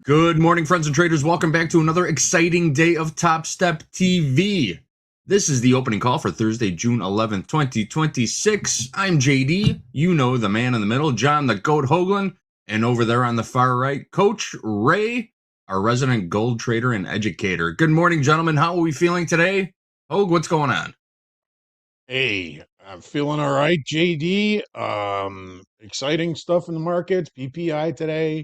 Good morning, friends and traders. Welcome back to another exciting day of Topstep TV. This is the opening call for Thursday, June 11th, 2026. I'm JD, you know, the man in the middle, John the Goat Hoagland, and over there on the far right, Coach Ray, our resident gold trader and educator. Good morning, gentlemen. How are we feeling today? Hoag, what's going on? Hey, I'm feeling all right, JD. Exciting stuff in the markets, PPI today.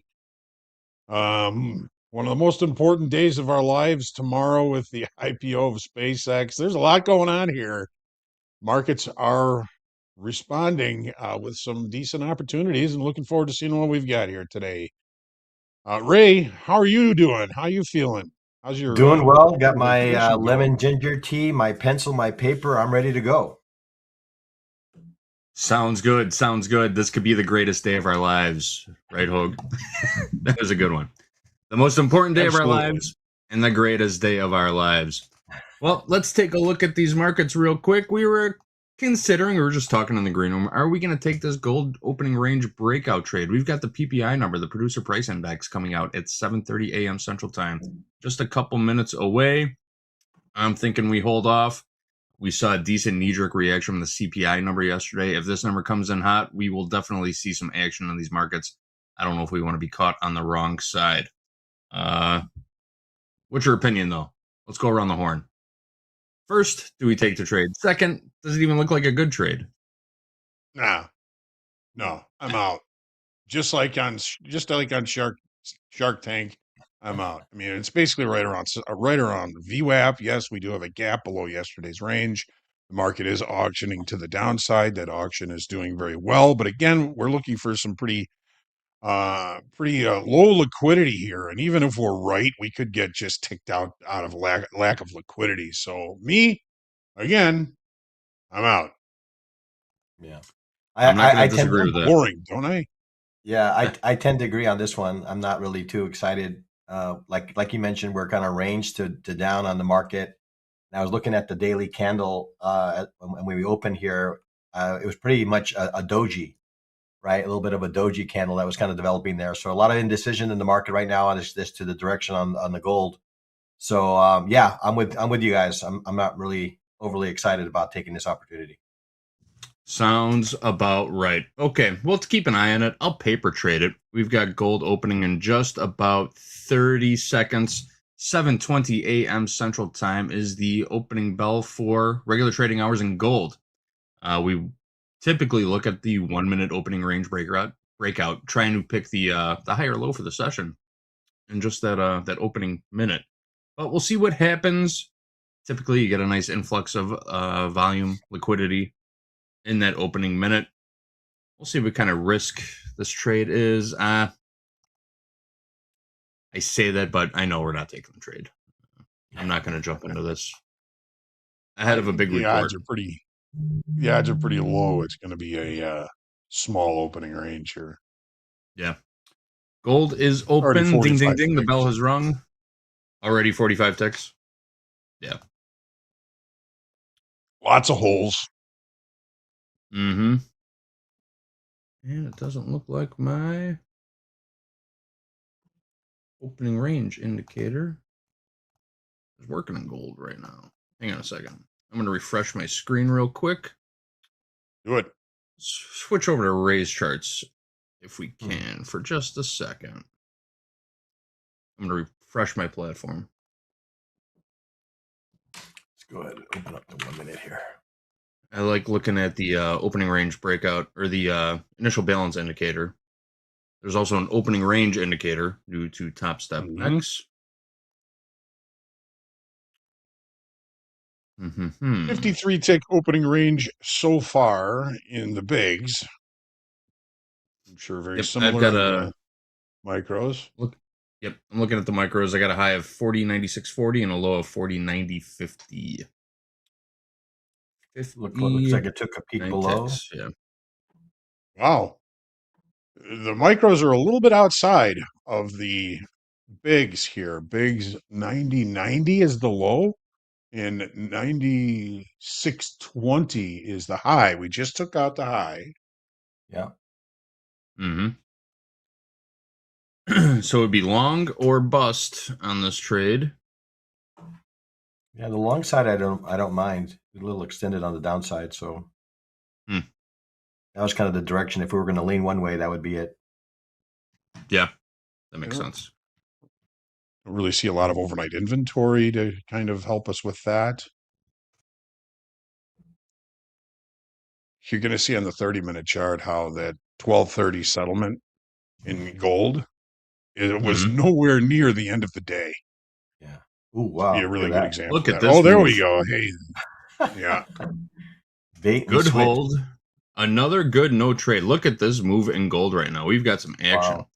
One of the most important days of our lives tomorrow with the IPO of SpaceX. There's a lot going on here. Markets are responding with some decent opportunities and looking forward to seeing what we've got here today. Ray, how are you doing? How you feeling? How's your Doing well. Got my vacation lemon going? ginger tea, my pencil, my paper. I'm ready to go. Sounds good. Sounds good. This could be the greatest day of our lives, right, Hoag? That was a good one. The most important day of our Absolutely. lives and the greatest day of our lives. Well, let's take a look at these markets real quick. We were just talking in the green room. Are we going to take this gold opening range breakout trade? We've got the PPI number, the producer price index, coming out at 7:30 a.m. Central Time, just a couple minutes away. I'm thinking we hold off. We saw a decent knee-jerk reaction from the CPI number yesterday. If this number comes in hot, we will definitely see some action in these markets. I don't know if we want to be caught on the wrong side. What's your opinion, though? Let's go around the horn. First, do we take the trade? Second, does it even look like a good trade? Nah, no, I'm out. Just like on Shark Tank, I'm out. I mean, it's basically right around VWAP. Yes, we do have a gap below yesterday's range. The market is auctioning to the downside. That auction is doing very well, but again, we're looking for some pretty low liquidity here. And even if we're right, we could get just ticked out of lack of liquidity. So me, again, I'm out. Yeah, I'm not going I to tend disagree to, with that. Boring, don't I? I tend to agree on this one. I'm not really too excited. Like you mentioned, we're kind of range to down on the market. And I was looking at the daily candle when we opened here. It was pretty much a doji, right? A little bit of a doji candle that was kind of developing there. So a lot of indecision in the market right now on this to the direction on the gold. So yeah, I'm with you guys. I'm not really overly excited about taking this opportunity. Sounds about right. Okay, well, let's keep an eye on it. I'll paper trade it. We've got gold opening in just about 30 seconds. 7:20 a.m. Central Time is the opening bell for regular trading hours in gold. We typically look at the 1-minute opening range breakout, trying to pick the higher low for the session in just that opening minute. But we'll see what happens. Typically, you get a nice influx of volume, liquidity in that opening minute. We'll see what kind of risk this trade is. I say that, but I know we're not taking the trade. I'm not going to jump into this ahead I of a think big report. the odds are pretty low. It's going to be a small opening range here. Yeah. Gold is Already open. Ding, 45 ding, ding. The ticks. bell has rung. Already 45 ticks. Yeah. Lots of holes. Mm-hmm. And it doesn't look like my opening range indicator is working in gold right now. Hang on a second. I'm going to refresh my screen real quick. Do it. Switch over to Ray's charts if we can for just a second. I'm going to refresh my platform. Let's go ahead and open up the 1 minute here. I like looking at the opening range breakout or the initial balance indicator. There's also an opening range indicator due to Topstep X. 53 tick opening range so far in the bigs. I'm sure very similar I've got in the micros. look. Yep, I'm looking at the micros. I got a high of 40.9640 and a low of 40.9050. Looks like it took a peek below. Ticks, yeah. Wow. The micros are a little bit outside of the bigs here. Bigs 90.90 is the low and 96.20 is the high. We just took out the high. Yeah. Mm-hmm. So it'd be long or bust on this trade. Yeah, the long side I don't mind. A little extended on the downside, so Hmm. that was kind of the direction. If we were going to lean one way, that would be it. Yeah, that makes Yeah. sense. Don't really see a lot of overnight inventory to kind of help us with that. You're going to see on the 30-minute chart how that 12:30 settlement in gold, it was Mhm. nowhere near the end of the day. Yeah. Ooh, Be wow. a Look really at good that. example Look of at that. this Oh, there move. we go. Hey, yeah. Bait and Good switch. hold. Another good no trade. Look at this move in gold right now. We've got some action. Wow.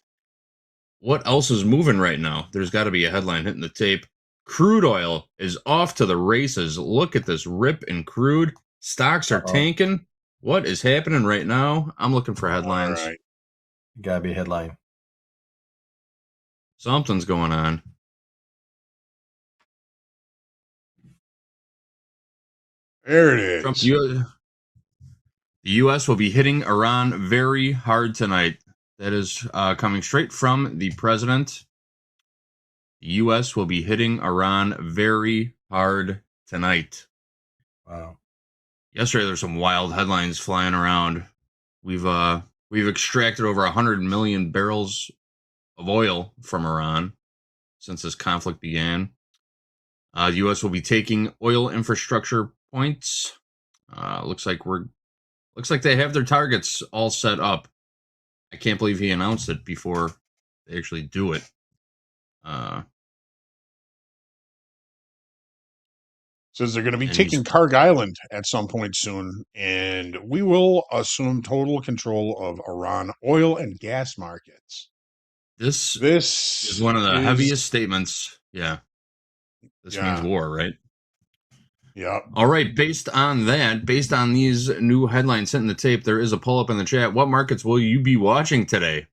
What else is moving right now? There's got to be a headline hitting the tape. Crude oil is off to the races. Look at this rip in crude. Stocks are Uh-oh. tanking. What is happening right now? I'm looking for All headlines. right. Gotta be a headline. Something's going on. There it Trump, is. the U.S. will be hitting Iran very hard tonight. That is coming straight from the president. The U.S. will be hitting Iran very hard tonight. Wow. Yesterday, there's some wild headlines flying around. We've extracted over 100 million barrels of oil from Iran since this conflict began. The U.S. will be taking oil infrastructure points. Looks like they have their targets all set up. I can't believe he announced it before they actually do it. Says they're going to be And taking Karg Island at some point soon, and we will assume total control of Iran oil and gas markets. this This is one of the is, heaviest statements. Yeah, this means yeah, war, right? yeah. All right, based on these new headlines hitting the tape, there is a poll up in the chat. What markets will you be watching today?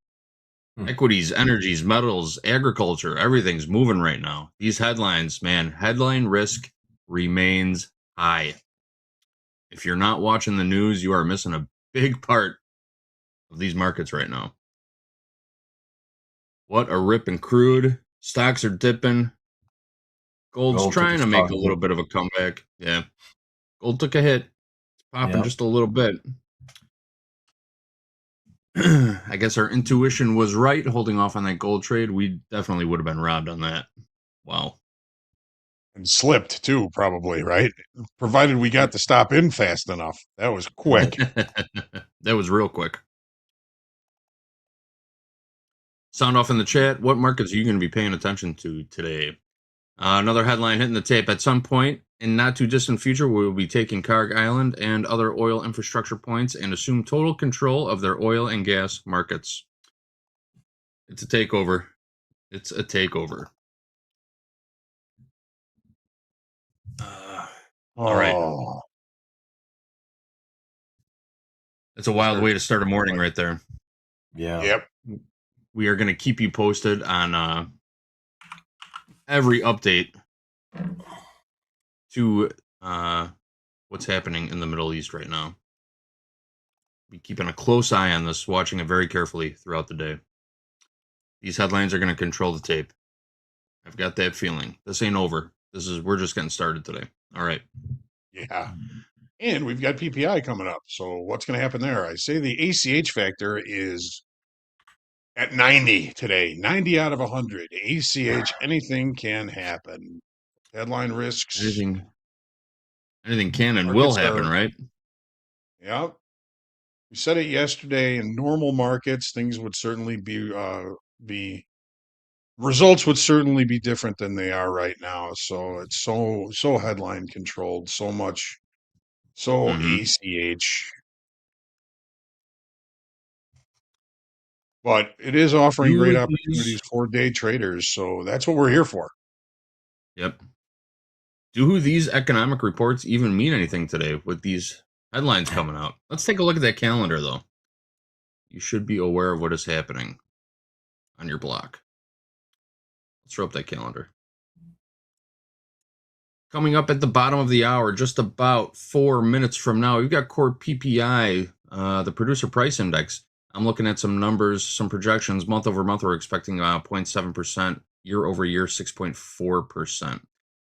Equities, energies, metals, agriculture, everything's moving right now. These headlines, man, headline risk remains high. If you're not watching the news, you are missing a big part of these markets right now. What a rip in crude. Stocks are dipping. Gold's Gold took trying a to make strong a little hit. bit of a comeback. Yeah. Gold took a hit. It's popping Yep. just a little bit. I guess our intuition was right holding off on that gold trade. We definitely would have been robbed on that. Wow. And slipped too, probably, right? Provided we got the stop in fast enough. That was quick. That was real quick. Sound off in the chat. What markets are you going to be paying attention to today? Another headline hitting the tape. At some point in not too distant future, we will be taking Karg Island and other oil infrastructure points and assume total control of their oil and gas markets. It's a takeover. It's a takeover. All right. Oh, It's a wild way to start a morning right there. Yeah. yep. We are going to keep you posted on every update to what's happening in the Middle East right now. Be keeping a close eye on this, watching it very carefully throughout the day. These headlines are going to control the tape. I've got that feeling. This ain't over. We're just getting started today. All right. Yeah. And we've got PPI coming up. So what's going to happen there? I say the ACH factor is at 90 today. 90 out of 100. ACH, anything can happen. Headline risks. Anything can and will Markets happen, are, right? yeah. We said it yesterday. In normal markets, things would certainly be results would certainly be different than they are right now. So it's so headline controlled, so much, so Mm-hmm. ACH. But it is offering great opportunities for day traders. So that's what we're here for. Yep. Do these economic reports even mean anything today with these headlines coming out? Let's take a look at that calendar, though. You should be aware of what is happening on your block. Let's throw up that calendar. Coming up at the bottom of the hour, just about 4 minutes from now, we've got core PPI, the producer price index, I'm looking at some numbers, some projections. Month over month, we're expecting 0.7%, year over year 6.4%.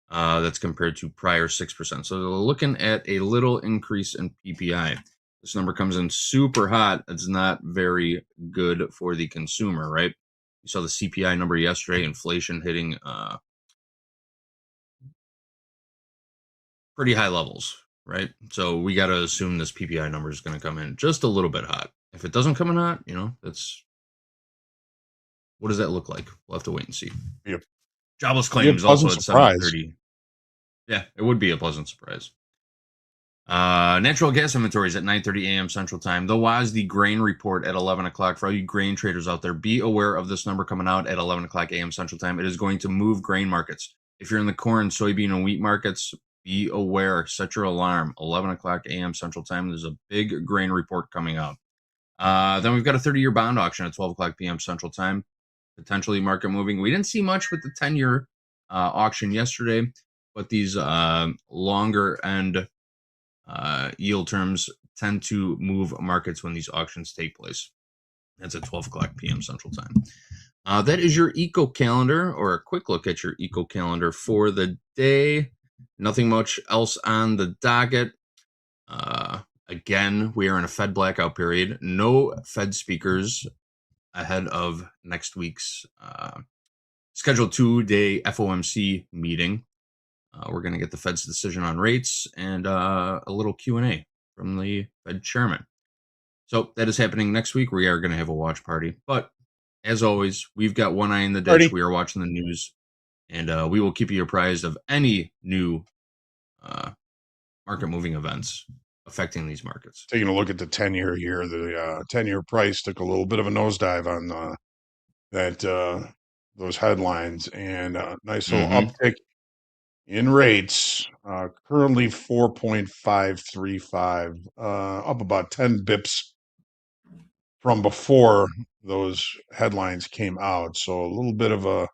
That's compared to prior 6%. So we're looking at a little increase in PPI. This number comes in super hot. It's not very good for the consumer, right? You saw the CPI number yesterday, inflation hitting pretty high levels, right? So we got to assume this PPI number is going to come in just a little bit hot. If it doesn't come in hot, that's what does that look like? We'll have to wait and see. Yep. Jobless claims also at 7:30. Yeah, it would be a pleasant surprise. Natural gas inventories at 9:30 a.m. Central Time. The WASDE grain report at 11 o'clock. For all you grain traders out there, be aware of this number coming out at 11 o'clock a.m. Central Time. It is going to move grain markets. If you're in the corn, soybean, and wheat markets, be aware. Set your alarm. 11 o'clock a.m. Central Time. There's a big grain report coming out. Then we've got a 30-year bond auction at 12 o'clock p.m. Central Time. Potentially market moving. We didn't see much with the 10-year auction yesterday, but these longer end yield terms tend to move markets when these auctions take place. That's at 12 o'clock p.m. Central Time. That is your eco calendar, or a quick look at your eco calendar for the day. Nothing much else on the docket. Again, we are in a Fed blackout period. No Fed speakers ahead of next week's scheduled 2-day FOMC meeting. We're going to get the Fed's decision on rates and a little Q&A from the Fed chairman. So that is happening next week. We are going to have a watch party. But as always, we've got one eye in the ditch. We are watching the news, and we will keep you apprised of any new market-moving events affecting these markets. Taking a look at the 10-year here, the 10-year price took a little bit of a nosedive on those headlines, and a nice little uptick in rates. Currently 4.535, up about 10 bips from before those headlines came out. So a little bit of a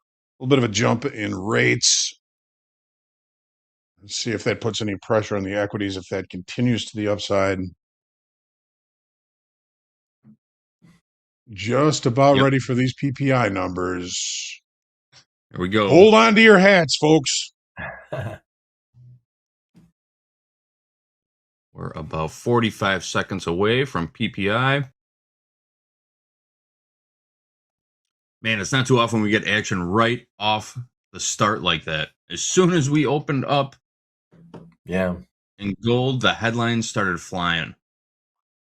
jump in rates. Let's see if that puts any pressure on the equities, if that continues to the upside. Just about ready for these PPI numbers. Here we go. Hold on to your hats, folks. We're about 45 seconds away from PPI. Man, it's not too often we get action right off the start like that. As soon as we opened up in gold, the headlines started flying.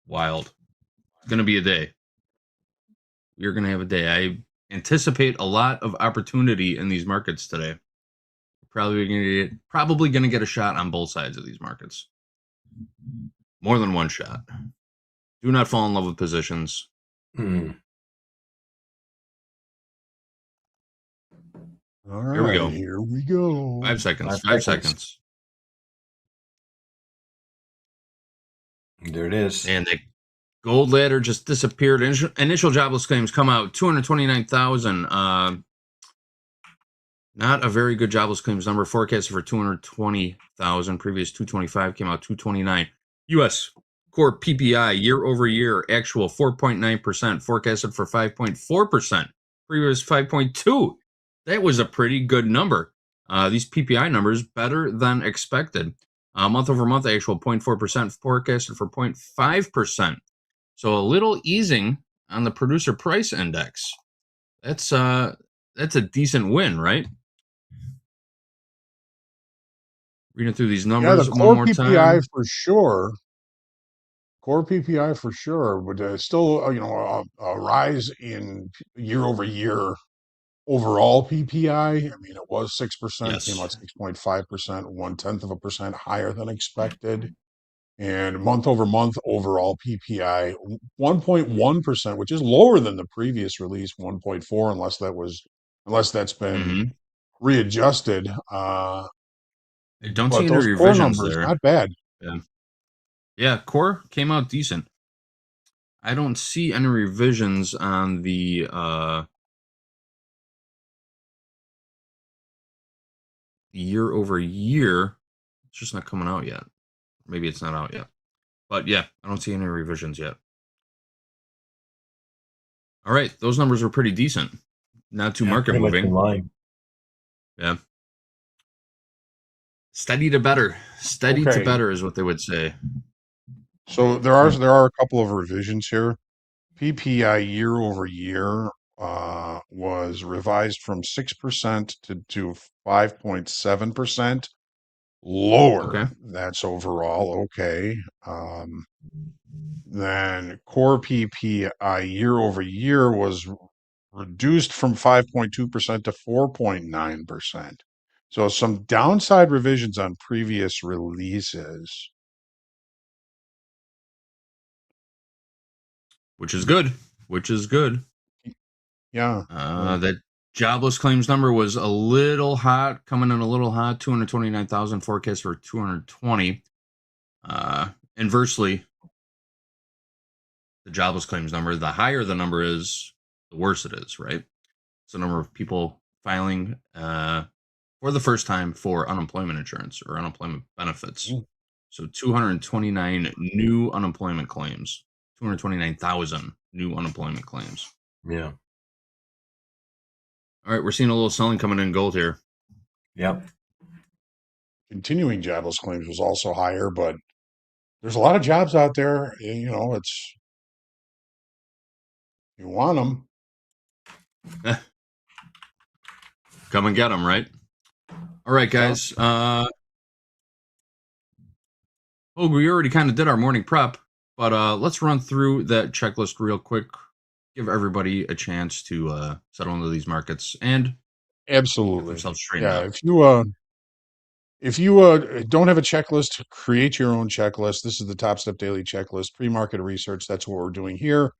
Wild. It's going to be a day. You're going to have a day. I anticipate a lot of opportunity in these markets today. Probably going to get a shot on both sides of these markets. More than one shot. Do not fall in love with positions. All right, here we go. 5 seconds. 5 seconds. There it is. And the gold ladder just disappeared. Initial jobless claims come out 229,000. Not a very good jobless claims number. Forecasted for 220,000. Previous 225 came out 229. U.S. core PPI year over year actual 4.9%. Forecasted for 5.4%. Previous 5.2. That was a pretty good number. These PPI numbers better than expected. Month over month actual 0.4%. Forecasted for 0.5%. So a little easing on the producer price index. That's a decent win, right? Reading through these numbers the core one more PPI time. for sure. Core PPI for sure, but still, a rise in year over year overall PPI. I mean, it was 6%, came out 6.5%, 0.1% higher than expected. And month over month overall PPI 1.1%, which is lower than the previous release 1.4, unless that's been readjusted. Don't see any revisions core numbers, there. not bad. Yeah, core came out decent. I don't see any revisions on the year over year. It's just not coming out yet. Maybe it's not out yet. But yeah, I don't see any revisions yet. All right, those numbers were pretty decent. Not too market Pretty much in moving. line. Yeah. Steady to better. Steady to Okay. better is what they would say. So there are a couple of revisions here. PPI year over year was revised from 6% to 5.7%. Lower. Okay. That's overall okay. Then core PPI year over year was reduced from 5.2% to 4.9%. So some downside revisions on previous releases. Which is good. Which is good. Yeah. That jobless claims number was a little hot, coming in a little hot. 229,000 forecast for 220. Inversely, the jobless claims number, the higher the number is, the worse it is, right? It's the number of people filing for the first time for unemployment insurance or unemployment benefits. Mm. So 229 new unemployment claims, 229,000 new unemployment claims. Yeah. All right, we're seeing a little selling coming in gold here. Yep. Continuing jobless claims was also higher, but there's a lot of jobs out there. You know, it's you want them. Come and get them, right? All right, guys. Oh, we already kind of did our morning prep, but let's run through that checklist real quick. Give everybody a chance to settle into these markets and get Absolutely. themselves straightened Yeah. out. If you don't have a checklist, create your own checklist. This is the Topstep Daily Checklist, pre-market research. That's what we're doing here.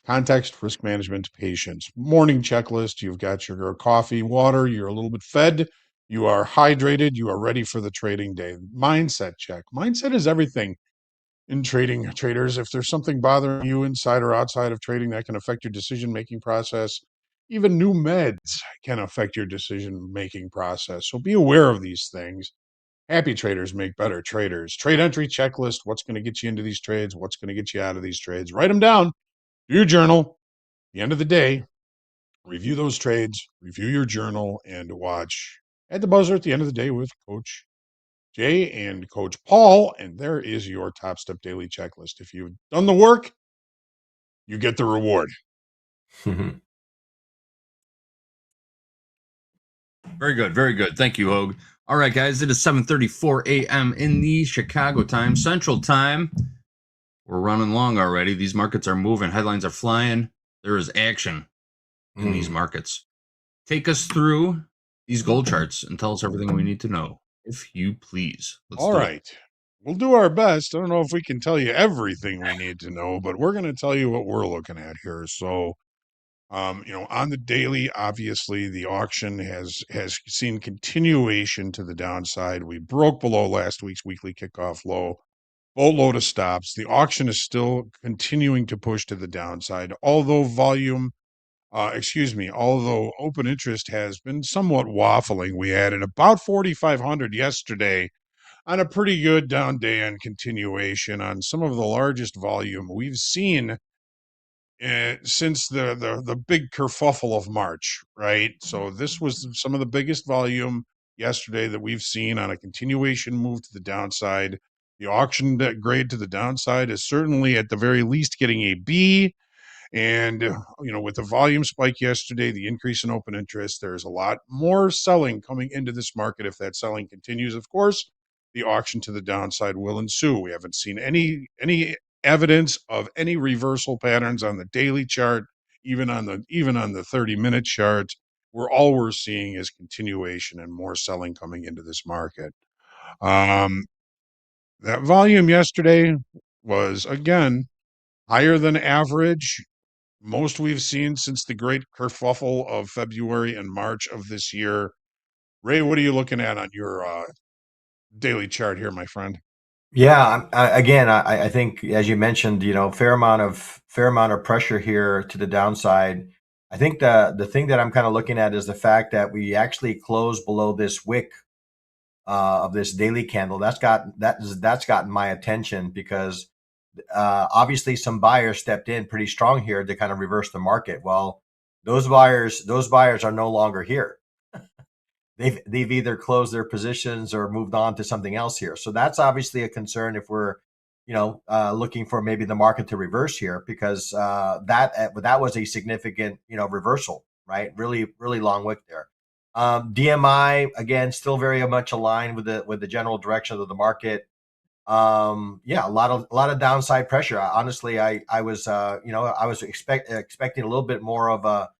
Context, risk management, patience. Morning checklist. You've got your coffee, water. You're a little bit fed. You are hydrated. You are ready for the trading day. Mindset check. Mindset is everything in trading, traders. If there's something bothering you inside or outside of trading that can affect your decision-making process, even new meds can affect your decision-making process. So be aware of these things. Happy traders make better traders. Trade entry checklist. What's going to get you into these trades? What's going to get you out of these trades? Write them down. Do your journal. At the end of the day, review those trades, review your journal, and watch at the buzzer at the end of the day with Coach Jay and Coach Paul. And there is your Top Step Daily Checklist. If you've done the work, you get the reward. Very good, very good. Thank you, Hogue. All right, guys, it is 7:34 a.m. in the Chicago time, Central Time. We're running long already. These markets are moving. Headlines are flying. There is action in these markets. Take us through these gold charts and tell us everything we need to know, if you please. All right. We'll do our best. I don't know if we can tell you everything we need to know, but we're going to tell you what we're looking at here. So, on the daily, obviously the auction has seen continuation to the downside. We broke below last week's weekly kickoff low. Boatload of stops. The auction is still continuing to push to the downside, although although open interest has been somewhat waffling. We added about 4,500 yesterday on a pretty good down day and continuation on some of the largest volume we've seen since the big kerfuffle of March, right? So this was some of the biggest volume yesterday that we've seen on a continuation move to the downside. The auction grade to the downside is certainly at the very least getting a B. And, with the volume spike yesterday, the increase in open interest, there's a lot more selling coming into this market. If that selling continues, of course, the auction to the downside will ensue. We haven't seen any evidence of any reversal patterns on the daily chart, even on the 30-minute chart. We're seeing is continuation and more selling coming into this market. That volume yesterday was again higher than average. Most we've seen since the great kerfuffle of February and March of this year. Ray, what are you looking at on your daily chart here, my friend? Yeah, I think as you mentioned, fair amount of pressure here to the downside. I think the thing that I'm kind of looking at is the fact that we actually closed below this wick of this daily candle. That's gotten my attention because obviously some buyers stepped in pretty strong here to kind of reverse the market. Well, those buyers are no longer here. They've either closed their positions or moved on to something else here. So that's obviously a concern if we're, looking for maybe the market to reverse here, because that was a significant, reversal, right? Really, really long wick there. DMI again, still very much aligned with the general direction of the market. Yeah, a lot of downside pressure. Honestly, I was I was expecting a little bit more of a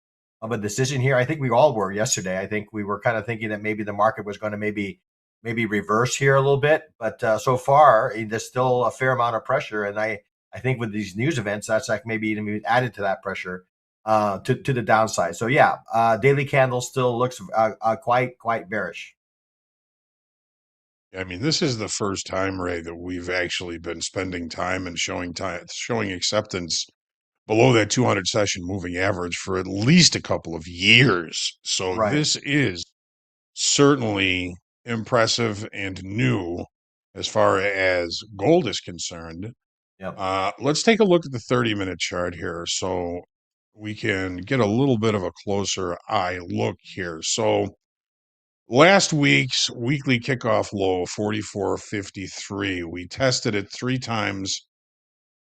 decision here. I think we all were yesterday. I think we were kind of thinking that maybe the market was going to maybe reverse here a little bit, but so far there's still a fair amount of pressure, and I think with these news events, that's like maybe even added to that pressure to the downside. So yeah, daily candle still looks quite bearish. I mean, this is the first time, Ray, that we've actually been spending time and showing acceptance below that 200 session moving average for at least a couple of years. So Right. this is certainly impressive and new as far as gold is concerned. Yep. Let's take a look at the 30-minute chart here so we can get a little bit of a closer eye look here. So last week's weekly kickoff low, 44.53, we tested it 3 times,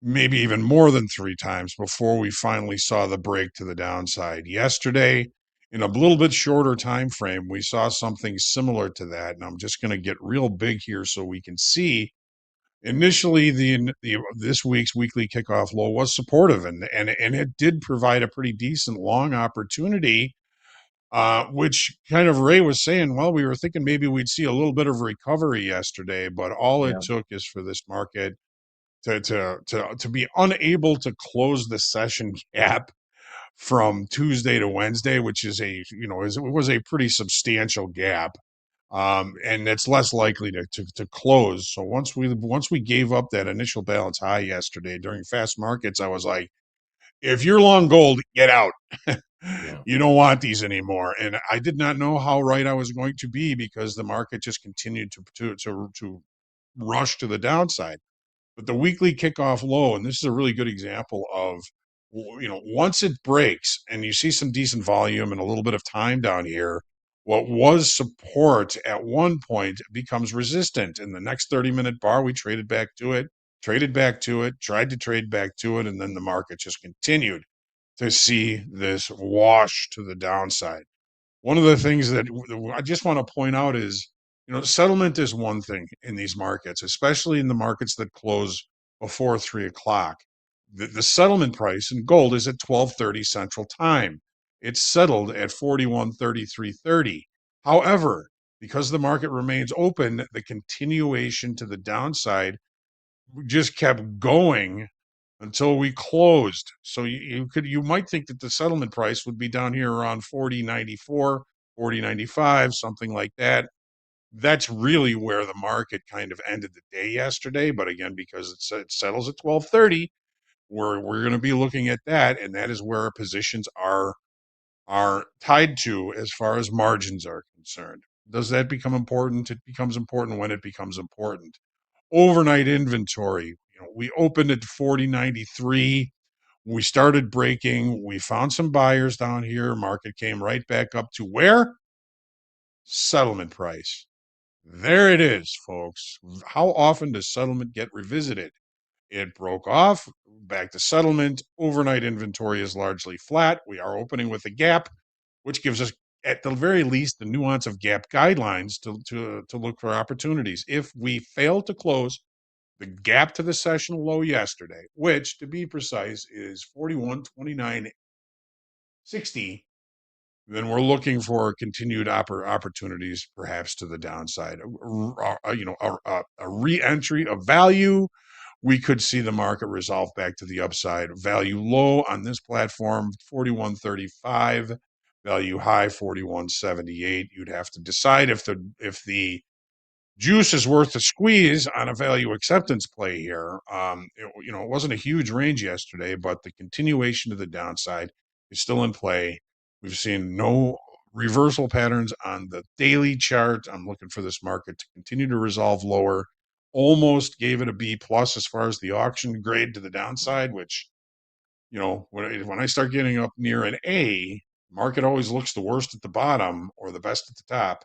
maybe even more than 3 times before we finally saw the break to the downside. Yesterday, in a little bit shorter time frame, we saw something similar to that. And I'm just going to get real big here so we can see. Initially, the this week's weekly kickoff low was supportive, and it did provide a pretty decent long opportunity, which kind of Ray was saying, well, we were thinking maybe we'd see a little bit of recovery yesterday, but all it Yeah. took is for this market to be unable to close the session gap from Tuesday to Wednesday, which is it was a pretty substantial gap, and it's less likely to close. So once we gave up that initial balance high yesterday during fast markets, I was like, if you're long gold, get out. Yeah. You don't want these anymore. And I did not know how right I was going to be because the market just continued to rush to the downside. But the weekly kickoff low, and this is a really good example of, once it breaks and you see some decent volume and a little bit of time down here, what was support at one point becomes resistant. In the next 30-minute bar, we traded back to it, tried to trade back to it, and then the market just continued to see this wash to the downside. One of the things that I just want to point out is, settlement is one thing in these markets, especially in the markets that close before 3 o'clock. The settlement price in gold is at 12:30 Central Time. It's settled at 41.33.30. However, because the market remains open, the continuation to the downside just kept going until we closed. So you might think that the settlement price would be down here around 40.94, 40.95, something like that. That's really where the market kind of ended the day yesterday. But again, because it settles at 12:30, we're going to be looking at that, and that is where our positions are tied to as far as margins are concerned. Does that become important? It becomes important when it becomes important. Overnight inventory. We opened at 40.93. We started breaking. We found some buyers down here. Market came right back up to where? Settlement price. There it is, folks. How often does settlement get revisited? It broke off, back to settlement. Overnight inventory is largely flat. We are opening with a gap, which gives us, at the very least, the nuance of gap guidelines to look for opportunities. If we fail to close the gap to the session low yesterday, which, to be precise, is 41.2960, then we're looking for continued opportunities, perhaps to the downside. A re-entry of value. We could see the market resolve back to the upside. Value low on this platform, 41.35. Value high, 41.78. You'd have to decide if the juice is worth the squeeze on a value acceptance play here. It wasn't a huge range yesterday, but the continuation to the downside is still in play. We've seen no reversal patterns on the daily chart. I'm looking for this market to continue to resolve lower. almost gave it a B plus as far as the auction grade to the downside, which, you know, when I start getting up near an A, market always looks the worst at the bottom or the best at the top.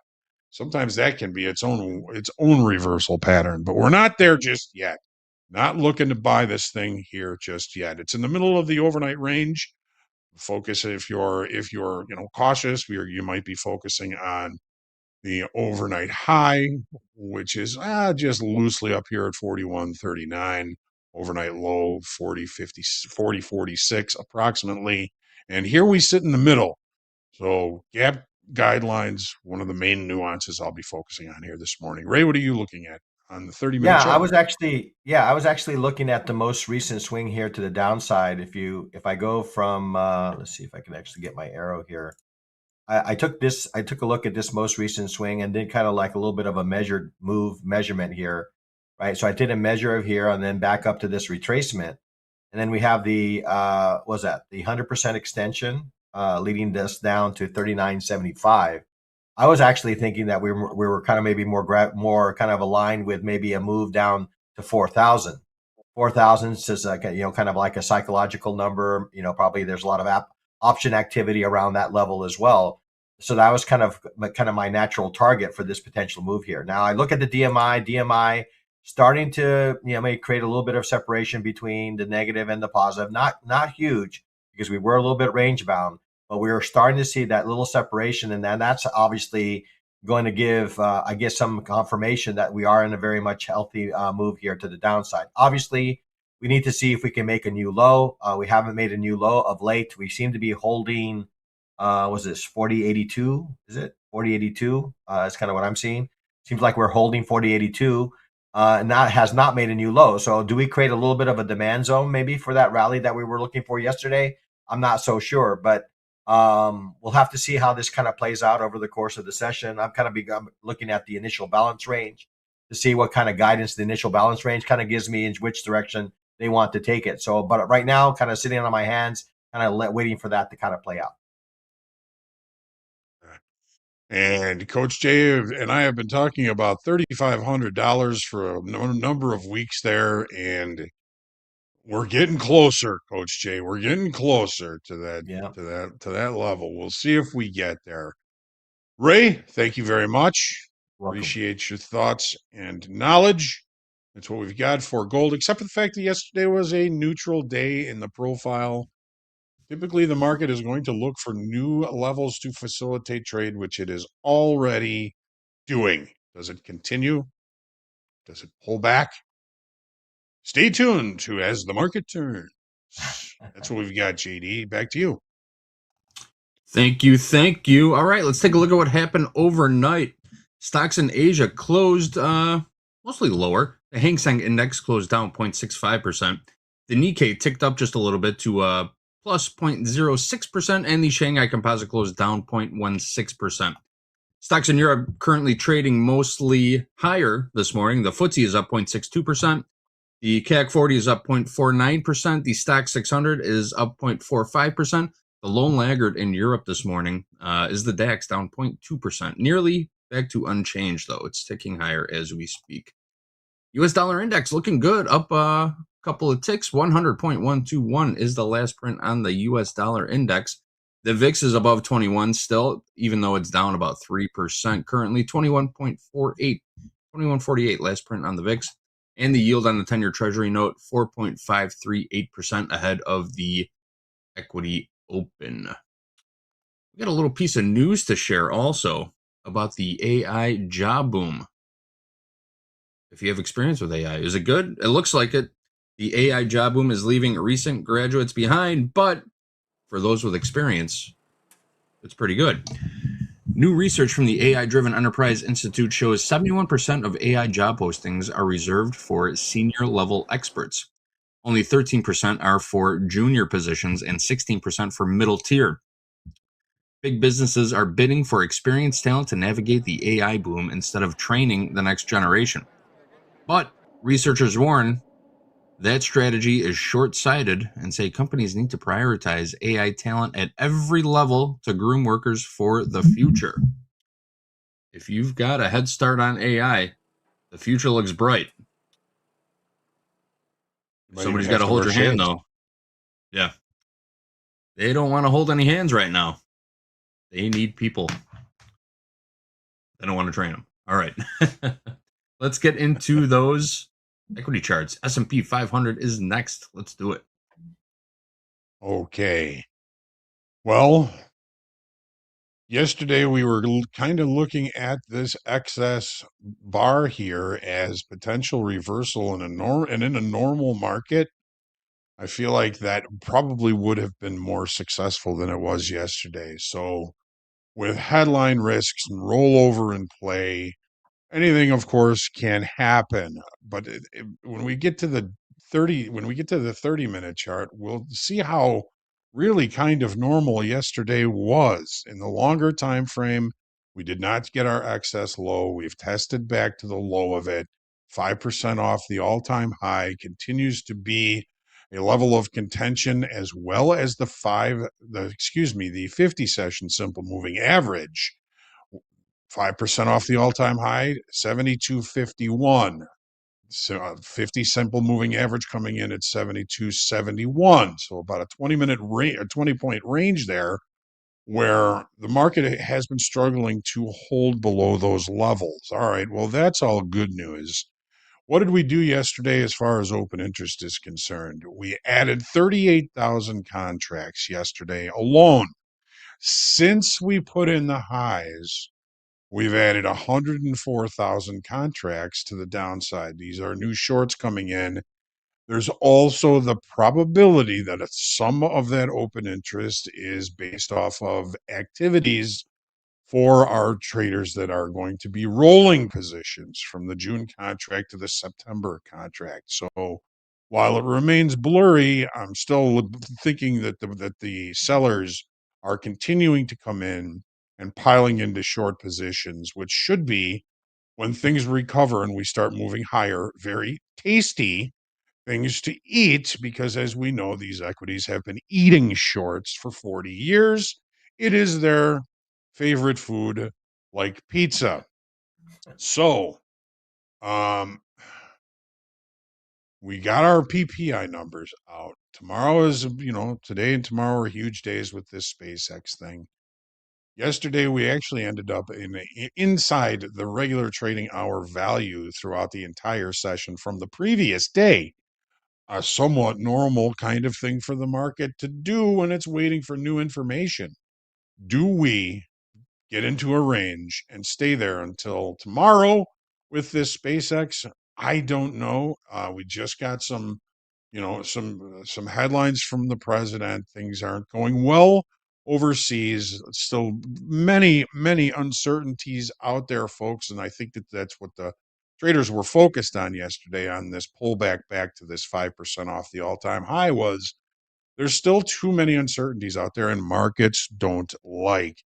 Sometimes that can be its own reversal pattern, but we're not there just yet. Not looking to buy this thing here just yet. It's in the middle of the overnight range. Focus if you're cautious. You might be focusing on the overnight high, which is just loosely up here at 41.39. Overnight low 40.46 approximately. And here we sit in the middle. So gap guidelines, one of the main nuances I'll be focusing on here this morning. Ray, what are you looking at on the 30-minute Yeah, chart? I was actually looking at the most recent swing here to the downside. If I go from let's see if I can actually get my arrow here. I took a look at this most recent swing and did kind of like a little bit of a measurement here, right? So I did a measure of here and then back up to this retracement. And then we have the what was that? The 100% extension leading this down to 39.75. I was actually thinking that we were kind of maybe more kind of aligned with maybe a move down to 4,000. 4,000 is like kind of like a psychological number. Probably there's a lot of option activity around that level as well. So that was kind of my natural target for this potential move here. Now I look at the DMI starting to may create a little bit of separation between the negative and the positive. Not huge, because we were a little bit range bound, but we were starting to see that little separation, and then that's obviously going to give, I guess, some confirmation that we are in a very much healthy move here to the downside. Obviously, we need to see if we can make a new low. We haven't made a new low of late. We seem to be holding, was this 40.82? Is it 40.82? That's kind of what I'm seeing. Seems like we're holding 40.82. And that has not made a new low. So do we create a little bit of a demand zone maybe for that rally that we were looking for yesterday? I'm not so sure, but we'll have to see how this kind of plays out over the course of the session. I'm looking at the initial balance range to see what kind of guidance the initial balance range kind of gives me in which direction they want to take it. So, but right now, kind of sitting on my hands, kind of waiting for that to kind of play out. And Coach Jay and I have been talking about $3,500 for a number of weeks there, and we're getting closer, Coach Jay. We're getting closer to that level. We'll see if we get there. Ray, thank you very much. Welcome. Appreciate your thoughts and knowledge. That's what we've got for gold, except for the fact that yesterday was a neutral day in the profile. Typically, the market is going to look for new levels to facilitate trade, which it is already doing. Does it continue? Does it pull back? Stay tuned to as the market turns. That's what we've got, JD. Back to you. Thank you. All right, let's take a look at what happened overnight. Stocks in Asia closed mostly lower. The Hang Seng Index closed down 0.65%. The Nikkei ticked up just a little bit to plus 0.06%, and the Shanghai Composite closed down 0.16%. Stocks in Europe currently trading mostly higher this morning. The FTSE is up 0.62%. The CAC 40 is up 0.49%. The Stock 600 is up 0.45%. The lone laggard in Europe this morning is the DAX, down 0.2%. Nearly back to unchanged, though. It's ticking higher as we speak. U.S. dollar index looking good, up a couple of ticks. 100.121 is the last print on the U.S. dollar index. The VIX is above 21 still, even though it's down about 3%. Currently 21.48, 21.48 last print on the VIX. And the yield on the 10-year Treasury note, 4.538% ahead of the equity open. We got a little piece of news to share also about the AI job boom. If you have experience with AI, is it good? It looks like it. The AI job boom is leaving recent graduates behind, but for those with experience, it's pretty good. New research from the AI-Driven Enterprise Institute shows 71% of AI job postings are reserved for senior-level experts. Only 13% are for junior positions and 16% for middle tier. Big businesses are bidding for experienced talent to navigate the AI boom instead of training the next generation. But researchers warn that strategy is short-sighted and say companies need to prioritize AI talent at every level to groom workers for the future. If you've got a head start on AI, the future looks bright. You might even Somebody's got have to to hold wear your hand, shades. though. Yeah. They don't want to hold any hands right now. They need people. They don't want to train them. All right. Let's get into those equity charts. S&P 500 is next. Let's do it. Okay. Well, yesterday we were kind of looking at this excess bar here as potential reversal in a normal market. I feel like that probably would have been more successful than it was yesterday. So, with headline risks and rollover in play, anything, of course, can happen. But when we get to the 30-minute chart, we'll see how really kind of normal yesterday was. In the longer time frame, we did not get our excess low. We've tested back to the low of it. 5% off the all-time high continues to be a level of contention, as well as the 50 session simple moving average. 5% off the all-time high, 72.51. So 50 simple moving average coming in at 72.71. So about a 20-minute range, a 20-point range there, where the market has been struggling to hold below those levels. All right, well, that's all good news. What did we do yesterday as far as open interest is concerned? We added 38,000 contracts yesterday alone. Since we put in the highs, we've added 104,000 contracts to the downside. These are new shorts coming in. There's also the probability that some of that open interest is based off of activities for our traders that are going to be rolling positions from the June contract to the September contract. So while it remains blurry, I'm still thinking that the sellers are continuing to come in and piling into short positions, which should be, when things recover and we start moving higher, very tasty things to eat, because as we know, these equities have been eating shorts for 40 years. It is their favorite food, like pizza. So, um, we got our PPI numbers out. Tomorrow is, today and tomorrow are huge days with this SpaceX thing. Yesterday, we actually ended up inside the regular trading hour value throughout the entire session from the previous day. A somewhat normal kind of thing for the market to do when it's waiting for new information. Do we get into a range and stay there until tomorrow with this SpaceX? I don't know. We just got some headlines from the president. Things aren't going well overseas. Still many uncertainties out there, folks, and I think that's what the traders were focused on yesterday on this pullback back to this 5% off the all-time high. Was there's still too many uncertainties out there, and markets don't like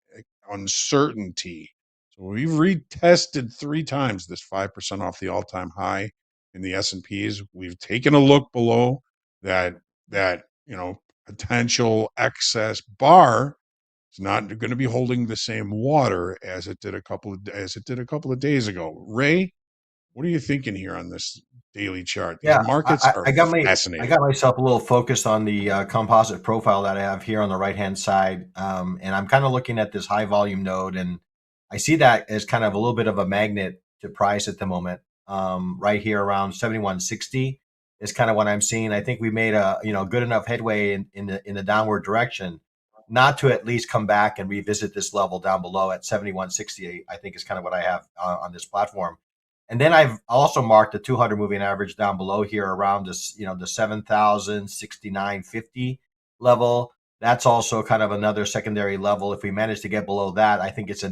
uncertainty. So we've retested 3 times this 5% off the all-time high in the S&Ps. We've taken a look below that potential excess bar. It's not going to be holding the same water as it did a couple of days ago. Ray, what are you thinking here on this daily chart? These Yeah, markets are I fascinating. got myself a little focused on the composite profile that I have here on the right hand side, and I'm kind of looking at this high volume node, and I see that as kind of a little bit of a magnet to price at the moment. Right here around 7160 is kind of what I'm seeing. I think we made a good enough headway in the downward direction, not to at least come back and revisit this level down below at 7168. I think is kind of what I have on this platform. And then I've also marked the 200 moving average down below here around this, the 7,069.50 level. That's also kind of another secondary level. If we manage to get below that, I think it's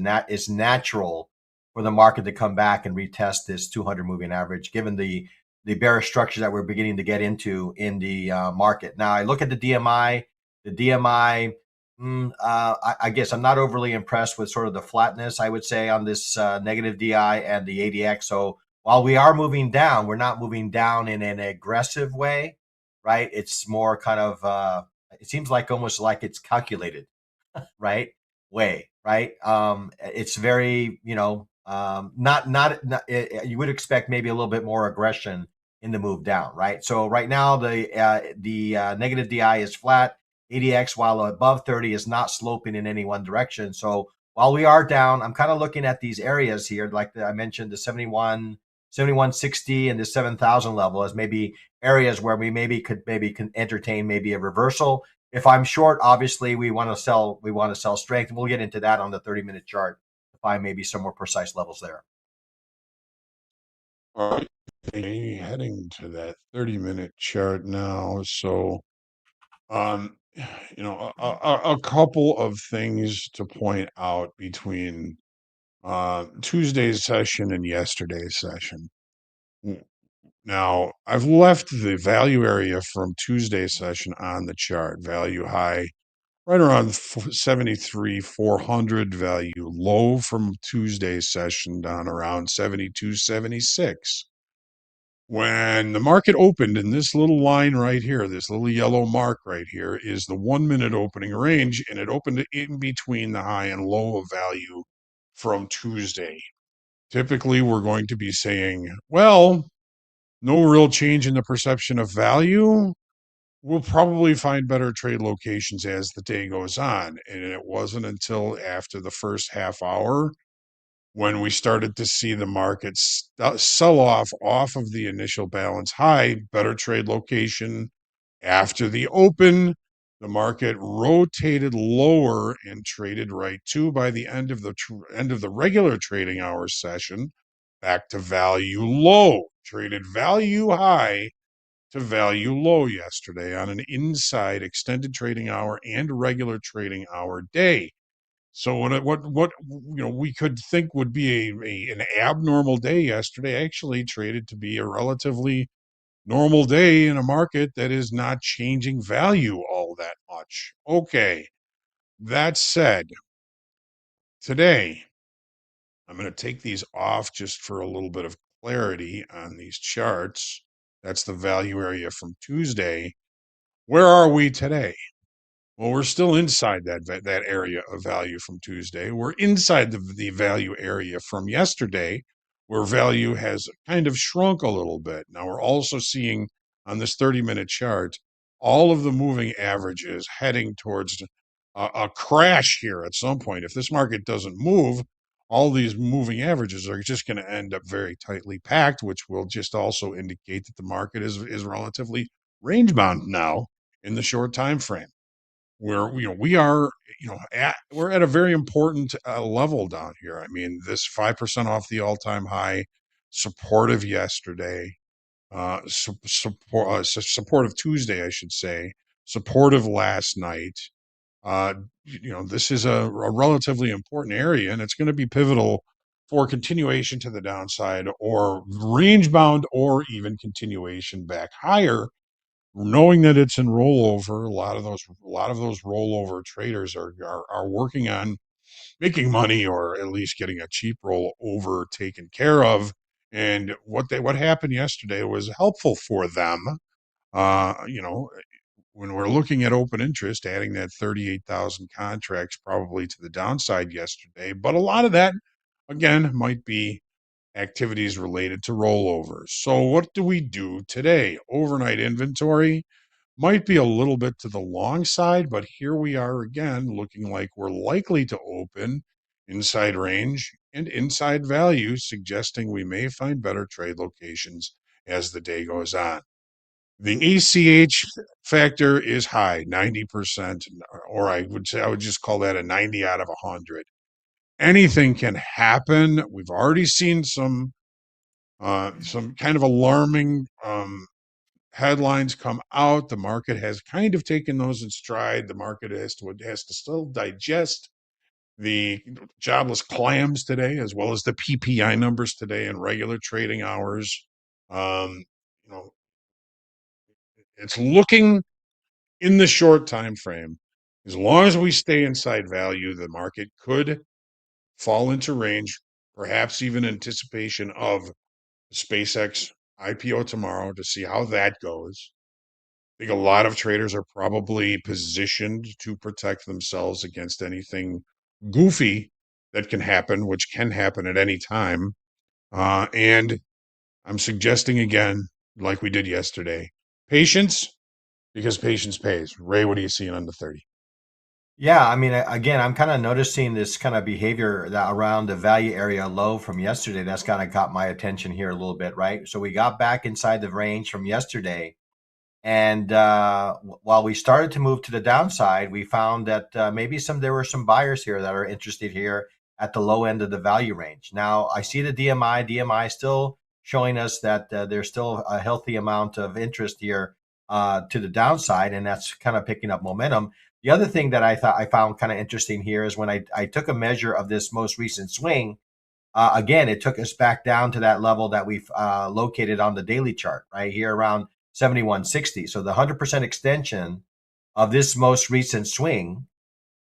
natural for the market to come back and retest this 200 moving average, given the bearish structure that we're beginning to get into in the market. Now, I look at the DMI. The DMI, I guess I'm not overly impressed with sort of the flatness, I would say, on this negative DI and the ADX. So while we are moving down, we're not moving down in an aggressive way, right? It's more kind of, it seems like almost like it's calculated, right? Way, right? It's very, not you would expect maybe a little bit more aggression in the move down, right? So right now the negative DI is flat. ADX, while above 30, is not sloping in any one direction. So while we are down, I'm kind of looking at these areas here, like I mentioned, the 7160 and the 7,000 level as maybe areas where we could entertain maybe a reversal. If I'm short, obviously we want to sell strength. We'll get into that on the 30-minute chart to find maybe some more precise levels there. All right, heading to that 30-minute chart now. So, a couple of things to point out between Tuesday's session and yesterday's session. Now, I've left the value area from Tuesday's session on the chart. Value high right around 73,400. Value low from Tuesday's session down around 72.76. When the market opened in this little line right here, this little yellow mark right here is the 1 minute opening range, and it opened in between the high and low of value from Tuesday. Typically, we're going to be saying, well, no real change in the perception of value. We'll probably find better trade locations as the day goes on. And it wasn't until after the first half hour when we started to see the market sell off of the initial balance high, better trade location. After the open, the market rotated lower and traded right to, by the end of the regular trading hours session, back to value low. Traded value high to value low yesterday on an inside extended trading hour and regular trading hour day. So what we could think would be an abnormal day yesterday actually traded to be a relatively normal day in a market that is not changing value all that much. Okay, that said, today I'm going to take these off just for a little bit of clarity on these charts. That's the value area from Tuesday. Where are we today? Well, we're still inside that area of value from Tuesday. We're inside the value area from yesterday, where value has kind of shrunk a little bit. Now, we're also seeing on this 30-minute chart all of the moving averages heading towards a crash here at some point. If this market doesn't move, all these moving averages are just going to end up very tightly packed, which will just also indicate that the market is relatively range bound now in the short time frame, where we're at a very important level down here. I mean, this 5% off the all-time high, supportive yesterday, supportive Tuesday, I should say, supportive last night. This is a relatively important area, and it's going to be pivotal for continuation to the downside, or range bound, or even continuation back higher. Knowing that it's in rollover, a lot of those rollover traders are working on making money, or at least getting a cheap rollover taken care of. And what happened yesterday was helpful for them. When we're looking at open interest, adding that 38,000 contracts probably to the downside yesterday, but a lot of that, again, might be activities related to rollovers. So what do we do today? Overnight inventory might be a little bit to the long side, but here we are again, looking like we're likely to open inside range and inside value, suggesting we may find better trade locations as the day goes on. The ACH factor is high, 90%, or I would just call that a 90 out of 100. Anything can happen. We've already seen some kind of alarming headlines come out. The market has kind of taken those in stride. The market has to still digest the jobless clams today, as well as the PPI numbers today in regular trading hours. Um, you know, it's looking in the short time frame. As long as we stay inside value, the market could fall into range, perhaps even anticipation of SpaceX IPO tomorrow, to see how that goes. I think a lot of traders are probably positioned to protect themselves against anything goofy that can happen, which can happen at any time. And I'm suggesting again, like we did yesterday. Patience, because patience pays. Ray, what are you seeing on the 30? Yeah, I mean, again, I'm kind of noticing this kind of behavior that around the value area low from yesterday. That's kind of got my attention here a little bit, right? So we got back inside the range from yesterday, and while we started to move to the downside, we found that maybe there were some buyers here that are interested here at the low end of the value range. Now I see the DMI. DMI still showing us that there's still a healthy amount of interest here to the downside, and that's kind of picking up momentum. The other thing that I found kind of interesting here is when I took a measure of this most recent swing. Again, it took us back down to that level that we've located on the daily chart, right here around 7160. So the 100% extension of this most recent swing,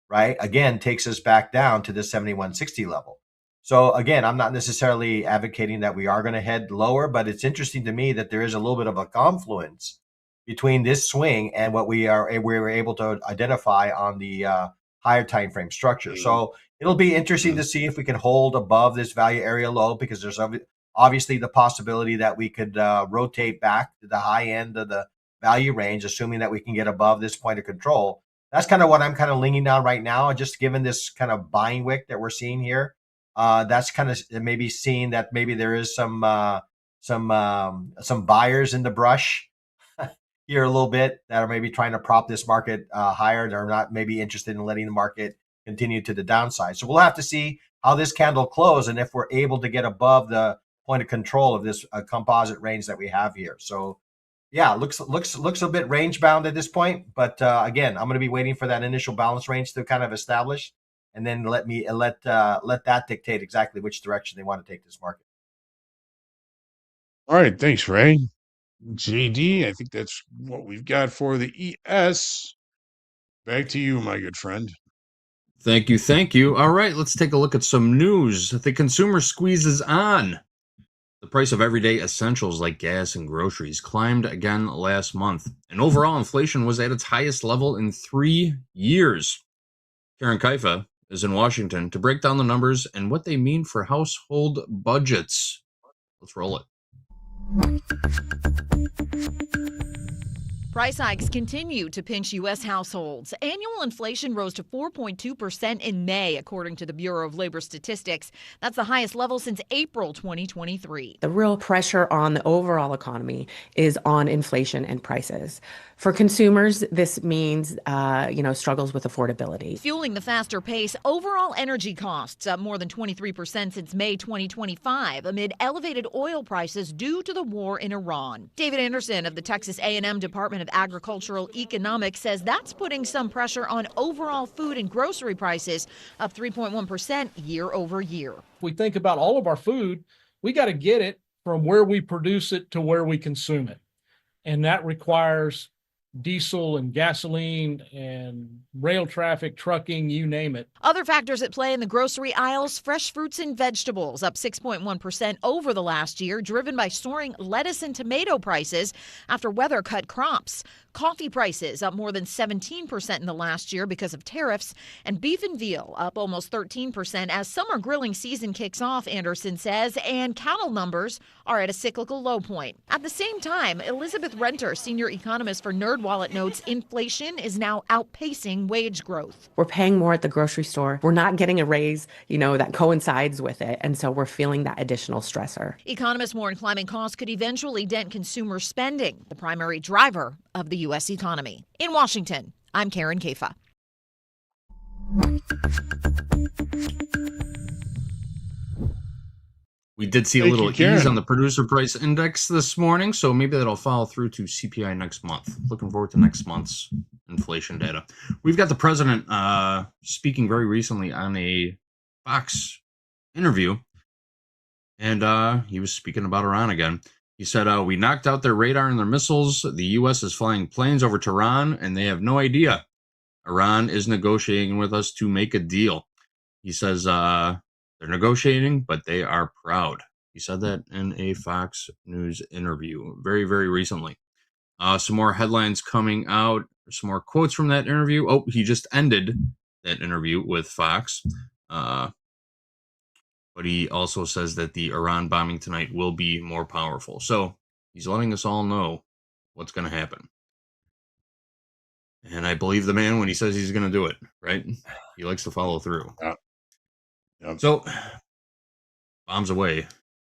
right, again, takes us back down to the 7160 level. So again, I'm not necessarily advocating that we are going to head lower, but it's interesting to me that there is a little bit of a confluence between this swing and what we were able to identify on the higher time frame structure. So it'll be interesting to see if we can hold above this value area low, because there's obviously the possibility that we could rotate back to the high end of the value range, assuming that we can get above this point of control. That's kind of what I'm kind of leaning on right now. Just given this kind of buying wick that we're seeing here, that's kind of maybe seeing that maybe there is some buyers in the brush here a little bit that are maybe trying to prop this market higher. They're not maybe interested in letting the market continue to the downside. So we'll have to see how this candle closes and if we're able to get above the point of control of this composite range that we have here. So yeah, looks a bit range bound at this point, but again, I'm going to be waiting for that initial balance range to kind of establish, and then let that dictate exactly which direction they want to take this market. All right, thanks, Ray. JD, I think that's what we've got for the ES. Back to you, my good friend. Thank you, thank you. All right, let's take a look at some news. The consumer squeeze is on. The price of everyday essentials like gas and groceries climbed again last month, and overall inflation was at its highest level in 3 years. Karen Kaifa is in Washington to break down the numbers and what they mean for household budgets. Let's roll it. Price hikes continue to pinch U.S. households. Annual inflation rose to 4.2% in May, according to the Bureau of Labor Statistics. That's the highest level since April 2023. The real pressure on the overall economy is on inflation and prices. For consumers, this means, struggles with affordability. Fueling the faster pace, overall energy costs up more than 23% since May 2025 amid elevated oil prices due to the war in Iran. David Anderson of the Texas A&M Department of Agricultural Economics says that's putting some pressure on overall food and grocery prices, up 3.1% year over year. If we think about all of our food, we got to get it from where we produce it to where we consume it. And that requires diesel and gasoline and rail traffic, trucking, you name it. Other factors at play in the grocery aisles: fresh fruits and vegetables up 6.1% over the last year, driven by soaring lettuce and tomato prices after weather cut crops. Coffee prices up more than 17% in the last year because of tariffs, and beef and veal up almost 13% as summer grilling season kicks off, Anderson says, and cattle numbers are at a cyclical low point. At the same time, Elizabeth Renter, senior economist for NerdWallet, notes inflation is now outpacing wage growth. We're paying more at the grocery store. We're not getting a raise, that coincides with it. And so we're feeling that additional stressor. Economists warn climbing costs could eventually dent consumer spending, the primary driver of the U.S. economy. In Washington, I'm Karen Kaifa. We did see a little ease on the producer price index this morning, so maybe that'll follow through to CPI next month. Looking forward to next month's inflation data. We've got the president speaking very recently on a Fox interview, and he was speaking about Iran again. He said, we knocked out their radar and their missiles. The U.S. is flying planes over Tehran, and they have no idea. Iran is negotiating with us to make a deal. He says they're negotiating, but they are proud. He said that in a Fox News interview very, very recently. Some more headlines coming out, some more quotes from that interview. Oh, he just ended that interview with Fox. But he also says that the Iran bombing tonight will be more powerful. So He's letting us all know what's going to happen. And I believe the man when he says he's going to do it, right? He likes to follow through. Yeah. Yep. So, bombs away.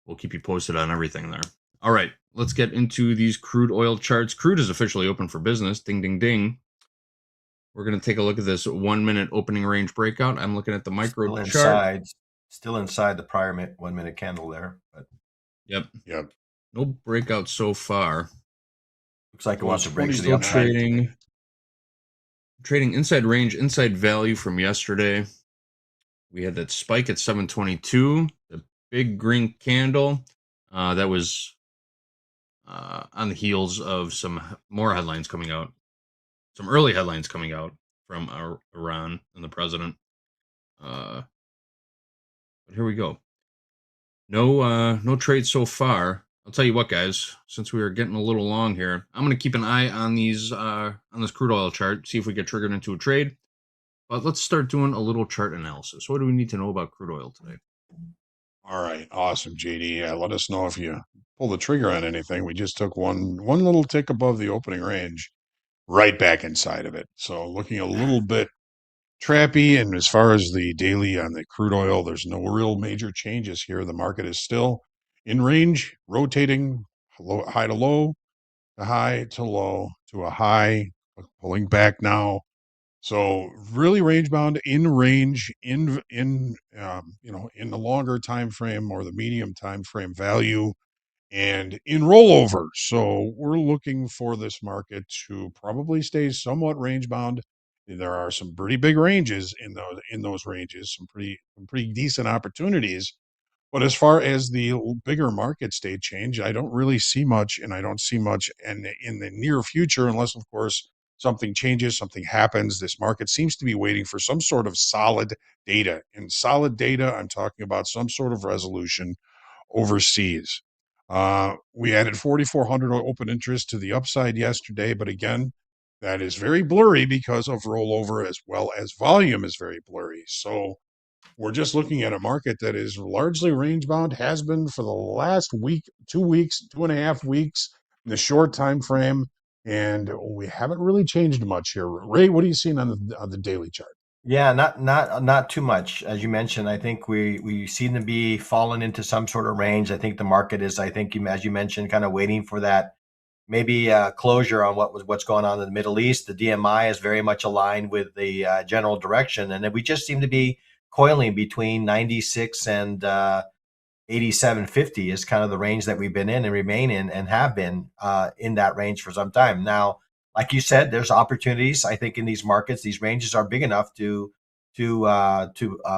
We'll keep you posted on everything there. All right, let's get into these crude oil charts. Crude is officially open for business. Ding, ding, ding. We're going to take a look at this 1 minute opening range breakout. I'm looking at the micro chart. Still inside the prior 1 minute candle there. But Yep. Yep. No breakout so far. Looks like it wants to break to the Still upside. trading inside range, inside value from yesterday. We had that spike at 722, the big green candle. That was on the heels of some more headlines coming out, some early headlines coming out from Iran and the president. But here we go. No trade so far. I'll tell you what, guys. Since we are getting a little long here, I'm going to keep an eye on these on this crude oil chart, see if we get triggered into a trade. But let's start doing a little chart analysis. What do we need to know about crude oil today? All right. Awesome, JD. Yeah, let us know if you pull the trigger on anything. We just took one little tick above the opening range, right back inside of it. So looking a little bit trappy. And as far as the daily on the crude oil, there's no real major changes here. The market is still in range, rotating high to low, to high to low, to a high, pulling back now. So really range bound, in range, in in the longer time frame or the medium time frame value, and in rollover. So we're looking for this market to probably stay somewhat range bound. There are some pretty big ranges in those ranges, some pretty decent opportunities. But as far as the bigger market state change, I don't really see much, and I don't see much in the near future, unless, of course, something changes, something happens. This market seems to be waiting for some sort of solid data. And solid data, I'm talking about some sort of resolution overseas. We added 4,400 open interest to the upside yesterday, but again, that is very blurry because of rollover as well as volume is very blurry. So we're just looking at a market that is largely range bound, has been for the last week, 2 weeks, 2.5 weeks in the short time frame, and we haven't really changed much here. Ray, what are you seeing on the daily chart? Yeah, not too much. As you mentioned, I think we seem to be falling into some sort of range. I think the market is, as you mentioned, kind of waiting for that maybe closure on what's going on in the Middle East. The DMI is very much aligned with the general direction, and then we just seem to be coiling between 96 and 8750 is kind of the range that we've been in and remain in and have been in that range for some time. Now, like you said, there's opportunities. I think in these markets, these ranges are big enough to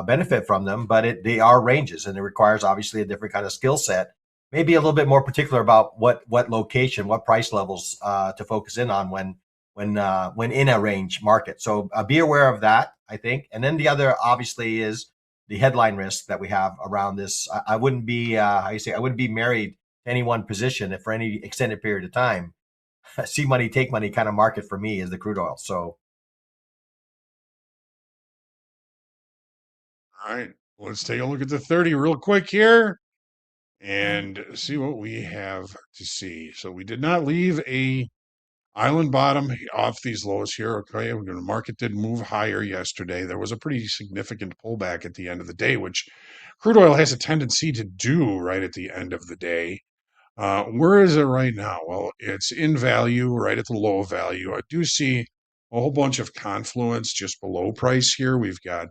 benefit from them, but they are ranges, and it requires obviously a different kind of skill set. Maybe a little bit more particular about what location, what price levels to focus in on when in a range market. So be aware of that, I think. And then the other obviously is the headline risk that we have around this. I wouldn't be I wouldn't be married to any one position for any extended period of time. See money, take money kind of market for me is the crude oil. So, All right, let's take a look at the 30 real quick here and see what we have to see. So we did not leave a island bottom off these lows here. Okay, the market did move higher yesterday. There was a pretty significant pullback at the end of the day, which crude oil has a tendency to do right at the end of the day. Where is it right now? Well, it's in value, right at the low value. I do see a whole bunch of confluence just below price here. We've got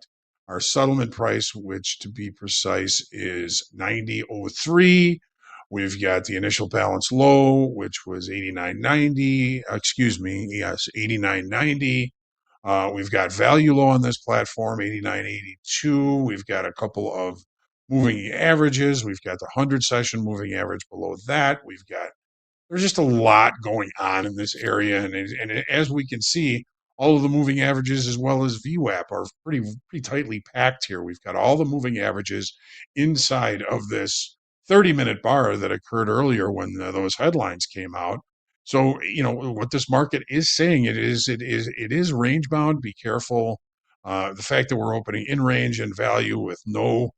our settlement price, which to be precise is 90.03. We've got the initial balance low, which was 89.90. Excuse me, yes, 89.90. We've got value low on this platform, 89.82. We've got a couple of moving averages. We've got the 100 session moving average below that. There's just a lot going on in this area. And as we can see, all of the moving averages as well as VWAP are pretty tightly packed here. We've got all the moving averages inside of this 30-minute bar that occurred earlier when those headlines came out. So, what this market is saying, it is range bound. Be careful. The fact that we're opening in range and value with no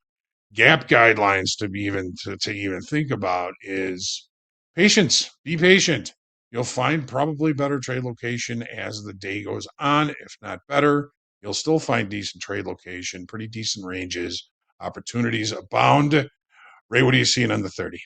gap guidelines to even think about is Patience. Be patient. You'll find probably better trade location as the day goes on. If not better, you'll still find decent trade location, pretty decent ranges, opportunities abound. Ray, what are you seeing on the 30?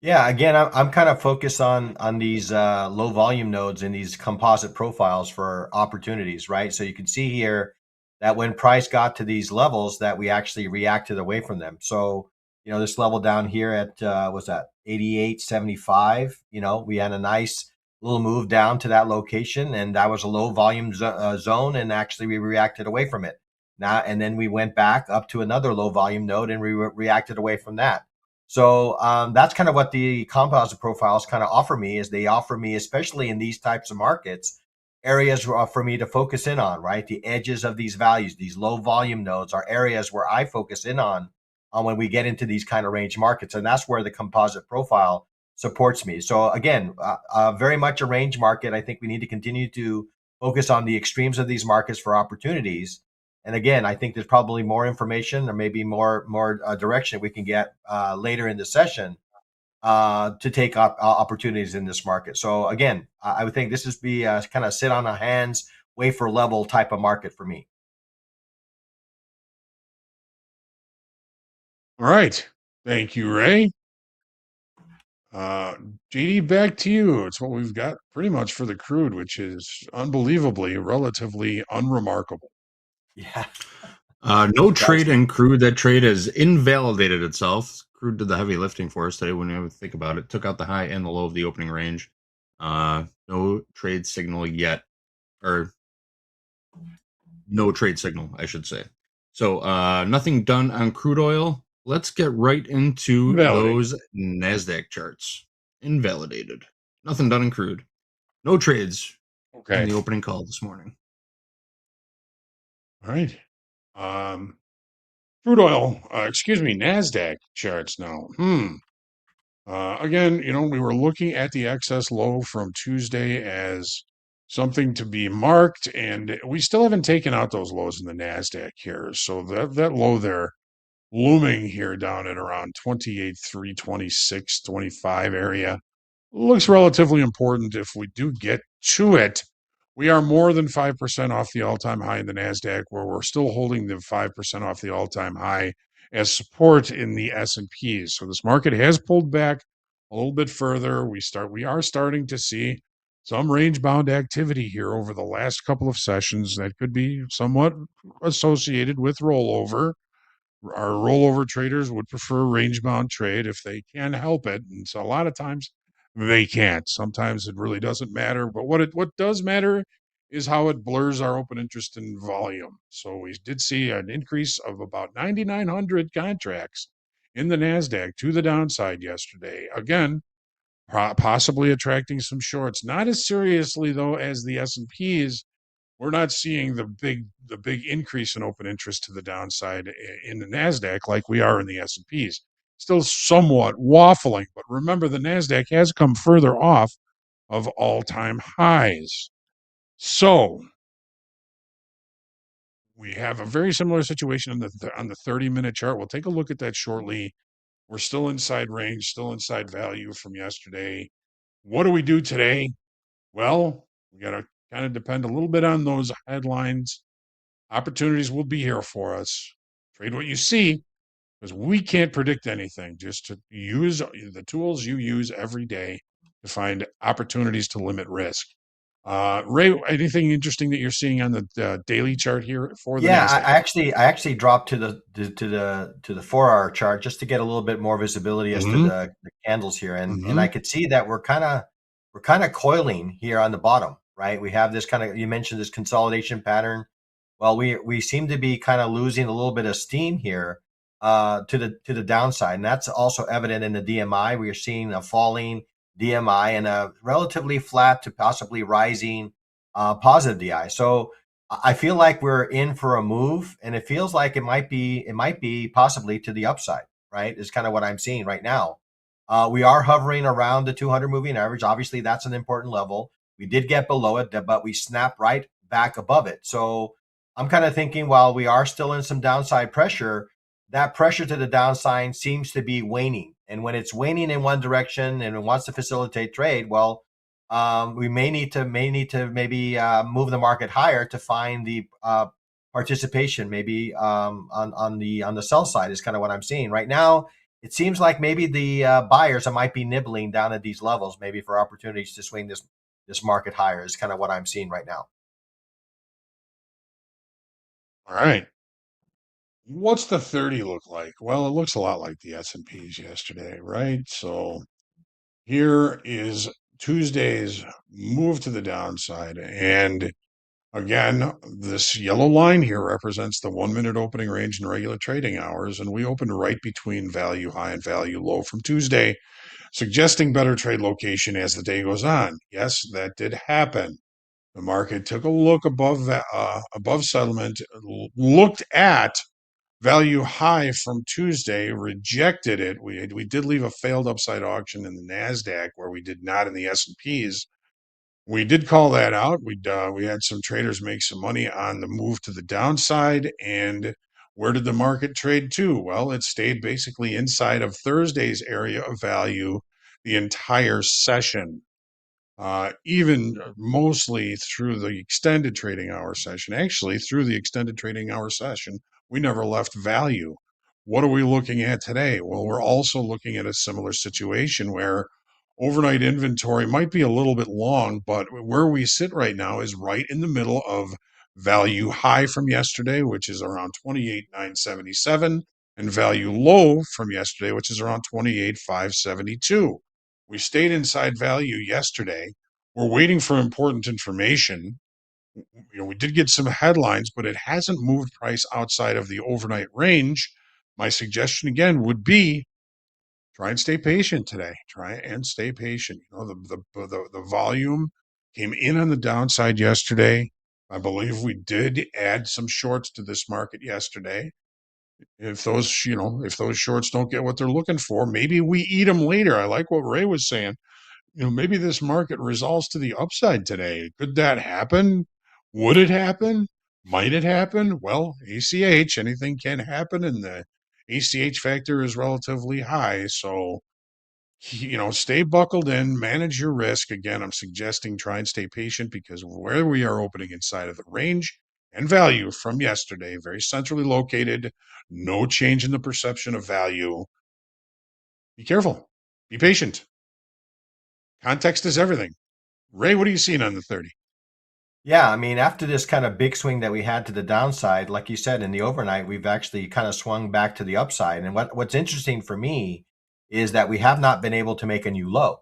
Yeah, again, I'm kind of focused on these low volume nodes and these composite profiles for opportunities, right? So you can see here that when price got to these levels, that we actually reacted away from them. So this level down here at was that 88.75. We had a nice little move down to that location, and that was a low volume zone, and actually we reacted away from it. Now and then we went back up to another low volume node, and we reacted away from that. So that's kind of what the composite profiles kind of offer me, is they offer me, especially in these types of markets, areas for me to focus in on, right? The edges of these values, these low volume nodes are areas where I focus in on when we get into these kind of range markets. And that's where the composite profile supports me. So again, very much a range market. I think we need to continue to focus on the extremes of these markets for opportunities. And again, I think there's probably more information or maybe more direction we can get later in the session to take up opportunities in this market. So again, I would think this is be kind of sit on our hands, wait for level type of market for me. All right. Thank you, Ray. JD, back to you. It's what we've got pretty much for the crude, which is unbelievably, relatively unremarkable. Yeah. No trade in crude. That trade has invalidated itself. Crude did the heavy lifting for us today when you think about it. Took out the high and the low of the opening range. No trade signal yet. Or no trade signal, I should say. So nothing done on crude oil. Let's get right into those NASDAQ charts. Invalidated. Nothing done in crude. No trades in the opening call this morning. All right. Crude oil, NASDAQ charts now. Again, we were looking at the excess low from Tuesday as something to be marked, and we still haven't taken out those lows in the NASDAQ here. So that low there looming here down at around 28,326, 25 area looks relatively important. If we do get to it, we are more than 5% off the all-time high in the NASDAQ, where we're still holding the 5% off the all-time high as support in the S&Ps. So this market has pulled back a little bit further. We are starting to see some range-bound activity here over the last couple of sessions that could be somewhat associated with rollover. Our rollover traders would prefer range-bound trade if they can help it. And so a lot of times they can't. Sometimes it really doesn't matter. But what does matter is how it blurs our open interest in volume. So we did see an increase of about 9,900 contracts in the NASDAQ to the downside yesterday. Again, possibly attracting some shorts. Not as seriously, though, as the S&Ps. We're not seeing the big increase in open interest to the downside in the NASDAQ like we are in the S&Ps. Still somewhat waffling, but remember the NASDAQ has come further off of all-time highs. So we have a very similar situation on the 30-minute chart. We'll take a look at that shortly. We're still inside range, still inside value from yesterday. What do we do today? Well, we got to kind of depend a little bit on those headlines. Opportunities will be here for us. Trade what you see, because we can't predict anything. Just to use the tools you use every day to find opportunities to limit risk. Ray, anything interesting that you're seeing on the daily chart here for the NASDAQ? I actually dropped to the 4-hour chart just to get a little bit more visibility as to the candles here, and I could see that we're kind of coiling here on the bottom, right? We have this kind of, you mentioned this consolidation pattern. Well, we seem to be kind of losing a little bit of steam here to the downside, and that's also evident in the DMI. We are seeing a falling DMI and a relatively flat to possibly rising positive DI. So I feel like we're in for a move, and it feels like it might be possibly to the upside, right? Is kind of what I'm seeing right now. We are hovering around the 200 moving average. Obviously, that's an important level. We did get below it, but we snapped right back above it. So I'm kind of thinking, while we are still in some downside pressure, that pressure to the downside seems to be waning. And when it's waning in one direction and it wants to facilitate trade, well, we may need to maybe move the market higher to find the participation, maybe on the sell side is kind of what I'm seeing right now. It seems like maybe the buyers might be nibbling down at these levels, maybe for opportunities to swing this market higher is kind of what I'm seeing right now. All right. What's the 30 look like? Well, it looks a lot like the S&Ps yesterday, right? So here is Tuesday's move to the downside. And again, this yellow line here represents the 1-minute opening range in regular trading hours. And we opened right between value high and value low from Tuesday, suggesting better trade location as the day goes on. Yes, that did happen. The market took a look above settlement, looked at value high from Tuesday, rejected it. We did leave a failed upside auction in the Nasdaq where we did not in the S&Ps. We did call that out. We had some traders make some money on the move to the downside. And where did the market trade to? Well, it stayed basically inside of Thursday's area of value the entire session. Even mostly through the extended trading hour session. Actually, through the extended trading hour session, we never left value. What are we looking at today? Well, we're also looking at a similar situation where overnight inventory might be a little bit long, but where we sit right now is right in the middle of value high from yesterday, which is around 28,977, and value low from yesterday, which is around 28,572. We stayed inside value yesterday. We're waiting for important information. We did get some headlines, but it hasn't moved price outside of the overnight range. My suggestion again would be try and stay patient today. Try and stay patient. The volume came in on the downside yesterday. I believe we did add some shorts to this market yesterday. If those shorts don't get what they're looking for, maybe we eat them later. I like what Ray was saying. Maybe this market resolves to the upside today. Could that happen? Would it happen? Might it happen? Well, ACH, anything can happen, and the ACH factor is relatively high. So, stay buckled in, manage your risk. Again, I'm suggesting try and stay patient because where we are opening inside of the range and value from yesterday, very centrally located, no change in the perception of value. Be careful. Be patient. Context is everything. Ray, what are you seeing on the 30? Yeah, I mean, after this kind of big swing that we had to the downside, like you said, in the overnight, we've actually kind of swung back to the upside. And what's interesting for me is that we have not been able to make a new low.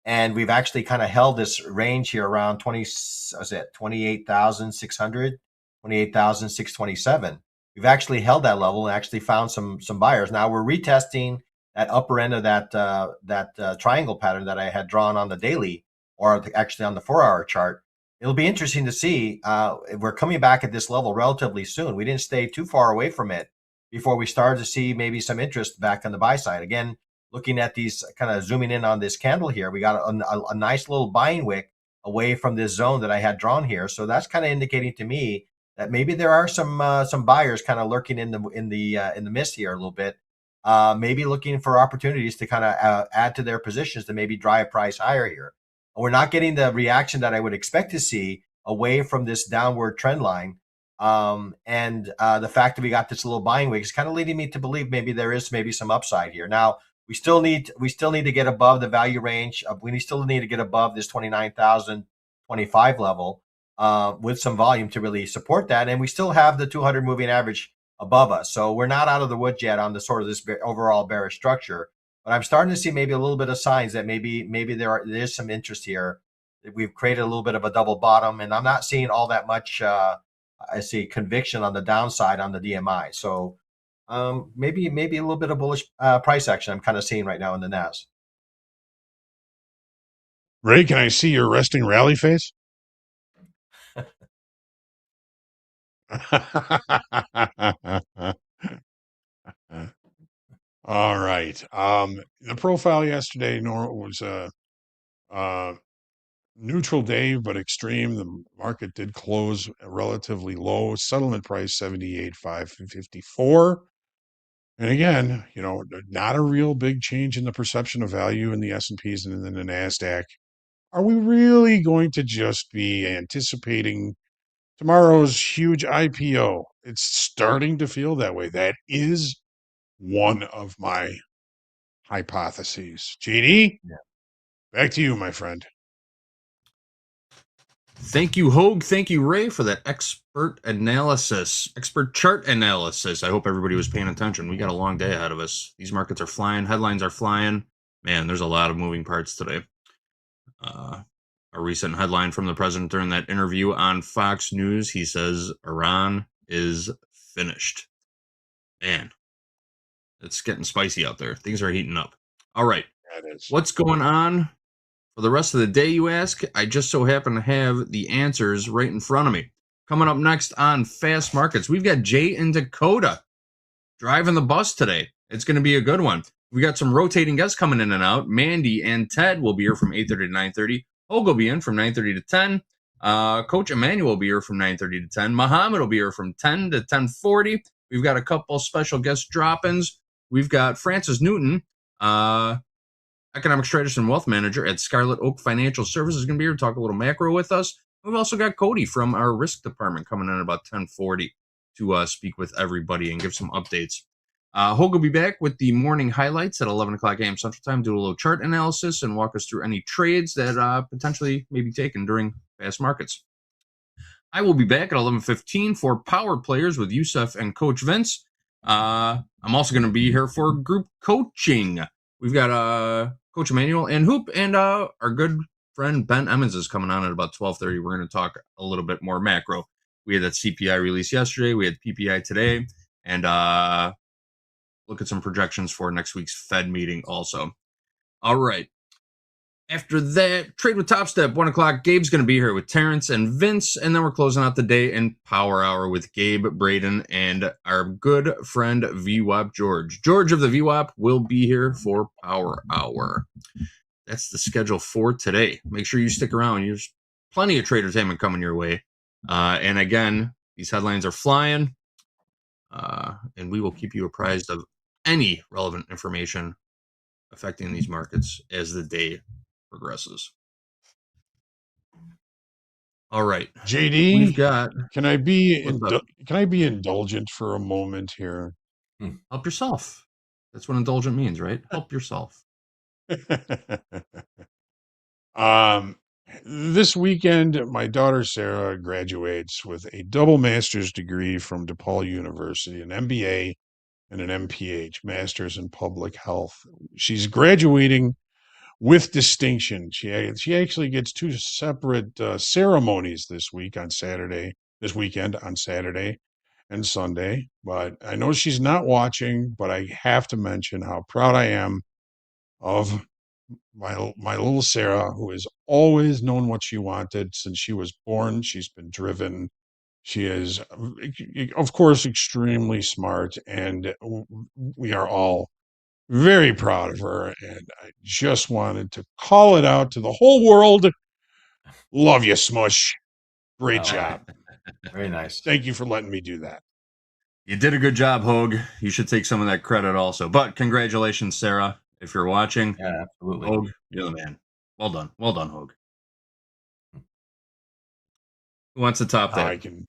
And we've actually kind of held this range here around 28,600, 28,627. We've actually held that level and actually found some buyers. Now we're retesting that upper end of that triangle pattern that I had drawn on the daily, or actually on the 4-hour chart. It'll be interesting to see. We're coming back at this level relatively soon. We didn't stay too far away from it before we started to see maybe some interest back on the buy side. Again, looking at these, kind of zooming in on this candle here, we got a nice little buying wick away from this zone that I had drawn here. So that's kind of indicating to me that maybe there are some buyers kind of lurking in the mist here a little bit, maybe looking for opportunities to kind of add to their positions to maybe drive price higher here. We're not getting the reaction that I would expect to see away from this downward trend line. And the fact that we got this little buying wick is kind of leading me to believe maybe there is maybe some upside here. Now, we still need to get above the value range. We still need to get above this 29,025 level with some volume to really support that. And we still have the 200 moving average above us. So we're not out of the woods yet on the sort of this overall bearish structure. But I'm starting to see maybe a little bit of signs that maybe there's some interest here. We've created a little bit of a double bottom, and I'm not seeing all that much. I see conviction on the downside on the DMI. So maybe a little bit of bullish price action I'm kind of seeing right now in the NAS. Ray, can I see your resting rally face? All right. The profile yesterday was a neutral day, but extreme. The market did close relatively low. Settlement price 78,554. And again, not a real big change in the perception of value in the S&Ps and in the NASDAQ. Are we really going to just be anticipating tomorrow's huge IPO? It's starting to feel that way. That is one of my hypotheses. JD, Yeah. back to you, my friend. Thank you, Hogue. Thank you, Ray, for that expert chart analysis. I hope everybody was paying attention. We got a long day ahead of us. These markets are flying. Headlines are flying. Man, there's a lot of moving parts today. A recent headline from the president during that interview on Fox News, he says Iran is finished. Man, it's getting spicy out there. Things are heating up. All right. That is. What's going on for the rest of the day, you ask? I just so happen to have the answers right in front of me. Coming up next on Fast Markets, we've got Jay and Dakota driving the bus today. It's going to be a good one. We got some rotating guests coming in and out. Mandy and Ted will be here from 8:30 to 9:30. Hogue will be in from 9:30 to 10. Coach Emmanuel will be here from 9:30 to 10. Muhammad will be here from 10 to 10:40. We've got a couple special guest drop-ins. We've got Francis Newton, economic strategist and wealth manager at Scarlet Oak Financial Services, is going to be here to talk a little macro with us. We've also got Cody from our risk department coming in at about 10:40 to speak with everybody and give some updates. Hogue will be back with the morning highlights at 11 o'clock a.m. Central Time, do a little chart analysis and walk us through any trades that potentially may be taken during fast markets. I will be back at 11:15 for Power Players with Youssef and Coach Vince. I'm also going to be here for group coaching. We've got Coach Emmanuel and Hoop, and our good friend Ben Emons is coming on at about 12:30. We're going to talk a little bit more macro. We had that CPI release yesterday. We had PPI today, and look at some projections for next week's Fed meeting also. All right. After that, Trade with Topstep, 1 o'clock. Gabe's going to be here with Terrence and Vince, and then we're closing out the day in Power Hour with Gabe, Braden, and our good friend VWAP George. George of the VWAP will be here for Power Hour. That's the schedule for today. Make sure you stick around. There's plenty of tradertainment coming your way. And again, these headlines are flying, and we will keep you apprised of any relevant information affecting these markets as the day progresses. All right, JD, we've got. Can I be indulgent for a moment here? Help yourself. That's what indulgent means, right? Help yourself. This weekend, my daughter Sarah graduates with a double master's degree from DePaul University, an MBA and an MPH, Master's in Public Health. She's graduating with distinction. She actually gets two separate ceremonies this weekend on Saturday and Sunday. But I know she's not watching, but I have to mention how proud I am of my little Sarah, who has always known what she wanted since she was born. She's been driven. She is, of course, extremely smart, and we are all very proud of her. And I just wanted to call it out to the whole world. Love you, Smush. Great job. Very nice. Thank you for letting me do that. You did a good job, Hogue. You should take some of that credit also. But congratulations, Sarah. If you're watching, Yeah, absolutely. Hogue, you're the man. Well done. Well done, Hogue. Who wants to top that? I can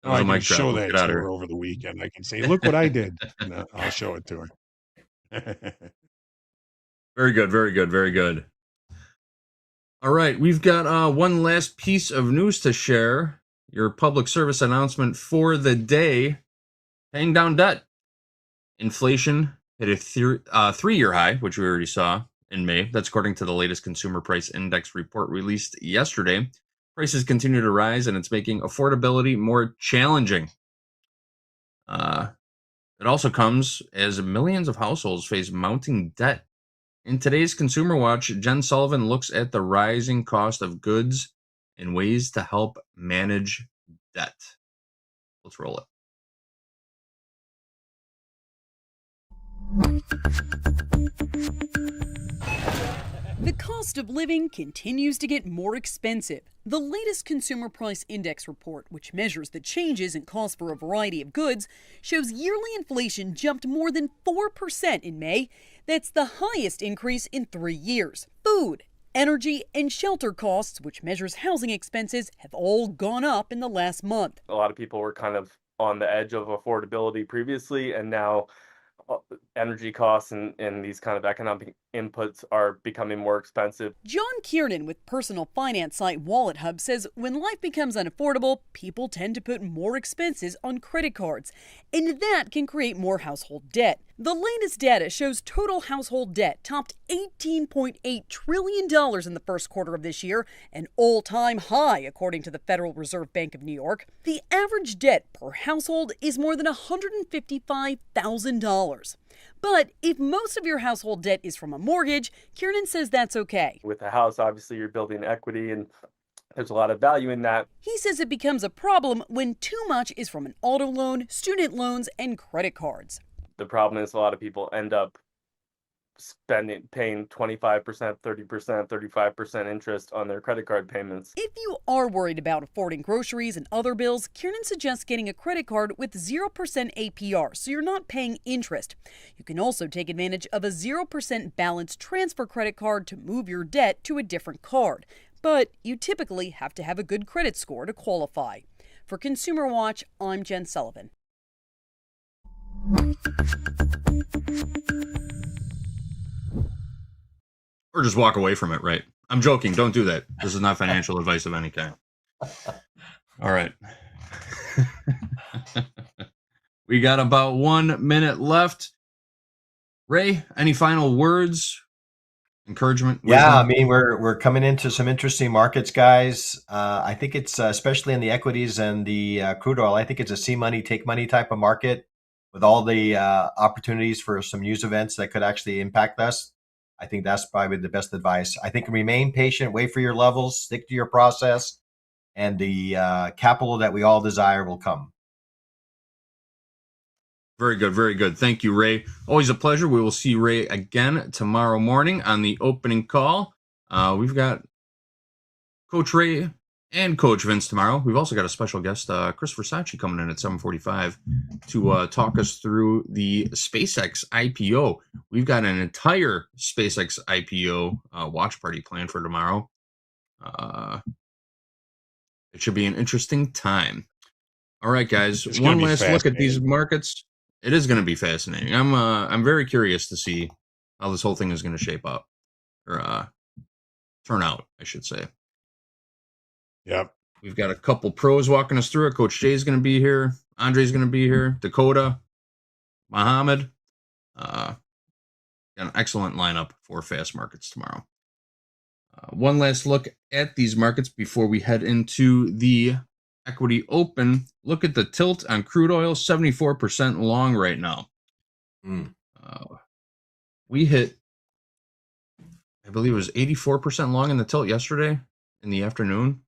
That was a mic drop. show Let's that get out to of her here. over the weekend. I can say, look what I did. And I'll show it to her. Very good, very good, very good. All right, we've got one last piece of news to share. Your public service announcement for the day. Paying down debt. Inflation hit a 3-year high, which we already saw in May. That's according to the latest Consumer Price Index report released yesterday. Prices continue to rise, and it's making affordability more challenging. It also comes as millions of households face mounting debt. In today's Consumer Watch, Jen Sullivan looks at the rising cost of goods and ways to help manage debt. Let's roll it. The car cost of living continues to get more expensive. The latest Consumer Price Index report, which measures the changes in cost for a variety of goods, shows yearly inflation jumped more than 4% in May. That's the highest increase in 3 years. Food, energy, and shelter costs, which measures housing expenses, have all gone up in the last month. A lot of people were kind of on the edge of affordability previously, and now energy costs and these kind of economic inputs are becoming more expensive. John Kiernan with personal finance site Wallet Hub says when life becomes unaffordable, people tend to put more expenses on credit cards, and that can create more household debt. The latest data shows total household debt topped $18.8 trillion in the first quarter of this year, an all-time high according to the Federal Reserve Bank of New York. The average debt per household is more than $155,000. But if most of your household debt is from a mortgage, Kiernan says that's okay. With a house, obviously you're building equity and there's a lot of value in that. He says it becomes a problem when too much is from an auto loan, student loans, and credit cards. The problem is a lot of people end up paying 25%, 30%, 35% interest on their credit card payments. If you are worried about affording groceries and other bills, Kiernan suggests getting a credit card with 0% APR, so you're not paying interest. You can also take advantage of a 0% balance transfer credit card to move your debt to a different card. But you typically have to have a good credit score to qualify. For Consumer Watch, I'm Jen Sullivan. Or just walk away from it, right? I'm joking. Don't do that. This is not financial advice of any kind. All right. We got about 1 minute left. Ray, any final words? Encouragement? Yeah, wisdom? I mean, we're coming into some interesting markets, guys. I think it's especially in the equities and the crude oil. I think it's a see money, take money type of market with all the opportunities for some news events that could actually impact us. I think that's probably the best advice. I think remain patient, wait for your levels, stick to your process, and the capital that we all desire will come. Very good, very good. Thank you, Ray. Always a pleasure. We will see Ray again tomorrow morning on the opening call. We've got Coach Ray and Coach Vince tomorrow. We've also got a special guest, Chris Versace, coming in at 7:45 to talk us through the SpaceX IPO. We've got an entire SpaceX IPO watch party planned for tomorrow. It should be an interesting time. All right, guys. It's One gonna be last look at these fascinating. markets. It is going to be fascinating. I'm very curious to see how this whole thing is going to shape up or turn out, I should say. Yep. We've got a couple pros walking us through it. Coach Jay's going to be here. Andre's going to be here. Dakota, Muhammad. Got an excellent lineup for fast markets tomorrow. One last look at these markets before we head into the equity open. Look at the tilt on crude oil, 74% long right now. We hit, I believe it was 84% long in the tilt yesterday in the afternoon.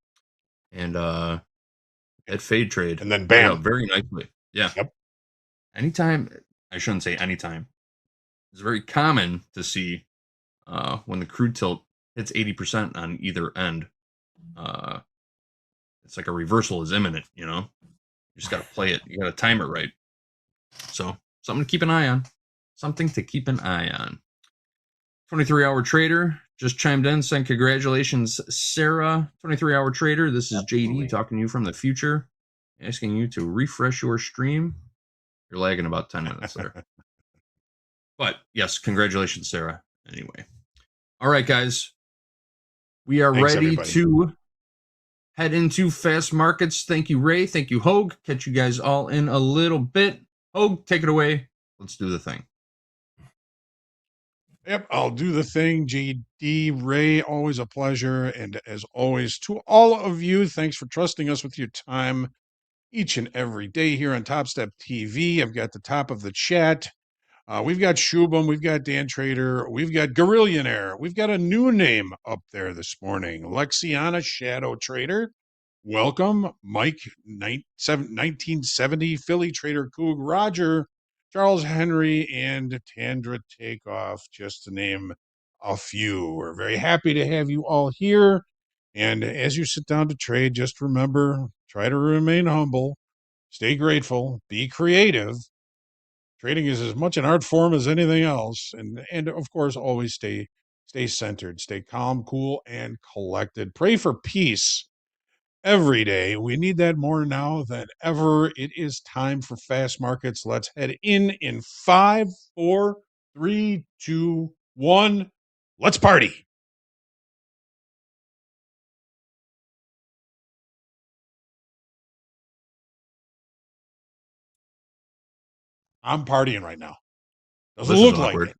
And at fade trade. And then bam. Yeah, very nicely. Yeah. Yep. Anytime, I shouldn't say anytime. It's very common to see when the crude tilt hits 80% on either end. It's like a reversal is imminent, you know? You just got to play it. You got to time it right. So, something to keep an eye on. Something to keep an eye on. 23-hour trader just chimed in saying congratulations, Sarah. 23-hour trader. This is Absolutely. JD talking to you from the future, asking you to refresh your stream. You're lagging about 10 minutes there. But yes, congratulations, Sarah. Anyway. All right, guys. We are Thanks, ready everybody. to head into fast markets. Thank you, Ray. Thank you, Hogue. Catch you guys all in a little bit. Hogue, take it away. Let's do the thing. Yep, I'll do the thing. JD, Ray, always a pleasure. And as always, to all of you, thanks for trusting us with your time each and every day here on Topstep TV. I've got the top of the chat. We've got Shubham, we've got Dan Trader, we've got Gorillionaire, we've got a new name up there this morning, Lexiana Shadow Trader. Welcome, Mike, 1970, Philly Trader Coog, Roger, Charles Henry, and Tandra Takeoff, just to name a few. We're very happy to have you all here. And as you sit down to trade, just remember, try to remain humble, stay grateful, be creative. Trading is as much an art form as anything else. And of course, always stay centered, stay calm, cool, and collected. Pray for peace every day. We need that more now than ever. It is time for fast markets. Let's head in 5, 4, 3, 2, 1. Let's party. I'm partying right now. Doesn't This is look like awkward. it,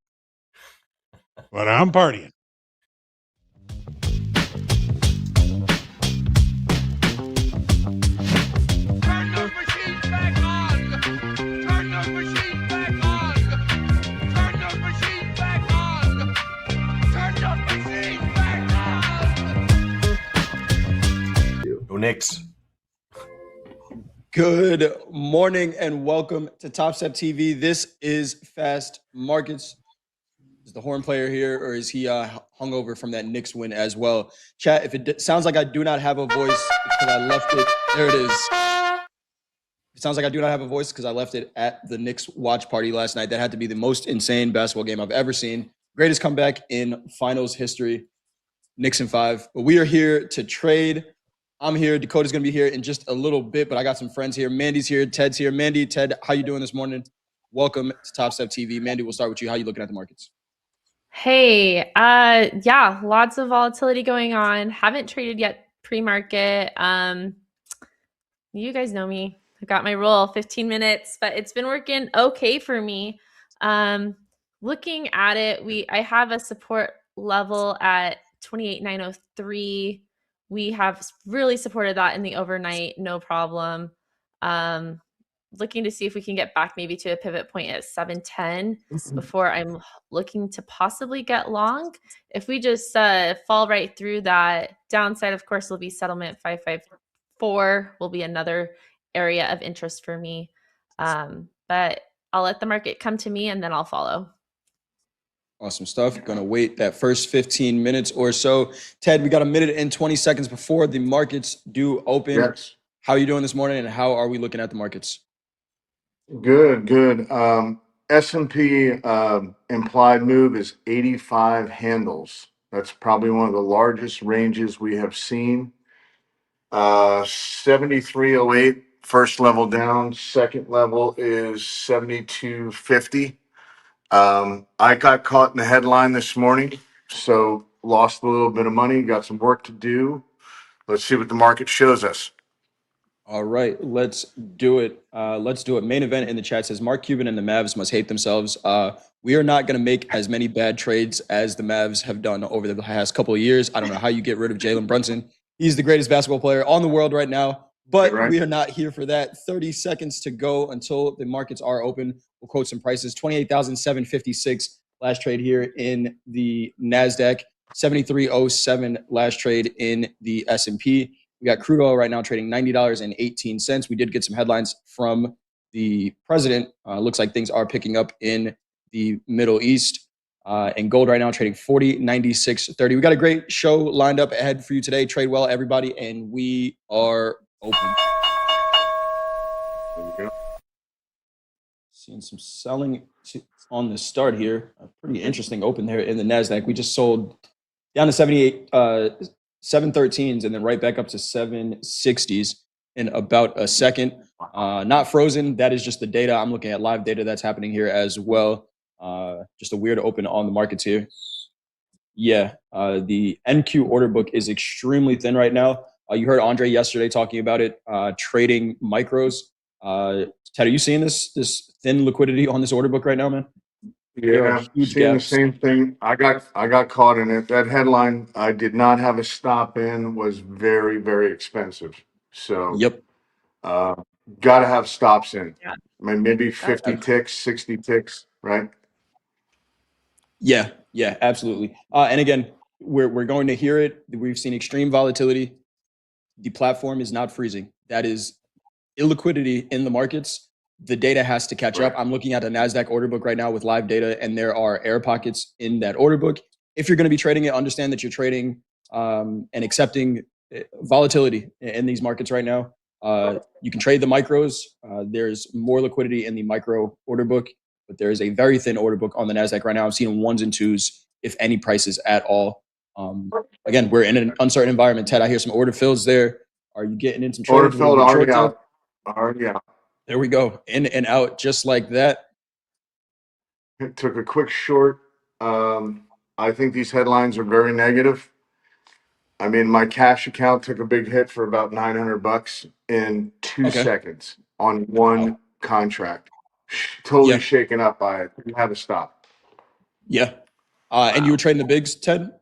but I'm partying. Turn those machines back on! Turn those machines back on! Turn those machines back on! Turn those machines back on! Go Knicks. Good morning and welcome to Topstep TV. This is Fast Markets. Is the horn player here, or is he hungover from that Knicks win as well? Chat, if it sounds like I do not have a voice, it's because I left it. There it is. It sounds like I do not have a voice because I left it at the Knicks watch party last night. That had to be the most insane basketball game I've ever seen. Greatest comeback in finals history. Knicks in 5. But we are here to trade. I'm here. Dakota's going to be here in just a little bit, but I got some friends here. Mandy's here. Ted's here. Mandy, Ted, how you doing this morning? Welcome to Topstep TV. Mandy, we'll start with you. How you looking at the markets? Hey, yeah, lots of volatility going on. Haven't traded yet pre-market. You guys know me. I got my rule, 15 minutes, but it's been working okay for me. Looking at it, I have a support level at 28,903. We have really supported that in the overnight, no problem. Looking to see if we can get back maybe to a pivot point at 710 before I'm looking to possibly get long. If we just fall right through that, downside, of course, will be settlement 554 will be another area of interest for me. But I'll let the market come to me and then I'll follow. Awesome stuff. Going to wait that first 15 minutes or so. Ted, we got a minute and 20 seconds before the markets do open. Yes. How are you doing this morning, and how are we looking at the markets? Good. S&P implied move is 85 handles. That's probably one of the largest ranges we have seen. 7308, first level down. Second level is 7250. I got caught in the headline this morning, so lost a little bit of money, got some work to do. Let's see what the market shows us. All right, let's do it. Main event in the chat says Mark Cuban and the Mavs must hate themselves. We are not going to make as many bad trades as the Mavs have done over the past couple of years. I don't know how you get rid of Jalen Brunson. He's the greatest basketball player on the world right now, but Right. we are not here for that. 30 seconds to go until the markets are open. We'll quote some prices. 28,756 last trade here in the NASDAQ. 7307 last trade in the S&P. We got crude oil right now trading $90.18. We did get some headlines from the president. Looks like things are picking up in the Middle East. And gold right now trading $40.96.30. We got a great show lined up ahead for you today. Trade well, everybody, and we are open. There we go. Seeing some selling on the start here. A pretty interesting open there in the NASDAQ. We just sold down to 713s and then right back up to 760s in about a second. Not frozen. That is just the data. I'm looking at live data that's happening here as well. Just a weird open on the markets here. Yeah, the NQ order book is extremely thin right now. You heard Andre yesterday talking about it, trading micros. Ted, are you seeing this thin liquidity on this order book right now, man? Yeah, huge seeing gaps. the same thing. I got caught in it. That headline I did not have a stop in was very, very expensive. So Yep. got to have stops in. Yeah. I mean, maybe 50 ticks, 60 ticks, right? Yeah, absolutely. And again, we're going to hear it. We've seen extreme volatility. The platform is not freezing. That is illiquidity in the markets. The data has to catch up. I'm looking at a NASDAQ order book right now with live data, and there are air pockets in that order book. if you're going to be trading it, understand that you're trading and accepting volatility in these markets right now. You can trade the micros. There's more liquidity in the micro order book, but there is a very thin order book on the NASDAQ right now. I'm seeing ones and twos, if any prices at all. Again, we're in an uncertain environment. Ted, I hear some order fills there. Are you getting in some Order trades? filled already out. Already out. There we go. In and out just like that. It took a quick short. I think these headlines are very negative. I mean, my cash account took a big hit for about $900 in 2 Okay. seconds on one contract. Totally Yeah. shaken up by it. You had to stop. Yeah. And you were trading the bigs, Ted?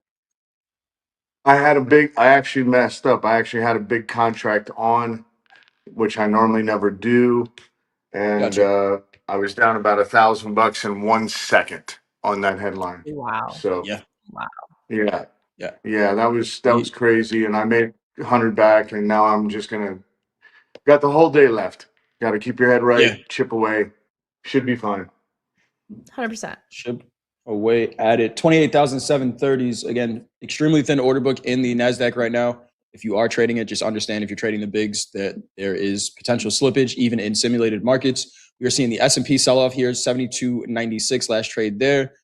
I actually messed up. I actually had a big contract on, which I normally never do. And Gotcha. I was down about $1,000 in 1 second on that headline. Wow. So Yeah. Wow. yeah. Yeah. Yeah, that was crazy. And I made 100 back, and now I'm just got the whole day left. Got to keep your head right, Yeah. chip away. Should be fine. 100%. Chip away at it. 28,730s. Again, extremely thin order book in the NASDAQ right now. If you are trading it, just understand if you're trading the bigs that there is potential slippage even in simulated markets. We are seeing the S&P sell off here, 72.96 last trade there.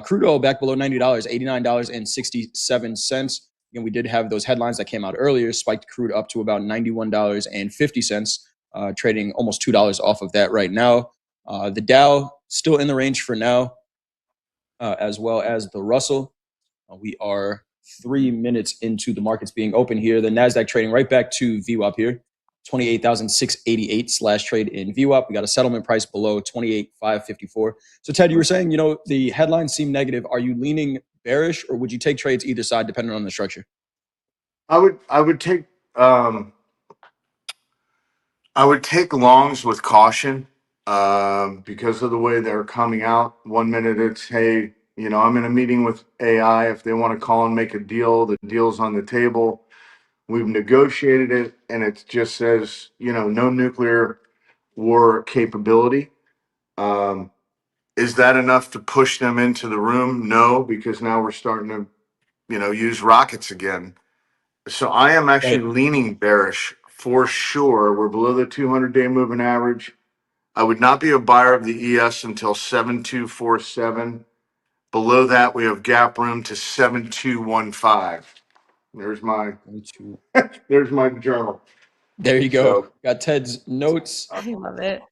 Crude oil back below $90, $89.67. Again, we did have those headlines that came out earlier, spiked crude up to about $91.50, trading almost $2 off of that right now. The Dow still in the range for now, as well as the Russell. We are 3 minutes into the markets being open here. The NASDAQ trading right back to VWAP here, 28,688 slash trade in VWAP. We got a settlement price below 28,554. So Ted, you were saying, the headlines seem negative. Are you leaning bearish, or would you take trades either side depending on the structure? I would take longs with caution because of the way they're coming out. 1 minute it's, hey, I'm in a meeting with AI. If they want to call and make a deal, the deal's on the table. We've negotiated it, and it just says, no nuclear war capability. Is that enough to push them into the room? No, because now we're starting to, use rockets again. So I am actually leaning bearish for sure. We're below the 200-day moving average. I would not be a buyer of the ES until 7247. Below that, we have gap room to 7215. There's my there's my journal. There you go. So, got Ted's notes. I love it.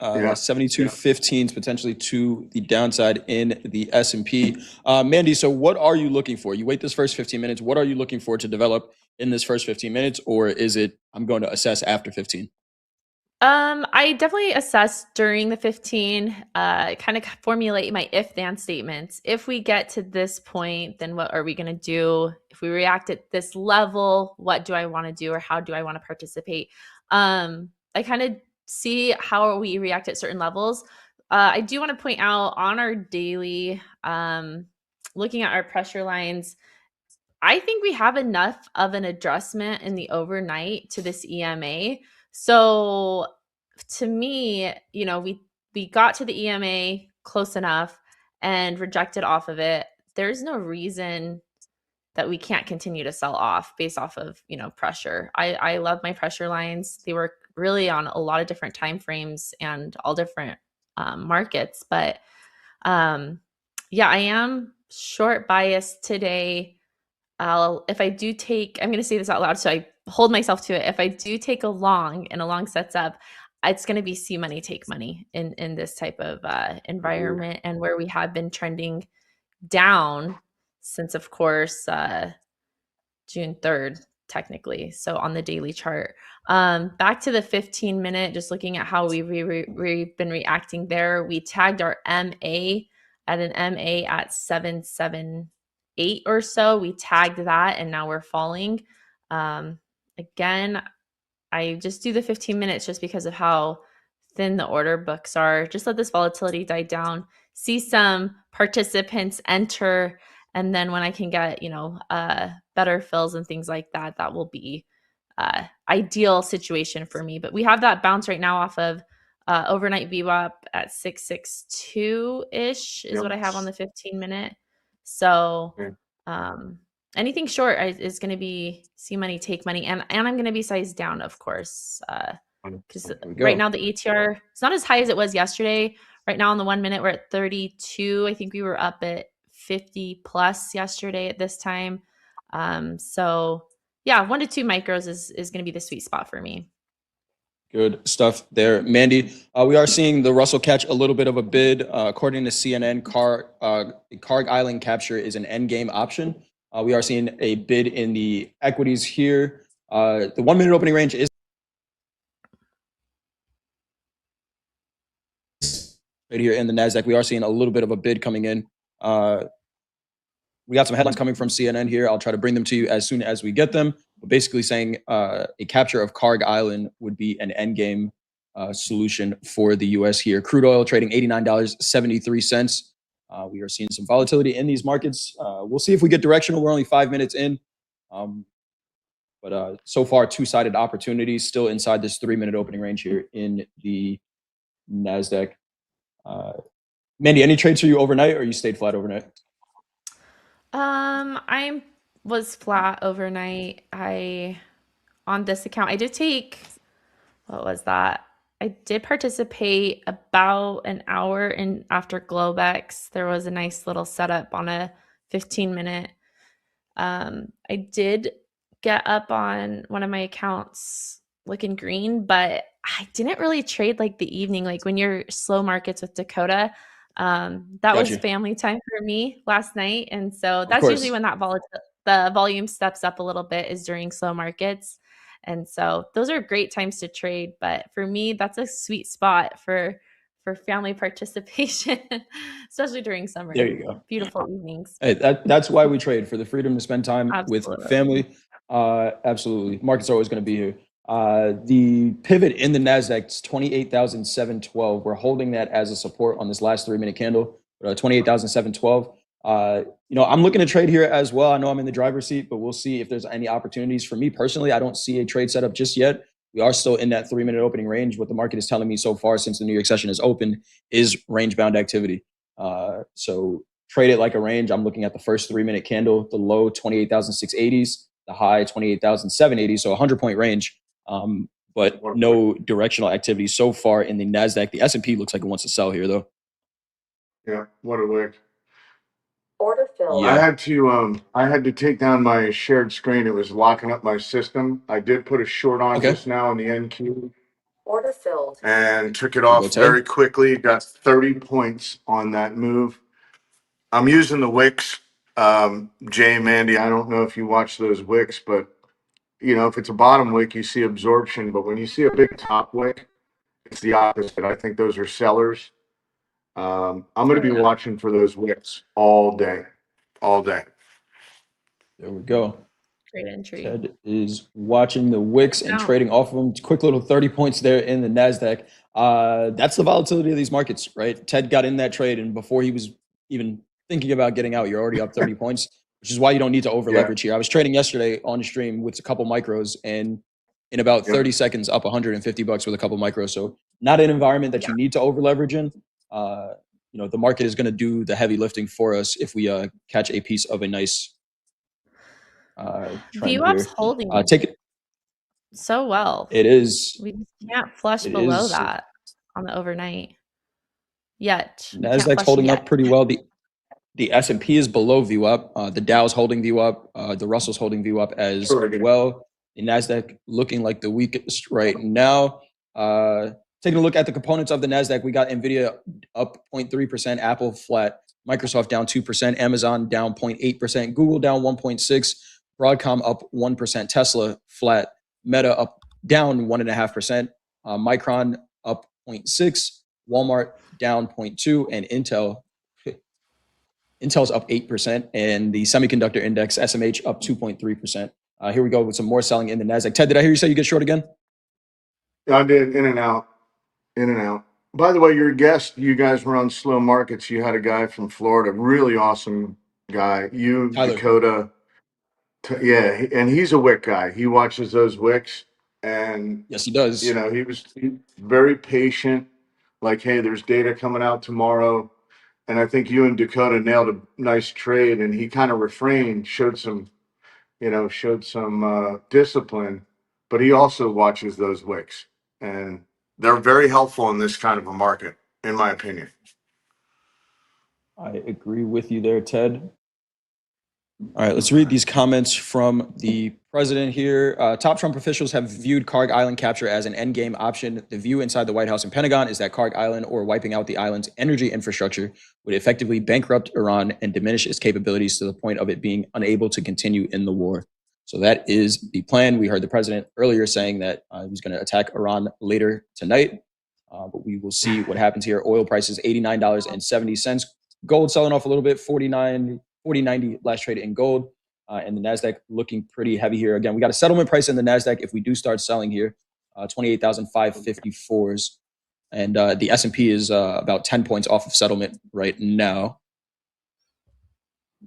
72.15s potentially to the downside in the S&P. Mandy, so what are you looking for? You wait this first 15 minutes. What are you looking for to develop in this first 15 minutes? Or is it, I'm going to assess after 15? I definitely assess during the 15, kind of formulate my if-then statements. If we get to this point, then what are we going to do? If we react at this level, what do I want to do, or how do I want to participate? I kind of see how we react at certain levels. I do want to point out on our daily, looking at our pressure lines, I think we have enough of an adjustment in the overnight to this EMA. So to me, we got to the EMA close enough and rejected off of it. There's no reason that we can't continue to sell off based off of, pressure. I love my pressure lines. They work really on a lot of different time frames and all different markets. But I am short biased today. If I do take, I'm going to say this out loud, so I hold myself to it. If I do take a long and a long sets up, it's going to be see money, take money in this type of environment, and where we have been trending down since, of course, June 3rd, technically. So on the daily chart, back to the 15-minute, just looking at how we've been reacting there. We tagged our MA at an MA at 778 or so. We tagged that, and now we're falling. Again, I just do the 15 minutes just because of how thin the order books are. Just let this volatility die down, see some participants enter, and then when I can get, better fills and things like that, that will be ideal situation for me. But we have that bounce right now off of overnight VWAP at 662-ish is what I have on the 15-minute. So Yeah. anything short is going to be see money, take money, and I'm going to be sized down, of course, because There we right go. now the ATR it's not as high as it was yesterday. Right now on the 1 minute we're at 32. I think we were up at 50 plus yesterday at this time. So yeah, 1 to 2 micros is going to be the sweet spot for me. Good stuff there, Mandy. We are seeing the Russell catch a little bit of a bid. According to CNN, Carg Island capture is an end game option. We are seeing a bid in the equities here. The 1 minute opening range is right here in the NASDAQ. We are seeing a little bit of a bid coming in. We got some headlines coming from CNN here. I'll try to bring them to you as soon as we get them. But basically saying a capture of Carg Island would be an end game solution for the U.S. here. Crude oil trading $89.73. We are seeing some volatility in these markets. We'll see if we get directional. We're only 5 minutes in. But so far, two-sided opportunities still inside this 3 minute opening range here in the NASDAQ. Mandy, any trades for you overnight or you stayed flat overnight? I was flat overnight. On this account, I did take, what was that? I did participate about an hour in after Globex. There was a nice little setup on a 15 minute. I did get up on one of my accounts looking green, but I didn't really trade like the evening, like when you're slow markets with Dakota. That was Gotcha. family time for me last night. And so that's usually when the volume steps up a little bit is during slow markets. And so those are great times to trade. But for me, that's a sweet spot for family participation, especially during summer. There you go. Beautiful evenings. Hey, that's why we trade, for the freedom to spend time with Absolutely. family. Absolutely. Markets are always going to be here. The pivot in the NASDAQ is 28,712. We're holding that as a support on this last 3 minute candle, 28,712. I'm looking to trade here as well. I know I'm in the driver's seat, but we'll see if there's any opportunities. For me personally, I don't see a trade setup just yet. We are still in that 3 minute opening range. What the market is telling me so far since the New York session is open is range bound activity. So trade it like a range. I'm looking at the first 3 minute candle, the low 28,680s, the high 28,780s, so 100-point range. But no directional activity so far in the NASDAQ. The S&P looks like it wants to sell here, though. Yeah, what a wick. Order filled. I Yeah. had to take down my shared screen. It was locking up my system. I did put a short on Okay. just now in the NQ Order filled. and took it Go, off Ted. very quickly. Got 30 points on that move. I'm using the wicks. Jay, Mandy, I don't know if you watch those wicks, but if it's a bottom wick, you see absorption. But when you see a big top wick, it's the opposite. I think those are sellers. I'm going to be watching for those wicks all day. There we go. Great entry. Ted is watching the wicks and trading off of them. Quick little 30 points there in the NASDAQ. That's the volatility of these markets, right? Ted got in that trade, and before he was even thinking about getting out, you're already up 30 points, which is why you don't need to over leverage here. I was trading yesterday on stream with a couple micros, and in about 30 seconds, up $150 with a couple micros. So not an environment that you need to over leverage in. The market is going to do the heavy lifting for us if we catch a piece of a nice VWAP's holding take it so well. It is. We can't flush below that on the overnight yet. NASDAQ's holding up pretty well. The S&P is below VWAP. The Dow's holding VWAP. The Russell's holding VWAP as well. The NASDAQ looking like the weakest right now. Taking a look at the components of the NASDAQ, we got NVIDIA up 0.3%, Apple flat, Microsoft down 2%, Amazon down 0.8%, Google down 1.6%, Broadcom up 1%, Tesla flat, Meta down 1.5%, Micron up 0.6%, Walmart down 0.2%, and Intel's up 8%, and the semiconductor index, SMH, up 2.3%. Here we go with some more selling in the NASDAQ. Ted, did I hear you say you get short again? Yeah, I did. In and out. By the way, your guest, you guys were on Slow Markets. You had a guy from Florida, really awesome guy. Tyler. Dakota. And he's a wick guy. He watches those wicks. And yes, he does. He was very patient. Like, hey, there's data coming out tomorrow. And I think you and Dakota nailed a nice trade, and he kind of refrained, showed some discipline, but he also watches those wicks, and they're very helpful in this kind of a market, in my opinion. I agree with you there, Ted. All right, let's read these comments from the president here. Top Trump officials have viewed Carg Island capture as an endgame option. The view inside the White House and Pentagon is that Carg Island, or wiping out the island's energy infrastructure, would effectively bankrupt Iran and diminish its capabilities to the point of it being unable to continue in the war. So that is the plan. We heard the president earlier saying that he was going to attack Iran later tonight, but we will see what happens here. Oil prices $89.70. Gold selling off a little bit, 40.90 last trade in gold, and the Nasdaq looking pretty heavy here. Again, we got a settlement price in the Nasdaq if we do start selling here, 28,554s, and the S&P is about 10 points off of settlement right now.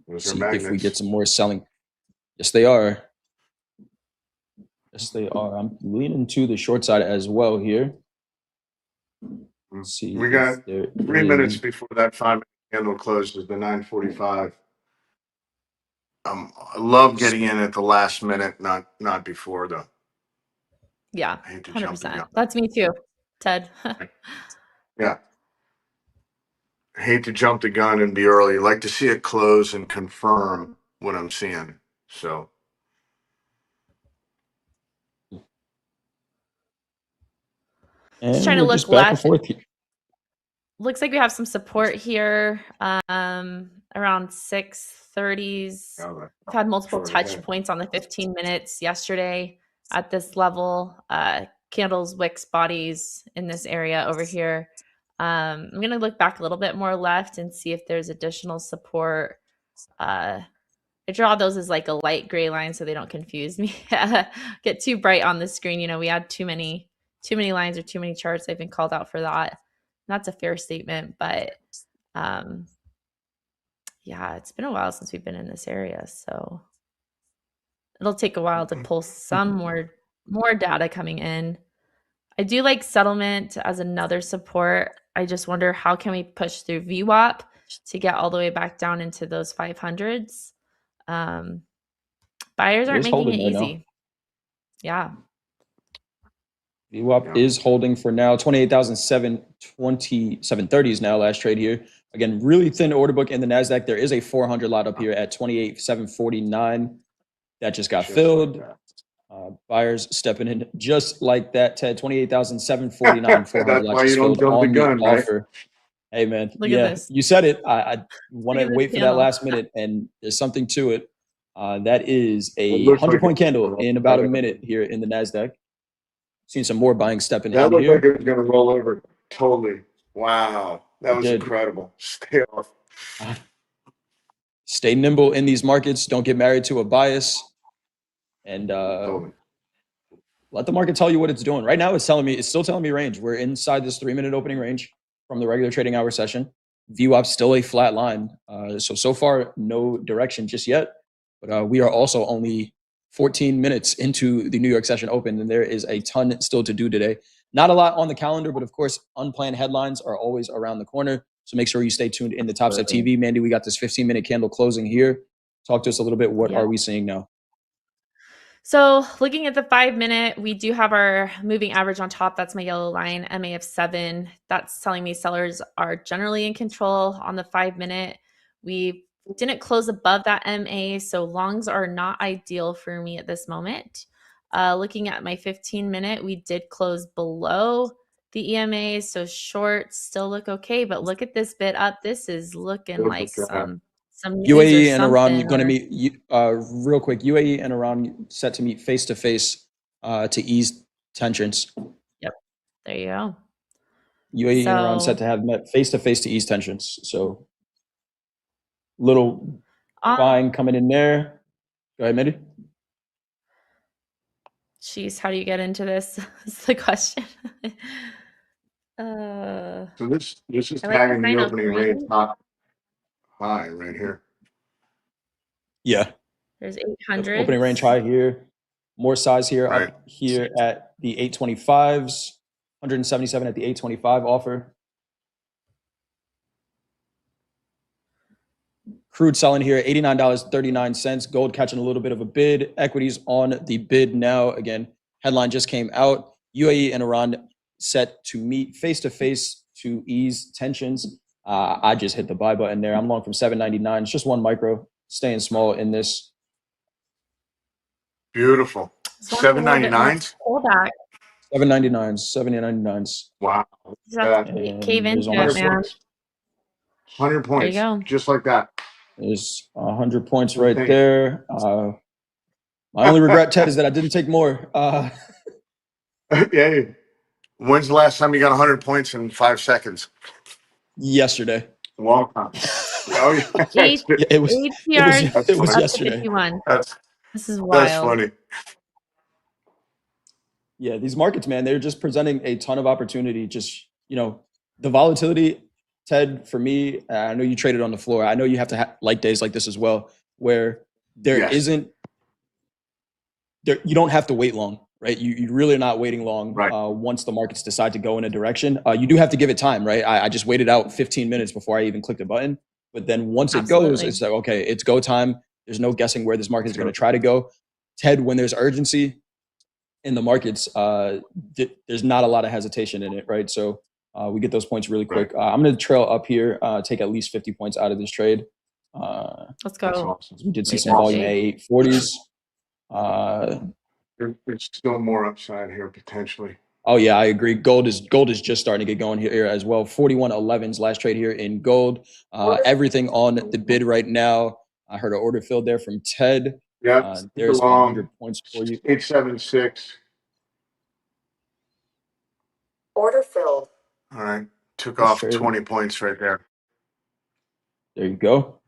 Those See are if we magnets. get some more selling. Yes, they are. Yes, they are. I'm leaning to the short side as well here. Let's see. We got if there 3 minutes is- before that 5-minute candle closes, the 9:45. I love getting in at the last minute, not before though. Yeah, I hate to jump the 100%. gun. That's me too, Ted. Yeah. I hate to jump the gun and be early. I like to see it close and confirm what I'm seeing. So Just and trying to we're look just back and left. forth here. Looks like we have some support here around 630s. We've had multiple touch points on the 15 minutes yesterday at this level. Candles, wicks, bodies in this area over here. I'm going to look back a little bit more left and see if there's additional support. I draw those as like a light gray line so they don't confuse me. Get too bright on the screen. We had too many lines or too many charts. I've been called out for that. That's a fair statement, but yeah, it's been a while since we've been in this area, so it'll take a while to pull some more data coming in. I do like settlement as another support. I just wonder how can we push through VWAP to get all the way back down into those 500s. Buyers aren't making it easy. Yeah. VWAP is holding for now, 28,730s now, last trade here. Again, really thin order book in the NASDAQ. There is a 400 lot up here at 28,749. That just got filled. Buyers stepping in just like that, Ted. 28,749, 400 that's lot why just you don't filled jump the on the gun, right? offer. Hey, man. Look at this. You said it. I want Look to at wait this for that candle. last minute, and there's something to it. That is a It looks like 100-point it's- candle in about a minute here in the NASDAQ. Seen some more buying stepping That in looked here. like it was going to roll over totally. Wow, that was did. incredible. Stay off. Stay nimble in these markets. Don't get married to a bias, and Totally. let the market tell you what it's doing. Right now, it's still telling me range. We're inside this 3-minute opening range from the regular trading hour session. VWAP still a flat line. So far, no direction just yet. But we are also only 14 minutes into the New York session open, and there is a ton still to do today. Not a lot on the calendar, but of course, unplanned headlines are always around the corner. So make sure you stay tuned in the Topstep TV. Mandy, we got this 15-minute candle closing here. Talk to us a little bit. What are we seeing now? So looking at the 5-minute, we do have our moving average on top. That's my yellow line, MA of 7. That's telling me sellers are generally in control on the 5-minute. We didn't close above that MA, so longs are not ideal for me at this moment. Looking at my 15-minute, we did close below the EMA, so shorts still look okay, but look at this bit up. This is looking like some news UAE or and Iran something, going to or- meet real quick. UAE and Iran set to meet face to face to ease tensions. Yep, there you go. UAE and Iran So- set to have met face to face to ease tensions. So little buying coming in there. Go ahead, Mandy. Jeez, how do you get into this? Is the question. So this is I like tagging the 903. opening range top high right here. Yeah. There's 800. Opening range high here. More size here up here at the 825s. 177 at the 825 offer. Crude selling here, $89.39. Gold catching a little bit of a bid. Equities on the bid now. Again, headline just came out. UAE and Iran set to meet face to face to ease tensions. I just hit the buy button there. I'm long from 7.99. It's just one micro, staying small in this. Beautiful. Just want a little bit more 7.99s. pullback. 7.99s, 70.99s. Wow. Just have Yeah. to And cave there's into it, 100 almost man. points. 100 There you points. go. Just like that. there's 100 points What do you right think? there. My only regret, Ted, is that I didn't take more. Yeah. When's the last time you got 100 points in 5 seconds? Yesterday. Long time. Oh, yeah. Eight Yeah, it was APR That's it was funny. up to yesterday. 51. That's This is that's wild. funny. Yeah, these markets, man, they're just presenting a ton of opportunity. Just, the volatility, Ted, for me, I know you traded on the floor. I know you have to like days like this as well, where there Yes. isn't, you don't have to wait long, right? You really are not waiting long Right. Once the markets decide to go in a direction. You do have to give it time, right? I just waited out 15 minutes before I even clicked a button. But then once it goes, Absolutely. it's like, okay, it's go time. There's no guessing where this market is going to Sure. try to go. Ted, when there's urgency in the markets, there's not a lot of hesitation in it, right? So we get those points really quick. I'm going to trail up here, take at least 50 points out of this trade. Let's That's go. awesome. We did see Great some volume at energy. 840s. There's still more upside here potentially. Oh yeah, I agree. Gold is just starting to get going here as well. 41.11's last trade here in gold. Everything on the bid right now. I heard an order filled there from Ted. Yeah. There's 100 points for you. 876. Order filled. All right. Took Nice off trade. 20 points right there. There you go.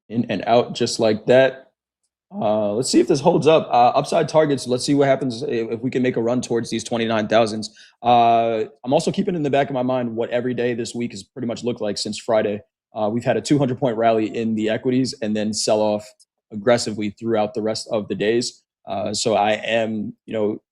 In and out just like that. Let's see if this holds up. Upside targets. Let's see what happens if we can make a run towards these 29,000s. I'm also keeping in the back of my mind what every day this week has pretty much looked like since Friday. We've had a 200-point rally in the equities and then sell off aggressively throughout the rest of the days. So I am,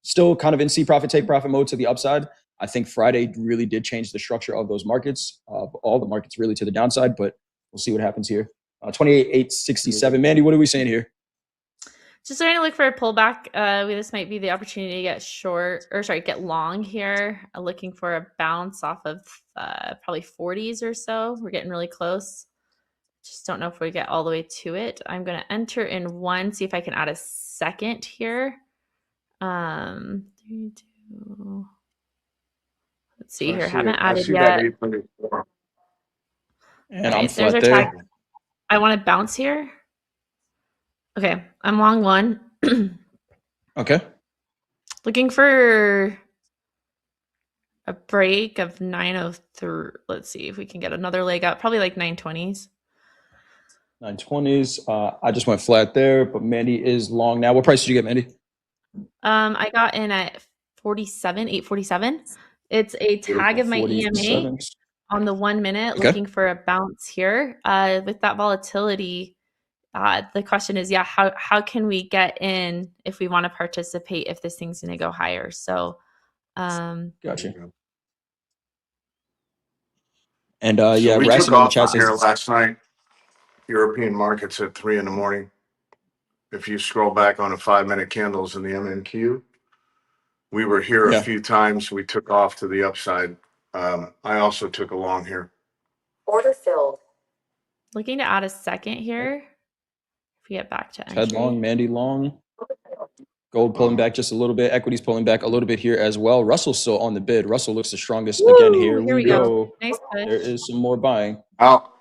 still kind of in see profit, take profit mode to the upside. I think Friday really did change the structure of those markets, all the markets really to the downside, but we'll see what happens here. 28,867. Mandy, what are we saying here? Just starting to look for a pullback. This might be the opportunity to get long here. Looking for a bounce off of probably 40s or so. We're getting really close. Just don't know if we get all the way to it. I'm going to enter in one, see if I can add a second here. 3, 2. Let's see here. Haven't added yet. And Okay, I'm there's flat our there. tag. I want to bounce here. Okay, I'm long one. Okay. Looking for a break of 903. Let's see if we can get another leg up. Probably like 920s. 920s. I just went flat there, but Mandy is long now. What price did you get, Mandy? I got in at 847. It's a tag of my EMA 47s. on the 1 minute, Okay. looking for a bounce here. With that volatility, the question is, how can we get in if we want to participate if this thing's going to go higher? So, Gotcha. And So yeah, we Rassin took in the off chat on here says, last night. European markets at 3 a.m. If you scroll back on the 5-minute candles in the MNQ, we were here Yeah. a few times. We took off to the upside. I also took a long here. Order filled. looking to add a second here. If we get back to Ted entry. long, Mandy long. Gold pulling back just a little bit. Equities pulling back a little bit here as well. Russell's still on the bid. Russell looks the strongest again here. Here we go. Nice push. There is some more buying. Out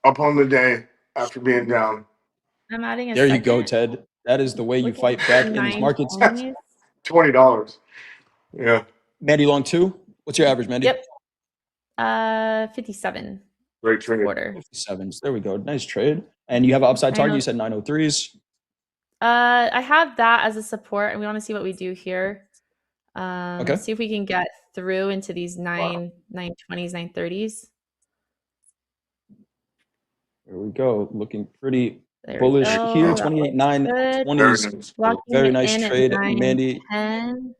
up on the day after being down. I'm adding a There second. you go, Ted. That is the way you fight back in these markets. 920s. $20. Yeah. Mandy long too. What's your average, Mandy? Yep. 57. Great trade. Quarter. 57s. There we go. Nice trade. And you have an upside target. You said 903s. I have that as a support, and we want to see what we do here. Okay. See if we can get through into these 920s, 930s. There we go. Looking pretty There bullish we go. here. That 28, looks 920s. good. Locking Very it nice in at trade, Mandy. 910.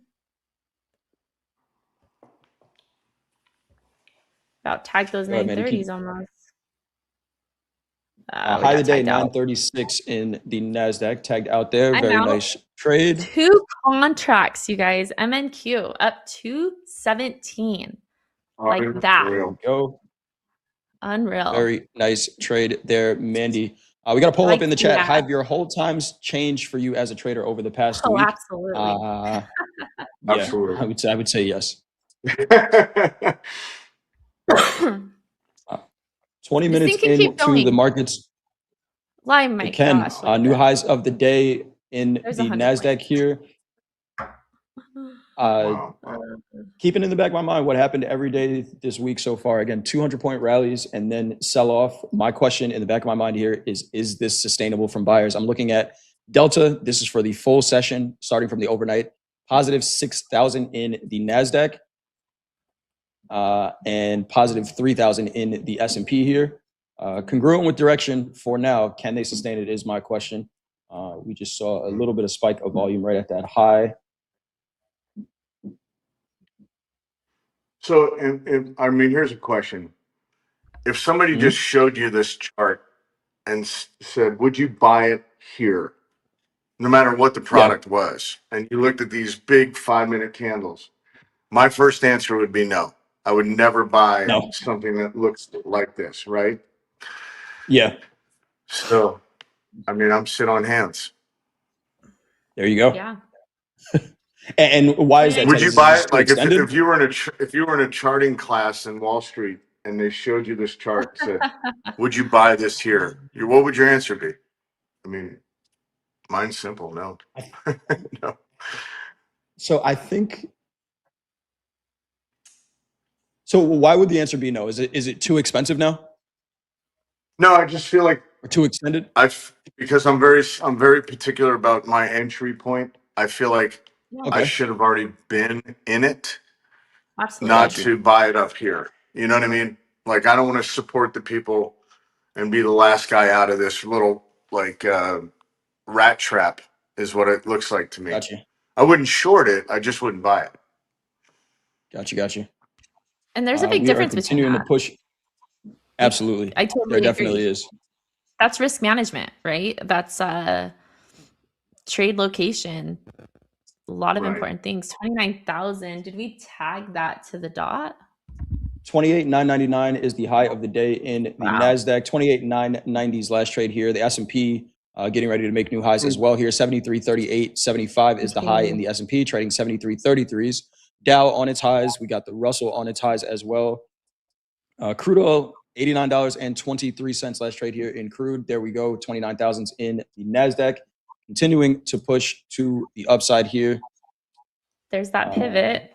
About tag those Go ahead, Mandy. 930s almost. We High of got the day, tagged out. 936 in the NASDAQ, tagged out there. I'm Very out. nice trade. 2 contracts, you guys. MNQ up 217. Like that. There we go. Unreal. Very nice trade there, Mandy. We got a poll up in the chat. Have your hold times changed for you as a trader over the past Oh, week? absolutely. Yeah, Absolutely. I would say yes. 20 This minutes thing can keep into the going. markets. Lie, my It can. gosh. look at New this. highs of the day in There's the 100 NASDAQ here. Keeping in the back of my mind what happened every day this week so far. Again, 200-point rallies and then sell off. My question in the back of my mind here is this sustainable from buyers? I'm looking at Delta. This is for the full session, starting from the overnight. Positive 6,000 in the NASDAQ and positive 3,000 in the S&P here. Congruent with direction for now. Can they sustain it is my question. We just saw a little bit of spike of volume right at that high. So, I mean, here's a question. If somebody just showed you this chart and said, would you buy it here, no matter what the product was, and you looked at these big 5-minute candles, my first answer would be no. I would never buy something that looks like this, right? Yeah. So, I mean, I'm sit on hands. There you go. Yeah. And why is that? Would Ted? you Is buy this it? too Like extended? if you were in a charting class in Wall Street and they showed you this chart and said, would you buy this here? What would your answer be? I mean, mine's simple. No. No. So I think. So why would the answer be no? Is it too expensive now? No, I just feel like Or too extended? Because I'm very particular about my entry point. I feel like I should have already been in it, Absolutely. not to buy it up here. You know what I mean? Like I don't want to support the people and be the last guy out of this little like rat trap is what it looks like to me. Gotcha. I wouldn't short it. I just wouldn't buy it. Gotcha. And there's a big difference between continuing that. to push. Absolutely. I totally There definitely agree. is. That's risk management, right? That's trade location. A lot of important things. 29,000. Did we tag that to the dot? 28,999 is the high of the day in the NASDAQ. 28,990's last trade here. The S&P getting ready to make new highs as well here. 73.38. 75 is the high in the S&P, trading 73.33s. Dow on its highs. We got the Russell on its highs as well. Crude oil, $89.23 last trade here in crude. There we go. 29,000s in the NASDAQ. Continuing to push to the upside here. There's that pivot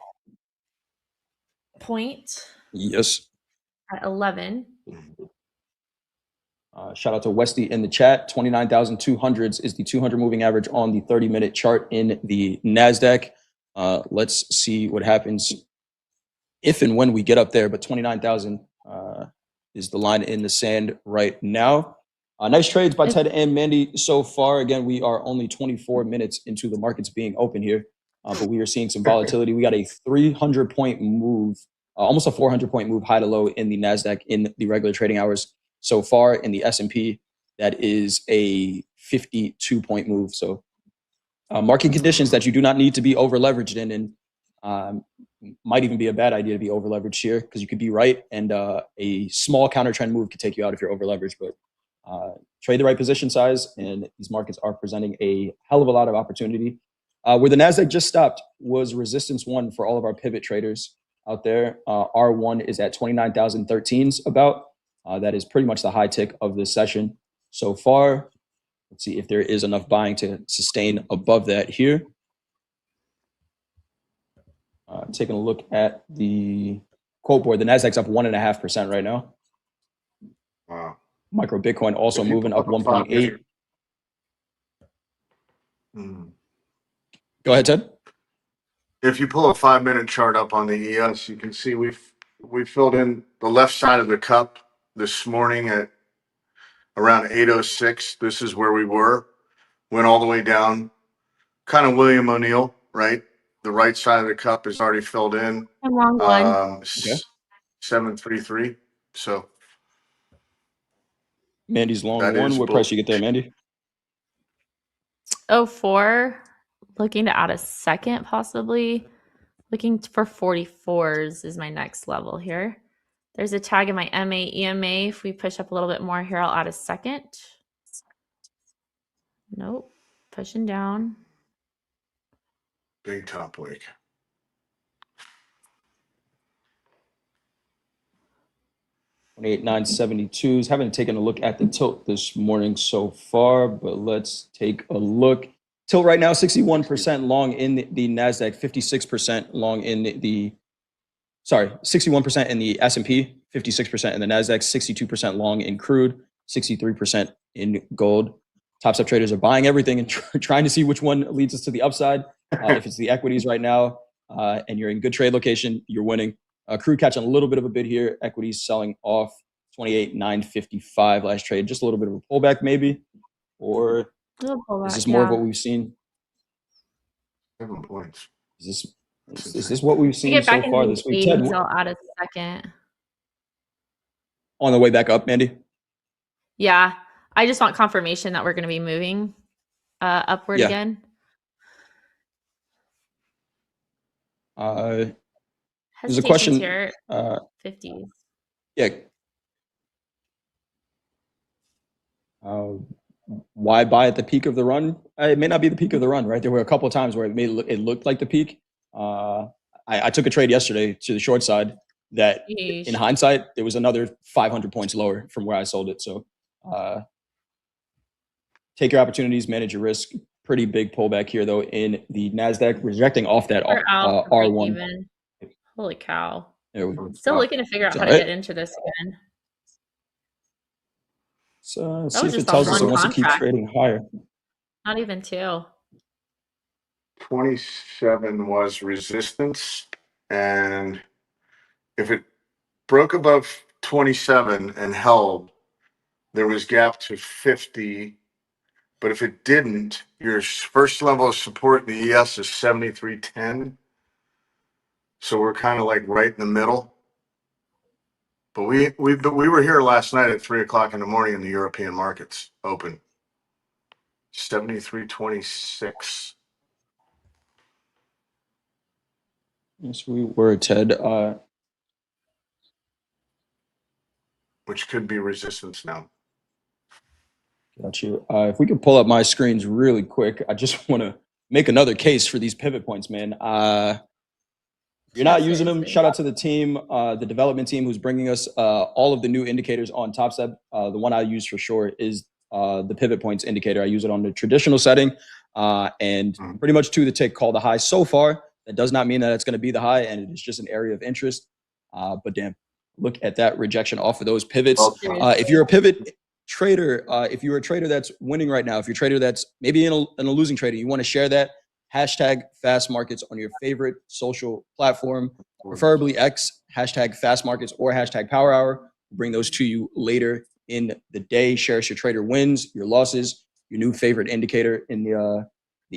point. Yes. At 11. Shout out to Westy in the chat. 29,200s is the 200 moving average on the 30-minute chart in the NASDAQ. Let's see what happens if and when we get up there. But 29,000 is the line in the sand right now. Nice trades by Ted and Mandy so far. Again, we are only 24 minutes into the markets being open here, but we are seeing some volatility. We got a 300-point move, almost a 400-point move high to low in the NASDAQ in the regular trading hours so far. In the S&P, that is a 52-point move. So market conditions that you do not need to be over leveraged in, and might even be a bad idea to be over leveraged here because you could be right, and a small counter trend move could take you out if you're over leveraged. But trade the right position size, and these markets are presenting a hell of a lot of opportunity. Where the NASDAQ just stopped was resistance 1 for all of our pivot traders out there. R1 is at 29,013s about. That is pretty much the high tick of this session so far. Let's see if there is enough buying to sustain above that here. Taking a look at the quote board, the NASDAQ's up 1.5% right now. Wow. Micro Bitcoin also moving up 1.8. Go ahead, Ted. If you pull a 5-minute chart up on the ES, you can see we filled in the left side of the cup this morning at around 8:06. This is where we were. Went all the way down, kind of William O'Neill, right? The right side of the cup is already filled in. Long one. 733. So Mandy's long That one. is What price you get there, Mandy? 04. Looking to add a second, possibly. Looking for 44s is my next level here. There's a tag in my MA EMA. If we push up a little bit more here, I'll add a second. Nope. Pushing down. Big top wick. 28,972s. Haven't taken a look at the tilt this morning so far, but let's take a look. Tilt right now, 61% long in the NASDAQ, 56% long in the 61% in the S&P, 56% in the NASDAQ, 62% long in crude, 63% in gold. Topstep traders are buying everything and trying to see which one leads us to the upside. If it's the equities right now and you're in good trade location, you're winning. Crude catching a little bit of a bid here. Equities selling off 28,955 last trade. Just a little bit of a pullback maybe? Or is this more of what we've seen? 7 points. Is this what we've seen so far this week? Ted, I'll add a second. on the way back up, Mandy? Yeah. I just want confirmation that we're going to be moving upward again. There's a question here. 50s. Yeah. Why buy at the peak of the run? It may not be the peak of the run, right? There were a couple of times where it looked like the peak. I took a trade yesterday to the short side that, in hindsight, there was another 500 points lower from where I sold it. So take your opportunities, manage your risk. Pretty big pullback here, though, in the NASDAQ, rejecting off that R1. Holy cow. Still looking to figure out how to get into this again. So see if it tells us it wants to keep trading higher. Not even 2. 27 was resistance, and if it broke above 27 and held, there was gap to 50. But if it didn't, your first level of support in the ES is 73.10. So we're kind of like right in the middle. But we were here last night at 3 o'clock in the morning in the European markets open. 73.26. Yes, we were, Ted. Which could be resistance now. Got you. If we could pull up my screens really quick, I just want to make another case for these pivot points, man. You're not using them. Shout out to the team, the development team who's bringing us all of the new indicators on Topstep. The one I use for sure is the pivot points indicator. I use it on the traditional setting and pretty much to the tick call the high so far. That does not mean that it's going to be the high, and it is just an area of interest. But damn, look at that rejection off of those pivots. If you're a pivot trader, if you're a trader that's winning right now, if you're a trader that's maybe in a losing trade, you want to share that, hashtag fast markets on your favorite social platform, preferably X, hashtag fast markets or hashtag power hour. We'll bring those to you later in the day. Share us your trader wins, your losses, your new favorite indicator in the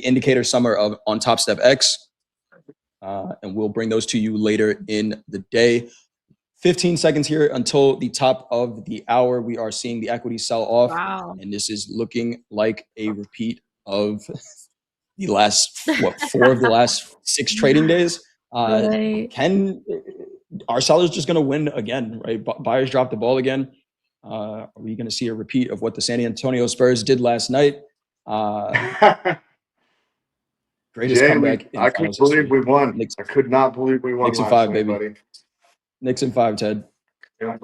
indicator summer on Topstep X. And we'll bring those to you later in the day. 15 seconds here until the top of the hour. We are seeing the equity sell off. Wow. And this is looking like a repeat of the last, 4 of the last 6 trading days. Right. Are sellers just going to win again, right? Buyers dropped the ball again. Are we going to see a repeat of what the San Antonio Spurs did last night? Greatest comeback in I couldn't believe we won. I could not believe we won. Knicks in 5, baby. Buddy. Knicks in 5, Ted. Yeah.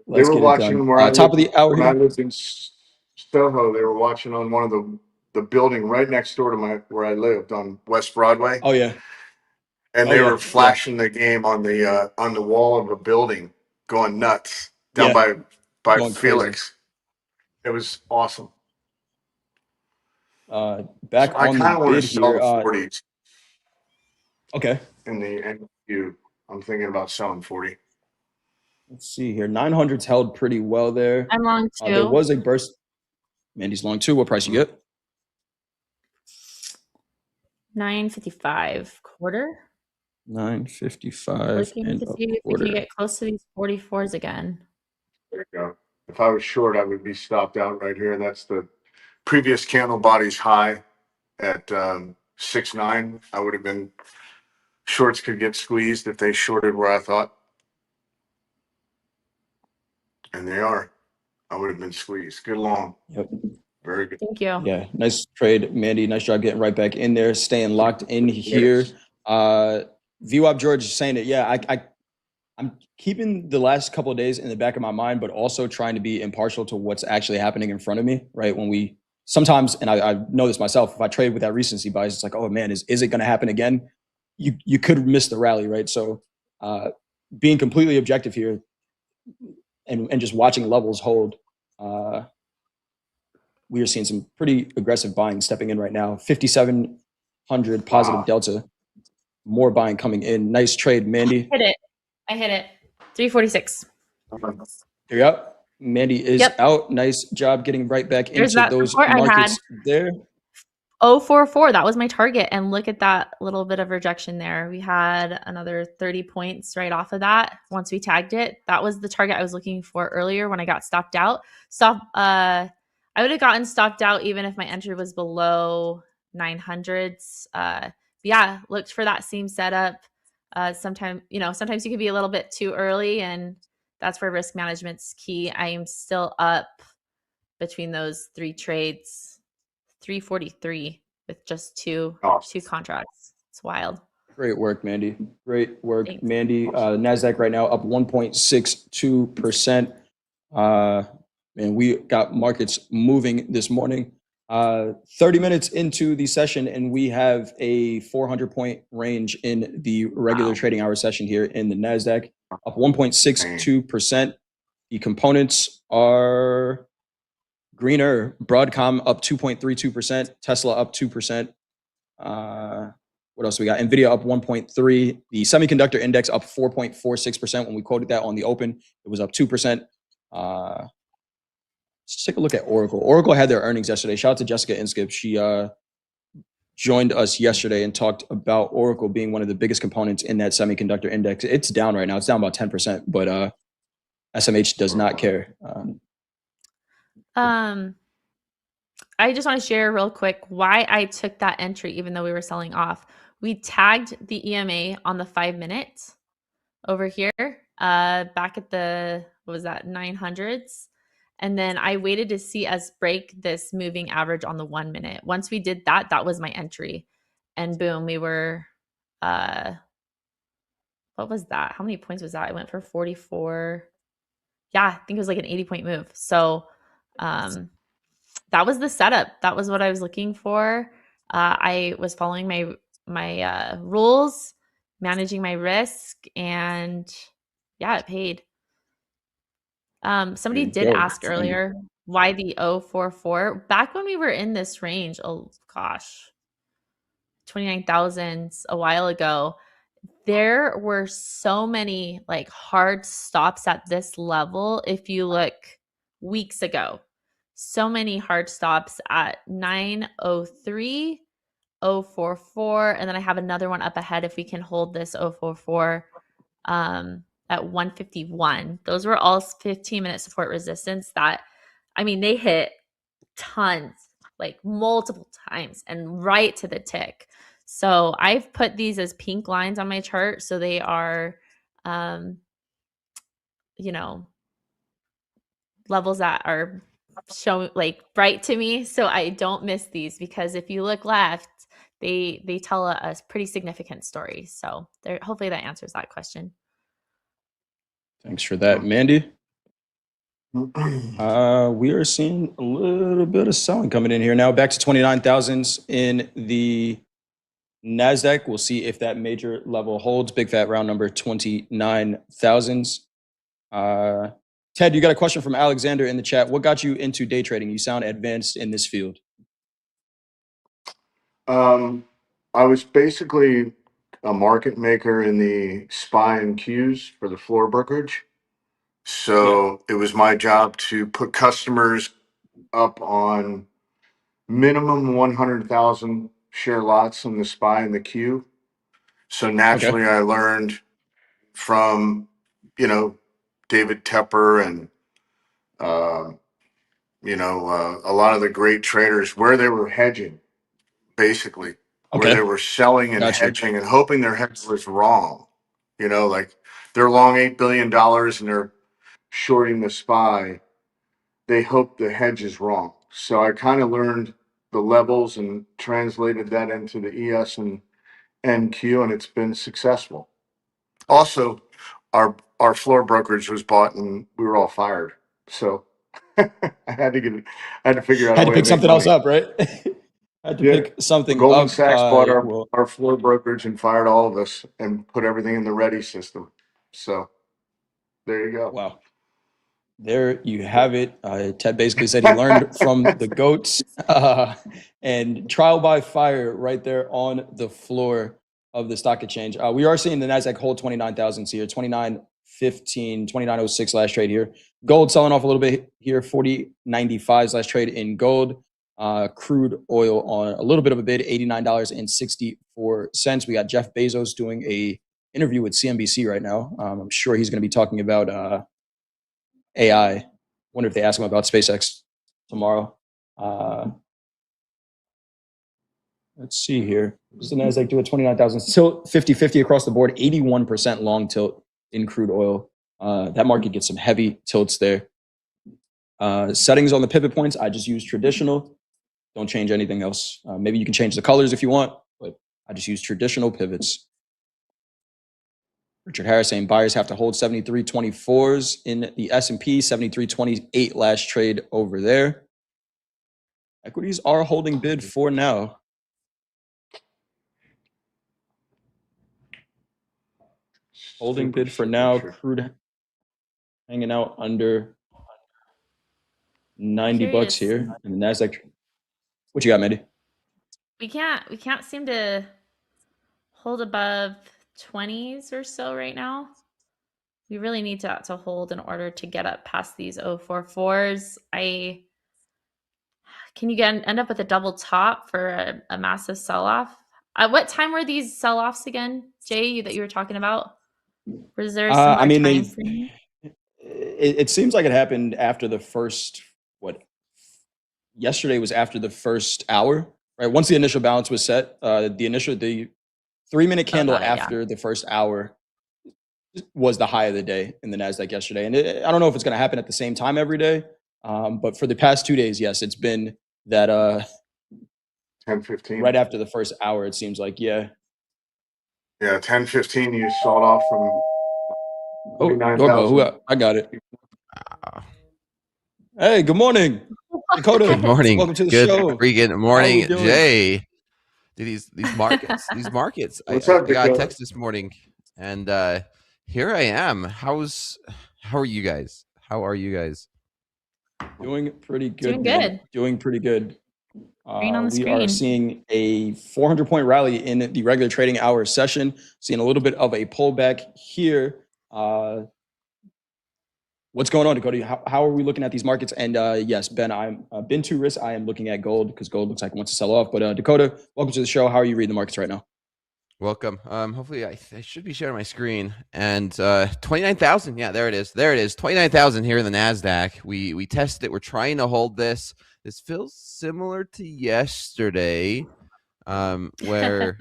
Let's they were watching where top of the hour when here. I lived in Soho. They were watching on one of the building right next door to where I lived on West Broadway. Oh yeah. And they were flashing the game on the wall of a building, going nuts down by going Felix. Crazy. It was awesome. Back so on the bid here. 40s. Okay. In the NQ, I'm thinking about selling 40. Let's see here. 900's held pretty well there. I'm long too. There was a burst. Mandy's long too. What price you get? 955 quarter. 955. Looking to see if we can get close to these 44s again. There you go. If I was short, I would be stopped out right here. That's the previous candle body's high at 6.9. I would have been shorts could get squeezed if they shorted where I thought, and they are. I would have been squeezed. Good long. Yep. Very good. Thank you. Yeah, nice trade, Mandy. Nice job getting right back in there, staying locked in here. VWAP George is saying it. Yeah, I'm keeping the last couple of days in the back of my mind, but also trying to be impartial to what's actually happening in front of me, right? When we sometimes, and I know this myself, if I trade with that recency bias, it's like, oh man, is it going to happen again? You could miss the rally, right? So being completely objective here and just watching levels hold, we are seeing some pretty aggressive buying stepping in right now. 5,700 positive delta, more buying coming in. Nice trade, Mandy. I hit it. 346. Here you go. Mandy is out. Nice job getting right back There's into that those support markets there. 044. That was my target. And look at that little bit of rejection there. We had another 30 points right off of that. Once we tagged it, that was the target I was looking for earlier when I got stopped out. I would have gotten stopped out even if my entry was below 900s. Yeah, looked for that same setup. Sometimes you can be a little bit too early, and that's where risk management's key. I am still up between those three trades, 343 with just two contracts. It's wild. Great work, Mandy. Great work, Thanks. Mandy. NASDAQ right now up 1.62%. And we got markets moving this morning. 30 minutes into the session, and we have a 400-point range in the regular trading hour session here in the NASDAQ, up 1.62%. The components are greener. Broadcom up 2.32%. Tesla up 2%. What else we got? NVIDIA up 1.3%. The semiconductor index up 4.46%. When we quoted that on the open, it was up 2%. Let's take a look at Oracle. Oracle had their earnings yesterday. Shout out to Jessica Inskip. She joined us yesterday and talked about Oracle being one of the biggest components in that semiconductor index. It's down right now. It's down about 10%, but SMH does not care. I just want to share real quick why I took that entry, even though we were selling off. We tagged the EMA on the 5 minutes over here, back at the, 900s. And then I waited to see us break this moving average on the 1 minute. Once we did that, that was my entry. And boom, we were, what was that? How many points was that? I went for 44. Yeah, I think it was like an 80-point move. So that was the setup. That was what I was looking for. I was following my rules, managing my risk, and yeah, it paid. Somebody did ask earlier why the 044. Back when we were in this range, oh gosh, 29,000s a while ago, there were so many like hard stops at this level. If you look weeks ago, so many hard stops at 903, 044, and then I have another one up ahead if we can hold this 044 at 151. Those were all 15-minute support resistance that, I mean, they hit tons, like multiple times and right to the tick. So I've put these as pink lines on my chart. So they are, levels that are showing like bright to me. So I don't miss these, because if you look left, they tell a pretty significant story. So hopefully that answers that question. Thanks for that, Mandy. We are seeing a little bit of selling coming in here now. Back to 29,000s in the NASDAQ. We'll see if that major level holds. Big fat round number 29,000s. Ted, you got a question from Alexander in the chat. What got you into day trading? You sound advanced in this field. I was basically a market maker in the SPY and Qs for the floor brokerage. So it was my job to put customers up on minimum 100,000 share lots in the SPY and the Q. So naturally, I learned from, David Tepper and A lot of the great traders where they were hedging, basically, where Okay. they were selling and Gotcha. hedging and hoping their hedge was wrong. Like they're long $8 billion and they're shorting the SPY. They hope the hedge is wrong. So I kind of learned the levels and translated that into the ES and NQ, and it's been successful. Also, our floor brokerage was bought and we were all fired. So I had to figure out Had a to way to pick make something else money. up, right? Had to Yeah. pick something Goldman up. Sachs bought Well, our floor brokerage and fired all of us and put everything in the ready system. So there you go. wow. There you have it. Ted basically said he learned from the GOATs, and trial by fire right there on the floor of the stock exchange. We are seeing the NASDAQ hold 29,000 here, 29.15, 29.06 last trade here. Gold selling off a little bit here, 40.95 last trade in gold. Crude oil on a little bit of a bid, $89.64. We got Jeff Bezos doing a interview with CNBC right now. I'm sure he's going to be talking about AI. Wonder if they ask him about SpaceX tomorrow. Let's see here. Does the NASDAQ do a 29,000? Tilt 50-50 across the board, 81% long tilt in crude oil. That market gets some heavy tilts there. Settings on the pivot points, I just use traditional. Don't change anything else. Maybe you can change the colors if you want, but I just use traditional pivots. Richard Harris saying buyers have to hold 73.24s in the S&P, 73.28 last trade over there. Equities are holding bid for now. Holding bid for now. Crude hanging out under 90 bucks here. And the NASDAQ. What you got, Mandy? We can't seem to hold above 20s or so right now. We really need to hold in order to get up past these 044s. Can you end up with a double top for a massive sell-off? At what time were these sell-offs again, Jay, that you were talking about? Was there a similar time frame? It seems like it happened after the first, yesterday was after the first hour, right? Once the initial balance was set, the 3-minute candle after the first hour was the high of the day in the NASDAQ yesterday. And I don't know if it's going to happen at the same time every day, but for the past 2 days, yes, it's been that 10:15 right after the first hour. It seems like, yeah. 10:15 you sold off from doorbell. I got it. Hey, good morning, Dakota. Good morning. Welcome to the Good show. freaking morning, Jay. Dude, these markets, I got a text this morning, and here I am. How are you guys? Doing pretty good. Doing good. Doing pretty good. Green on the we screen. are seeing a 400-point rally in the regular trading hour session. Seeing a little bit of a pullback here. What's going on, Dakota? How are we looking at these markets? And yes, Ben, I'm been too risk. I am looking at gold because gold looks like it wants to sell off. But Dakota, welcome to the show. How are you reading the markets right now? Welcome. Hopefully I should be sharing my screen. And 29,000. Yeah, there it is. 29,000 here in the NASDAQ. We tested it. We're trying to hold this. This feels similar to yesterday, where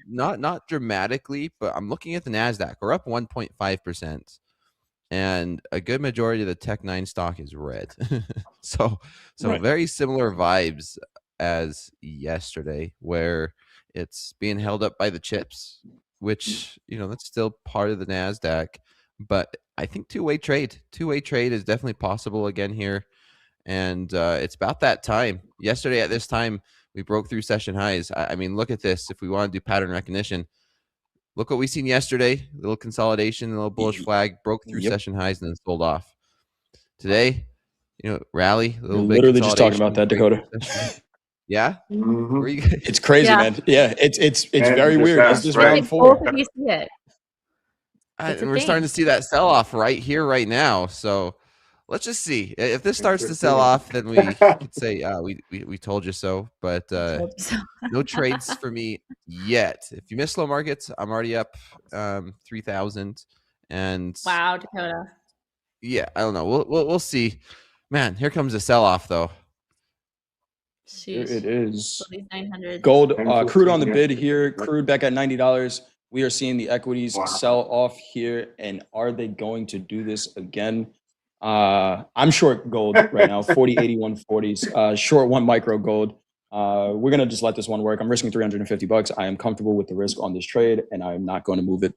not dramatically, but I'm looking at the NASDAQ. We're up 1.5%. And a good majority of the Tech 9 stock is red. so right. Very similar vibes as yesterday, where it's being held up by the chips, which, that's still part of the NASDAQ. But I think two-way trade is definitely possible again here. And it's about that time. Yesterday at this time, we broke through session highs. I mean, look at this. If we want to do pattern recognition, look what we seen yesterday. A little consolidation, a little bullish flag, broke through session highs and then sold off. Today, rally, a little bit. Literally just talking about that, Dakota. Yeah? Mm-hmm. It's crazy, man. Yeah, it's very weird. It's just round 4. Both of you see it. And we're starting to see that sell-off right here, right now. So let's just see. If this starts to sell off, then we could say, we told you so. But no trades for me yet. If you miss slow markets, I'm already up 3,000. And wow, Dakota. Yeah, I don't know. We'll see. Man, here comes a sell-off, though. Here it is. 900. Gold, crude on the bid here. Crude back at $90. We are seeing the equities sell off here. And are they going to do this again? I'm short gold right now, 40, 81, 40s. Short 1 micro gold. We're going to just let this one work. I'm risking $350. I am comfortable with the risk on this trade, and I'm not going to move it.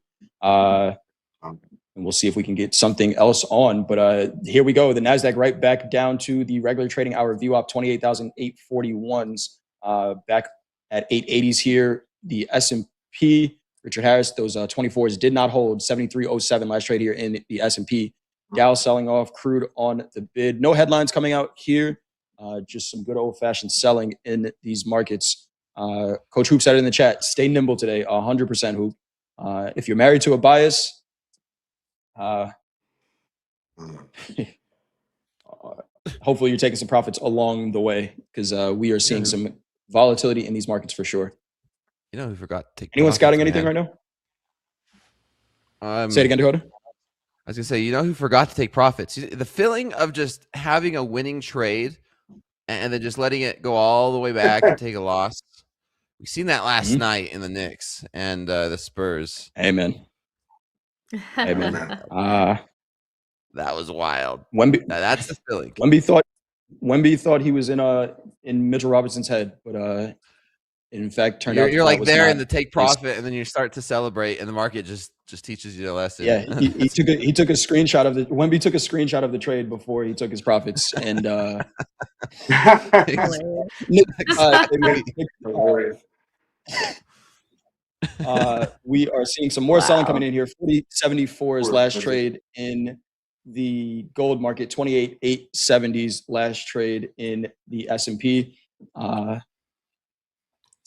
And we'll see if we can get something else on. But here we go. The NASDAQ right back down to the regular trading hour VWAP, 28,841s, back at 880s here. The S&P, Richard Harris, those 24s did not hold. 73.07 last trade here in the S&P. Dow selling off, crude on the bid. No headlines coming out here. Just some good old-fashioned selling in these markets. Coach Hoop said it in the chat. Stay nimble today, 100% Hoop. If you're married to a bias, hopefully you're taking some profits along the way, because we are seeing some volatility in these markets for sure. You know who forgot to take Anyone profits, scouting anything man? right now? Say Say it again, Dakota. I was gonna say, you know who forgot to take profits? The feeling of just having a winning trade and then just letting it go all the way back and take a loss. We've seen that last night in the Knicks and the Spurs. Amen. Amen. That was wild. That's the feeling. Wemby thought he was in Mitchell Robinson's head, but in fact turned out you're like was there not in the take profit, and then you start to celebrate, and the market just teaches you a lesson. Yeah, he took a screenshot of the Wemby took a screenshot of the trade before he took his profits, and we are seeing some more selling coming in here. 40.74 last trade in the gold market. 28.870s last trade in the S&P.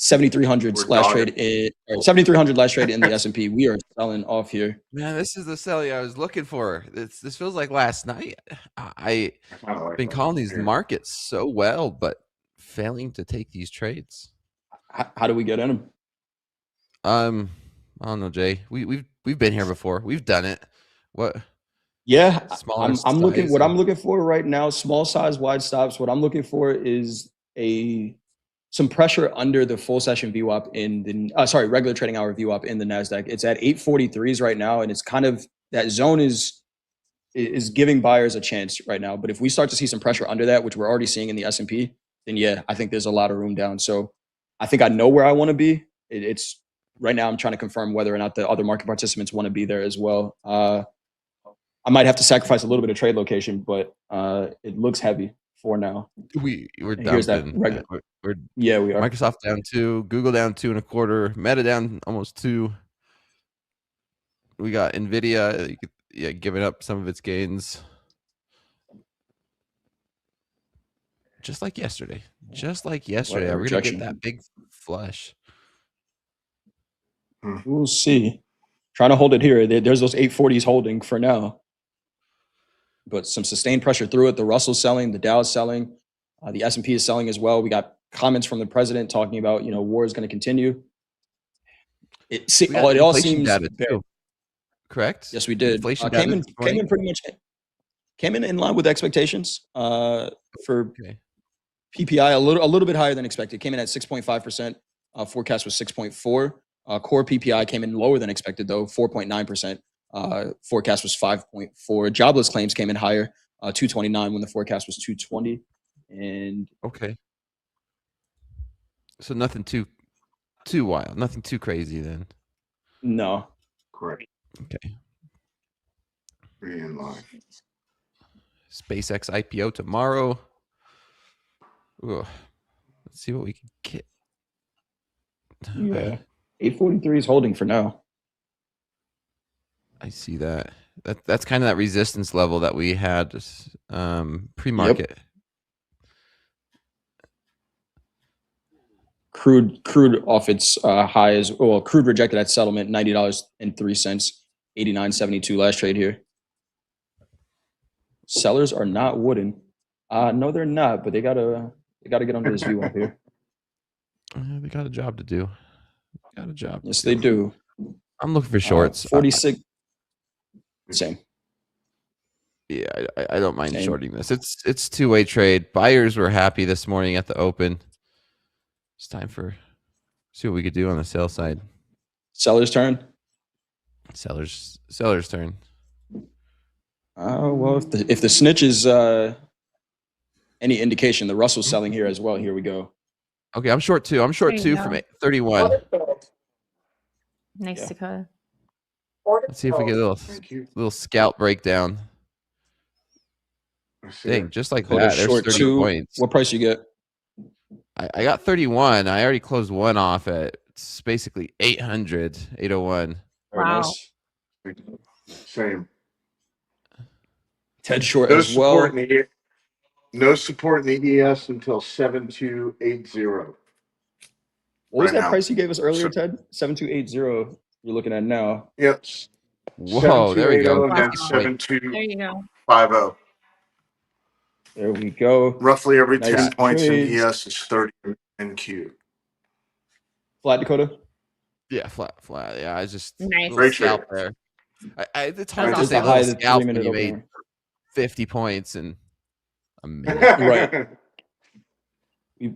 7,300 last trade in 7,300 last trade in the S&P. We are selling off here. Man, this is the selling I was looking for. This feels like last night. I've been calling these markets so well, but failing to take these trades. How do we get in them? I don't know, Jay. We've been here before. We've done it. What? Yeah, Smaller I'm looking. size What I'm looking for right now, small size, wide stops. What I'm looking for is some pressure under the full session VWAP in the regular trading hour VWAP in the NASDAQ. It's at 843s right now, and it's kind of that zone is giving buyers a chance right now. But if we start to see some pressure under that, which we're already seeing in the S&P, then yeah, I think there's a lot of room down. So I think I know where I want to be. It's right now I'm trying to confirm whether or not the other market participants want to be there as well. I might have to sacrifice a little bit of trade location, but it looks heavy for now. We're dumping. We are. Microsoft down 2, Google down 2.25, Meta down almost 2. We got Nvidia giving up some of its gains. Just like yesterday. We're going to get that big flush. We'll see. Trying to hold it here. There's those 840s holding for now. But some sustained pressure through it. The Russell's selling. The Dow's selling. The S&P is selling as well. We got comments from the president talking about, war is going to continue. It all seems data too. Correct? Yes, we did. Inflation came in pretty much in line with expectations for PPI, a little bit higher than expected. Came in at 6.5%. Forecast was 6.4. Core PPI came in lower than expected though, 4.9%. Forecast was 5.4. Jobless claims came in higher, 229 when the forecast was 220. And okay, so nothing too wild, nothing too crazy then. No, correct. Okay. Pretty in line. SpaceX IPO tomorrow. Ooh. Let's see what we can get. Yeah, 843 is holding for now. I see that. That's kind of that resistance level that we had pre-market. Yep. Crude off its high as well. Crude rejected at settlement, $90.03, 89.72 last trade here. Sellers are not wooden. No, they're not, but they gotta get under this view up here. They got a job to do. Yes, they do. I'm looking for shorts. 46. Same. Yeah, I don't mind Same. shorting this. It's two-way trade. Buyers were happy this morning at the open. It's time for see what we could do on the sell side. Seller's turn. Seller's turn. Well, if the snitch is any indication, the Russell's selling here as well. Here we go. Okay, I'm short two. I'm short There you two from go. 31. Order filled. Nice, Yeah. Dakota. Order Let's see if we get a filled. Thank you. little scout breakdown. I see Dang, it. just like Dakota that. There's short 30 two. points. What price you get? I got 31. I already closed one off at it's basically 800, 801. Very Wow. nice. Same. Ted short No as well. support in the no support in the ES until 7280. What was right that now. price you gave us earlier, So- Ted? 7280. You're looking at now. Yep. Whoa, there we go. 7280 and then 50 points. There you go. 7250. There we go. Roughly every Nice 10 points in trades. ES is 30 in Q. Flat, Dakota. Yeah, flat. Yeah, I just Nice. little Great scalp trade. there. It's That's hard to awesome. say The high little of the scalp 3 when minute you opening. made 50 points in a minute. Right.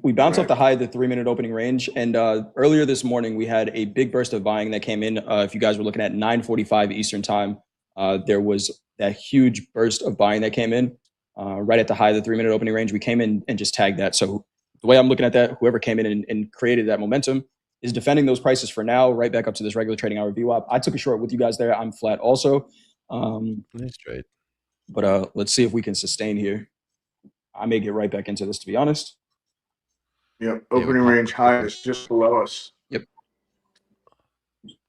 We bounced off the high of the 3 minute opening range. And earlier this morning, we had a big burst of buying that came in. If you guys were looking at 9:45 Eastern time, there was that huge burst of buying that came in right at the high of the 3 minute opening range. We came in and just tagged that. So the way I'm looking at that, whoever came in and created that momentum is defending those prices for now, right back up to this regular trading hour VWAP. I took a short with you guys there. I'm flat also. Nice trade. But let's see if we can sustain here. I may get right back into this, to be honest. Yep. we Opening popped range up high there. is just below us. Yep.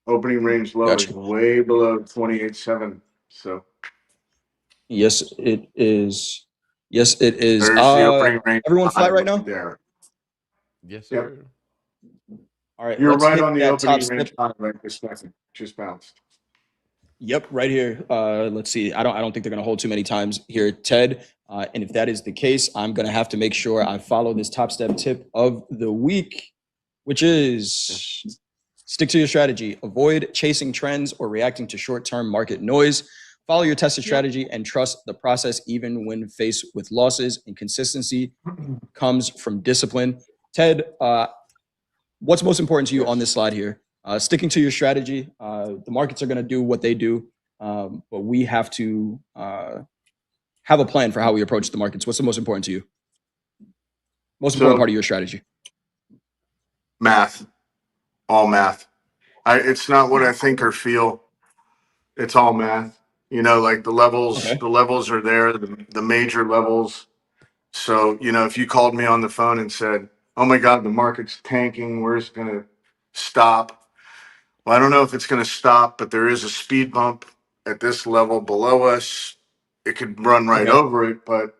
Opening range low Gotcha. is way below 28.7. So Yes, it is. Yes, it is. there's the opening range. Everyone high flat right now? There. Yes, Yep. sir. All right, You're let's right hit on the that opening top range step. high right this second. Just bounced. Yep, right here. Let's see. I don't think they're going to hold too many times here, Ted. And if that is the case, I'm going to have to make sure I follow this top step tip of the week, which is stick to your strategy. Avoid chasing trends or reacting to short-term market noise. Follow your tested strategy and trust the process even when faced with losses. And consistency comes from discipline. Ted, what's most important to you on this slide here? Sticking to your strategy. The markets are going to do what they do, but we have to have a plan for how we approach the markets. What's the most important to you? Most important part of your strategy? Math. All math. It's not what I think or feel. It's all math. You know, like the levels, Okay. the levels are there, the major levels. So, you know, if you called me on the phone and said, oh my God, the market's tanking, where's it going to stop? Well, I don't know if it's going to stop, but there is a speed bump at this level below us. It could run right Okay. over it, but,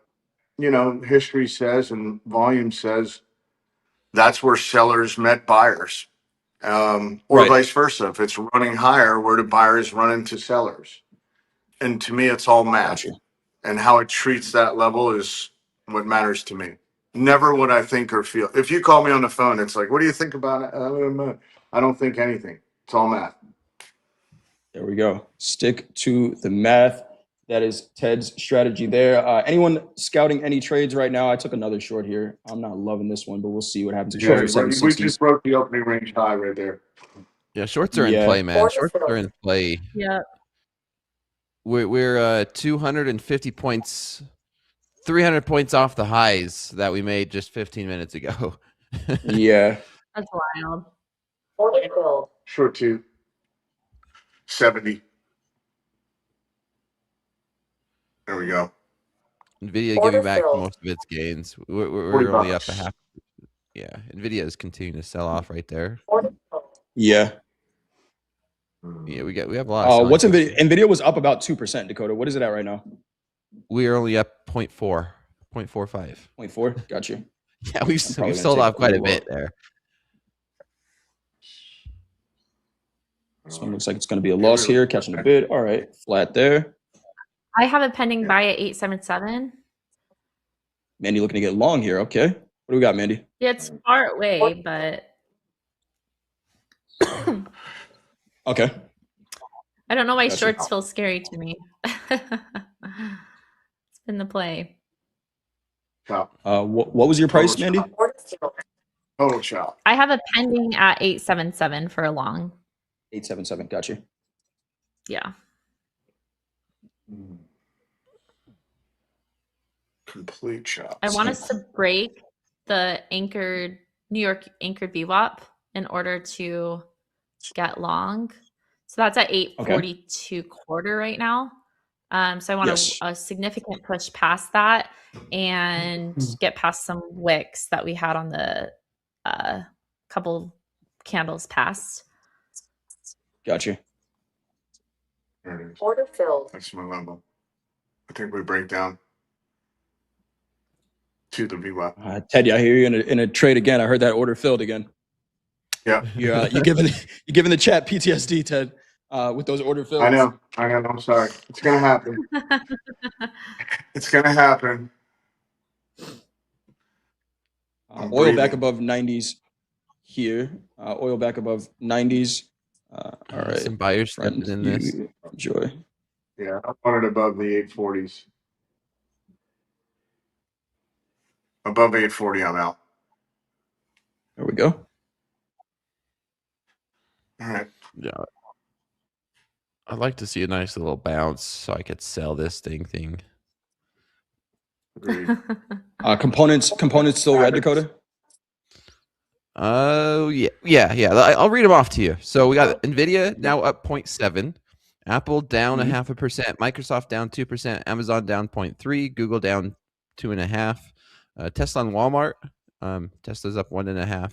you know, history says and volume says that's where sellers met buyers. Or Right. vice versa. If it's running higher, where do buyers run into sellers? And to me, it's all math. Gotcha. And how it treats that level is what matters to me. Never what I think or feel. If you call me on the phone, it's like, what do you think about it? I don't think anything. It's all math. There we go. Stick to the math. That is Ted's strategy there. Anyone scouting any trades right now? I took another short here. I'm not loving this one, but we'll see what happens. Short for We 760s. just broke the opening range high right there. Yeah, shorts are in Yeah. play, man. Order Shorts are filled. in play. Yeah. We're 250 points, 300 points off the highs that we made just 15 minutes ago. Yeah. That's wild. Order filled. Short two. 70. There we go. Nvidia Order giving back filled. most of its gains. We're 40 only up bucks. a half. Yeah, Nvidia is continuing to sell off right there. Order filled. Yeah. Yeah, we have a lot. Of selling What's push. Nvidia? Nvidia was up about 2%, Dakota. What is it at right now? We are only up 0.4, 0.45. 0.4? Got you. Yeah, we've probably gonna sold take off quite a little bit there. This one looks like it's going to be a loss here. Catching a bid. All right. Flat there. I have a pending buy at 877. Mandy looking to get long here. Okay. What do we got, Mandy? Yeah, it's far away, but Okay. I don't know why Gotcha. shorts feel scary to me. in the play. Chop. What was your price, Mandy? Total chop. I have a pending at 877 for a long. 877. Got you. Yeah. Complete chop. I want us to break the New York anchored VWAP in order to get long. So that's at 842 quarter right now. So I want a significant push past that and get past some wicks that we had on the couple candles past. Got you. There it is. Order filled. That's my level. I think we break down to the VWAP. Ted, I hear you in a trade again. I heard that order filled again. Yeah. You're giving the chat PTSD, Ted, with those order fills. I know. I'm sorry. It's gonna happen. It's gonna happen. Oil back above 90s here. Oil back above 90s. All right. Some buyers stepping in this. Enjoy. Yeah, I want it above the 840s. Above 840, I'm out. There we go. All right. Yeah. I'd like to see a nice little bounce so I could sell this thing. Agreed. Components still red, Dakota? Oh, yeah. I'll read them off to you. So we got NVIDIA now up 0.7, Apple down 0.5%, Microsoft down 2%, Amazon down 0.3, Google down 2.5%, Tesla and Walmart. Tesla's up 1.5%,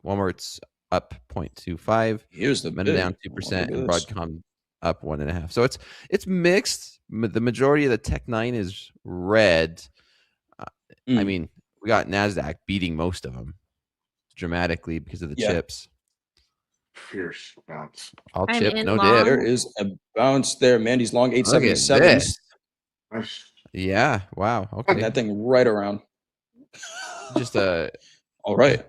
Walmart's up 0.25. Here's the Meta down 2%, and Broadcom up 1.5%. So it's mixed. The majority of the Tech 9 is red. I mean, we got NASDAQ beating most of them dramatically because of the chips. Fierce bounce. All I'm chip, in no long. dip. There is a bounce there. Mandy's long Look at 877. this. Nice. Yeah. Wow. Okay. That thing right around. Just all right.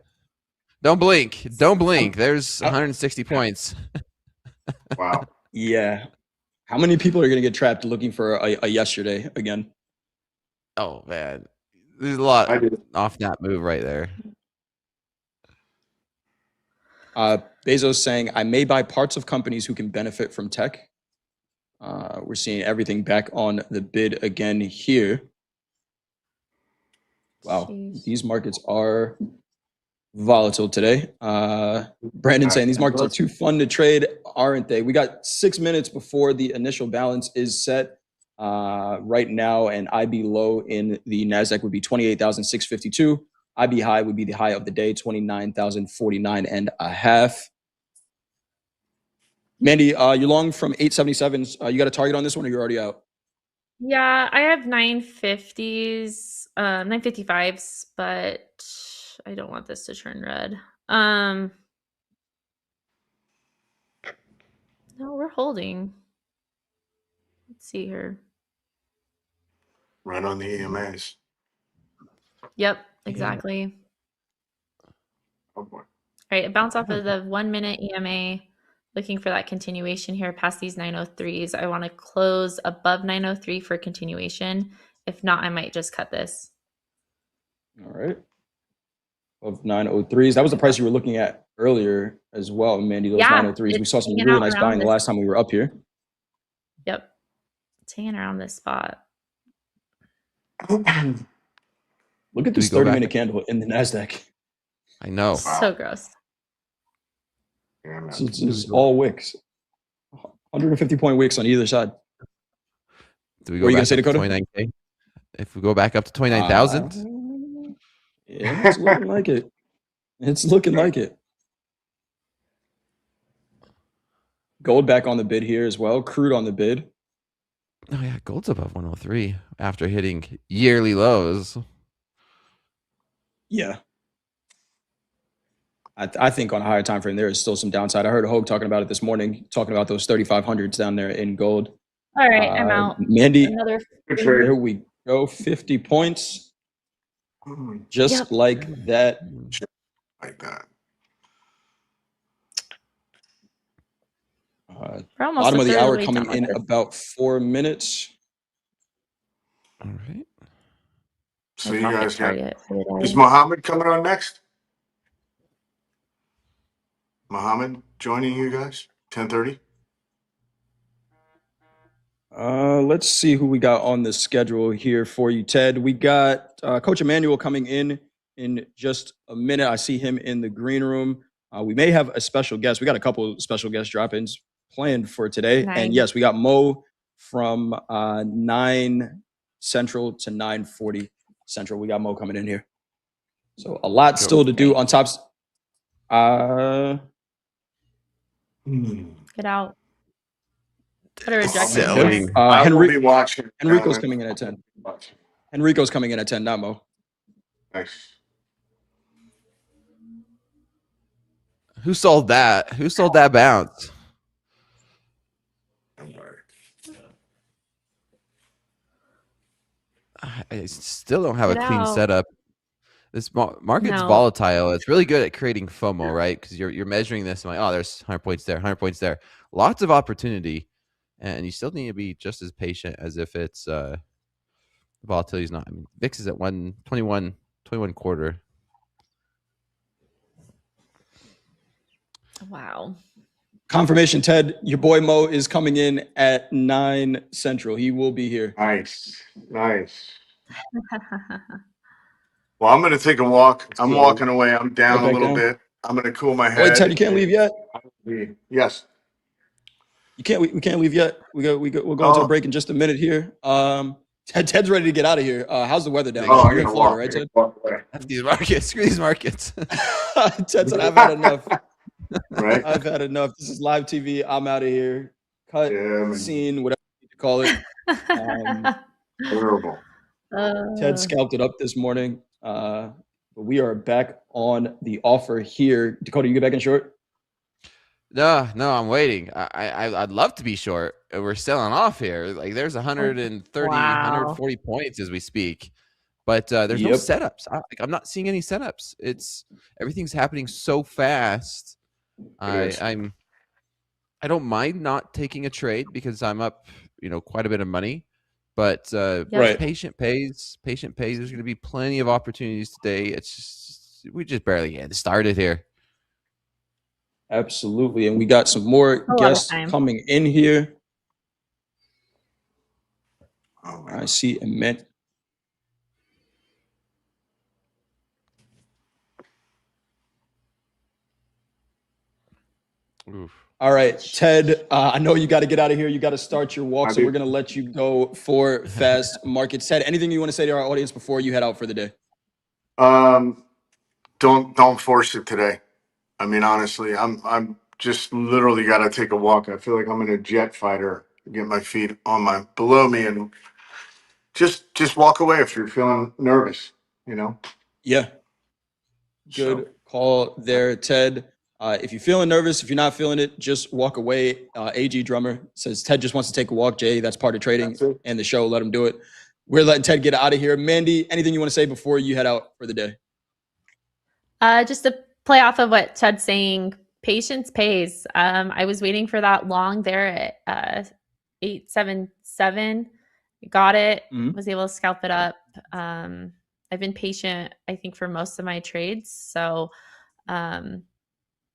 Don't blink. Don't blink. There's 160 points. Wow. Yeah. How many people are going to get trapped looking for a yesterday again? Oh man, there's a lot off that move right there. Bezos saying, I may buy parts of companies who can benefit from tech. We're seeing everything back on the bid again here. Wow. Jeez. These markets are volatile today. Brandon saying these markets are too fun to trade, aren't they? We got 6 minutes before the initial balance is set. Right now, an IB low in the NASDAQ would be 28,652. IB high would be the high of the day, 29,049.5. Mandy, you're long from 877s. You got a target on this one, or you're already out? Yeah, I have 950s, 955s, but I don't want this to turn red. No, we're holding. Let's see here. Right on the EMAs. Yep, exactly. Oh boy. All right, it bounced off of the 1 minute EMA. Looking for that continuation here past these 903s. I want to close above 903 for continuation. If not, I might just cut this. All right. Of 903s. That was the price you were looking at earlier as well, Mandy. Those 903s. We saw some really nice buying the last time we were up here. Yep. It's hanging around this spot. Look at this 30-minute candle in the NASDAQ. I know. So gross. It's all wicks. 150-point wicks on either side. Do we go what are you back going to say, up to Dakota? 29K? If we go back up to 29,000? Yeah, it's looking like it. It's looking like it. Gold back on the bid here as well. Crude on the bid. Oh, yeah. Gold's above 103 after hitting yearly lows. Yeah. I think on a higher time frame, there is still some downside. I heard Hogue talking about it this morning, talking about those 3,500s down there in gold. All right, I'm out. Mandy, Another there we go. 50 points. Just like that. Like that. We're almost Bottom of the a third hour way coming down in there. about 4 minutes. All right. So My you profit guys got, target for the is day. Mohammed coming on next? Mohammed joining you guys? 10:30? Let's see who we got on the schedule here for you, Ted. We got Coach Emmanuel coming in just a minute. I see him in the green room. We may have a special guest. We got a couple of special guest drop-ins planned for today. Nice. And yes, we got Mo from 9 Central to 9:40 Central. We got Mo coming in here. So a lot still to do on tops. Get out. Put a rejection Selling. sign. I will be watching. Enrico's gentlemen. coming in at 10. Enrico's coming in at 10, not Mo. Nice. Who sold that? Who sold that bounce? I still don't have a Get clean out. setup. This market's No. volatile. It's really good at creating FOMO, right? Because you're measuring this and like, oh, there's 100 points there, 100 points there. Lots of opportunity, and you still need to be just as patient as if it's volatility is not. I mean, VIX is at 121 quarter. Wow. Confirmation, Ted. Your boy Mo is coming in at 9 Central. He will be here. Nice. Well, I'm going to take a walk. I'm walking away. I'm down Right a back little down. bit. I'm going to cool my Oh, head. wait, Ted, you can't leave yet. Yes. You can't. We can't leave yet. We'll go into a break in just a minute here. Ted's ready to get out of here. How's the weather down there? You're in Florida, right, Ted? F these markets. Screw these markets. Ted said, "I've had enough. Right. I've had enough. This is live TV. I'm out of here. Cut, scene, whatever you need to call it." Terrible. Ted scalped it up this morning. But we are back on the offer here. Dakota, you get back in short? No, I'm waiting. I'd love to be short. We're selling off here. Like there's 130, 140 points as we speak, but there's no setups. I'm not seeing any setups. Everything's happening so fast. I don't mind not taking a trade because I'm up, quite a bit of money. But patient pays. There's going to be plenty of opportunities today. It's just we just barely getting started here. Absolutely. And we got some more guests coming in here. I see Emons. All right, Ted, I know you got to get out of here. You got to start your walk. So we're going to let you go for fast markets. Ted, anything you want to say to our audience before you head out for the day? Don't force it today. I mean, honestly, I'm just literally got to take a walk. I feel like I'm in a jet fighter. Get my feet on below me and just walk away if you're feeling nervous. Yeah. Good call there, Ted. If you're feeling nervous, if you're not feeling it, just walk away. AG Drummer says Ted just wants to take a walk. Jay, that's part of trading and the show. Let him do it. We're letting Ted get out of here. Mandy, anything you want to say before you head out for the day? Just to play off of what Ted's saying, patience pays. I was waiting for that long there at 877. Got it. Was able to scalp it up. I've been patient, I think, for most of my trades. So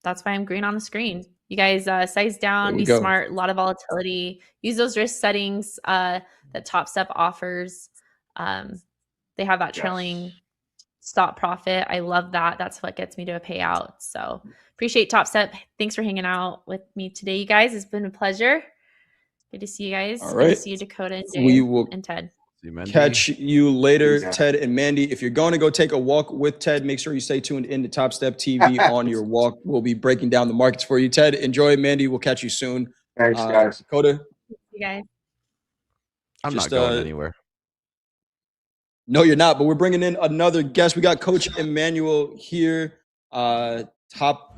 that's why I'm green on the screen. You guys size down, be smart, a lot of volatility. Use those risk settings that Topstep offers. They have that trailing stop profit. I love that. That's what gets me to a payout. So appreciate Topstep. Thanks for hanging out with me today, you guys. It's been a pleasure. Good to see you guys. All right. Good to see you, Dakota and Jay We will and Ted. catch you later, Ted and Mandy. If you're going to go take a walk with Ted, make sure you stay tuned in to Topstep TV on your walk. We'll be breaking down the markets for you. Ted, enjoy. Mandy, we'll catch you soon. Thanks, guys. Dakota. You guys. I'm not going anywhere. No, you're not, but we're bringing in another guest. We got Coach Emmanuel here. Bottom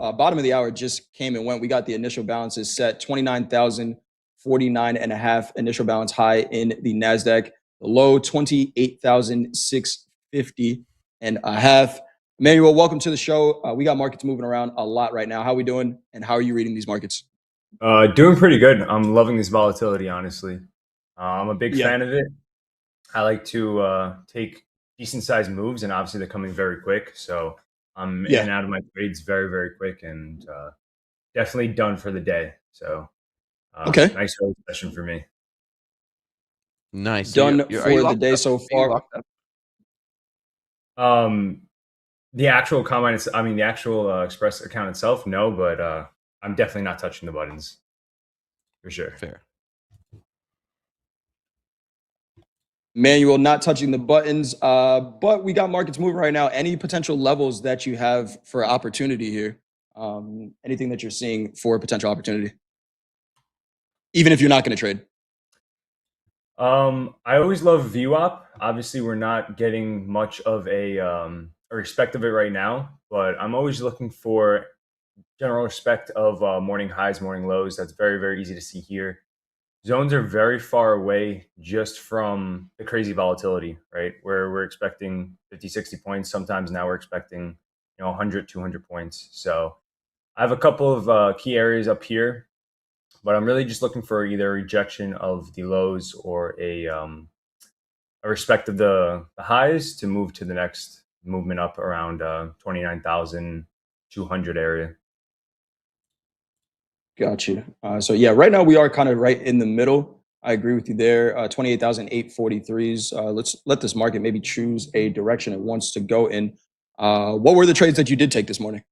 of the hour just came and went. We got the initial balances set, 29,049.5 initial balance high in the NASDAQ. The low, 28,650.5. Emmanuel, welcome to the show. We got markets moving around a lot right now. How are we doing, and how are you reading these markets? Doing pretty good. I'm loving this volatility, honestly. I'm a big fan of it. I like to take decent sized moves, and obviously they're coming very quick. So I'm in and Yeah. out of my trades very, very quick, and definitely done for the day. So Okay. nice early session for me. Nice. So Done are you for the locked day up? so Are you far. locked up? The actual combine, the actual Express account itself, no, but I'm definitely not touching the buttons for sure. Fair. Manual, not touching the buttons. But we got markets moving right now. Any potential levels that you have for opportunity here? Anything that you're seeing for potential opportunity, even if you're not going to trade? I always love VWAP. Obviously, we're not getting much of a respect of it right now, but I'm always looking for general respect of morning highs, morning lows. That's very, very easy to see here. Zones are very far away just from the crazy volatility, right? Where we're expecting 50, 60 points. Sometimes now we're expecting, 100, 200 points. So I have a couple of key areas up here, but I'm really just looking for either a rejection of the lows or a respect of the highs to move to the next movement up around 29,200 area. Got you. So yeah, right now we are kind of right in the middle. I agree with you there. 28,843s. Let's let this market maybe choose a direction it wants to go in. What were the trades that you did take this morning?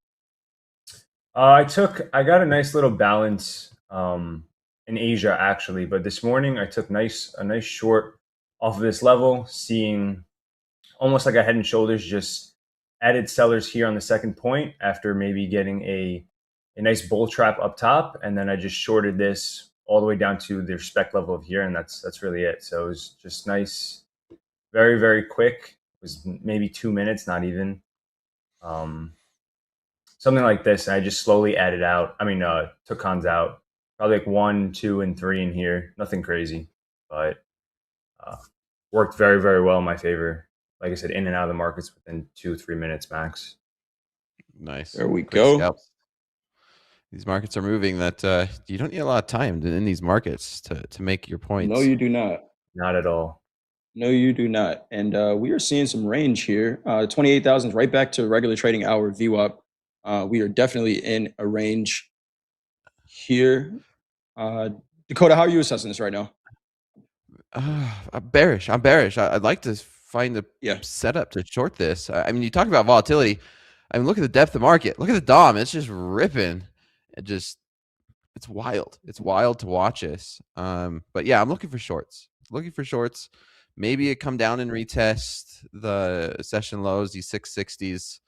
I got a nice little balance in Asia actually, but this morning I took a nice short off of this level, seeing almost like a head and shoulders, just added sellers here on the second point after maybe getting a nice bull trap up top, and then I just shorted this all the way down to the respect level of here, and that's really it. So it was just nice, very, very quick. It was maybe 2 minutes, not even. Something like this, and I just slowly added out. Took cons out, probably like 1, 2, and 3 in here. Nothing crazy, but worked very, very well in my favor. Like I said, in and out of the markets within 2-3 minutes max. Nice. There we Quick go. scalps. These markets are moving that you don't need a lot of time in these markets to make your points. No, you do not. Not at all. No, you do not. And we are seeing some range here. 28,000 right back to regular trading hour VWAP. We are definitely in a range here. Dakota, how are you assessing this right now? I'm bearish. I'd like to find a setup to short this. You talk about volatility. Look at the depth of market. Look at the DOM. It's just ripping. It's wild. It's wild to watch this. But yeah, I'm looking for shorts. Maybe it come down and retest the session lows, these 660s.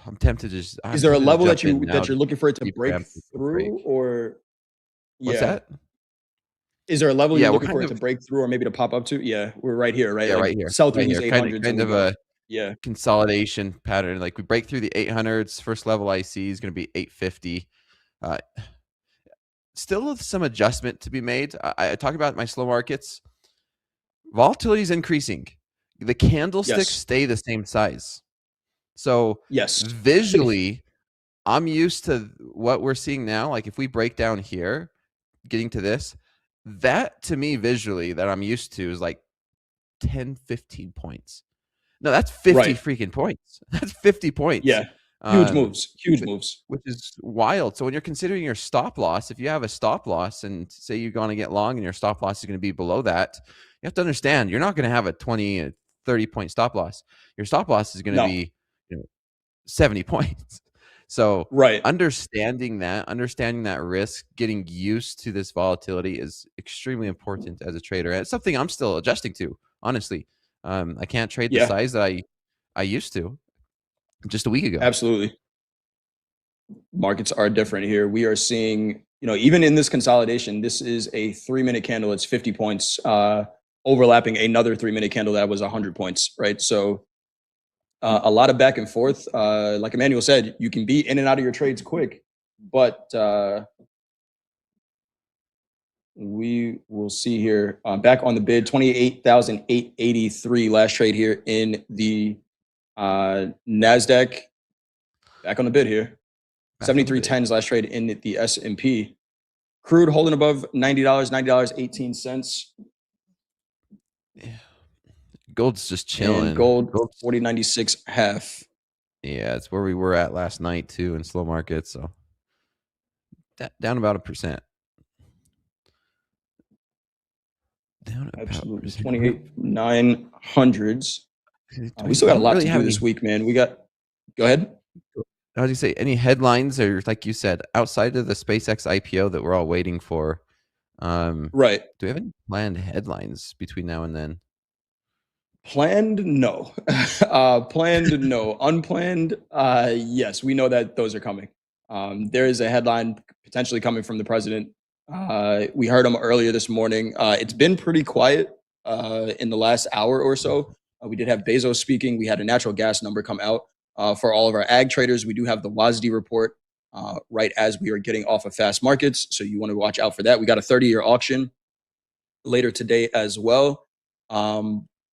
I'm tempted to just. Is there a level that you're looking for it to break through, or what's that? Is there a level you're looking for it to break through, or maybe to pop up to? Yeah, we're right here, right? Yeah, like right here. Sell through Right these here. 800s. Kind of a consolidation pattern. Like we break through the 800s. First level IC is going to be 850. Still some adjustment to be made. I talk about my slow markets. Volatility is increasing. The candlesticks stay the same size. So visually, I'm used to what we're seeing now. Like if we break down here, getting to this, that to me visually that I'm used to is like 10, 15 points. No, that's 50 freaking points. That's 50 points. Yeah. Huge moves, which is wild. So when you're considering your stop loss, if you have a stop loss and say you're going to get long and your stop loss is going to be below that, you have to understand you're not going to have a 20, 30 point stop loss. Your stop loss is going to be 70 points. So understanding that risk, getting used to this volatility is extremely important as a trader. And it's something I'm still adjusting to, honestly. I can't trade the size that I used to just a week ago. Absolutely. Markets are different here. We are seeing, even in this consolidation, this is a 3-minute candle. It's 50 points, overlapping another 3-minute candle that was 100 points, right? So a lot of back and forth. Like Emmanuel said, you can be in and out of your trades quick, but we will see here. Back on the bid, 28,883 last trade here in the NASDAQ. Back on the bid here. 73.10s last trade in the S&P. Crude holding above $90, $90.18. Gold's just chilling. And gold, Gold's 40.96 half. Yeah, it's where we were at last night too in slow markets. So down about 1%. Down about Absolutely. 1%. 28,900s. We still got a lot to do this week, man. Go ahead. I was gonna say, any headlines, or like you said, outside of the SpaceX IPO that we're all waiting for? Right. Do we have any planned headlines between now and then? Planned, no. Planned, no. Unplanned, yes. We know that those are coming. There is a headline potentially coming from the president. We heard him earlier this morning. It's been pretty quiet in the last hour or so. We did have Bezos speaking. We had a natural gas number come out for all of our ag traders. We do have the WASD report right as we are getting off of fast markets. So you want to watch out for that. We got a 30-year auction later today as well.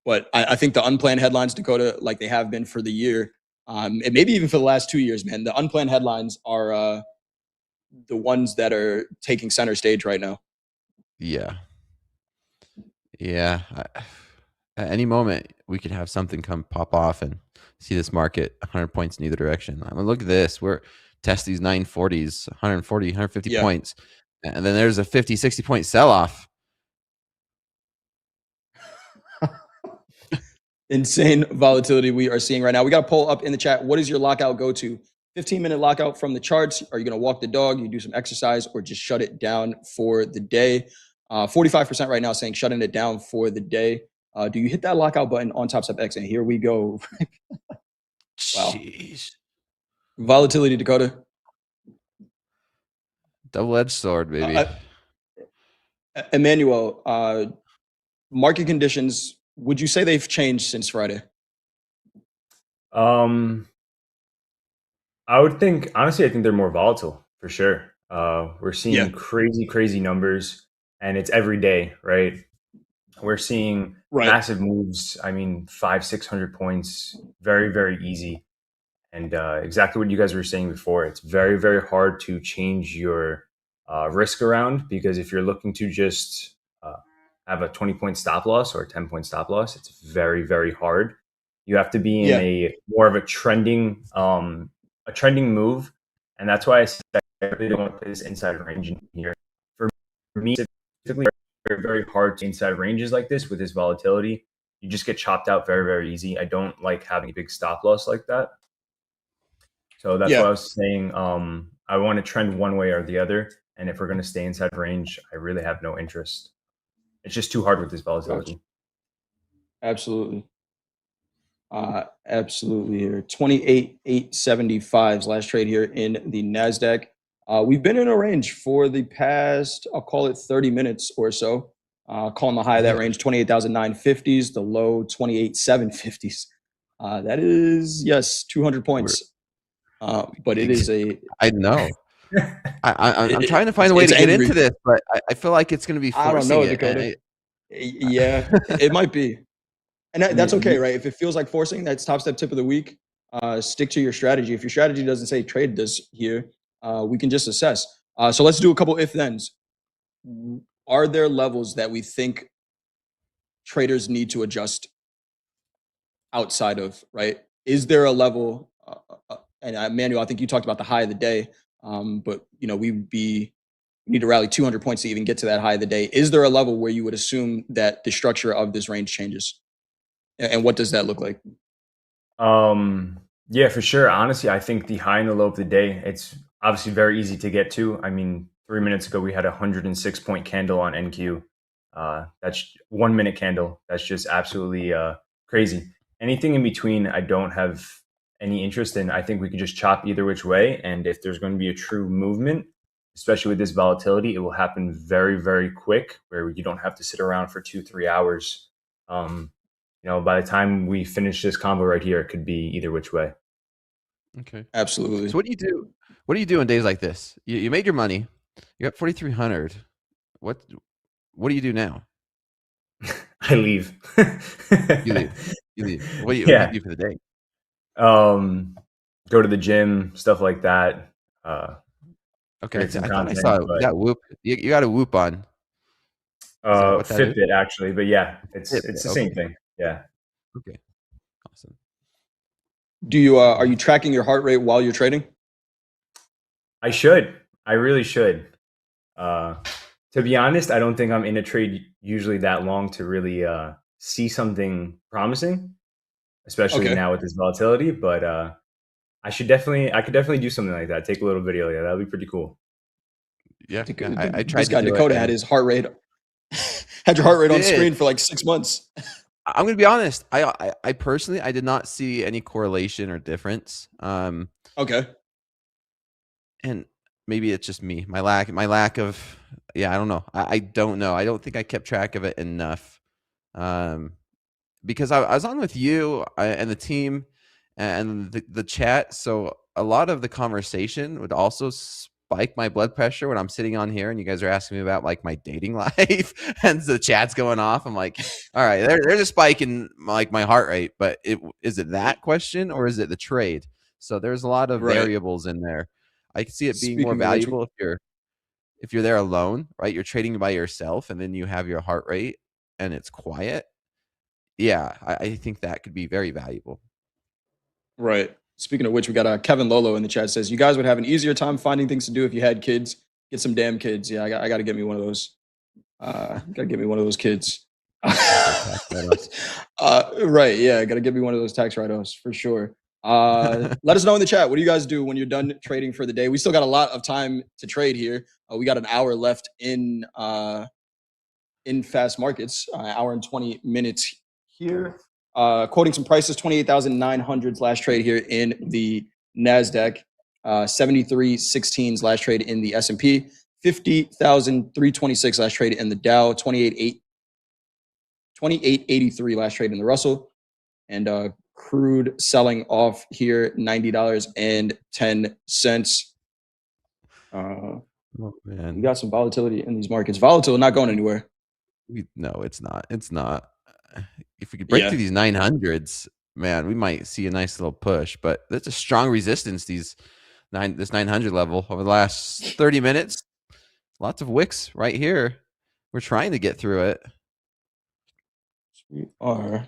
But I think the unplanned headlines, Dakota, like they have been for the year, and maybe even for the last 2 years, man, the unplanned headlines are the ones that are taking center stage right now. Yeah. At any moment, we could have something come pop off and see this market 100 points in either direction. I mean, look at this. We're test these 940s, 140, 150 points. And then there's a 50, 60 point sell off. Insane volatility we are seeing right now. We got a poll up in the chat. What is your lockout go to? 15-minute lockout from the charts. Are you going to walk the dog? You do some exercise, or just shut it down for the day? 45% right now saying shutting it down for the day. Do you hit that lockout button on Topstep X? And here we go. Wow. Jeez. Volatility, Dakota. Double-edged sword, baby. Emmanuel, market conditions, would you say they've changed since Friday? I would think, honestly, I think they're more volatile for sure. We're seeing crazy numbers, and it's every day, right? We're seeing massive moves. I mean, 500-600 points, very easy. And exactly what you guys were saying before, it's very hard to change your risk around, because if you're looking to just have a 20-point stop loss or a 10-point stop loss, it's very hard. You have to be in a more of a trending move, and that's why I said I really don't want to play this inside range in here. For me, specifically, very hard to inside ranges like this with this volatility. You just get chopped out very easy. I don't like having a big stop loss like that. So that's why I was saying I want to trend one way or the other, and if we're going to stay inside range, I really have no interest. It's just too hard with this volatility. Absolutely. Absolutely here. 28,875's last trade here in the NASDAQ. We've been in a range for the past, I'll call it 30 minutes or so. Calling the high of that range 28,950s, the low 28,750s. That is, 200 points. But it is I know. I'm trying to find a way to get into this, but I feel like it's going to be forcing I don't know, Dakota. It might be. And that's okay, right? If it feels like forcing, that's Topstep tip of the week. Stick to your strategy. If your strategy doesn't say trade this here, we can just assess. So let's do a couple if-thens. Are there levels that we think traders need to adjust outside of, right? Is there a level, and Emmanuel, I think you talked about the high of the day, but we need to rally 200 points to even get to that high of the day. Is there a level where you would assume that the structure of this range changes? And what does that look like? Yeah, for sure. Honestly, I think the high and the low of the day, it's obviously very easy to get to. I mean, 3 minutes ago, we had a 106-point candle on NQ. That's 1 minute candle. That's just absolutely crazy. Anything in between, I don't have any interest in. I think we can just chop either which way. And if there's going to be a true movement, especially with this volatility, it will happen very quick, where you don't have to sit around for 2-3 hours. By the time we finish this combo right here, it could be either which way. Okay. Absolutely. So what do you do? What do you do on days like this? You made your money. You got 4,300. What do you do now? I leave. You leave. What do you do for the day? Go to the gym, stuff like that. Okay, create some I thought I content. saw But that Whoop. You got a Whoop on. Is that what that is? Fitbit actually, but yeah, it's the Fitbit, same okay. thing. Yeah. Okay, awesome. Do you are you tracking your heart rate while you're trading? I should. I really should. To be honest, I don't think I'm in a trade usually that long to really see something promising, especially Okay. now with this volatility. But I could definitely do something like that. Take a little video. Yeah, that'd be pretty cool. Yeah, This I tried to guy do it. Dakota had his heart rate had your heart rate on Did. screen for like 6 months. I'm gonna be honest. I personally I did not see any correlation or difference. Okay. And maybe it's just me. My lack of I don't know. I don't know. I don't think I kept track of it enough. Because I was on with you and the team and the chat, so a lot of the conversation would also spike my blood pressure when I'm sitting on here and you guys are asking me about like my dating life and the chat's going off. I'm like, all right, there's a spike in like my heart rate, but is it that question or is it the trade? So there's a lot of Right. variables in there. I can see it being more Speaking of which, valuable if you're there alone, right? You're trading by yourself and then you have your heart rate and it's quiet. Yeah, I think that could be very valuable. right. Speaking of which, we got Kevin Lolo in the chat says, you guys would have an easier time finding things to do if you had kids. Get some damn kids. Yeah, I got to get me one of those. Got to get me one of those kids. Right. Yeah, got to get me one of those tax write-offs for sure. Let us know in the chat. What do you guys do when you're done trading for the day? We still got a lot of time to trade here. We got an hour left in fast markets, hour and 20 minutes here. Quoting some prices, 28,900 last trade here in the NASDAQ, 73.16 last trade in the S&P, 50,326 last trade in the Dow, 2883 last trade in the Russell, and crude selling off here, $90.10. Oh man, We got some volatility in these markets. Volatile, not going anywhere. No, it's not. It's not. If we could break through these 900s, man, we might see a nice little push. But that's a strong resistance. This 900 level over the last 30 minutes. Lots of wicks right here. We're trying to get through it. We are.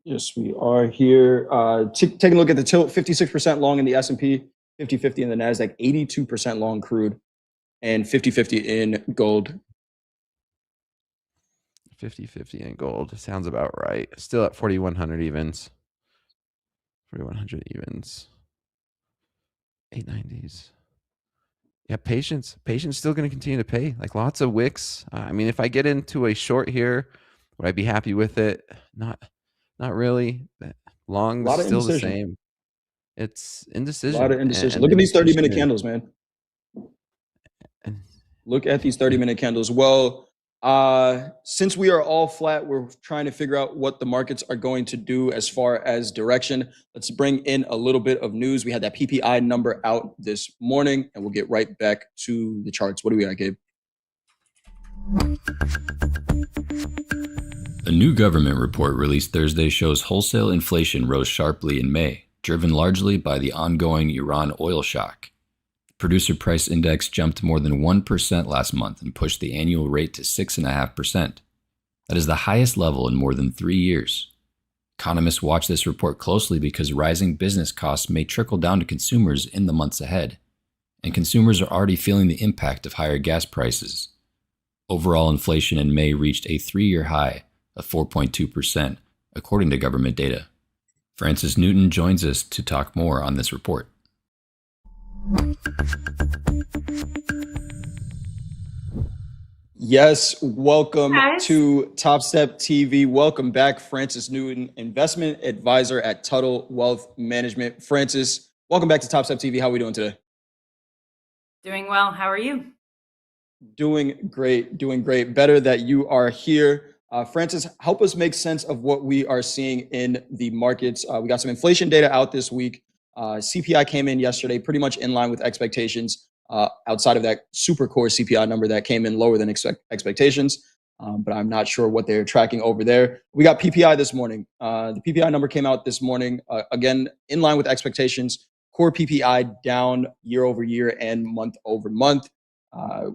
Yes, we are here. Taking a look at the tilt, 56% long in the S&P, 50-50 in the NASDAQ, 82% long crude, and 50-50 in gold. 50-50 in gold. Sounds about right. Still at 4,100 evens. 4,100 evens. 890s. Yeah, patience. Patience still going to continue to pay. Like lots of wicks. I mean, if I get into a short here, would I be happy with it? Not really. Long still indecision. The same. It's indecision. A lot of indecision. Look at these 30-minute candles, man. Look at these 30-minute candles. Well, since we are all flat, we're trying to figure out what the markets are going to do as far as direction. Let's bring in a little bit of news. We had that PPI number out this morning, and we'll get right back to the charts. What do we got, Gabe? A new government report released Thursday shows wholesale inflation rose sharply in May, driven largely by the ongoing Iran oil shock. Producer price index jumped more than 1% last month and pushed the annual rate to 6.5%. That is the highest level in more than 3 years. Economists watch this report closely because rising business costs may trickle down to consumers in the months ahead, and consumers are already feeling the impact of higher gas prices. Overall inflation in May reached a 3-year high of 4.2%, according to government data. Francis Newton joins us to talk more on this report. Yes, welcome to Topstep TV. Welcome back, Francis Newton, investment advisor at Tuttle Wealth Management. Francis, welcome back to Topstep TV. How are we doing today? Doing well. How are you? Doing great. Better that you are here. Francis, help us make sense of what we are seeing in the markets. We got some inflation data out this week. CPI came in yesterday, pretty much in line with expectations, outside of that super core CPI number that came in lower than expectations. But I'm not sure what they're tracking over there. We got PPI this morning. The PPI number came out this morning, again, in line with expectations. core PPI down year over year and month over month.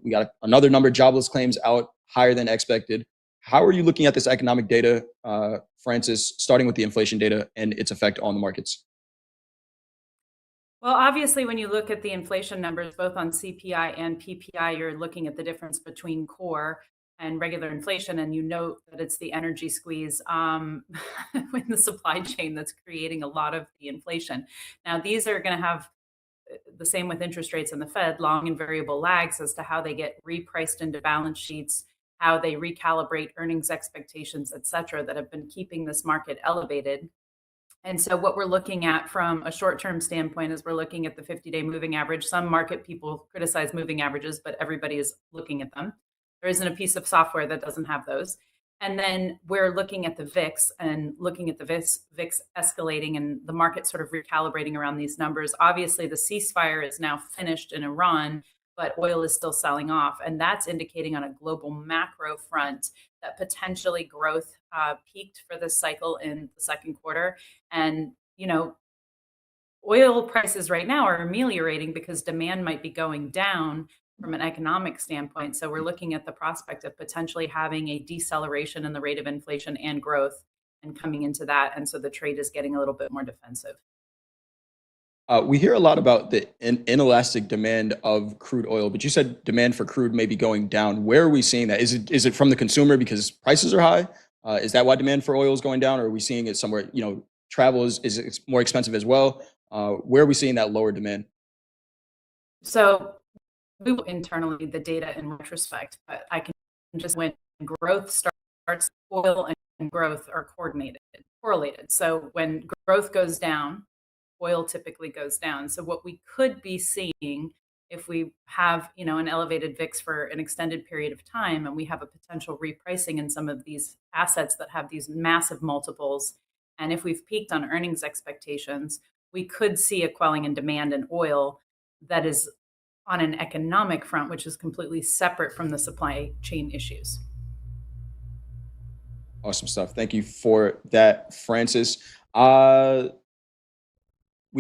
We got another number of jobless claims out higher than expected. How are you looking at this economic data, Francis, starting with the inflation data and its effect on the markets? Well, obviously, when you look at the inflation numbers, both on CPI and PPI, you're looking at the difference between core and regular inflation, and you note that it's the energy squeeze in the supply chain that's creating a lot of the inflation. Now, these are going to have the same with interest rates and the Fed, long and variable lags as to how they get repriced into balance sheets, how they recalibrate earnings expectations, et cetera, that have been keeping this market elevated. And so what we're looking at from a short-term standpoint is we're looking at the 50-day moving average. Some market people criticize moving averages, but everybody is looking at them. There isn't a piece of software that doesn't have those. And then we're looking at the VIX and looking at the VIX escalating and the market sort of recalibrating around these numbers. Obviously, the ceasefire is now finished in Iran, but oil is still selling off. And that's indicating on a global macro front that potentially growth peaked for this cycle in the second quarter. And, oil prices right now are ameliorating because demand might be going down from an economic standpoint. So we're looking at the prospect of potentially having a deceleration in the rate of inflation and growth and coming into that. And so the trade is getting a little bit more defensive. We hear a lot about the inelastic demand of crude oil, but you said demand for crude may be going down. Where are we seeing that? Is it from the consumer because prices are high? Is that why demand for oil is going down, or are we seeing it somewhere? Travel is more expensive as well. Where are we seeing that lower demand? So we will internally the data in retrospect, but I can just when growth starts, oil and growth are correlated. So when growth goes down, oil typically goes down. So what we could be seeing if we have, an elevated VIX for an extended period of time and we have a potential repricing in some of these assets that have these massive multiples, and if we've peaked on earnings expectations, we could see a quelling in demand in oil that is on an economic front, which is completely separate from the supply chain issues. Awesome stuff. Thank you for that, Francis. We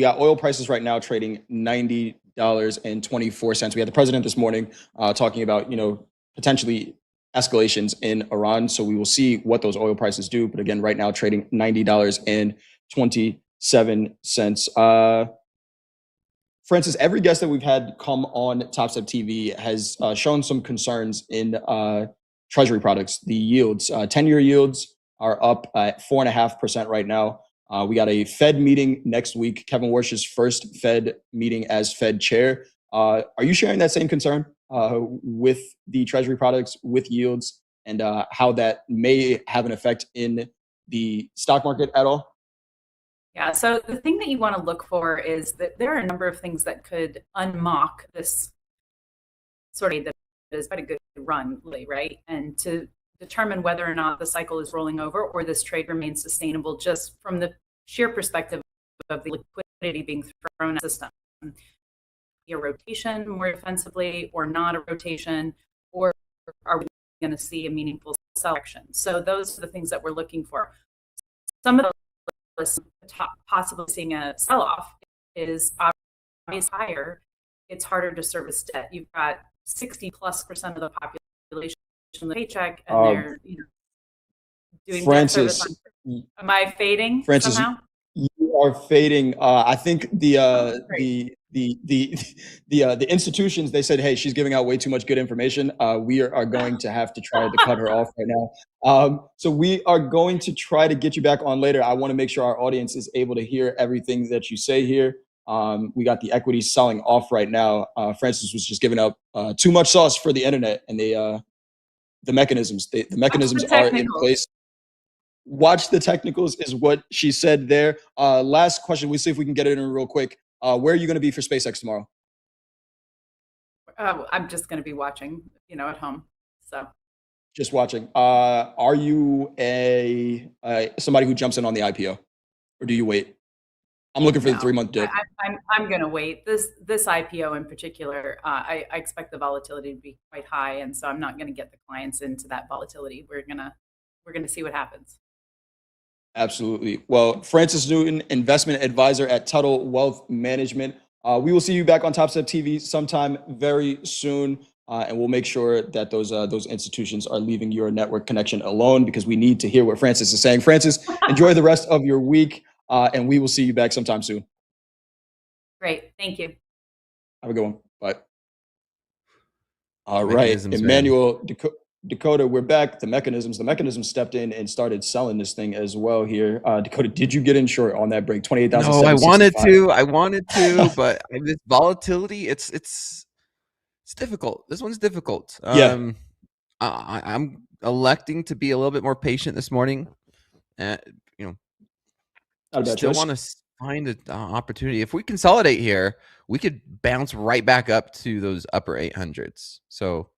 got oil prices right now trading $90.24. We had the president this morning talking about, potentially escalations in Iran. So we will see what those oil prices do. But again, right now trading $90.27. Francis, every guest that we've had come on Topstep TV has shown some concerns in treasury products. The yields, 10-year yields are up at 4.5% right now. We got a Fed meeting next week, Kevin Warsh's first Fed meeting as Fed chair. Are you sharing that same concern with the treasury products, with yields, and how that may have an effect in the stock market at all? Yeah, so the thing that you want to look for is that there are a number of things that could unmock this sort of that is quite a good run, right? And to determine whether or not the cycle is rolling over or this trade remains sustainable just from the sheer perspective of the liquidity being thrown at the system. A rotation more defensively or not a rotation, or are we going to see a meaningful sell action? So those are the things that we're looking for. Some of the possibly seeing a sell-off is obviously higher. It's harder to service debt. You've got 60+% of the population in the paycheck, and they're doing Francis, debt service. Am I fading Francis, somehow? You are fading. I think the institutions, they said, hey, she's giving out way too much good information. We are going to have to try to cut her off right now. So we are going to try to get you back on later. I want to make sure our audience is able to hear everything that you say here. We got the equities selling off right now. Francis was just giving up too much sauce for the internet, and the mechanisms are in place. Watch the technicals is what she said there. Last question. We'll see if we can get it in real quick. Where are you going to be for SpaceX tomorrow? I'm just going to be watching, at home. So just watching. Are you somebody who jumps in on the IPO, or do you wait? I'm looking for the 3-month dip. I'm going to wait. This IPO in particular, I expect the volatility to be quite high, and so I'm not going to get the clients into that volatility. We're gonna see what happens. Absolutely. Well, Francis Newton, investment advisor at Tuttle Wealth Management. We will see you back on Top Step TV sometime very soon, and we'll make sure that those institutions are leaving your network connection alone because we need to hear what Francis is saying. Francis, enjoy the rest of your week, and we will see you back sometime soon. Great. Thank you. Have a good one. Bye. All right, Mechanisms, man. Emmanuel, Dakota, we're back. The mechanisms stepped in and started selling this thing as well here. Dakota, did you get in short on that break? 28,000. No, I wanted to, but this volatility, it's difficult. This one's difficult. Yeah. I'm electing to be a little bit more patient this morning. You know, Not a bad still choice. want to find an opportunity. If we consolidate here, we could bounce right back up to those upper 800s. So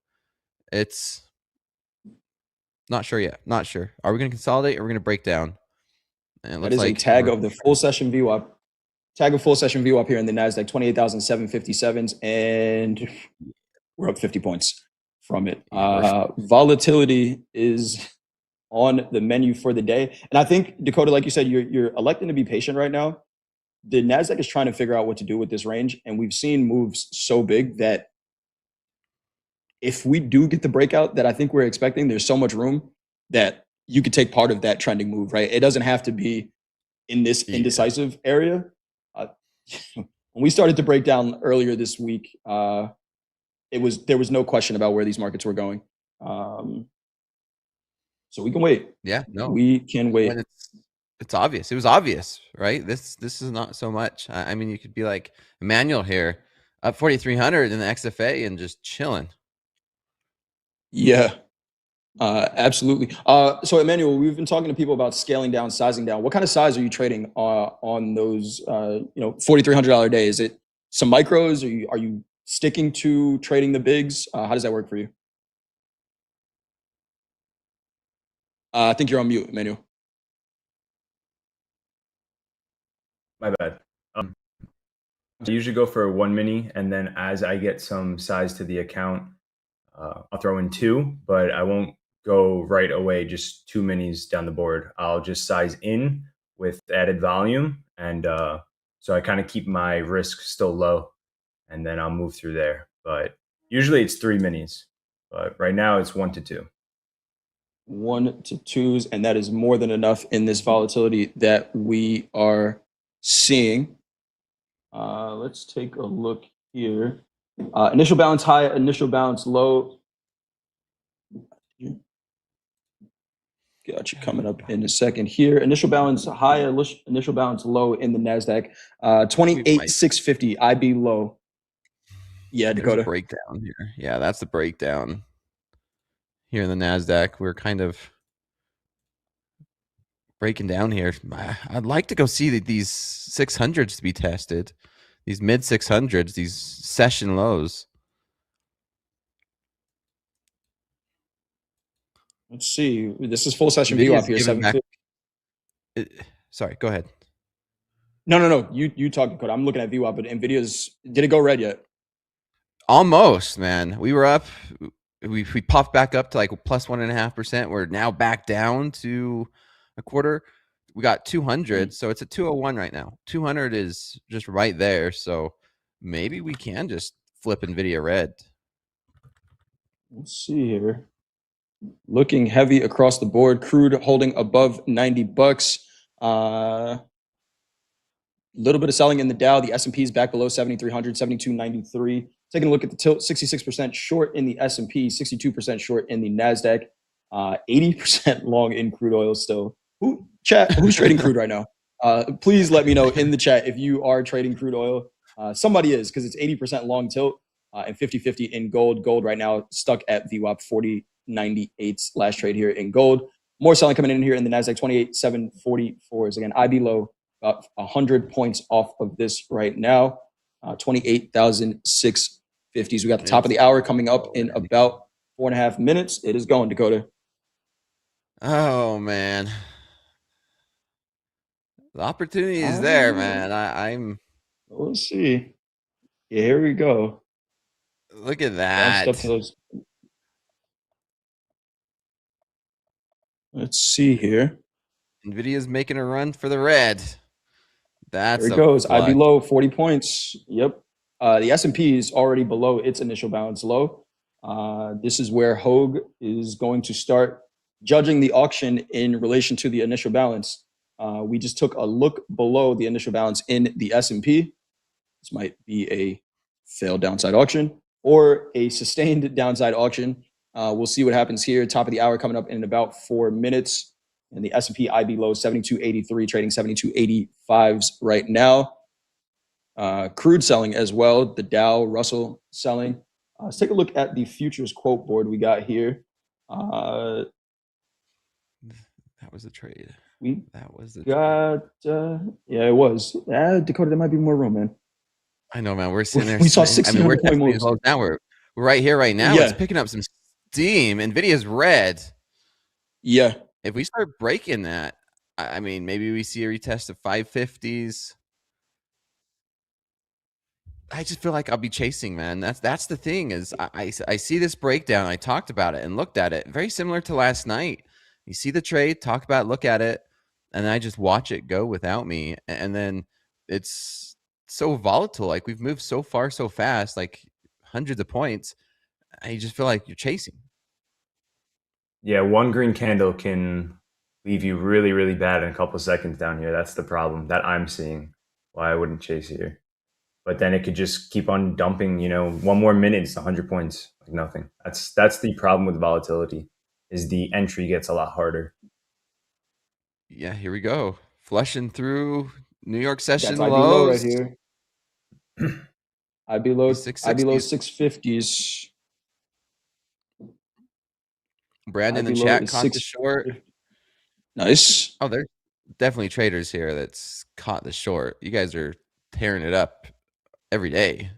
it's not sure yet. Not sure. Are we going to consolidate or are we going to break down? And it That looks is a like tag of the full session view up. Tag of full session view up here in the NASDAQ, 28,757s, and we're up 50 points from it. Volatility is on the menu for the day. And I think, Dakota, like you said, you're electing to be patient right now. The NASDAQ is trying to figure out what to do with this range, and we've seen moves so big that if we do get the breakout that I think we're expecting, there's so much room that you could take part of that trending move, right? It doesn't have to be in this indecisive area. When we started to break down earlier this week, there was no question about where these markets were going. So we can wait. Yeah, no, we can wait. When it's obvious. It was obvious, right? This is not so much. I mean, you could be like Emmanuel here, up 4,300 in the XFA and just chilling. Yeah, absolutely. So Emmanuel, we've been talking to people about scaling down, sizing down. What kind of size are you trading on those, $4,300 a day? Is it some micros? Are you sticking to trading the bigs? How does that work for you? I think you're on mute, Emmanuel. My bad. I usually go for one mini, and then as I get some size to the account, I'll throw in two, but I won't go right away, just two minis down the board. I'll just size in with added volume. And so I kind of keep my risk still low, and then I'll move through there. But usually it's three minis, but right now it's 1 to 2. 1 to 2s, and that is more than enough in this volatility that we are seeing. Let's take a look here. Initial balance high, initial balance low. Got you coming up in a second here. Initial balance high, initial balance low in the NASDAQ. 28,650 IB low. Yeah, Dakota. There's a breakdown here. Yeah, that's the breakdown. Here in the NASDAQ, we're kind of breaking down here. I'd like to go see these 600s to be tested. These mid 600s, these session lows. Let's see. This is full session view up here. 750. Sorry, go ahead. No. You talk, Dakota. I'm looking at view up, but Nvidia's. Did it go red yet? Almost, man. We were up. We popped back up to like plus 1.5%. We're now back down to a quarter. We got 200, so it's at 201 right now. 200 is just right there, so maybe we can just flip Nvidia red. Let's see here. Looking heavy across the board. Crude holding above $90. Little bit of selling in the Dow. The S&P is back below 7,300, 7,293. Taking a look at the tilt, 66% short in the S&P, 62% short in the NASDAQ, 80% long in crude oil still. Who's trading crude right now? Please let me know in the chat if you are trading crude oil. Somebody is, because it's 80% long tilt and 50-50 in gold. Gold right now stuck at VWAP 40.98 last trade here in gold. More selling coming in here in the NASDAQ, 28,744 is again IB low. About 100 points off of this right now. 28,650s. We got the top of the hour coming up in about 4.5 minutes. It is going, Dakota. Oh, man. The opportunity is there, man. I'm. We'll see. Yeah, here we go. Look at that. Let's see here. Nvidia's making a run for the red. That's There it a goes. flush. IB low, 40 points. Yep. The S&P is already below its initial balance low. This is where Hogue is going to start judging the auction in relation to the initial balance. We just took a look below the initial balance in the S&P. This might be a failed downside auction or a sustained downside auction. We'll see what happens here. Top of the hour coming up in about 4 minutes. And the S&P IB low 72.83, trading 72.85s right now. Crude selling as well. The Dow, Russell selling. Let's take a look at the futures quote board we got here. That was a trade. That was the Got, yeah, it was. Dakota, there might be more room, man. I know, man. We're sitting there. We saw I mean, we're 1600 point testing these moves. lows now. We're right here, right now. Yeah. It's picking up some steam. Nvidia's red. Yeah. If we start breaking that, I mean, maybe we see a retest of 550s. I just feel like I'll be chasing, man. That's the thing is I see this breakdown. I talked about it and looked at it. Very similar to last night. You see the trade, talk about it, look at it, and then I just watch it go without me. And then it's so volatile. Like we've moved so far, so fast, like hundreds of points. I just feel like you're chasing. Yeah, one green candle can leave you really, really bad in a couple of seconds down here. That's the problem that I'm seeing. Why I wouldn't chase here. But then it could just keep on dumping, one more minute, it's 100 points, like nothing. That's the problem with volatility, is the entry gets a lot harder. Yeah, here we go. Flushing through New York session That's IB low right lows. here. IB low 660s. 650s. Brandon in IB the low chat is caught the short. Nice. Oh, there's definitely traders here that's caught the short. You guys are tearing it up every day.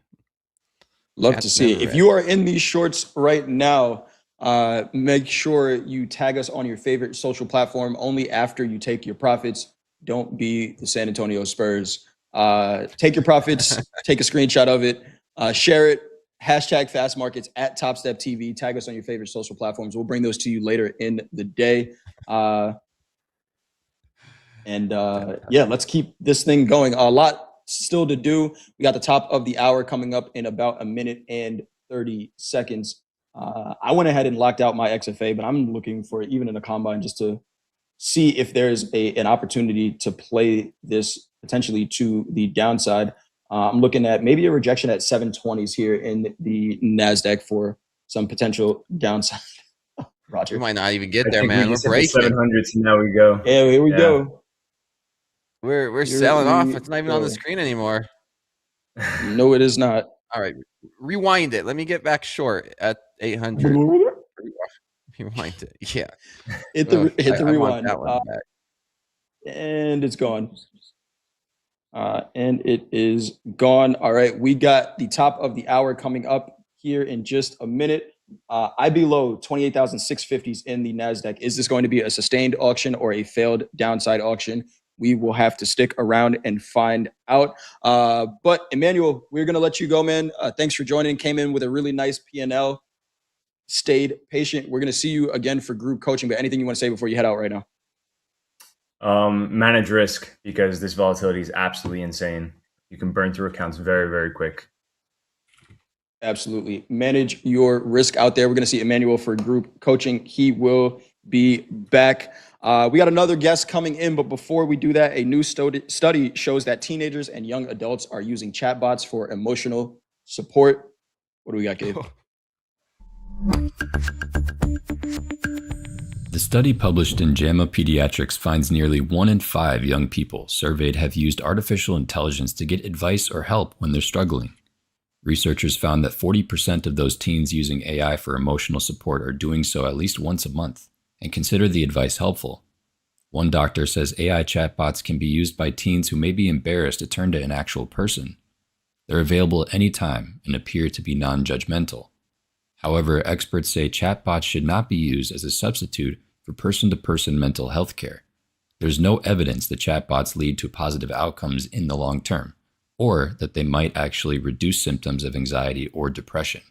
Love Chat's to see it. never If red. you are in these shorts right now, make sure you tag us on your favorite social platform only after you take your profits. Don't be the San Antonio Spurs. Take your profits, take a screenshot of it, share it, hashtag fast markets at Topstep TV. Tag us on your favorite social platforms. We'll bring those to you later in the day. Yeah, let's keep this thing going. A lot still to do. We got the top of the hour coming up in about 1 minute and 30 seconds. I went ahead and locked out my XFA, but I'm looking for even in a combine just to see if there's an opportunity to play this potentially to the downside. I'm looking at maybe a rejection at 720s here in the NASDAQ for some potential downside. Roger. We might not even get I there, think man. we We're just hit the breaking. 700s and now we go. Yeah, here we go. We're Here selling off. we It's not even on the go. screen anymore. No, it is not. All right, rewind it. Let me get back short at 800. Rewind it. Yeah. Hit the I want rewind. that one back. And it's gone. And it is gone. All right, we got the top of the hour coming up here in just a minute. IB low 28,650s in the NASDAQ. Is this going to be a sustained auction or a failed downside auction? We will have to stick around and find out. But Emmanuel, we're going to let you go, man. Thanks for joining. Came in with a really nice P&L. Stayed patient. We're going to see you again for group coaching. But anything you want to say before you head out right now? Manage risk, because this volatility is absolutely insane. You can burn through accounts very, very quick. Absolutely. Manage your risk out there. We're going to see Emmanuel for group coaching. He will be back. We got another guest coming in, but before we do that, a new study shows that teenagers and young adults are using chatbots for emotional support. What do we got, Gabe? The study published in JAMA Pediatrics finds nearly 1 in 5 young people surveyed have used artificial intelligence to get advice or help when they're struggling. Researchers found that 40% of those teens using AI for emotional support are doing so at least once a month and consider the advice helpful. One doctor says AI chatbots can be used by teens who may be embarrassed to turn to an actual person. They're available at any time and appear to be non-judgmental. However, experts say chatbots should not be used as a substitute for person-to-person mental health care. There's no evidence that chatbots lead to positive outcomes in the long term, or that they might actually reduce symptoms of anxiety or depression.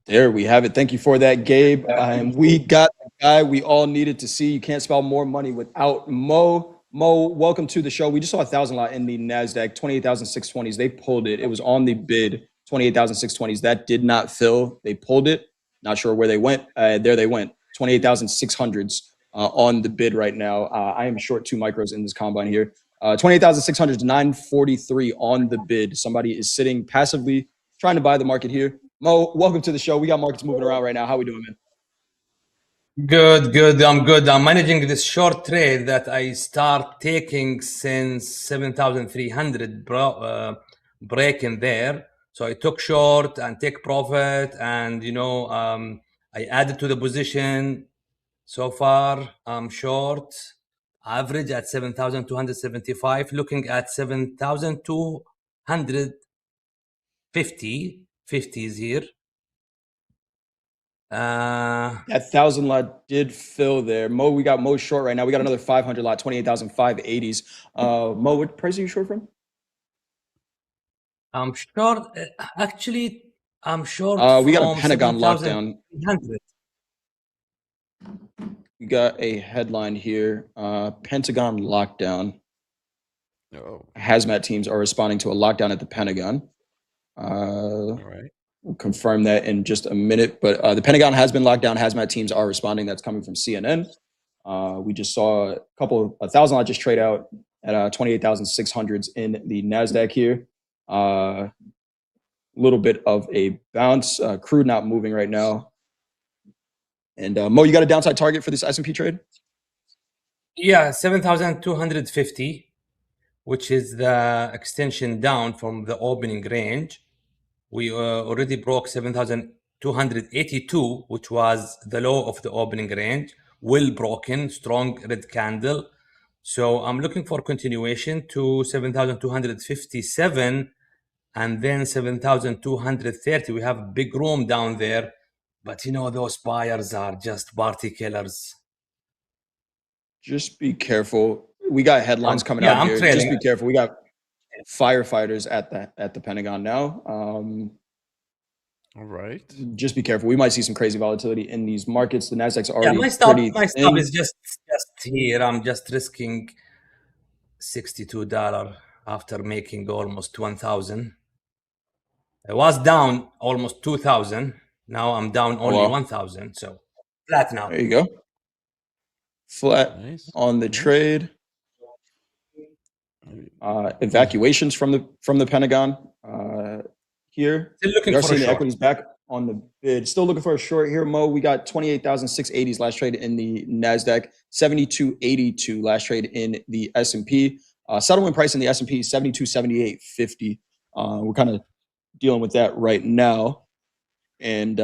There we have it. Thank you for that, Gabe. And we got the guy we all needed to see. You can't spell more money without Mo. Mo, welcome to the show. We just saw 1,000 lot in the NASDAQ, 28,620s. They pulled it. It was on the bid, 28,620s. That did not fill. They pulled it. Not sure where they went. There they went, 28,600s on the bid right now. I am short 2 micros in this combine here. 28,600 to 943 on the bid. Somebody is sitting passively trying to buy the market here. Mo, welcome to the show. We got markets moving around right now. How we doing, man? Good. I'm good. I'm managing this short trade that I start taking since 7,300 break in there. So I took short and take profit, and I added to the position. So far, I'm short. Average at 7,275. Looking at 7,250. 50s here. That 1,000 lot did fill there. Mo, we got Mo short right now. We got another 500 lot, 28,580s. Mo, what price are you short from? I'm short. Actually, I'm short. We got a from Pentagon lockdown. 7,300. We got a headline here. Pentagon lockdown. Oh. Hazmat teams are responding to a lockdown at the Pentagon. All right. We'll confirm that in just a minute. But the Pentagon has been locked down. Hazmat teams are responding. That's coming from CNN. We just saw a 1,000 lot just trade out at 28,600s in the NASDAQ here. A little bit of a bounce. Crude not moving right now. And Mo, you got a downside target for this S&P trade? Yeah, 7,250, which is the extension down from the opening range. We already broke 7,282, which was the low of the opening range. Well broken, strong red candle. So I'm looking for continuation to 7,257 and then 7,230. We have big room down there, but those buyers are just party killers. Just be careful. We got headlines coming out here. Trailing. Just be careful. We got firefighters at the Pentagon now. All right. Just be careful. We might see some crazy volatility in these markets. The Nasdaq's already my stop is just here. I'm just risking $62 after making almost 1,000. I was down almost 2,000. Now I'm down only 1,000. So flat now. There you go. Flat on the trade. Evacuations from the Pentagon here. Still looking we are for seeing a the short. equities back on the bid. Still looking for a short here, Mo. We got 28,680s last trade in the NASDAQ, 72.82 last trade in the S&P. Settlement price in the S&P, 72.7850. We're kind of dealing with that right now. And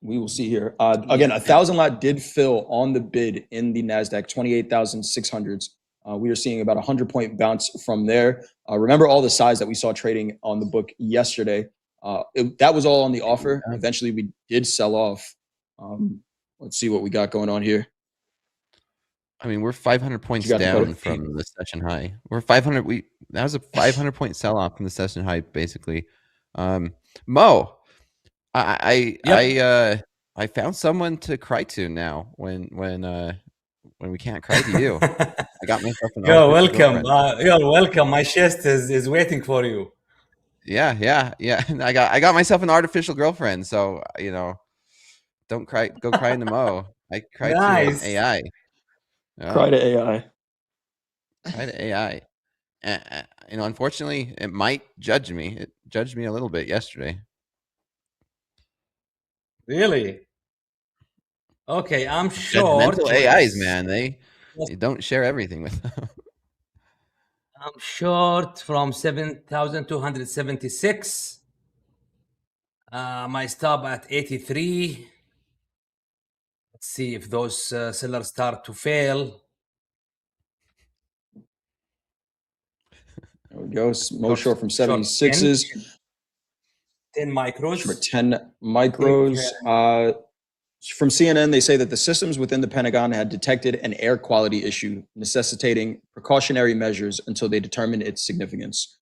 we will see here. Again, 1,000 lot did fill on the bid in the NASDAQ, 28,600s. We are seeing about a 100-point bounce from there. Remember all the size that we saw trading on the book yesterday. That was all on the offer. Eventually, we did sell off. Let's see what we got going on here. I mean, we're 500 points down from the session high. We're 500. That was a 500-point sell-off from the session high, basically. Mo, I found someone to cry to now when we can't cry to you. I got myself an You're welcome. You're welcome. My chest is waiting for you. Yeah. I got myself an artificial girlfriend, so don't cry. Go cry into Mo. I cried to AI. Cry to AI. Cry to AI. Unfortunately, it might judge me. It judged me a little bit yesterday. Really? Okay, I'm short. Judgmental AIs, man. They don't share everything with them. I'm short from 7,276. My stop at 83. Let's see if those sellers start to fail. There we go. Mo short from 76s. 10 micros. Short 10 micros. From CNN, they say that the systems within the Pentagon had detected an air quality issue, necessitating precautionary measures until they determined its significance.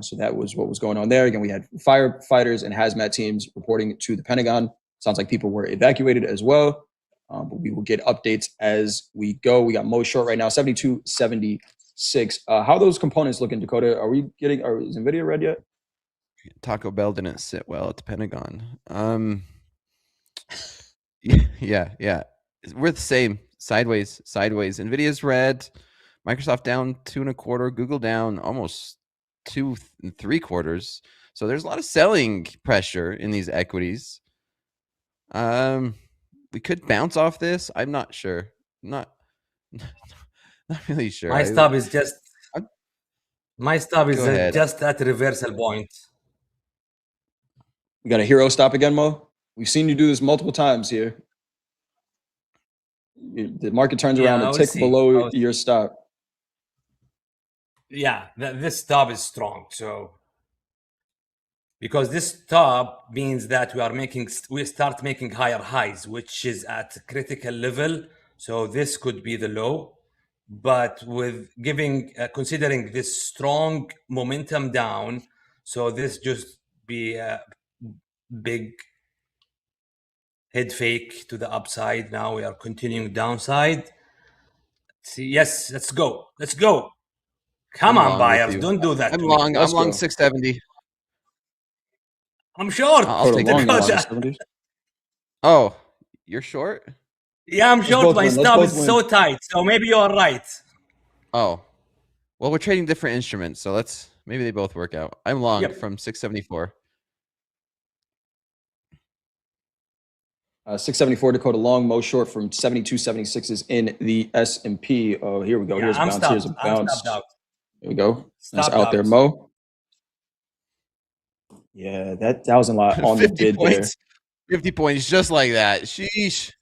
So that was what was going on there. Again, we had firefighters and hazmat teams reporting to the Pentagon. Sounds like people were evacuated as well. But we will get updates as we go. We got Mo short right now, 72.76. How are those components looking, Dakota? Are we getting, is NVIDIA red yet? Taco Bell didn't sit well at the Pentagon. Yeah. We're the same. Sideways. NVIDIA's red. Microsoft down 2.25. Google down almost 2 3/4. So there's a lot of selling pressure in these equities. We could bounce off this. I'm not sure. Not really sure. My stop is just at reversal point. We got a hero stop again, Mo. We've seen you do this multiple times here. The market turns around a tick below your stop. Yeah, this stop is strong. So because this stop means that we start making higher highs, which is at critical level. So this could be the low, but with considering this strong momentum down, so this just be a big head fake to the upside. Now we are continuing downside. See, yes, let's go. Come on, buyers, don't do that. I'm long 670. I'm short. I'll take that. Oh, you're short? Yeah, I'm short. My stop is so tight. So maybe you are right. Oh, well, we're trading different instruments, so maybe they both work out. I'm long from 674. 674 Dakota long, Mo short from 72.76 is in the S&P. Oh, here we go. Here's a bounce. Here's a bounce. There we go. That's out there, Mo. Yeah, that was a lot on the bid points. there. 50 points, just like that. Sheesh.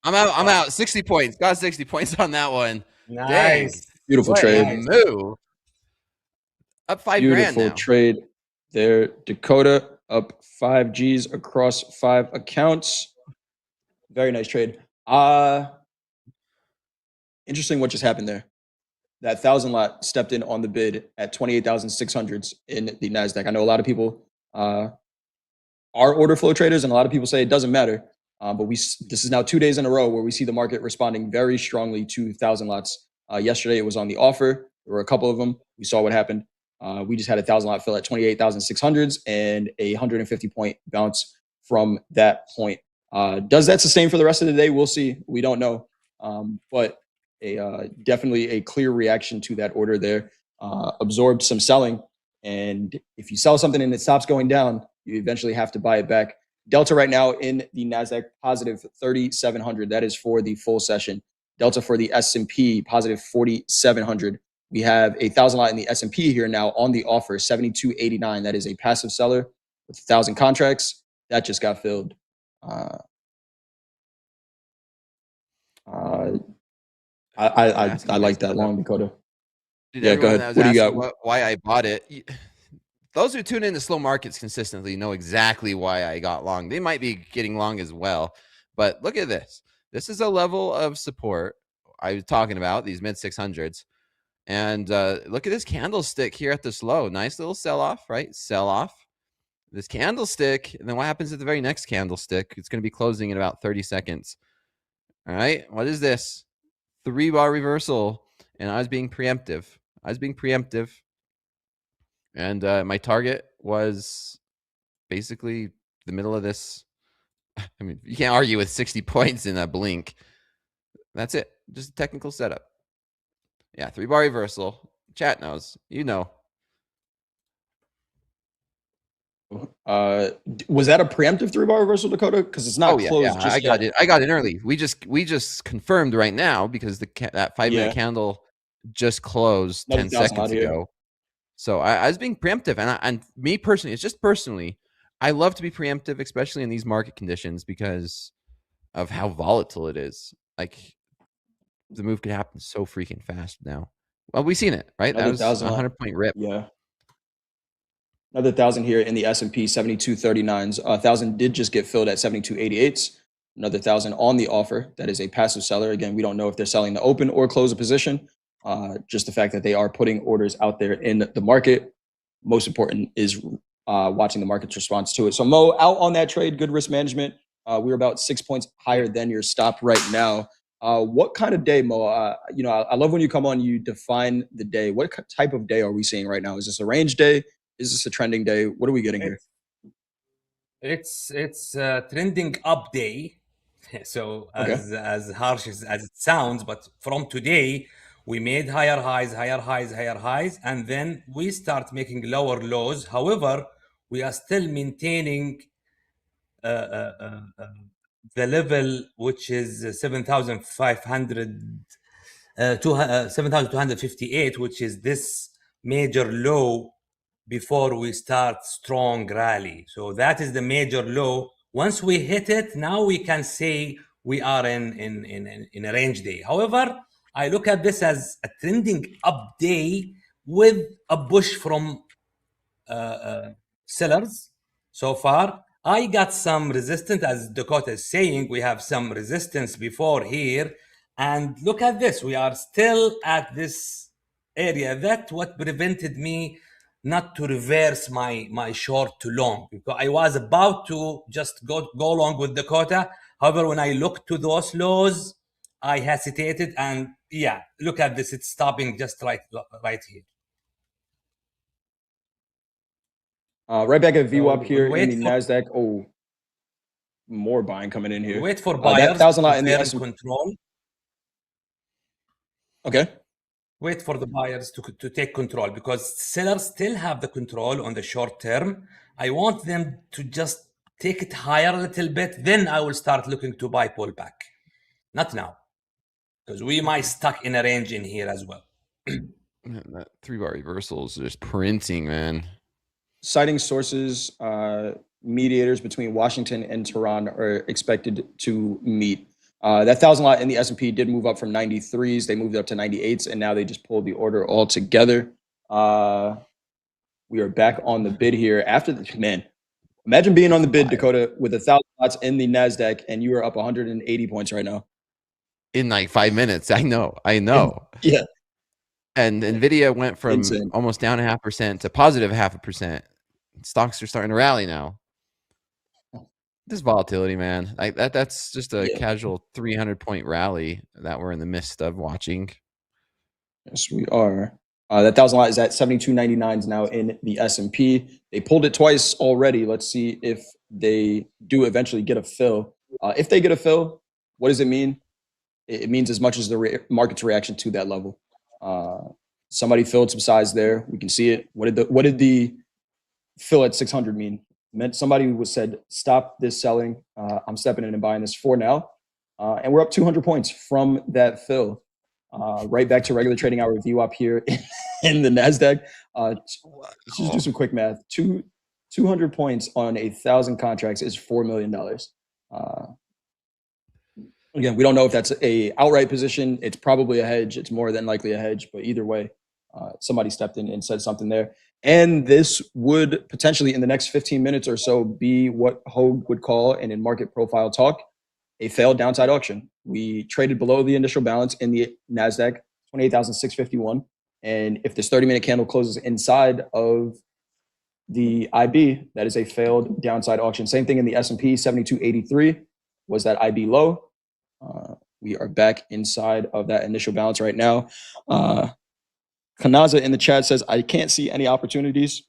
I'm out. 60 points. Got 60 points on that one. Nice. Dang. Beautiful trade. Move. Up $5,000 now. Beautiful trade there. Dakota up 5 G's across 5 accounts. Very nice trade. Interesting what just happened there. That 1,000 lot stepped in on the bid at 28,600s in the NASDAQ. I know a lot of people are order flow traders, and a lot of people say it doesn't matter. But this is now 2 days in a row where we see the market responding very strongly to 1,000 lots. Yesterday it was on the offer. There were a couple of them. We saw what happened. We just had a 1,000 lot fill at 28,600s and a 150 point bounce from that point. Does that sustain for the rest of the day? We'll see. We don't know. But definitely a clear reaction to that order there. Absorbed some selling. And if you sell something and it stops going down, you eventually have to buy it back. Delta right now in the NASDAQ positive 3,700. That is for the full session. Delta for the S&P positive 4,700. We have a 1,000 lot in the S&P here now on the offer, 72.89. That is a passive seller with 1,000 contracts. That just got filled. I like that long, Dakota. Yeah, go ahead. What do you got? Why I bought it. Those who tune into slow markets consistently know exactly why I got long. They might be getting long as well. But look at this. This is a level of support I was talking about, these mid 600s. And look at this candlestick here at this low. Nice little sell-off, right? Sell-off. This candlestick. And then what happens at the very next candlestick? It's going to be closing in about 30 seconds. All right. What is this? 3-bar reversal. And I was being preemptive. And my target was basically the middle of this. I mean, you can't argue with 60 points in a blink. That's it. Just a technical setup. Yeah, 3-bar reversal. Chat knows. You know. Was that a preemptive 3-bar reversal, Dakota? Because it's not closed. Yeah. I got it early. We just confirmed right now because that 5-minute candle just closed 10 seconds ago. So I was being preemptive, and me personally, it's just personally, I love to be preemptive, especially in these market conditions because of how volatile it is. Like the move could happen so freaking fast now. Well, we've seen it, right? That was a 100-point rip. Yeah. Another 1,000 here in the S&P, 72.39s. 1,000 did just get filled at 72.88s. Another 1,000 on the offer. That is a passive seller. Again, we don't know if they're selling the open or close a position. Just the fact that they are putting orders out there in the market. most important is watching the market's response to it. So Mo, out on that trade, good risk management. We're about 6 points higher than your stop right now. What kind of day, Mo? I love when you come on, you define the day. What type of day are we seeing right now? Is this a range day? Is this a trending day? What are we getting here? It's a trending up day. So as harsh as it sounds, but from today we made higher highs, and then we start making lower lows. However, we are still maintaining the level, which is 7,500 7,258, which is this major low before we start strong rally. So that is the major low. Once we hit it, now we can say we are in a range day. However, I look at this as a trending up day with a push from sellers so far. I got some resistance, as Dakota is saying. We have some resistance before here. And look at this. We are still at this area. That's what prevented me not to reverse my short to long, because I was about to just go long with Dakota. However, when I looked to those lows, I hesitated. And yeah, look at this. It's stopping just right here. Right back at VWAP here in the NASDAQ. Oh, more buying coming in here. Wait for buyers that 1,000 lot in the S&P control. Okay. Wait for the buyers to take control, because sellers still have the control on the short term. I want them to just take it higher a little bit. Then I will start looking to buy pullback. Not now, because we might stuck in a range in here as well. Man, that 3-bar reversal is just printing, man. Citing sources, mediators between Washington and Tehran are expected to meet. That 1,000 lot in the S&P did move up from 93s. They moved up to 98s, and now they just pulled the order all together. We are back on the bid here after the man. Imagine being on the bid, Dakota, with 1,000 lots in the NASDAQ, and you are up 180 points right now. In like 5 minutes. I know. Yeah. And NVIDIA went from Insane. almost down 0.5% to positive 0.5%. Stocks are starting to rally now. This volatility, man. That's just a casual 300-point rally that we're in the midst of watching. Yes, we are. That 1,000 lot is at 72.99s now in the S&P. They pulled it twice already. Let's see if they do eventually get a fill. If they get a fill, what does it mean? It means as much as the market's reaction to that level. Somebody filled some size there. We can see it. What did the fill at 600 mean? It meant somebody said, stop this selling. I'm stepping in and buying this for now. And we're up 200 points from that fill. Right back to regular trading hour view up here in the NASDAQ. Let's just do some quick math. 200 points on 1,000 contracts is $4 million. Again, we don't know if that's a outright position. It's probably a hedge. It's more than likely a hedge, but either way, somebody stepped in and said something there. And this would potentially, in the next 15 minutes or so, be what Hogue would call, and in market profile talk, a failed downside auction. We traded below the initial balance in the NASDAQ, 28,651. And if this 30-minute candle closes inside of the IB, that is a failed downside auction. Same thing in the S&P, 72.83 was that IB low. We are back inside of that initial balance right now. Kanaza in the chat says, I can't see any opportunities.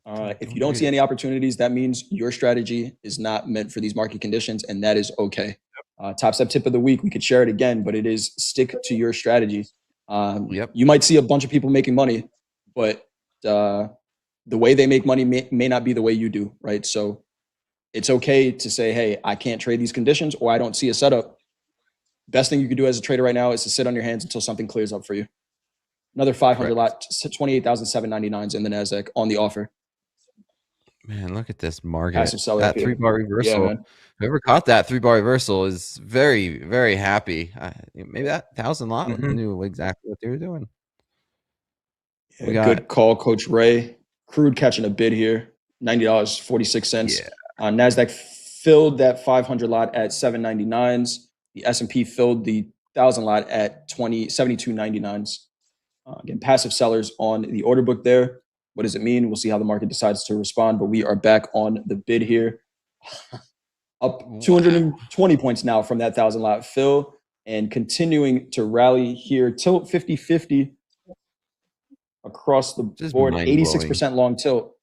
If you don't see any opportunities, that means your strategy is not meant for these market conditions, and that is okay. Topstep tip of the week, we could share it again, but it is stick to your strategy. You might see a bunch of people making money, but the way they make money may not be the way you do, right? So it's okay to say, hey, I can't trade these conditions, or I don't see a setup. Best thing you can do as a trader right now is to sit on your hands until something clears up for you. Another 500 lot, 28,799s in the NASDAQ on the offer. Man, look at this market. That 3-bar reversal. Whoever caught that 3-bar reversal is very, very happy. Maybe that 1,000 lot knew exactly what they were doing. We got good call, Coach Ray. Crude catching a bid here, $90.46. NASDAQ filled that 500 lot at 799s. The S&P filled the 1,000 lot at 72.99s. Again, passive sellers on the order book there. What does it mean? We'll see how the market decides to respond, but we are back on the bid here. Up 220 points now from that 1,000 lot fill and continuing to rally here. Tilt 50-50 across the board. 86% long tilt.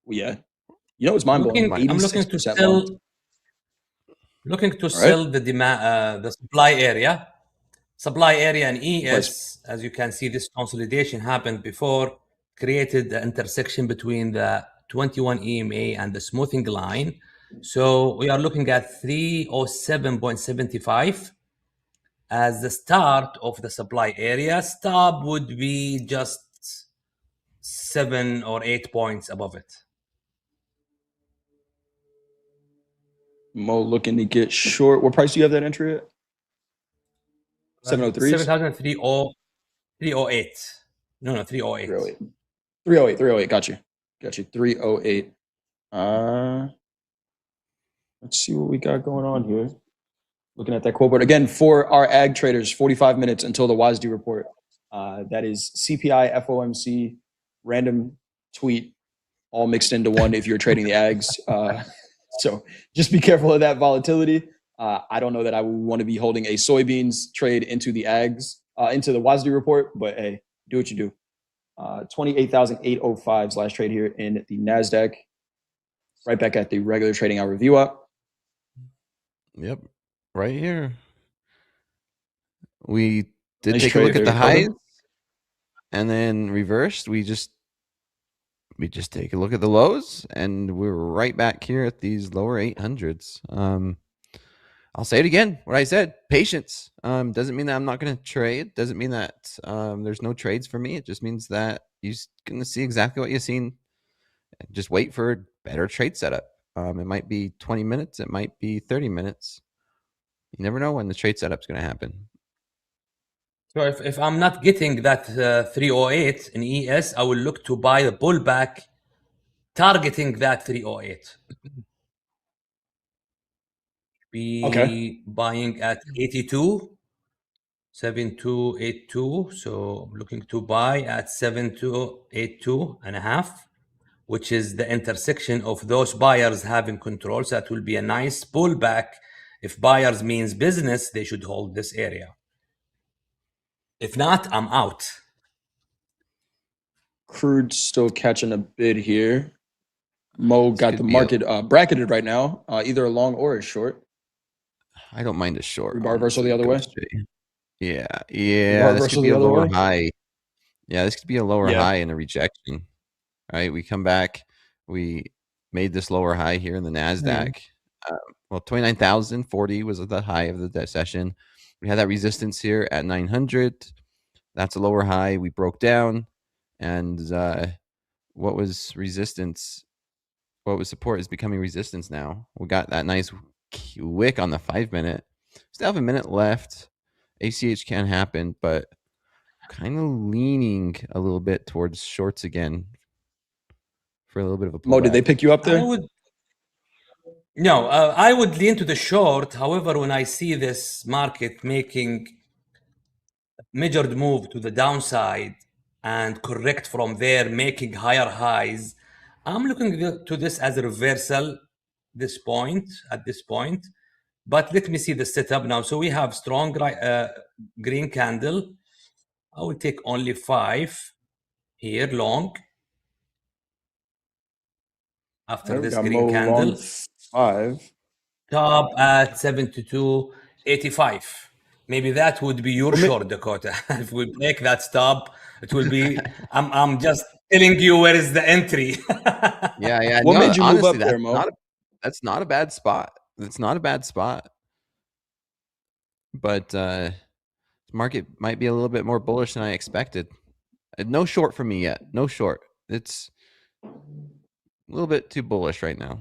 Yeah. You know what's mind-blowing? I'm looking to 86% sell. long. Sell the demand, the supply area. Supply area in ES, as you can see, this consolidation happened before, created the intersection between the 21 EMA and the smoothing line. So we are looking at 307.75 as the start of the supply area. Stop would be just 7 or 8 points above it. Mo looking to get short. What price do you have that entry at? 703? 7,308. No, 308. 308. Got you. 308. Let's see what we got going on here. Looking at that quote board again for our ag traders, 45 minutes until the WASD report. That is CPI, FOMC, random tweet, all mixed into one if you're trading the ags. So just be careful of that volatility. I don't know that I would want to be holding a soybeans trade into the ags, into the WASD report, but hey, do what you do. 28,805 last trade here in the NASDAQ. Right back at the regular trading hour review up. Yep, right here. We did Nice take a trade look at the there, highs Kelvin. and then reversed. We just take a look at the lows, and we're right back here at these lower 800s. I'll say it again, what I said, patience. Doesn't mean that I'm not going to trade. Doesn't mean that there's no trades for me. It just means that you're going to see exactly what you've seen. Just wait for a better trade setup. It might be 20 minutes. It might be 30 minutes. You never know when the trade setup's going to happen. So if I'm not getting that 308 in ES, I will look to buy the pullback targeting that 308. Be buying at 82, 7282. So I'm looking to buy at 7282 and a half, which is the intersection of those buyers having control. So that will be a nice pullback. If buyers means business, they should hold this area. If not, I'm out. Crude still catching a bid here. Mo got the market bracketed right now, either a long or a short. I don't mind a short. Rebar reversal the other way. Yeah. This could be a lower high. Yeah, this could be a lower high and a rejection. All right, we come back. We made this lower high here in the NASDAQ. Well, 29,040 was the high of the session. We had that resistance here at 900. That's a lower high. We broke down. And what was resistance? What was support is becoming resistance now. We got that nice wick on the 5 minute. Still have a minute left. ACH can happen, but kind of leaning a little bit towards shorts again for a little bit of a pullback. Mo, did they pick you up there? I would lean to the short. However, when I see this market making a measured move to the downside and correct from there, making higher highs, I'm looking to this as a reversal at this point. But let me see the setup now. So we have strong green candle. I will take only 5 here long. After this green candle, 5 top at 72.85. Maybe that would be your short, Dakota. If we break that stop, it will be. I'm just telling you where is the entry. Yeah. What made you move up there, Mo? That's not a bad spot. It's not a bad spot. But market might be a little bit more bullish than I expected. No short for me yet. No short. It's a little bit too bullish right now.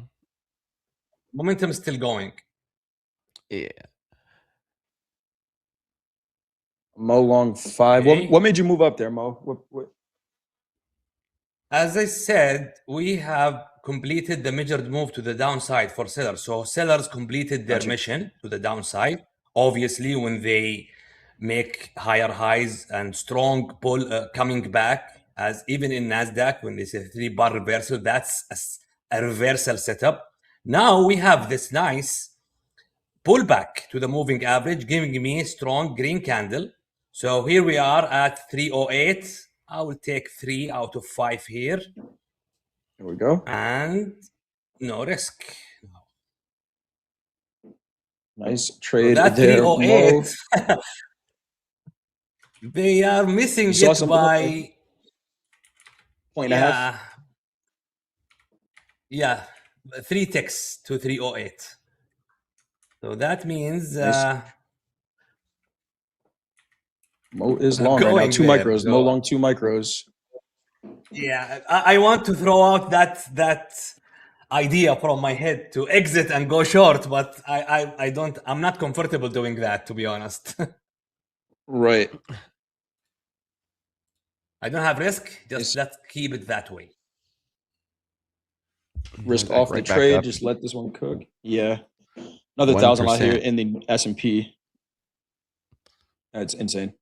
Momentum is still going. Yeah. Mo long 5. Okay. What made you move up there, Mo? What? As I said, we have completed the measured move to the downside for sellers. So sellers completed their mission to the downside. Obviously, when they make higher highs and strong pull coming back as even in Nasdaq when they say 3-bar reversal, that's a reversal setup. Now we have this nice pullback to the moving average, giving me a strong green candle. So here we are at 308. I will take 3 out of 5 here. Here we go. And no risk. Nice So trade that there, 308, Mo. they are missing You saw it something up there? by Point and a half. Yeah, 3 ticks to 308. So that means Mo is long right now. going 2 there. micros. Mo So long 2 micros. yeah, I want to throw out that idea from my head to exit and go short, but I don't. I'm not comfortable doing that, to be honest. Right. I don't have risk. Just let's keep it that way. Risk Nasdaq off the right back trade. up. Just let this one cook. Yeah. Another 1,000 lot here 1%. in the S&P. That's insane.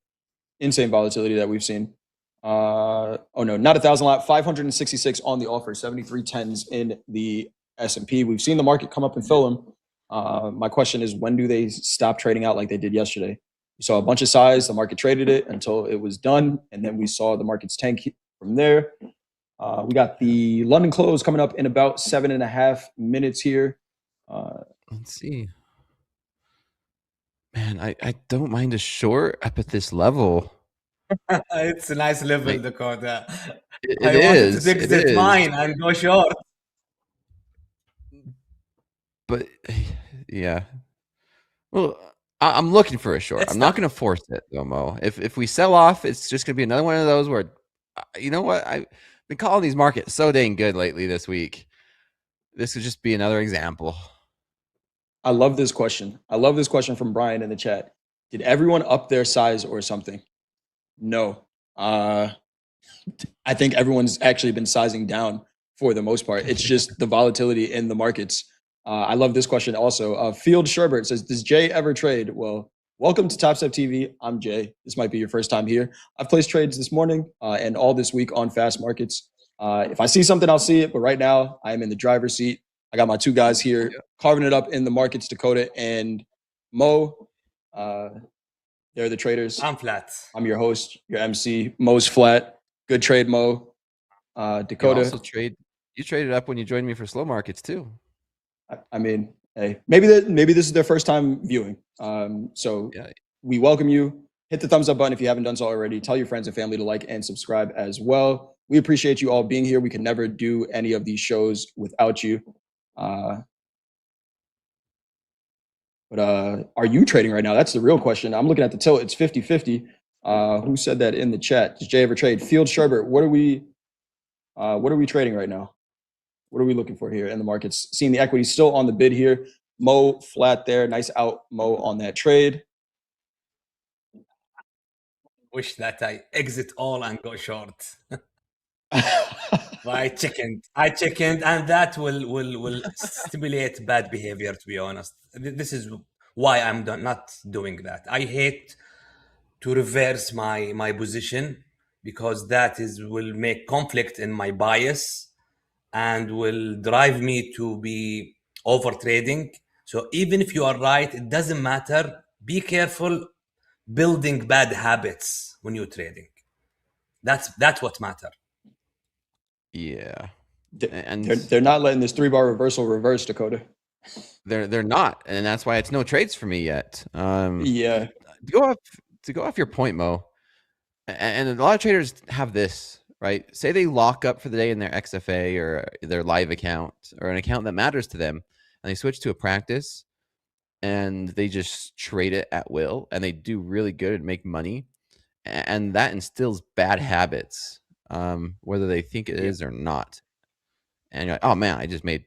Insane volatility that we've seen. Oh no, not 1,000 lot. 566 on the offer. 73 tens in the S&P. We've seen the market come up and fill them. My question is, when do they stop trading out like they did yesterday? We saw a bunch of size. The market traded it until it was done, and then we saw the markets tank from there. We got the London close coming up in about 7.5 minutes here. Let's see. Man, I don't mind a short up at this level. It's a nice level, Like, Dakota. It I wanted is. to It exit is. mine and go short. But yeah. Well, I'm looking for a short. It's I'm not not- going to force it, though, Mo. If we sell off, it's just going to be another one of those where, you know what? I've been calling these markets so dang good lately this week. This could just be another example. I love this question. I love this question from Brian in the chat. Did everyone up their size or something? No. I think everyone's actually been sizing down for the most part. It's just the volatility in the markets. I love this question also. Field Sherbert says, does Jay ever trade? Well, welcome to Topstep TV. I'm Jay. This might be your first time here. I've placed trades this morning and all this week on fast markets. If I see something, I'll see it. But right now, I am in the driver's seat. I got my 2 guys here carving it up in the markets, Dakota and Mo. They're the traders. I'm flat. I'm your host, your MC. Mo's flat. Good trade, Mo. Dakota. You traded up when you joined me for slow markets too. I mean, hey, maybe this is their first time viewing. So we welcome you. Hit the thumbs up button if you haven't done so already. Tell your friends and family to like and subscribe as well. We appreciate you all being here. We could never do any of these shows without you. But are you trading right now? That's the real question. I'm looking at the tilt. It's 50-50. Who said that in the chat? Does Jay ever trade? Field Sherbert, what are we trading right now? What are we looking for here in the markets? Seeing the equity still on the bid here. Mo flat there. Nice out, Mo, on that trade. Wish that I exit all and go short. I chickened, and that will stimulate bad behavior, to be honest. This is why I'm not doing that. I hate to reverse my position because that will make conflict in my bias and will drive me to be over trading. So even if you are right, it doesn't matter. Be careful building bad habits when you're trading. That's what matters. Yeah. And they're not letting this 3-bar reversal reverse, Dakota. They're not, and that's why it's no trades for me yet. Yeah. To go off your point, Mo, and a lot of traders have this, right? Say they lock up for the day in their XFA or their live account or an account that matters to them, and they switch to a practice and they just trade it at will, and they do really good and make money, and that instills bad habits, whether they think it is or not. And you're like, oh man, I just made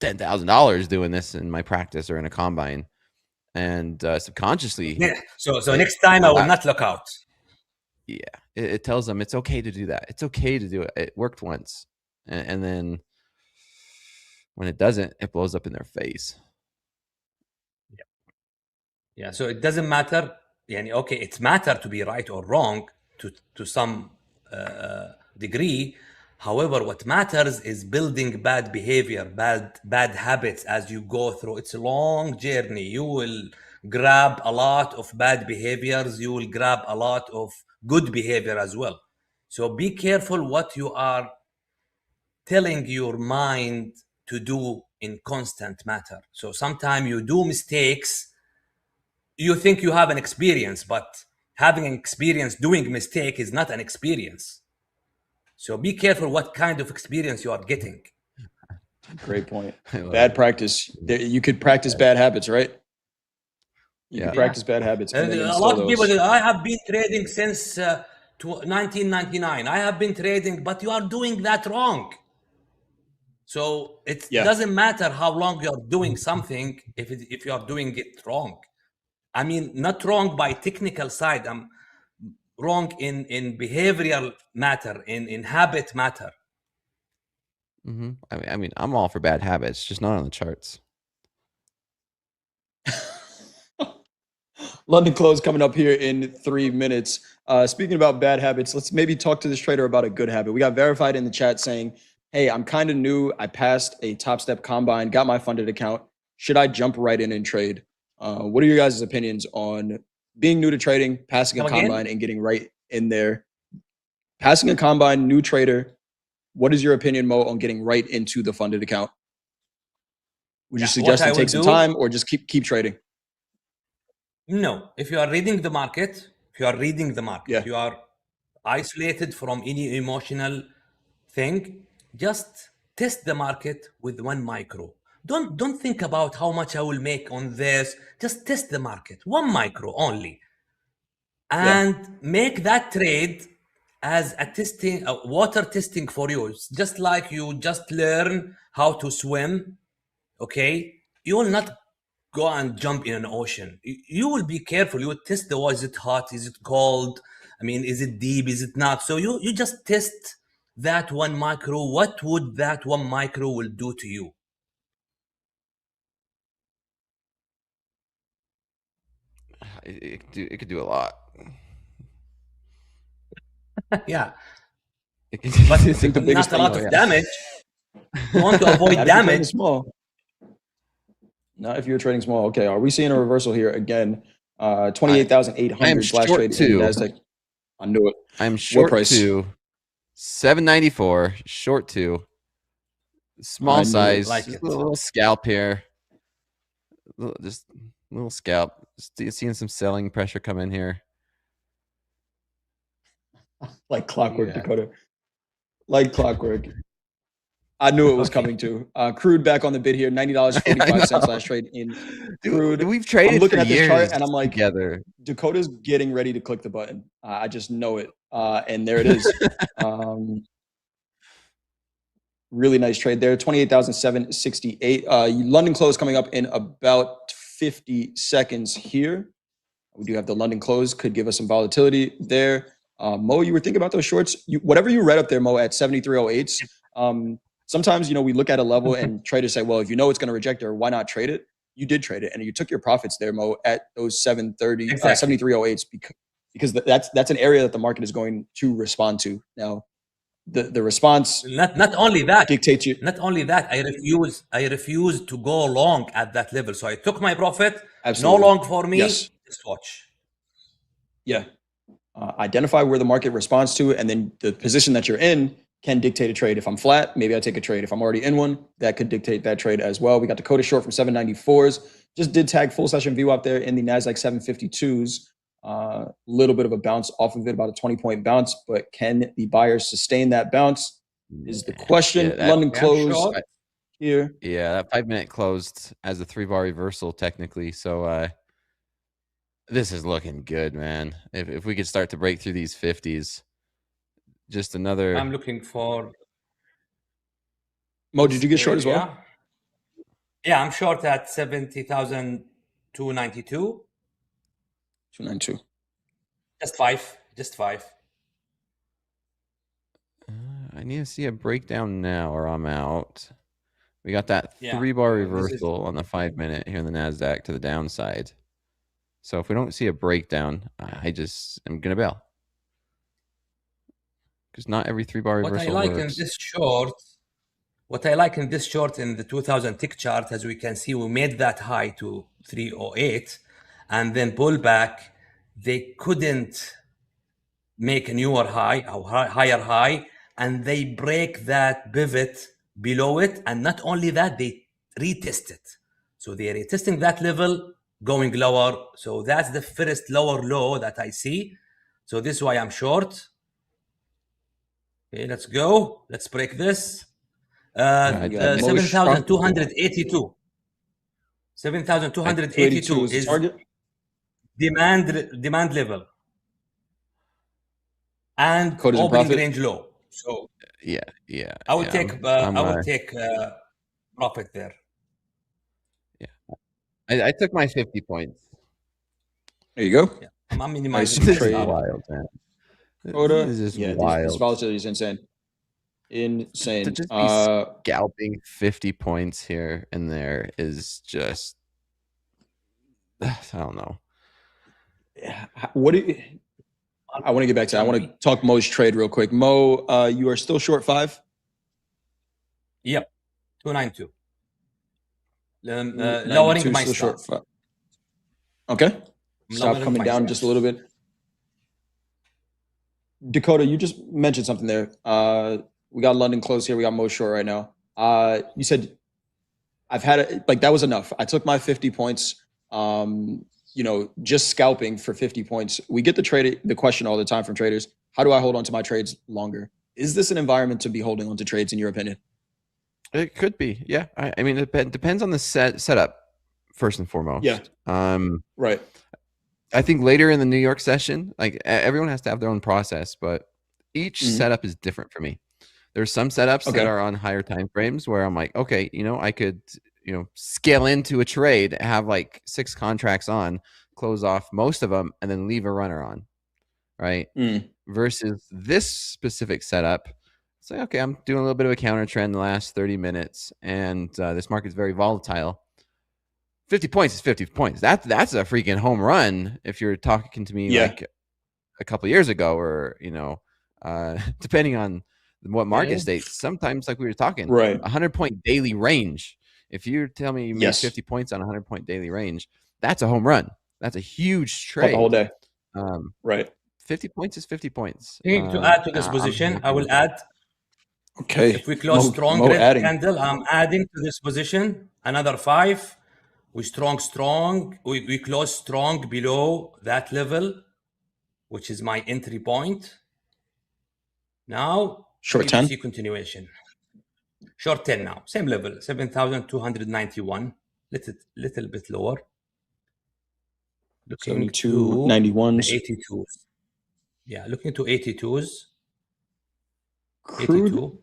$10,000 doing this in my practice or in a combine, and subconsciously. Yeah. So next time I will not look out. Yeah, it tells them it's okay to do that. It's okay to do it. It worked once, and then when it doesn't, it blows up in their face. Yeah. So it doesn't matter. Okay, it's matter to be right or wrong to some degree. However, what matters is building bad behavior, bad habits as you go through. It's a long journey. You will grab a lot of bad behaviors. You will grab a lot of good behavior as well. So be careful what you are telling your mind to do in constant matter. So sometimes you do mistakes. You think you have an experience, but having an experience doing mistake is not an experience. So be careful what kind of experience you are getting. Great point. Bad practice. You could practice bad habits, right? You can practice bad habits and then a instill lot of people those. say, I have been trading since 1999. I have been trading, but you are doing that wrong. So it doesn't matter how long you're doing something if you are doing it wrong. I mean, not wrong by technical side. I'm wrong in behavioral matter, in habit matter. I mean, I'm all for bad habits, just not on the charts. London close coming up here in 3 minutes. Speaking about bad habits, let's maybe talk to this trader about a good habit. We got verified in the chat saying, hey, I'm kind of new. I passed a Topstep combine, got my funded account. Should I jump right in and trade? What are your guys' opinions on being new to trading, passing a combine and getting right in there? Passing a combine, new trader. What is your opinion, Mo, on getting right into the funded account? Would you suggest to take some time or just keep trading? No, if you are reading the market, you are isolated from any emotional thing. Just test the market with 1 micro. Don't think about how much I will make on this. Just test the market, 1 micro only, and make that trade as a testing, a water testing for you. It's just like you just learn how to swim. Okay, you will not go and jump in an ocean. You will be careful. You will test the water. Is it hot? Is it cold? I mean, is it deep? Is it not? So you just test that 1 micro. What would that 1 micro will do to you? It could do a lot. Yeah. But I think the biggest not a lot of damage. You want to avoid damage. Small. Not if you're trading small. Okay, are we seeing a reversal here again? 28,800 last trade in NASDAQ. I knew it. I'm short two, 794, short two. Small size, like just a little scalp here. Just a little scalp. Seeing some selling pressure come in here. Like clockwork, Dakota. Like clockwork. I knew it was coming too. Crude back on the bid here, $90.45 last trade in crude. Dude, we've traded I'm looking for at this years chart and I'm like, together. Dakota's getting ready to click the button. I just know it. And there it is. Really nice trade there. 28,768. London close coming up in about 50 seconds here. We do have the London close, could give us some volatility there. Mo, you were thinking about those shorts. Whatever you read up there, Mo, at 7308s. Sometimes, we look at a level and traders say, well, if you know it's going to reject it, why not trade it? You did trade it, and you took your profits there, Mo, at those 7308s because that's an area that the market is going to respond to. Now, the response not only that dictates you. Not only that, I refuse to go long at that level. So I took my profit. Absolutely. No long for me. Yes. Just watch. Yeah. Identify where the market responds to it, and then the position that you're in can dictate a trade. If I'm flat, maybe I take a trade. If I'm already in one, that could dictate that trade as well. We got Dakota short from 794s. Just did tag full session view out there in the NASDAQ 752s. Little bit of a bounce off of it, about a 20-point bounce, but can the buyers sustain that bounce is the question. London closed here. Yeah, that 5-minute closed as a 3-bar reversal technically. So this is looking good, man. If we could start to break through these 50s, just another. I'm looking for. Mo, did you get short as well? Yeah, I'm short at 70,292. 292. Just five. I need to see a breakdown now, or I'm out. We got that 3-bar reversal on the 5-minute here in the NASDAQ to the downside. So if we don't see a breakdown, I'm gonna bail. because not every 3-bar What I reversal like in works. this short, what I like in this short in the 2000 tick chart, as we can see, we made that high to 308 and then pull back. They couldn't make a newer high or higher high, and they break that pivot below it. And not only that, they retest it. So they're retesting that level, going lower. So that's the first lower low that I see. So this is why I'm short. Okay, let's go. Let's break this. 7,282. 7,282 is target. Demand level and Code is in opening profit. range low. So yeah, I would take profit there. Yeah, I took my 50 points. There you go. Yeah, I'm minimizing This this is up. wild, man. Coda, This is yeah, wild. this volatility is insane. To just be scalping 50 points here and there is just, I don't know. What do you, I want to get back to that. I want to talk Mo's trade real quick. Mo, you are still short 5? Yep, 292. Lowering my still stop. short 5. Okay. Stop coming down just a little bit. Dakota, you just mentioned something there. We got London close here. We got Mo short right now. You said I've had it, like that was enough. I took my 50 points. Just scalping for 50 points. We get the question all the time from traders. How do I hold on to my trades longer? Is this an environment to be holding on to trades in your opinion? It could be. Yeah. I mean, it depends on the setup first and foremost. Yeah. Right. I think later in the New York session, like everyone has to have their own process, but each setup is different for me. There's some setups that are on higher time frames where I'm like, okay, I could, scale into a trade, have like 6 contracts on, close off most of them, and then leave a runner on, right? Versus this specific setup, it's like, okay, I'm doing a little bit of a counter trend the last 30 minutes, and this market's very volatile. 50 points is 50 points. That's a freaking home run if you're talking to me like a couple years ago, or depending on what market states. Sometimes, like we were talking, 100-point daily range. If you tell me you made 50 points on 100-point daily range, that's a home run. That's a huge trade. The whole day. 50 points is 50 points. To add to this position, I will add. Okay. If we close strong red candle, I'm adding to this position another 5. We strong. We close strong below that level, which is my entry point. Now, short 10. See continuation. Short 10 now, same level, 7,291, little bit lower. Looking 72.91s. 82s. Yeah, looking to 82s. Crude,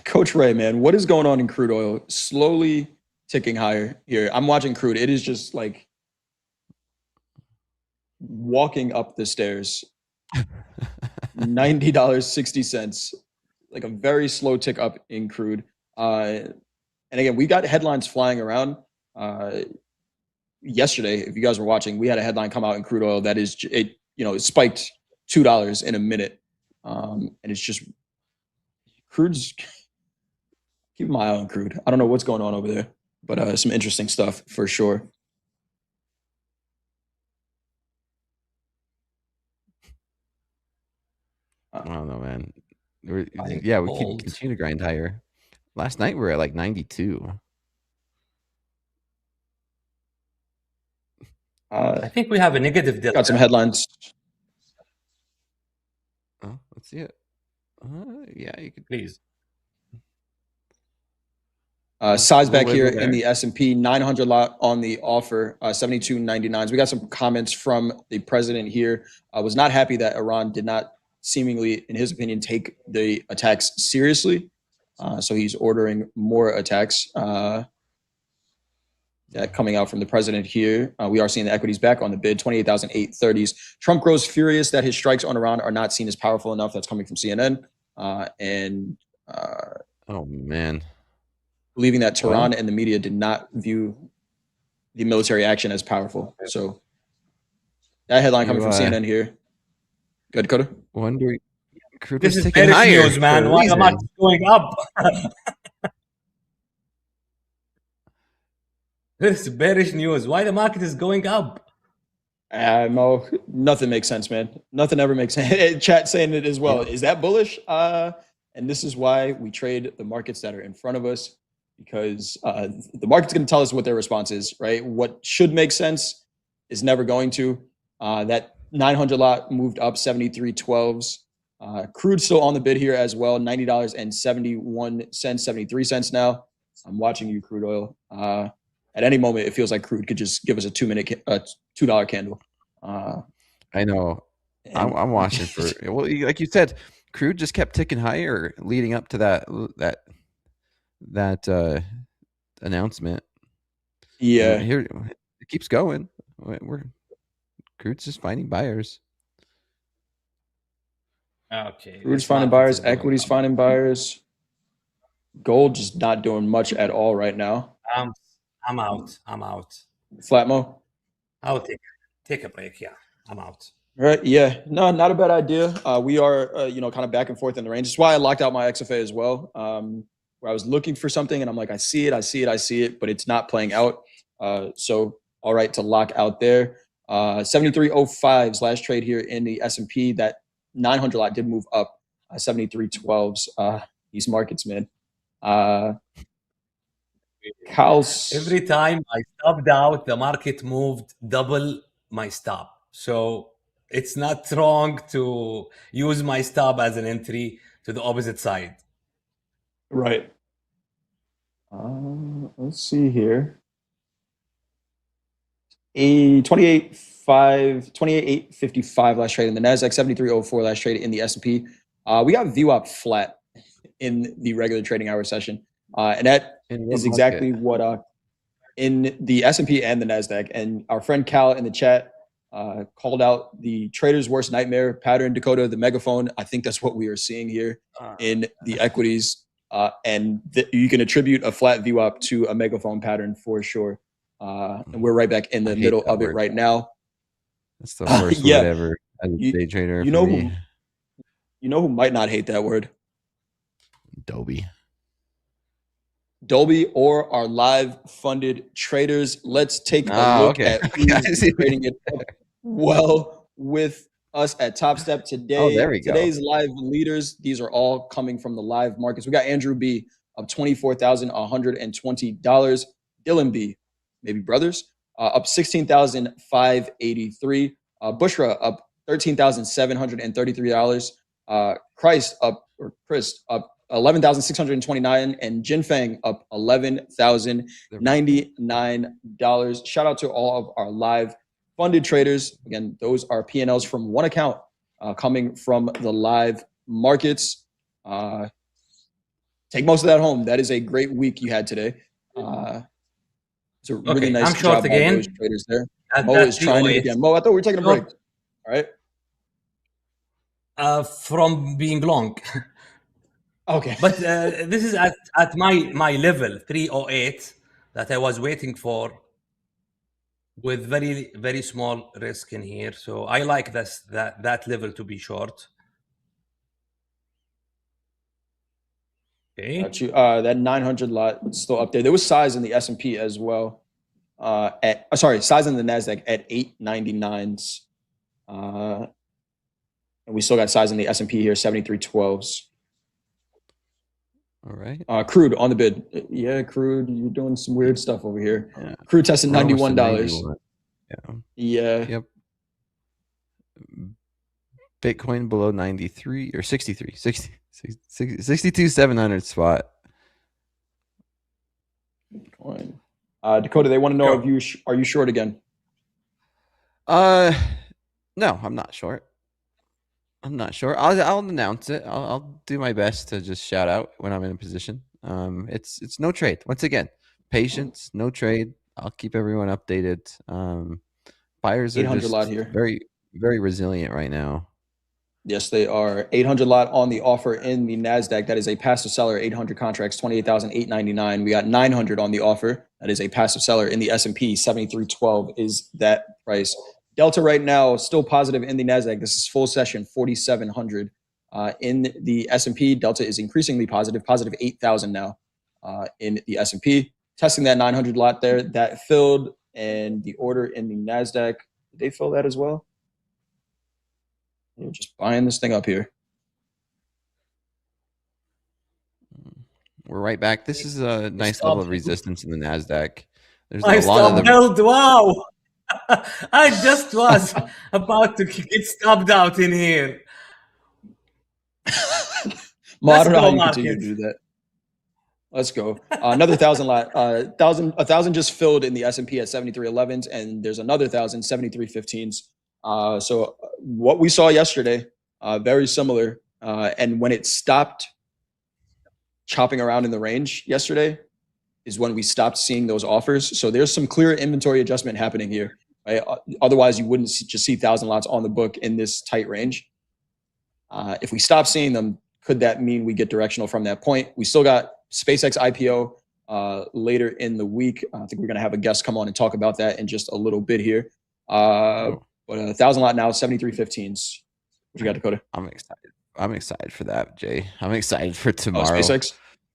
Coach Ray, man, what is going on in crude oil? Slowly ticking higher here. I'm watching crude. It is just like walking up the stairs. $90.60. Like a very slow tick up in crude. And again, we got headlines flying around. Yesterday, if you guys were watching, we had a headline come out in crude oil that is it spiked $2 in a minute. And it's just crude's keep my eye on crude. I don't know what's going on over there, but some interesting stuff for sure. I don't know, man. We can continue to grind higher. Last night we were at like 92. I think we have a negative delta. Got some headlines. Oh, let's see it. Yeah, you could please. Size back here in the S&P 900 lot on the offer, 72.99s. We got some comments from the president here. Was not happy that Iran did not seemingly, in his opinion, take the attacks seriously. So he's ordering more attacks. Coming out from the president here. We are seeing the equities back on the bid, 28,830s. Trump grows furious that his strikes on Iran are not seen as powerful enough. That's coming from CNN. Oh, man. Believing that Tehran and the media did not view the military action as powerful. So that headline coming from CNN here. Good, Coda. Crude This was is ticking bearish higher news, for man. a Why the market reason. is going up? This is bearish news. Why the market is going up? No, nothing makes sense, man. Nothing ever makes sense. Chat saying it as well. Yep. Is that bullish? And this is why we trade the markets that are in front of us, because the market's going to tell us what their response is, right? What should make sense is never going to. That 900 lot moved up 73.12s. Crude still on the bid here as well, $90.71, 73 cents now. I'm watching you, crude oil. At any moment, it feels like crude could just give us a $2 candle. I know. I'm watching for well, like you said, crude just kept ticking higher leading up to that announcement. Yeah, and here it keeps going. Crude's just finding buyers. Okay. Crude's this finding market buyers, is going equities up. finding buyers. Gold just not doing much at all right now. I'm out. I'm out. Flatmo. I'll take a break. Yeah, I'm out. Right. Yeah. No, not a bad idea. We are, kind of back and forth in the range. That's why I locked out my XFA as well. Where I was looking for something and I'm like, I see it, but it's not playing out. So all right to lock out there. 73.05's last trade here in the S&P. That 900 lot did move up. 73.12's. These markets, man. Every time I stopped out, the market moved double my stop. So it's not wrong to use my stop as an entry to the opposite side. Right. Let's see here. A 28.855 last trade in the Nasdaq, 73.04 last trade in the S&P. We got VWAP flat in the regular trading hour session. And that is exactly what in the S&P and the Nasdaq. And our friend Cal in the chat called out the trader's worst nightmare pattern, Dakota, the megaphone. I think that's what we are seeing here in the equities. And you can attribute a flat VWAP to a megaphone pattern for sure. And we're right back in the middle of it right now. That's the worst Yeah. word ever as a day trader. You know who might not hate that word? Dolby or our live funded traders. Let's take a look at who's trading it well with us at Topstep today. There we go. Today's live leaders, these are all coming from the live markets. We got Andrew B up $24,120. Dylan B, maybe brothers, up $16,583. Bushra up $13,733. Chris up $11,629, and Jinfeng up $11,099. Shout out to all of our live funded traders. Again, those are P&Ls from one account coming from the live markets. Take most of that home. That is a great week you had today. It's a really nice I'm short job by again. those traders there. Mo is trying it again. Mo, I thought we were taking a break. All right. From being long. Okay. But this is at my level, 308, that I was waiting for, with very, very small risk in here. So I like that level to be short. Okay. Got you. That 900 lot is still up there. There was size in the S&P as well. Size in the Nasdaq at 899s. And we still got size in the S&P here, 73.12s. All right. Crude on the bid. Yeah, crude. You're doing some weird stuff over here. Yeah. Crude tested $91. Yeah. Yep. Bitcoin below 93 or 63, 62,700 spot. Bitcoin. Dakota, they want to know if are you short again? No, I'm not short. I'll announce it. I'll do my best to just shout out when I'm in a position. It's no trade. Once again, patience, no trade. I'll keep everyone updated. Buyers are just lot here. very, very resilient right now. Yes, they are. 800 lot on the offer in the Nasdaq. That is a passive seller. 800 contracts, 28,899. We got 900 on the offer. That is a passive seller in the S&P. 73.12 is that price. Delta right now still positive in the Nasdaq. This is full session, 4,700. In the S&P, Delta is increasingly positive 8,000 now in the S&P. Testing that 900 lot there, that filled, and the order in the NASDAQ, did they fill that as well? We're just buying this thing up here. We're right back. This is a nice level of resistance in the NASDAQ. There's My a lot of stop them. held. Wow. I just was about to get stopped out in here. Well, I Let's don't know how go, you continue to market. do that. Let's go. Another 1,000 lot. A thousand just filled in the S&P at 73.11s, and there's another 1,000 73.15s. So what we saw yesterday, very similar. And when it stopped chopping around in the range yesterday, is when we stopped seeing those offers. So there's some clear inventory adjustment happening here. Right? Otherwise, you wouldn't just see 1,000 lots on the book in this tight range. If we stop seeing them, could that mean we get directional from that point? We still got SpaceX IPO later in the week. I think we're going to have a guest come on and talk about that in just a little bit here. But 1,000 lot now, 73.15s. What you got, Dakota? I'm excited for that, Jay. I'm excited for tomorrow. SpaceX?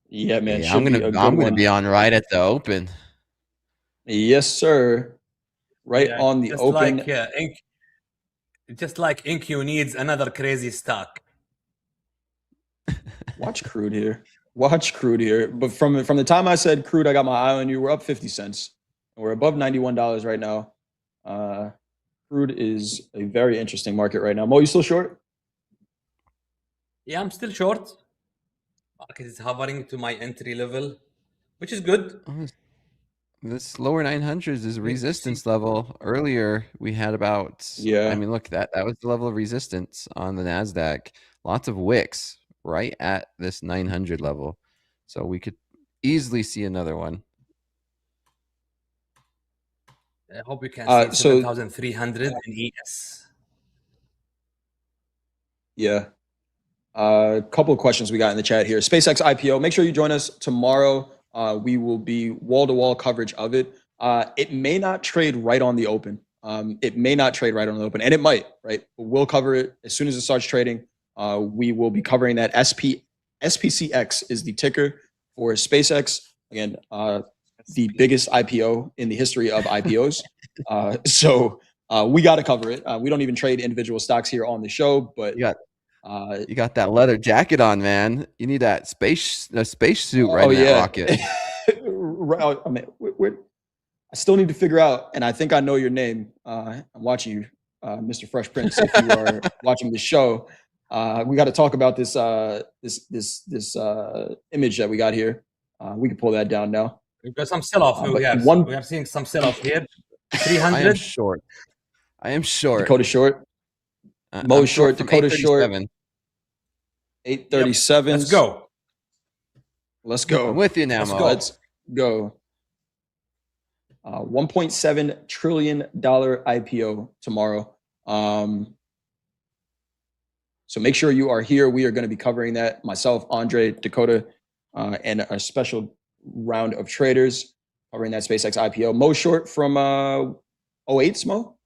Yeah, man. Yeah, I'm gonna be on right at the open. Yes, sir. Right on the just open. Like, just like InQ needs another crazy stock. Watch crude here. Watch crude here. But from the time I said crude, I got my eye on you. We're up 50 cents. We're above $91 right now. Crude is a very interesting market right now. Mo, you still short? Yeah, I'm still short. Market is hovering to my entry level, which is good. This lower 900s is a resistance level. Earlier, we had about, yeah. I mean, look, that was the level of resistance on the NASDAQ. Lots of wicks right at this 900 level. So we could easily see another one. I hope we can see 7,300 in ES. Yeah. A couple of questions we got in the chat here. SpaceX IPO. Make sure you join us tomorrow. We will be wall-to-wall coverage of it. It may not trade right on the open. It may not trade right on the open, and it might, right? But we'll cover it as soon as it starts trading. We will be covering that. SPCX is the ticker for SpaceX. Again, the biggest IPO in the history of IPOs. So we got to cover it. We don't even trade individual stocks here on the show, but you got that leather jacket on, man. You need that space suit right in that rocket. Right, I mean, I still need to figure out, and I think I know your name. I'm watching you, Mr. Fresh Prince. If you are watching the show, we got to talk about this image that we got here. We can pull that down now. We've got some sell-off. We are seeing some sell-off here. 300. I am short. Dakota short. Mo short. Dakota short. 837. Let's go. Let's go. I'm with you now, Mo. Let's go. $1.7 trillion IPO tomorrow. So make sure you are here. We are going to be covering that. Myself, Andre, Dakota, and a special round of traders covering that SpaceX IPO. Mo short from 08, Mo?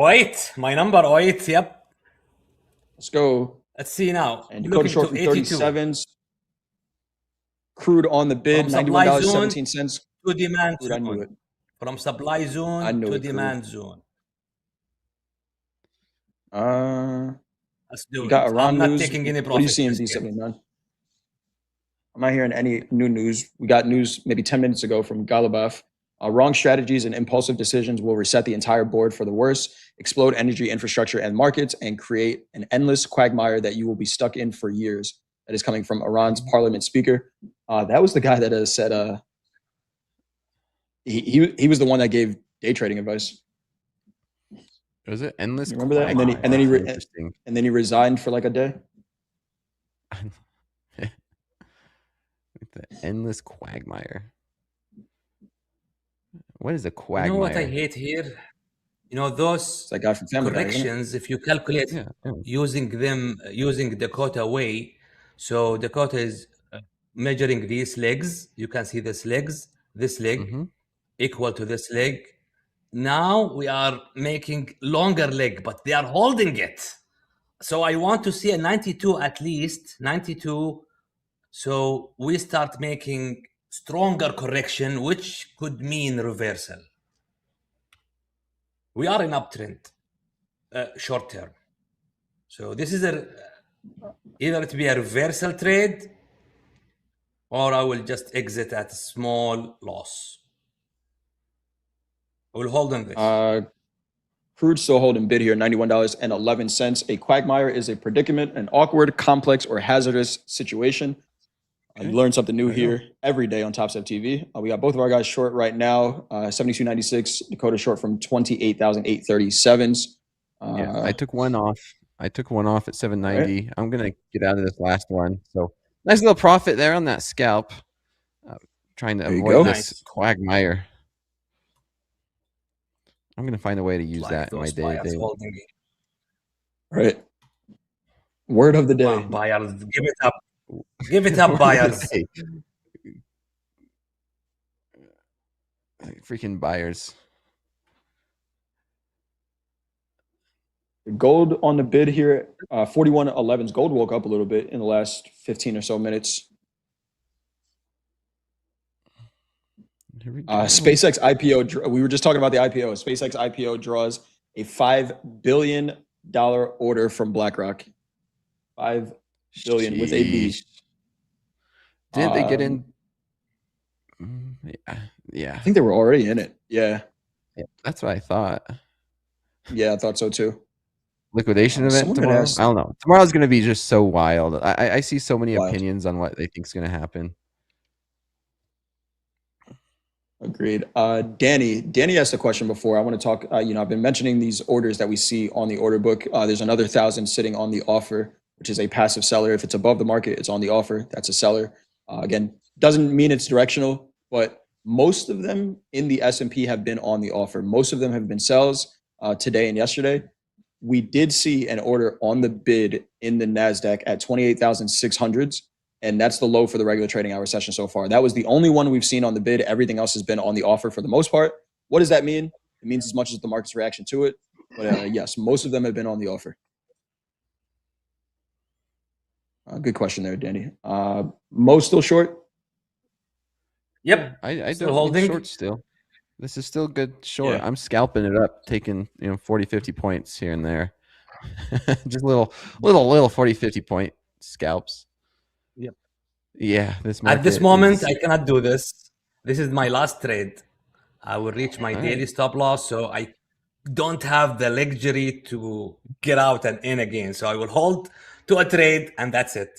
08. My number 08. Yep. Let's go. Let's see now. And Dakota short from 37s. Crude on the bid, $91.17. To demand Crude, I knew it. From supply zone to demand zone. Let's do you it. got Iran I'm not news. taking any What do you profit. see in D79? I'm not hearing any new news. We got news maybe 10 minutes ago from Galibaf. Wrong strategies and impulsive decisions will reset the entire board for the worse, explode energy infrastructure and markets, and create an endless quagmire that you will be stuck in for years. That is coming from Iran's parliament speaker. That was the guy that said he was the one that gave day trading advice. Was it endless? Remember that? And then he resigned for like a day. The endless quagmire. What is a quagmire? You know what I hate here? You know those that guy from Family Guy, corrections. If you calculate using Dakota way, so Dakota is measuring these legs. You can see this leg equal to this leg. Now we are making longer leg, but they are holding it. So I want to see a 92 at least, 92. So we start making stronger correction, which could mean reversal. We are in uptrend, short term. So this is either to be a reversal trade, or I will just exit at a small loss. I will hold on this. Crude still holding bid here, $91.11. A quagmire is a predicament, an awkward, complex, or hazardous situation. You learn something new here every day on Topstep TV. We got both of our guys short right now, 72.96. Dakota short from 28,837s. Yeah, I took one off. At 790. Right. I'm gonna get out of this last one. So nice little profit there on that scalp. Trying to avoid this quagmire. I'm gonna find a way to use that in my day-to-day. Right. Word of the day. On, buyers, give it up. Give it up, buyers. Freaking buyers. Gold on the bid here, 41.11s. Gold woke up a little bit in the last 15 or so minutes. SpaceX IPO, we were just talking about the IPO. SpaceX IPO draws a $5 billion order from BlackRock. $5 billion with a B. Did they get in? Yeah. I think they were already in it. Yeah. That's what I thought. Yeah, I thought so too. Liquidation event tomorrow? I don't know. Tomorrow's going to be just so wild. I see so many opinions on what they think is going to happen. Agreed. Danny asked a question before. I want to talk, I've been mentioning these orders that we see on the order book. There's another 1,000 sitting on the offer, which is a passive seller. If it's above the market, it's on the offer. That's a seller. Again, doesn't mean it's directional, but most of them in the S&P have been on the offer. Most of them have been sells today and yesterday. We did see an order on the bid in the NASDAQ at 28,600s. And that's the low for the regular trading hour session so far. That was the only one we've seen on the bid. Everything else has been on the offer for the most part. What does that mean? It means as much as the market's reaction to it. But yes, most of them have been on the offer. Good question there, Danny. Mo still short? Yep. I don't hold short still. This is still good short. Yeah. I'm scalping it up, taking 40, 50 points here and there. Just little 40, 50 point scalps. Yep. Yeah. At this moment, I cannot do this. This is my last trade. I will reach my daily stop loss, so I don't have the luxury to get out and in again. So I will hold to a trade, and that's it.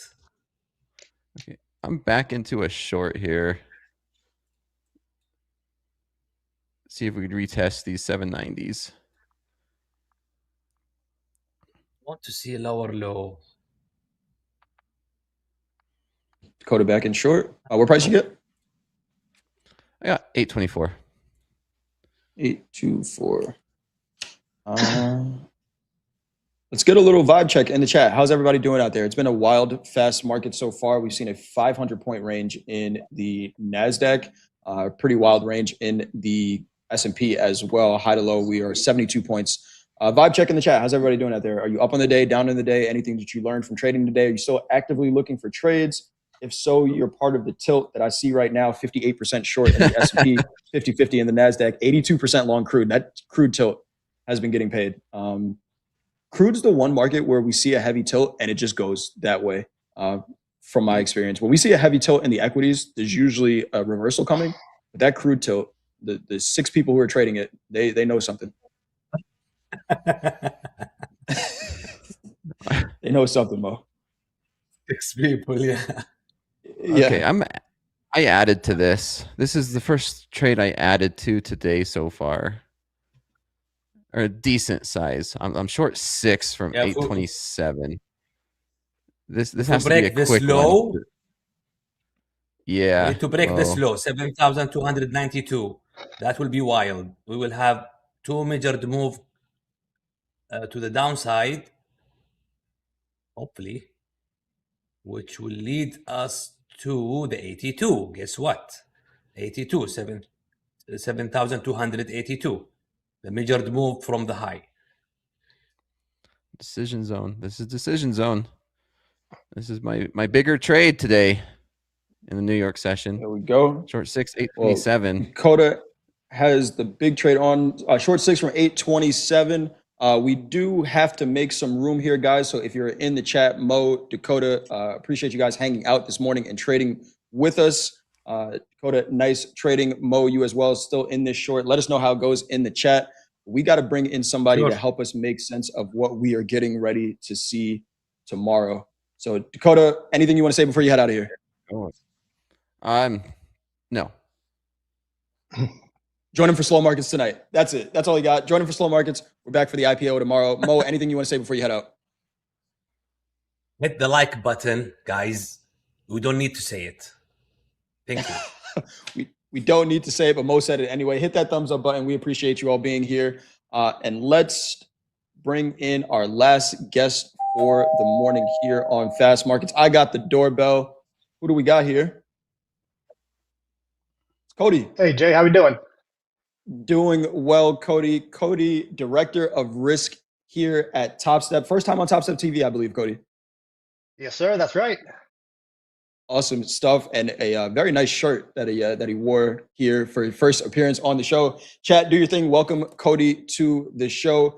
Okay. I'm back into a short here. See if we could retest these 790s. Want to see a lower low. Dakota back in short. What price you get? I got 824. 824. Let's get a little vibe check in the chat. How's everybody doing out there? It's been a wild, fast market so far. We've seen a 500-point range in the NASDAQ, pretty wild range in the S&P as well. High to low, we are 72 points. Vibe check in the chat. How's everybody doing out there? Are you up on the day, down in the day? Anything that you learned from trading today? Are you still actively looking for trades? If so, you're part of the tilt that I see right now, 58% short in the S&P, 50-50 in the NASDAQ, 82% long crude. That crude tilt has been getting paid. Crude's the one market where we see a heavy tilt and it just goes that way from my experience. When we see a heavy tilt in the equities, there's usually a reversal coming. But that crude tilt, the 6 people who are trading it, they know something. They know something, Mo. 6 people, yeah. Okay, I added to this. This is the first trade I added to today so far. Or a decent size. I'm short 6 from 827. This has to be a quick low. One. Yeah. We need to break this low, 7,292. That will be wild. We will have 2 measured move to the downside, hopefully, which will lead us to the 82. Guess what? 82, 7,282. The measured move from the high. Decision zone. This is decision zone. This is my bigger trade today in the New York session. There we go. Short 6, Well, 827. Dakota has the big trade on short 6 from 827. We do have to make some room here, guys. So if you're in the chat, Mo, Dakota, appreciate you guys hanging out this morning and trading with us. Dakota, nice trading. Mo, you as well, still in this short. Let us know how it goes in the chat. We got to bring in somebody Sure. to help us make sense of what we are getting ready to see tomorrow. So Dakota, anything you want to say before you head out of here? No. Join him for slow markets tonight. That's it. That's all you got. Join him for slow markets. We're back for the IPO tomorrow. Mo, anything you want to say before you head out? Hit the like button, guys. We don't need to say it. Thank you. We don't need to say it, but Mo said it anyway. Hit that thumbs up button. We appreciate you all being here. And let's bring in our last guest for the morning here on Fast Markets. I got the doorbell. Who do we got here? It's Cody. Hey, Jay, how we doing? Doing well, Cody. Cody, Director of Risk here at Topstep. First time on Topstep TV, I believe, Cody. Yes, sir. That's right. Awesome stuff, and a very nice shirt that he wore here for his first appearance on the show. Chat, do your thing. Welcome, Cody, to the show.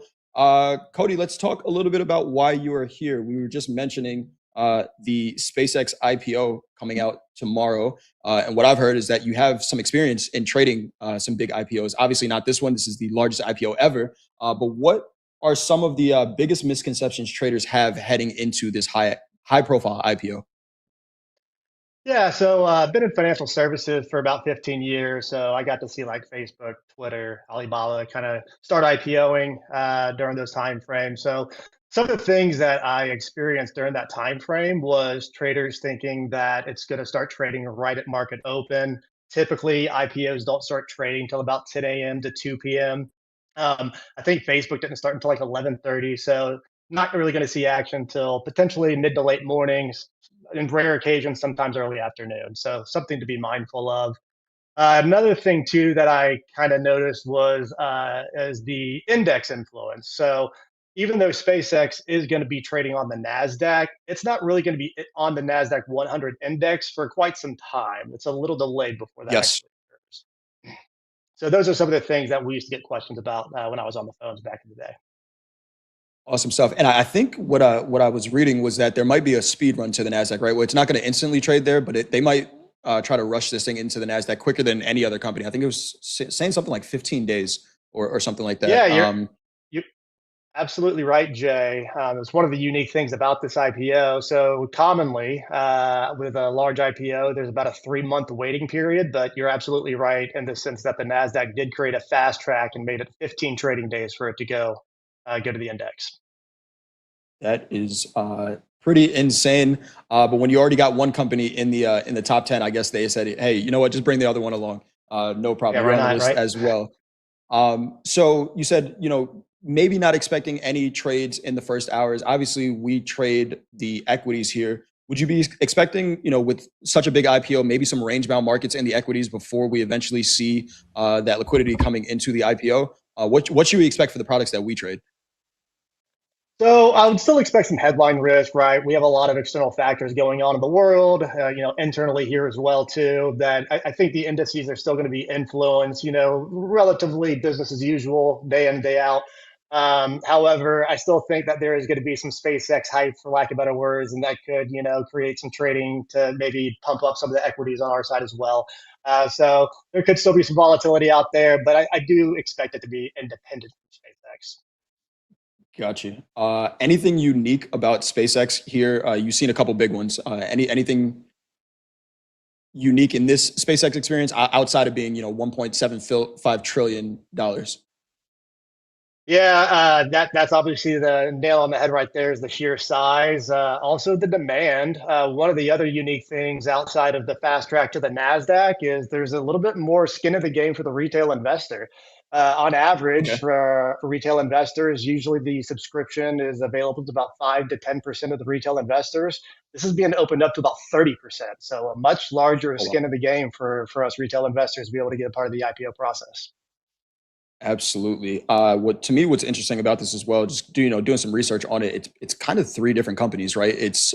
Cody, let's talk a little bit about why you are here. We were just mentioning the SpaceX IPO coming out tomorrow, and what I've heard is that you have some experience in trading some big IPOs. Obviously, not this one. This is the largest IPO ever. But what are some of the biggest misconceptions traders have heading into this high-profile IPO? Yeah, so I've been in financial services for about 15 years. So I got to see like Facebook, Twitter, Alibaba kind of start IPOing during those time frames. So some of the things that I experienced during that time frame was traders thinking that it's going to start trading right at market open. Typically, IPOs don't start trading till about 10 a.m. to 2 p.m. I think Facebook didn't start until like 11:30. So not really going to see action till potentially mid to late mornings, in rare occasions, sometimes early afternoon. So something to be mindful of. Another thing too that I kind of noticed was is the index influence. So even though SpaceX is going to be trading on the Nasdaq, it's not really going to be on the Nasdaq 100 index for quite some time. It's a little delayed before that. Yes. Actually occurs. So those are some of the things that we used to get questions about when I was on the phones back in the day. Awesome stuff. And I think what I was reading was that there might be a speed run to the Nasdaq, right? Where it's not going to instantly trade there, but they might try to rush this thing into the Nasdaq quicker than any other company. I think it was saying something like 15 days or something like that. Yeah, you're absolutely right, Jay. It's one of the unique things about this IPO. So commonly with a large IPO, there's about a 3-month waiting period, but you're absolutely right in the sense that the Nasdaq did create a fast track and made it 15 trading days for it to go to the index. That is pretty insane. But when you already got one company in the top 10, I guess they said, hey, you know what? Just bring the other one along. No problem. Yeah, You're right on the on, list right? as well. So you said, maybe not expecting any trades in the first hours. Obviously, we trade the equities here. Would you be expecting, with such a big IPO, maybe some range-bound markets in the equities before we eventually see that liquidity coming into the IPO? What should we expect for the products that we trade? So I would still expect some headline risk, right? We have a lot of external factors going on in the world, internally here as well too. That I think the indices are still going to be influenced, relatively business as usual, day in day out. However, I still think that there is going to be some SpaceX hype, for lack of better words, and that could, create some trading to maybe pump up some of the equities on our side as well. So there could still be some volatility out there, but I do expect it to be independent from SpaceX. Got you. Anything unique about SpaceX here? You've seen a couple big ones. Anything unique in this SpaceX experience outside of being, $1.75 trillion? Yeah, that's obviously the nail on the head right there is the sheer size. Also the demand. One of the other unique things outside of the fast track to the NASDAQ is there's a little bit more skin in the game for the retail investor. On average, Okay. for retail investors, usually the subscription is available to about 5 to 10% of the retail investors. This is being opened up to about 30%. So a much larger Oh, wow. skin in the game for us retail investors to be able to get a part of the IPO process. Absolutely. What's interesting about this as well, just doing some research on it. It's kind of three different companies, right? It's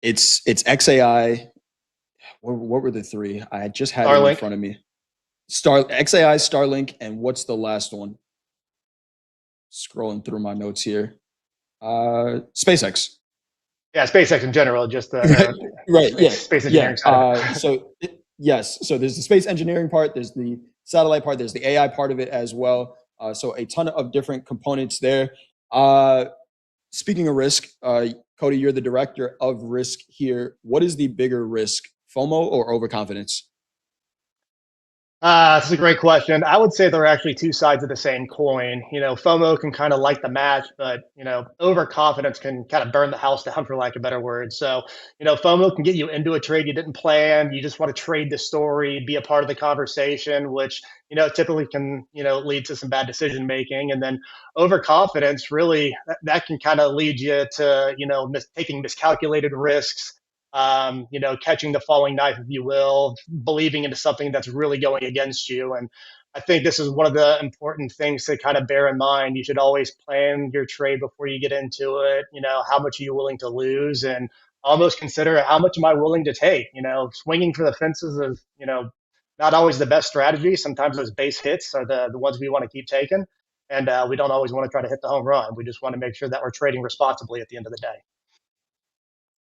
XAI. What were the three? I just had it in Starlink. front of me. XAI, Starlink, and what's the last one? Scrolling through my notes here. SpaceX. Yeah, SpaceX in general, just the Right. Yeah. space engineering side of it. Yes. So there's the space engineering part. There's the satellite part. There's the AI part of it as well. So a ton of different components there. Speaking of risk, Cody, you're the director of risk here. What is the bigger risk, FOMO or overconfidence? This is a great question. I would say they're actually two sides of the same coin. FOMO can kind of light the match, but overconfidence can kind of burn the house down, for lack of a better word. So, FOMO can get you into a trade you didn't plan. You just want to trade the story, be a part of the conversation, which typically can lead to some bad decision making. And then overconfidence, really, that can kind of lead you to taking miscalculated risks. Catching the falling knife, if you will, believing into something that's really going against you. And I think this is one of the important things to kind of bear in mind. You should always plan your trade before you get into it. How much are you willing to lose, and almost consider how much am I willing to take. Swinging for the fences is, not always the best strategy. Sometimes those base hits are the ones we want to keep taking. And we don't always want to try to hit the home run. We just want to make sure that we're trading responsibly at the end of the day.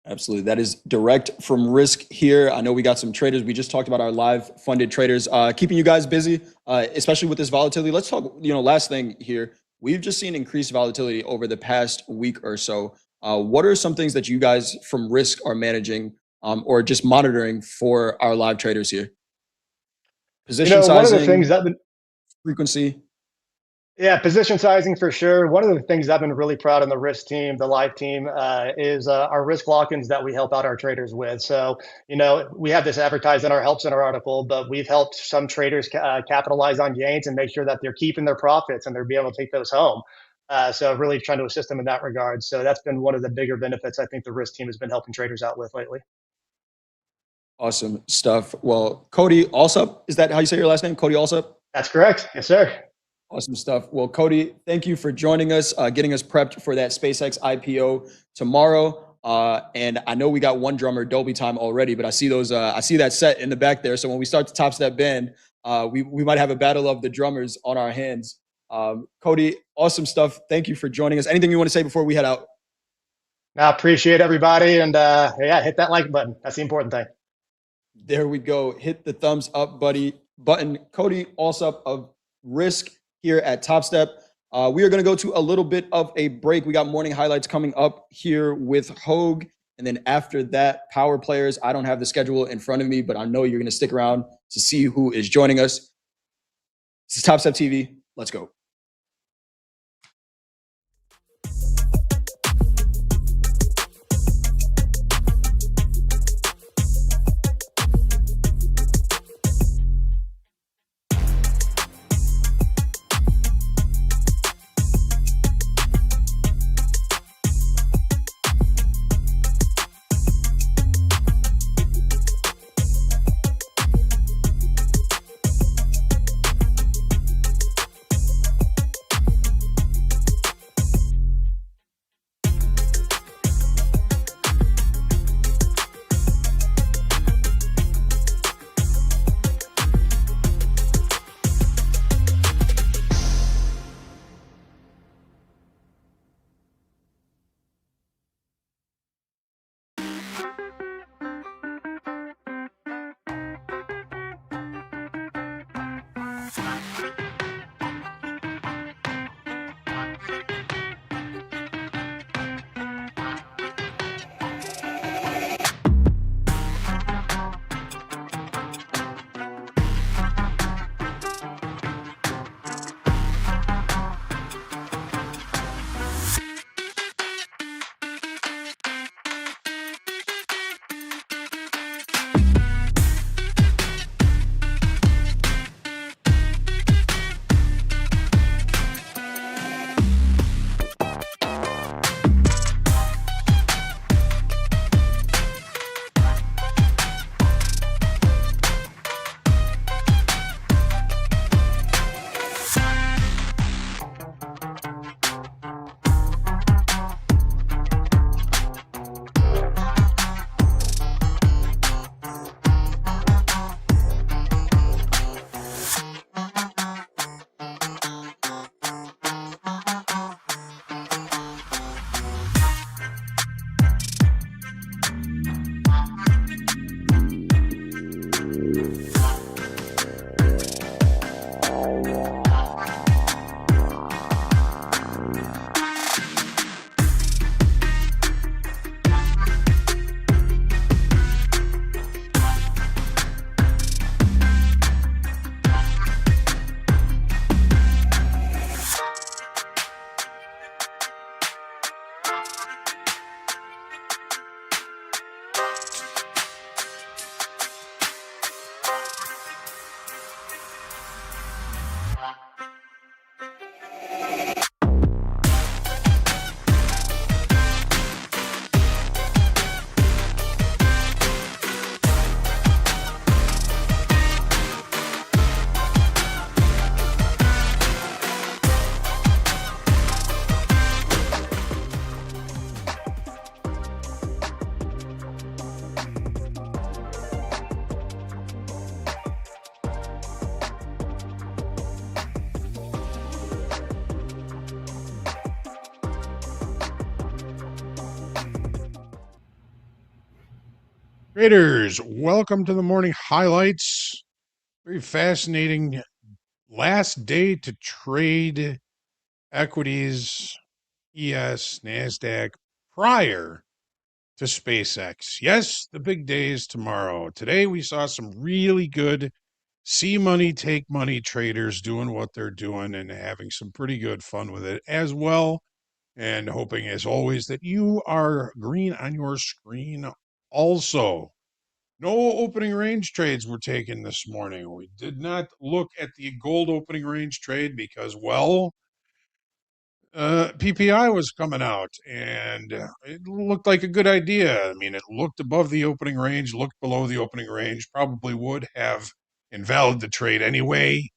Absolutely. That is direct from risk here. I know we got some traders. We just talked about our live funded traders, keeping you guys busy, especially with this volatility. Let's talk, last thing here. We've just seen increased volatility over the past week or so. What are some things that you guys from risk are managing or just monitoring for our live traders here? Position sizing, one of the things frequency. Yeah, position sizing for sure. One of the things I've been really proud of the risk team, the live team, is our risk lock-ins that we help out our traders with. So, we have this advertised in our Help Center article, but we've helped some traders capitalize on gains and make sure that they're keeping their profits and they're being able to take those home. So really trying to assist them in that regard. So that's been one of the bigger benefits I think the risk team has been helping traders out with lately. Awesome stuff. Well, Cody Alsup, is that how you say your last name? Cody Alsup? That's correct. Yes, sir. Awesome stuff. Well, Cody, thank you for joining us, getting us prepped for that SpaceX IPO tomorrow. And I know we got one drummer, Dolby time already, but I see that set in the back there. So when we start the Topstep band, we might have a battle of the drummers on our hands. Cody, awesome stuff. Thank you for joining us. Anything you want to say before we head out? I appreciate everybody. And hit that like button. That's the important thing. There we go. Hit the thumbs up, button. Cody Alsup of Risk here at Topstep. We are going to go to a little bit of a break. We got morning highlights coming up here with Hogue. And then after that, Power Players. I don't have the schedule in front of me, but I know you're going to stick around to see who is joining us. This is Topstep TV. Let's go. Traders, welcome to the morning highlights. Very fascinating last day to trade equities, ES, NASDAQ, prior to SpaceX. Yes, the big day is tomorrow. Today we saw some really good see money, take money traders doing what they're doing and having some pretty good fun with it as well. And hoping, as always, that you are green on your screen also. No opening range trades were taken this morning. We did not look at the gold opening range trade because, well, PPI was coming out and it looked like a good idea. I mean, it looked above the opening range, looked below the opening range, probably would have invalidated the trade anyway.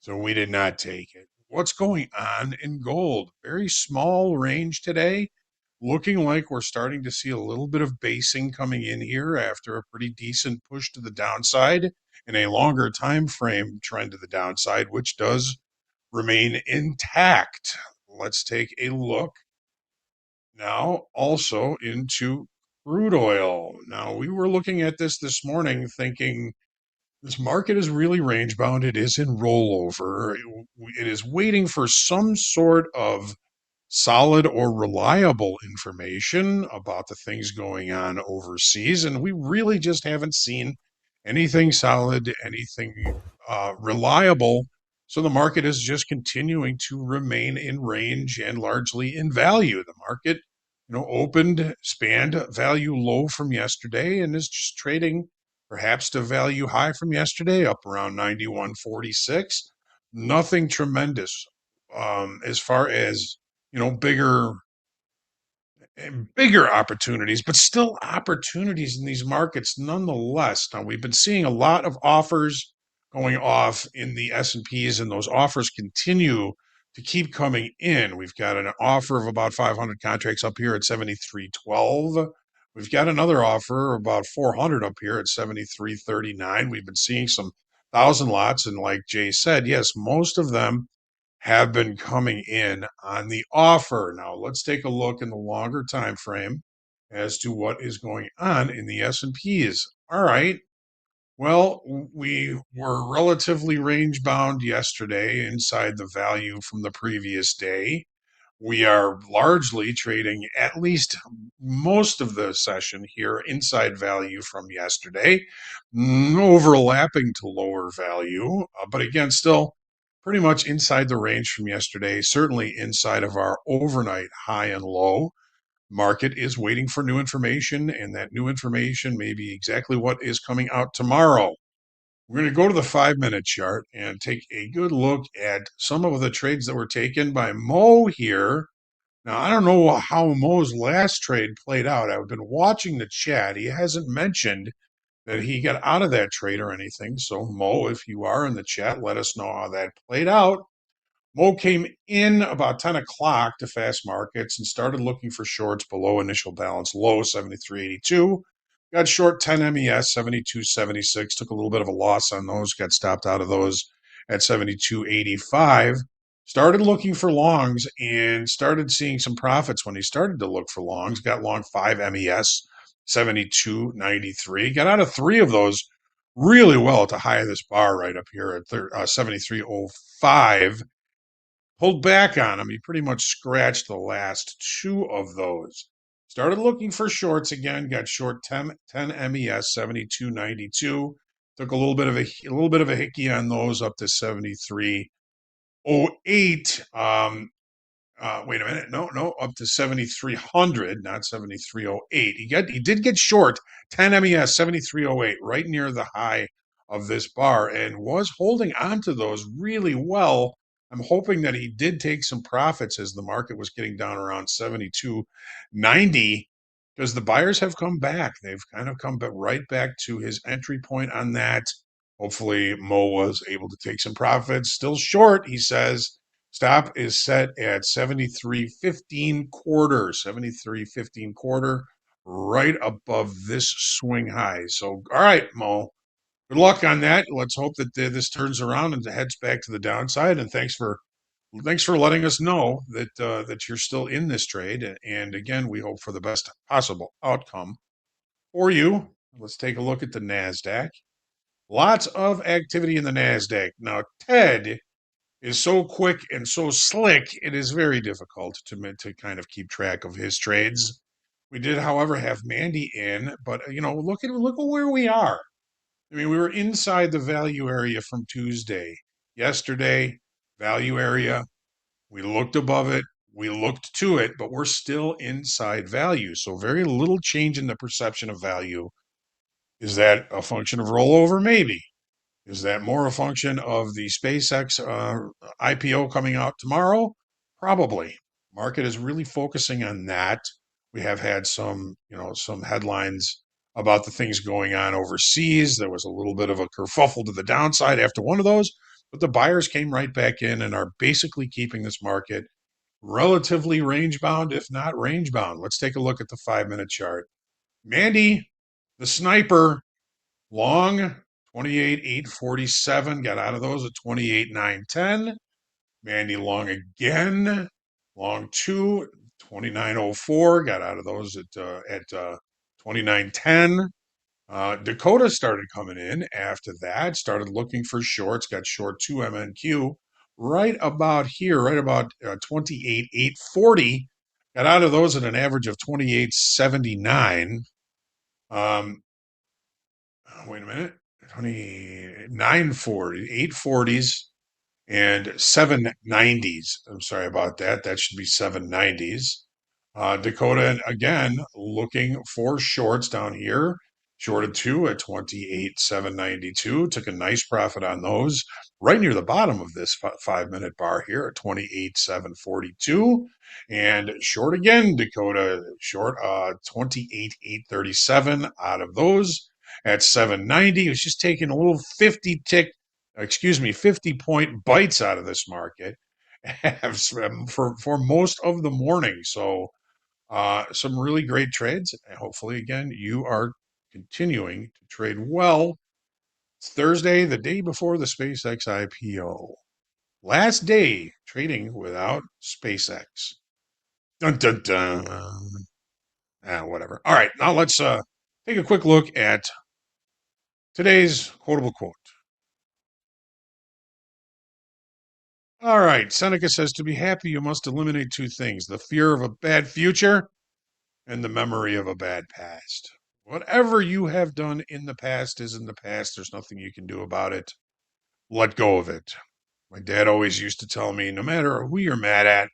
So we did not take it. What's going on in gold? Very small range today. Looking like we're starting to see a little bit of basing coming in here after a pretty decent push to the downside and a longer time frame trend to the downside, which does remain intact. Let's take a look now also into crude oil. Now, we were looking at this morning thinking this market is really range bound. It is in rollover. It is waiting for some sort of solid or reliable information about the things going on overseas. And we really just haven't seen anything solid, anything reliable. So the market is just continuing to remain in range and largely in value. The market, opened, spanned value low from yesterday and is just trading perhaps to value high from yesterday, up around 91.46. Nothing tremendous as far as bigger opportunities, but still opportunities in these markets nonetheless. Now, we've been seeing a lot of offers going off in the S&Ps, and those offers continue to keep coming in. We've got an offer of about 500 contracts up here at 73.12. We've got another offer of about 400 up here at 73.39. We've been seeing some 1,000 lots, and like Jay said, yes, most of them have been coming in on the offer. Now let's take a look in the longer time frame as to what is going on in the S&Ps. All right. Well, we were relatively range bound yesterday inside the value from the previous day. We are largely trading at least most of the session here inside value from yesterday, overlapping to lower value, but again, still pretty much inside the range from yesterday, certainly inside of our overnight high and low. Market is waiting for new information, and that new information may be exactly what is coming out tomorrow. We're going to go to the 5-minute chart and take a good look at some of the trades that were taken by Mo here. Now, I don't know how Mo's last trade played out. I've been watching the chat. He hasn't mentioned that he got out of that trade or anything. So, Mo, if you are in the chat, let us know how that played out. Mo came in about 10 o'clock to fast markets and started looking for shorts below initial balance low 73.82. Got short 10 MES 72.76. Took a little bit of a loss on those. Got stopped out of those at 72.85. Started looking for longs and started seeing some profits when he started to look for longs. Got long 5 MES 72.93. Got out of 3 of those really well at the high of this bar right up here at 73.05. Pulled back on him. He pretty much scratched the last 2 of those. Started looking for shorts again. Got short 10 MES 72.92. Took a little bit of a hickey on those up to 73.08. Wait a minute. No, up to 7,300, not 7,308. He did get short 10 MES 7,308, right near the high of this bar, and was holding on to those really well. I'm hoping that he did take some profits as the market was getting down around 72.90, because the buyers have come back. They've kind of come right back to his entry point on that. Hopefully, Mo was able to take some profits. Still short, he says. Stop is set at 73.15 quarter, 73.15 quarter, right above this swing high. So, all right, Mo, good luck on that. Let's hope that this turns around and heads back to the downside. And thanks for letting us know that that you're still in this trade. And again, we hope for the best possible outcome for you. Let's take a look at the NASDAQ. Lots of activity in the NASDAQ. Now, Ted is so quick and so slick, it is very difficult to kind of keep track of his trades. We did, however, have Mandy in, but look at where we are. I mean, we were inside the value area from Tuesday. Yesterday, value area. We looked above it. We looked to it, but we're still inside value. So very little change in the perception of value. Is that a function of rollover? Maybe. Is that more a function of the SpaceX IPO coming out tomorrow? Probably. Market is really focusing on that. We have had some headlines about the things going on overseas. There was a little bit of a kerfuffle to the downside after one of those, but the buyers came right back in and are basically keeping this market relatively range bound, if not range bound. Let's take a look at the 5-minute chart. Mandy, the sniper, long 28,847, got out of those at 28,910. Mandy long again, long 2, 2904, got out of those at 2910. Dakota started coming in after that, started looking for shorts, got short 2 MNQ right about here, right about 28,840, got out of those at an average of 2879. Wait a minute. 2940, 840s, and 790s. I'm sorry about that. That should be 790s. Dakota, again, looking for shorts down here. Shorted 2 at 28,792. Took a nice profit on those. Right near the bottom of this 5-minute bar here at 28,742. And short again, Dakota, short 28,837 out of those at 790. It's just taking a little 50 point bites out of this market for most of the morning. So some really great trades. And hopefully, again, you are continuing to trade well. It's Thursday, the day before the SpaceX IPO. Last day trading without SpaceX. Dun, dun, dun. Whatever. All right, now let's take a quick look at today's quotable quote. All right, Seneca says, to be happy, you must eliminate 2 things, the fear of a bad future and the memory of a bad past. Whatever you have done in the past is in the past. There's nothing you can do about it. Let go of it. My dad always used to tell me, no matter who you're mad at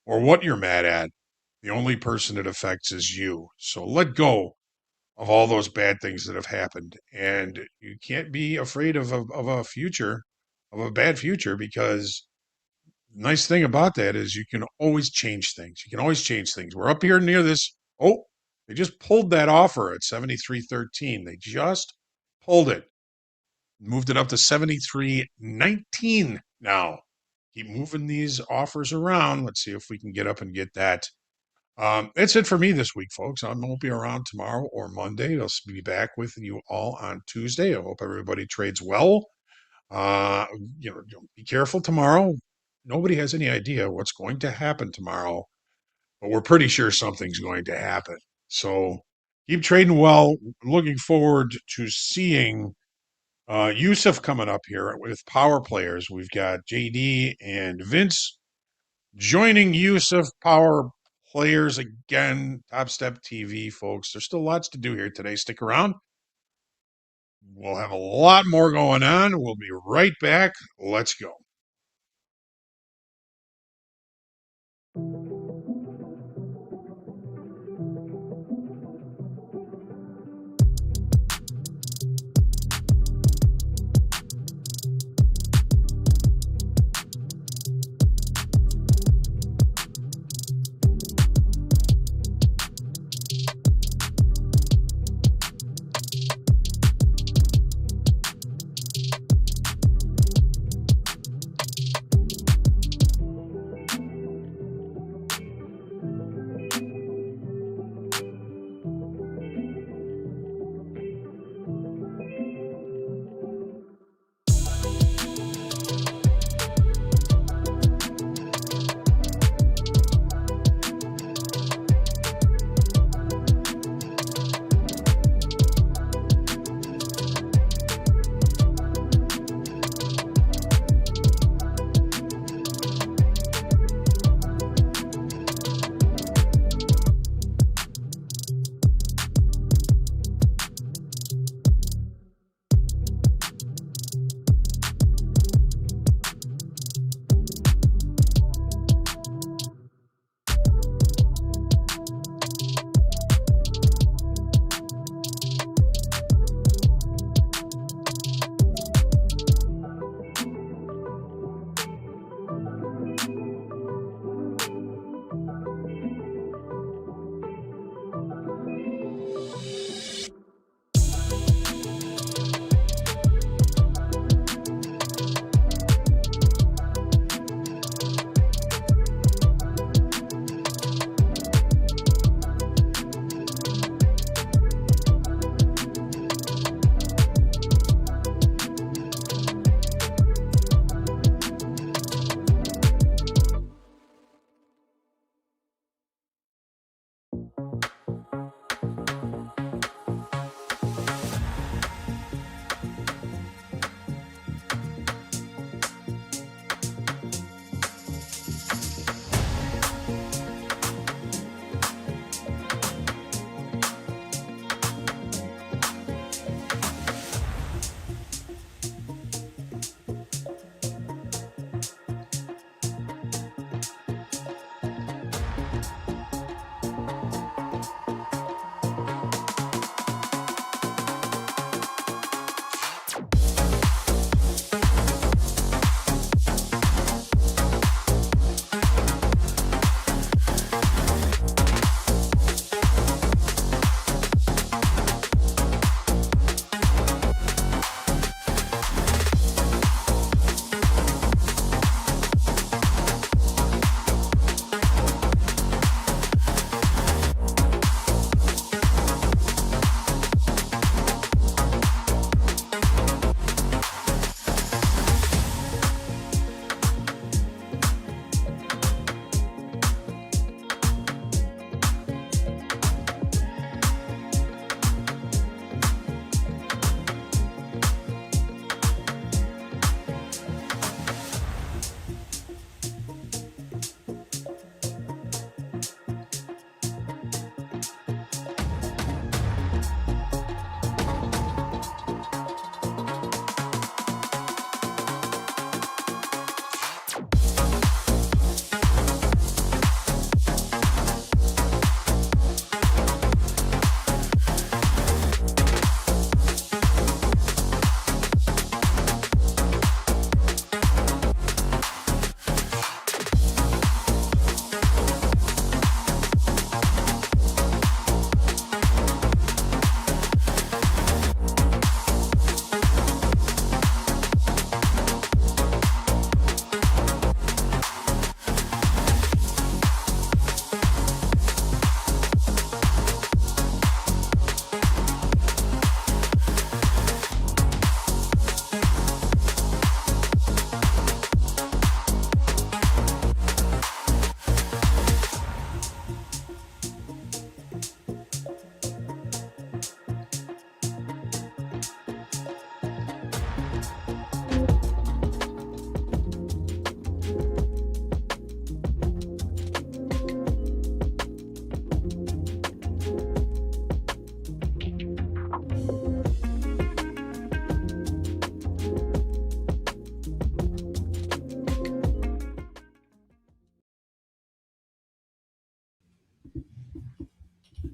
or what you're mad at, the only person it affects is you. So let go of all those bad things that have happened. And you can't be afraid of a future, of a bad future, because the nice thing about that is you can always change things. You can always change things. We're up here near this. Oh, they just pulled that offer at 73.13. They just pulled it. Moved it up to 73.19 now. Keep moving these offers around. Let's see if we can get up and get that. That's it for me this week, folks. I won't be around tomorrow or Monday. I'll be back with you all on Tuesday. I hope everybody trades well. Be careful tomorrow. Nobody has any idea what's going to happen tomorrow, but we're pretty sure something's going to happen. So keep trading well. Looking forward to seeing Yusuf coming up here with Power Players. We've got JD and Vince joining Yusuf Power Players again. Topstep TV, folks. There's still lots to do here today. Stick around. We'll have a lot more going on. We'll be right back. Let's go.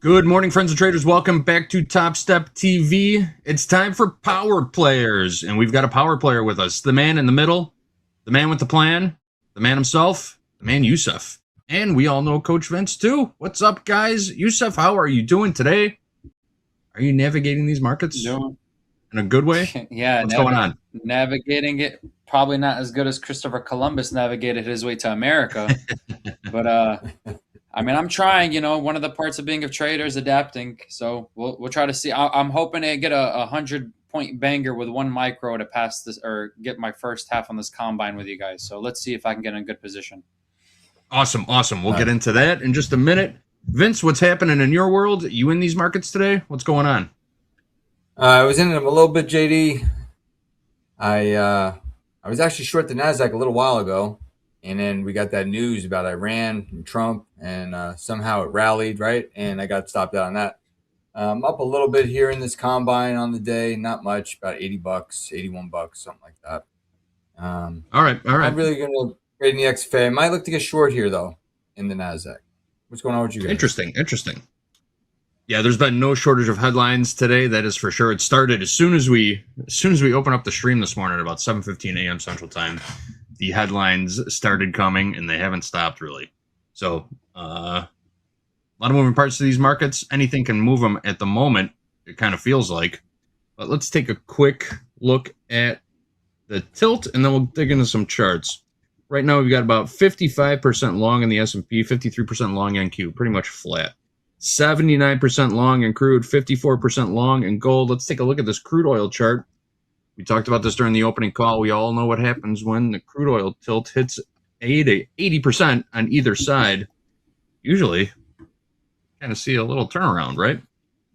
Good morning, friends and traders. Welcome back to Topstep TV. It's time for Power Players, and we've got a power player with us. The man in the middle, the man with the plan, the man himself, the man Yusuf. And we all know Coach Vince, too. What's up, guys? Yusuf, how are you doing today? Are you navigating these markets Doing, in a good way? yeah, What's going on? navigating it probably not as good as Christopher Columbus navigated his way to America, but I mean, I'm trying. You know, one of the parts of being a trader is adapting. So we'll try to see. I'm hoping to get a 100-point banger with one micro to pass this or get my first half on this combine with you guys. So let's see if I can get in a good position. Awesome. We'll get into that in just a minute. Vince, what's happening in your world? You in these markets today? What's going on? I was in them a little bit, JD. I was actually short the NASDAQ a little while ago, and then we got that news about Iran and Trump, and somehow it rallied, right? And I got stopped out on that. Up a little bit here in this combine on the day, not much, about $80, $81, something like that. All right. I'm really going to trade in the XFA. I might look to get short here, though, in the NASDAQ. What's going on with you guys? Interesting. Yeah, there's been no shortage of headlines today. That is for sure. It started as soon as we open up the stream this morning at about 7:15 a.m. Central Time. The headlines started coming, and they haven't stopped really. So a lot of moving parts to these markets. Anything can move them at the moment. It kind of feels like. But let's take a quick look at the tilt, and then we'll dig into some charts. Right now, we've got about 55% long in the S&P, 53% long NQ, pretty much flat. 79% long in crude, 54% long in gold. Let's take a look at this crude oil chart. We talked about this during the opening call. We all know what happens when the crude oil tilt hits 80% on either side. Usually, kind of see a little turnaround, right?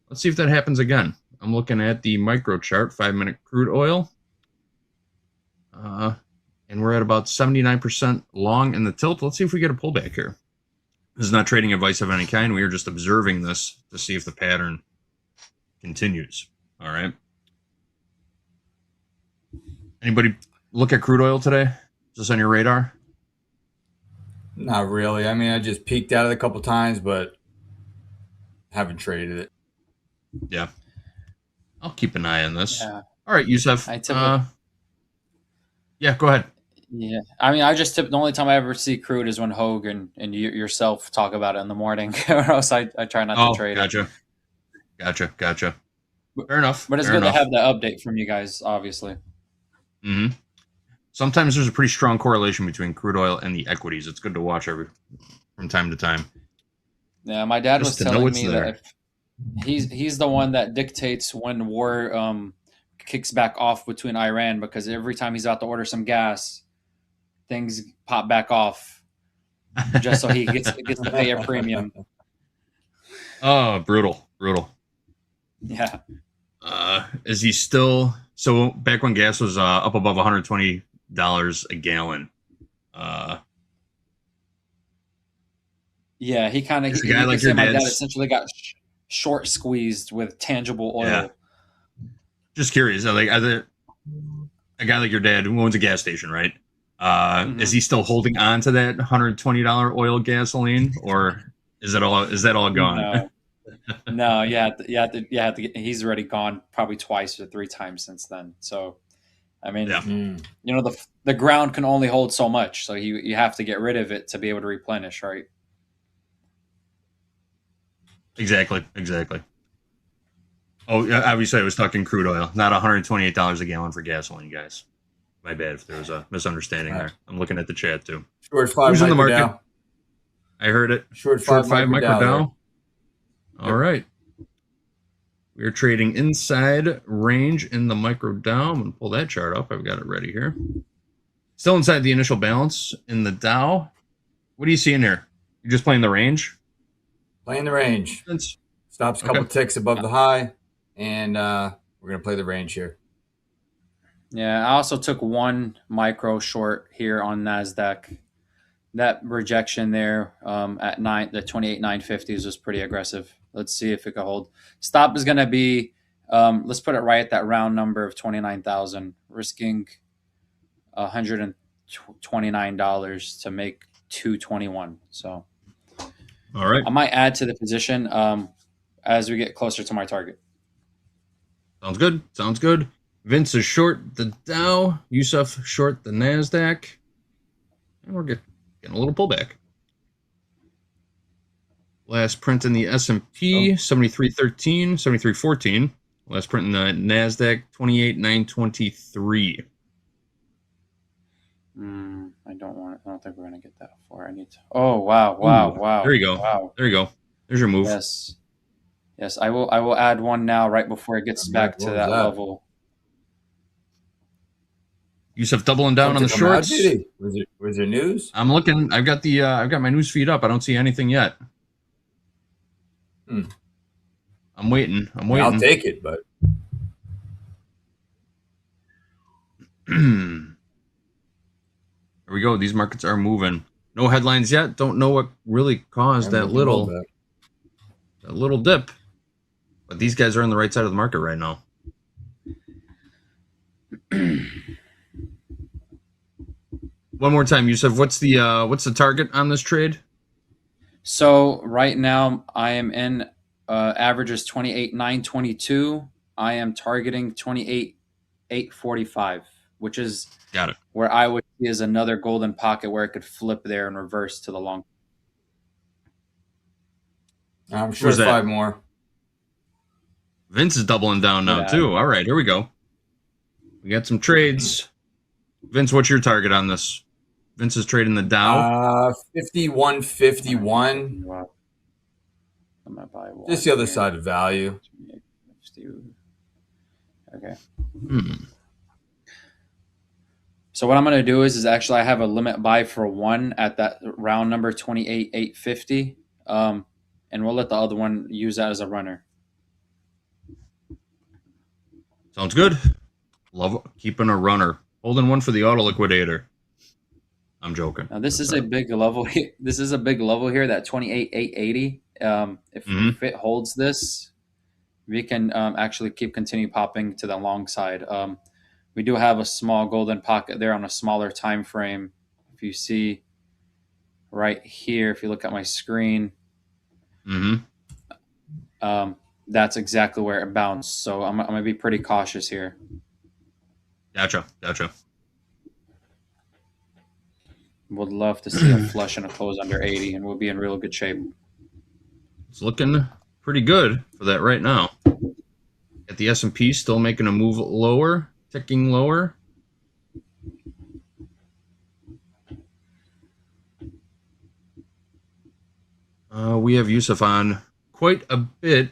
Let's see if that happens again. I'm looking at the micro chart, 5-minute crude oil. And we're at about 79% long in the tilt. Let's see if we get a pullback here. This is not trading advice of any kind. We are just observing this to see if the pattern continues. All right. Anybody look at crude oil today? Is this on your radar? Not really. I mean, I just peeked at it a couple times, but haven't traded it. Yeah. I'll keep an eye on this. Yeah. All right, Yusuf. Yeah, go ahead. Yeah, I mean, I just the only time I ever see crude is when Hogue and you yourself talk about it in the morning, or else I try not to trade it. Gotcha. Fair enough. But it's good to have the update from you guys, obviously. Mm-hmm. Sometimes there's a pretty strong correlation between crude oil and the equities. It's good to watch from time to time. Yeah, my dad was telling me there. that if he's the one that dictates when war kicks back off between Iran, because every time he's out to order some gas, things pop back off just so he gets to pay a premium. Oh, brutal. Yeah. Is he still so back when gas was up above $120 a gallon? Yeah, he kind of Is a guy like your my dad dad's- essentially got short squeezed with tangible oil. Yeah. Just curious, like a guy like your dad who owns a gas station, right? Is he still holding on to that $120 oil gasoline, or is that all gone? No, he's already gone probably twice or three times since then. So, I mean, you know, the ground can only hold so much, so you have to get rid of it to be able to replenish, right? Exactly. Oh, obviously I was talking crude oil, not $128 a gallon for gasoline, guys. My bad if there was a misunderstanding there. I'm looking at the chat too. Short 5 Who's in the micro market? Dow. I heard it. Short 5 micro Dow Dow. All right. We're trading inside range in the micro Dow. I'm going to pull that chart up. I've got it ready here. Still inside the initial balance in the Dow. What do you see in here? You're just playing the range? Playing the range. Stops a couple ticks above the high, and we're going to play the range here. Yeah, I also took one micro short here on NASDAQ. That rejection there at the 28,950s was pretty aggressive. Let's see if it can hold. Stop is going to be, let's put it right at that round number of 29,000, risking $129 to make 221. So, all right, I might add to the position. as we get closer to my target. Sounds good. Sounds good. Vince is short the Dow. Yusuf short the NASDAQ. And we're getting a little pullback. Last print in the S&P, 73.13, 73.14. Last print in the NASDAQ, 28,923. I don't think we're going to get that far. I need to. Oh, wow. There you go. Wow. There you go. There's your move. Yes, I will add one now right before it gets back to that level. Yusuf doubling down on the shorts. Was there news? I'm looking. I've got my news feed up. I don't see anything yet. I'm waiting. I'll take it, but There we go. These markets are moving. No headlines yet. Don't know what really caused that little dip. But these guys are on the right side of the market right now. One more time, Yusuf. What's the target on this trade? So right now I am in average is 28,922. I am targeting 28,845, which is where I would see as another golden pocket where it could flip there and reverse to the long. I'm sure 5 more. Vince is doubling down now too. All right, here we go. We got some trades. Vince, what's your target on this? Vince is trading the Dow. 51.51. Wow. I'm gonna buy one. Just the other side of value. Okay. So what I'm going to do is actually I have a limit buy for one at that round number 28,850. And we'll let the other one use that as a runner. Sounds good. Love keeping a runner. Holding one for the auto liquidator. I'm joking. Now this is a big level. This is a big level here. That 28,880. If it holds this, we can actually continue popping to the long side. We do have a small golden pocket there on a smaller time frame. If you see right here, if you look at my screen, that's exactly where it bounced. So I'm gonna be pretty cautious here. Gotcha. Would love to see a flush and a close under 80, and we'll be in real good shape. It's looking pretty good for that right now. At the S&P still making a move lower, ticking lower. We have Yusuf on quite a bit.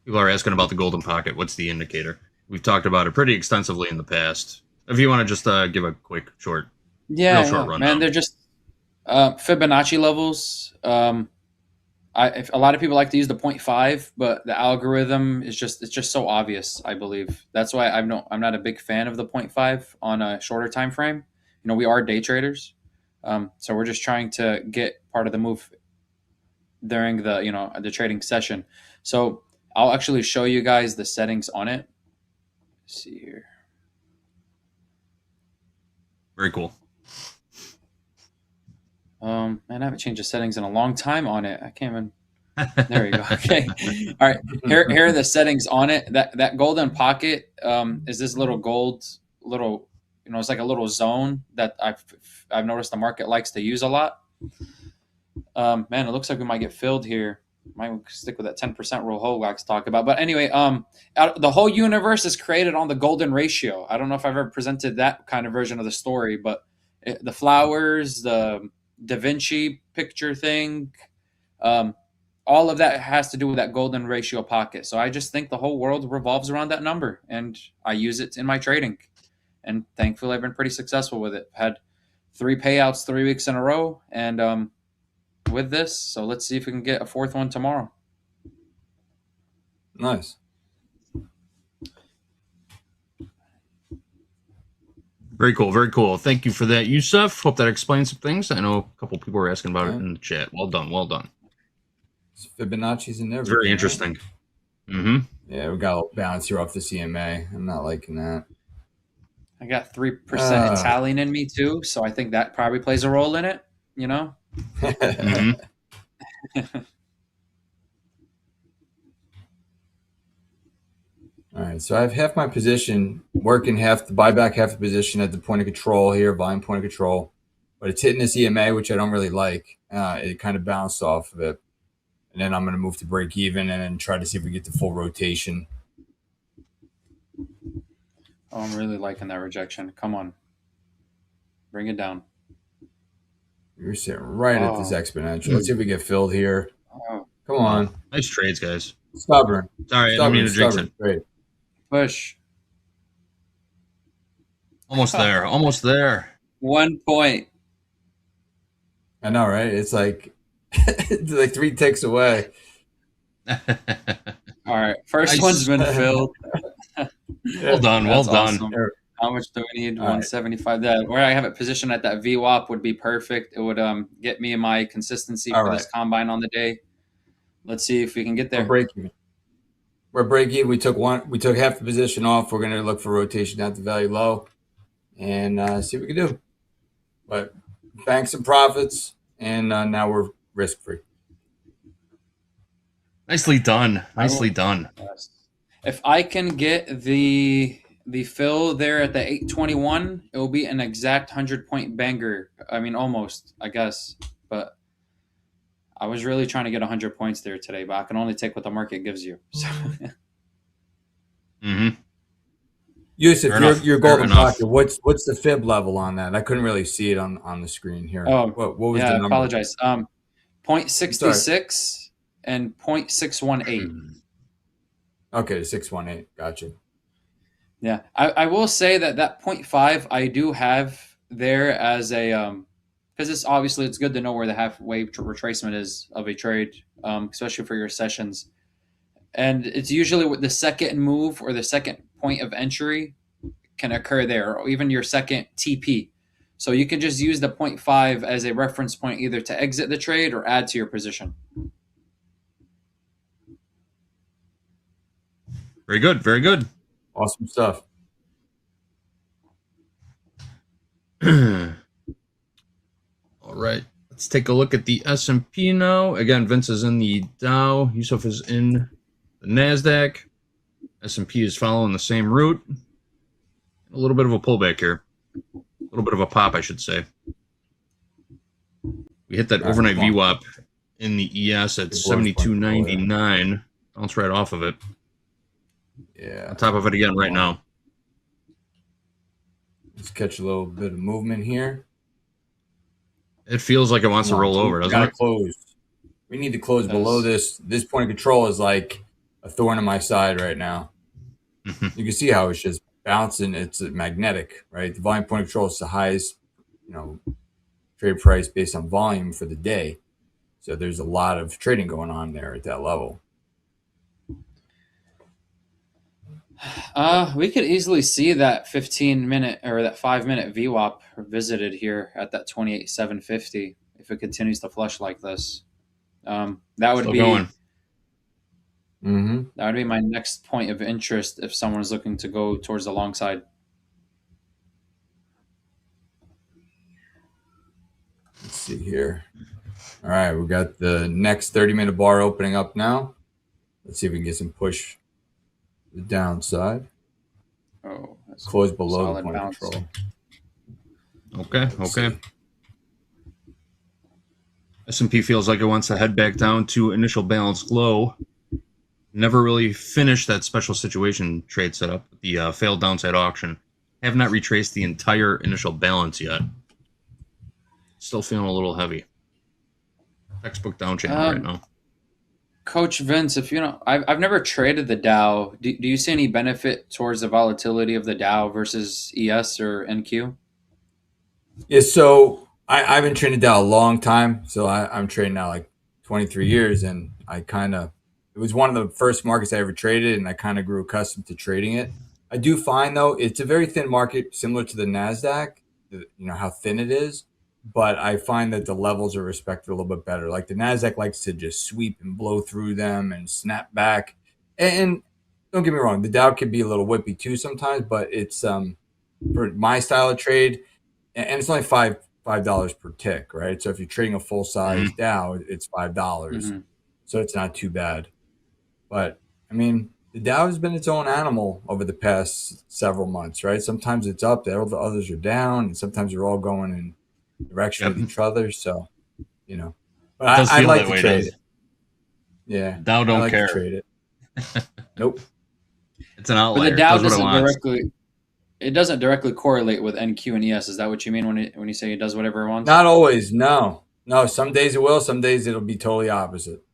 People are asking about the golden pocket. What's the indicator? We've talked about it pretty extensively in the past. If you want to just give a quick, short rundown. Man, they're just Fibonacci levels. If a lot of people like to use the 0.5, but the algorithm is just so obvious. I believe that's why I'm not a big fan of the 0.5 on a shorter time frame. You know, we are day traders, so we're just trying to get part of the move during the trading session. So I'll actually show you guys the settings on it. Let's see here. Very cool. Man, I haven't changed the settings in a long time on it. I can't even. There we go. Okay. All right. Here are the settings on it. That golden pocket is this little gold, it's like a little zone that I've noticed the market likes to use a lot. Man, it looks like we might get filled here. Might stick with that 10% rule Hogwax talk about. But anyway, the whole universe is created on the golden ratio. I don't know if I've ever presented that kind of version of the story, but the flowers, the Da Vinci picture thing, all of that has to do with that golden ratio pocket. So I just think the whole world revolves around that number, and I use it in my trading. And thankfully, I've been pretty successful with it. Had 3 payouts 3 weeks in a row, and with this, so let's see if we can get a 4th one tomorrow. Nice. Very cool. Very cool. Thank you for that, Yusuf. Hope that explains some things. I know a couple people were asking about it in the chat. Well done. Well done. Fibonacci's in everything. Very interesting. Right? Yeah, we got a little bounce here off the CMA. I'm not liking that. I got 3% Italian in me too, so I think that probably plays a role in it. All right, so I have half my position working half the buyback, half the position at the point of control here, volume point of control, but it's hitting this EMA, which I don't really like. It kind of bounced off of it, and then I'm going to move to break even and then try to see if we get the full rotation. Oh, I'm really liking that rejection. Come on, bring it down. You're sitting right at this exponential. Let's see if we get filled here. Oh. Come on. Nice trades, guys. Stubborn. Sorry, I didn't mean to jinx it. Great. Push. Almost there. Almost there. 1 point. I know, right? It's like it's like 3 ticks away. All right, first one's been filled. Well done. Well That's done. awesome. How much do we need? All right. 175. That where I have it positioned at that VWAP would be perfect. It would get me in my consistency All for right. this combine on the day. Let's see if we can get there. We're break even. We're break even. We took half the position off. We're going to look for rotation down to value low and see what we can do. But bank some profits, and now we're risk free. Nicely done. Nicely done. Yes. If I can get the fill there at the 821, it will be an exact 100-point banger. I mean, almost, I guess. But I was really trying to get 100 points there today, but I can only take what the market gives you. So. Mm-hmm. Yusuf, your golden pocket. What's the fib level on that? I couldn't really see it on the screen here. Oh, what was yeah, the I number? apologize. 0.66 and 0.618. Okay, 618. Gotcha. Yeah, I will say that 0.5 I do have there as a because it's good to know where the halfway retracement is of a trade, especially for your sessions. And it's usually with the second move or the second point of entry can occur there, or even your second TP. So you can just use the 0.5 as a reference point either to exit the trade or add to your position. Very good. Very good. Awesome stuff. All right. Let's take a look at the S&P now. Again, Vince is in the Dow. Yusuf is in the NASDAQ. S&P is following the same route. A little bit of a pullback here. A little bit of a pop, I should say. We hit that overnight VWAP in the ES at 72.99. Bounce right off of it. Yeah. On top of it again right now. Let's catch a little bit of movement here. It feels like it wants to roll over, doesn't it? Close. We need to close below this. This point of control is like a thorn in my side right now. You can see how it's just bouncing. It's magnetic, right? The volume point of control is the highest, trade price based on volume for the day. So there's a lot of trading going on there at that level. We could easily see that 15-minute or that 5-minute VWAP visited here at that 28,750 if it continues to flush like this. That would Still be going. That would be my next point of interest if someone's looking to go towards the long side. Let's see here. All right, we got the next 30-minute bar opening up now. Let's see if we can get some push to the downside. Oh, close below the point of control. Okay. S&P feels like it wants to head back down to initial balanced low. Never really finished that special situation trade setup, the failed downside auction. Have not retraced the entire initial balance yet. Still feeling a little heavy. Textbook down channel right now. Coach Vince, if I've never traded the Dow. Do you see any benefit towards the volatility of the Dow versus ES or NQ? Yeah, so I've been trading Dow a long time. So I'm trading now like 23 years, and it was one of the first markets I ever traded, and I kind of grew accustomed to trading it. I do find, though, it's a very thin market, similar to the NASDAQ, how thin it is. But I find that the levels are respected a little bit better. Like the NASDAQ likes to just sweep and blow through them and snap back. And don't get me wrong, the Dow can be a little whippy too sometimes, but it's for my style of trade, and it's only $5 per tick, right? So if you're trading a full size Dow, it's $5. So it's not too bad. But I mean, the Dow has been its own animal over the past several months, right? Sometimes it's up, the others are down, and sometimes they're all going in direction with each other. So, you know, but It does I feel like that to way, trade does it. Yeah, Dow I don't like to care. trade it. Nope. It's an But outlier. the It Dow does what it doesn't wants. directly correlate with NQ and ES. Is that what you mean when you say it does whatever it wants? Not always. No. Some days it will. Some days it'll be totally opposite.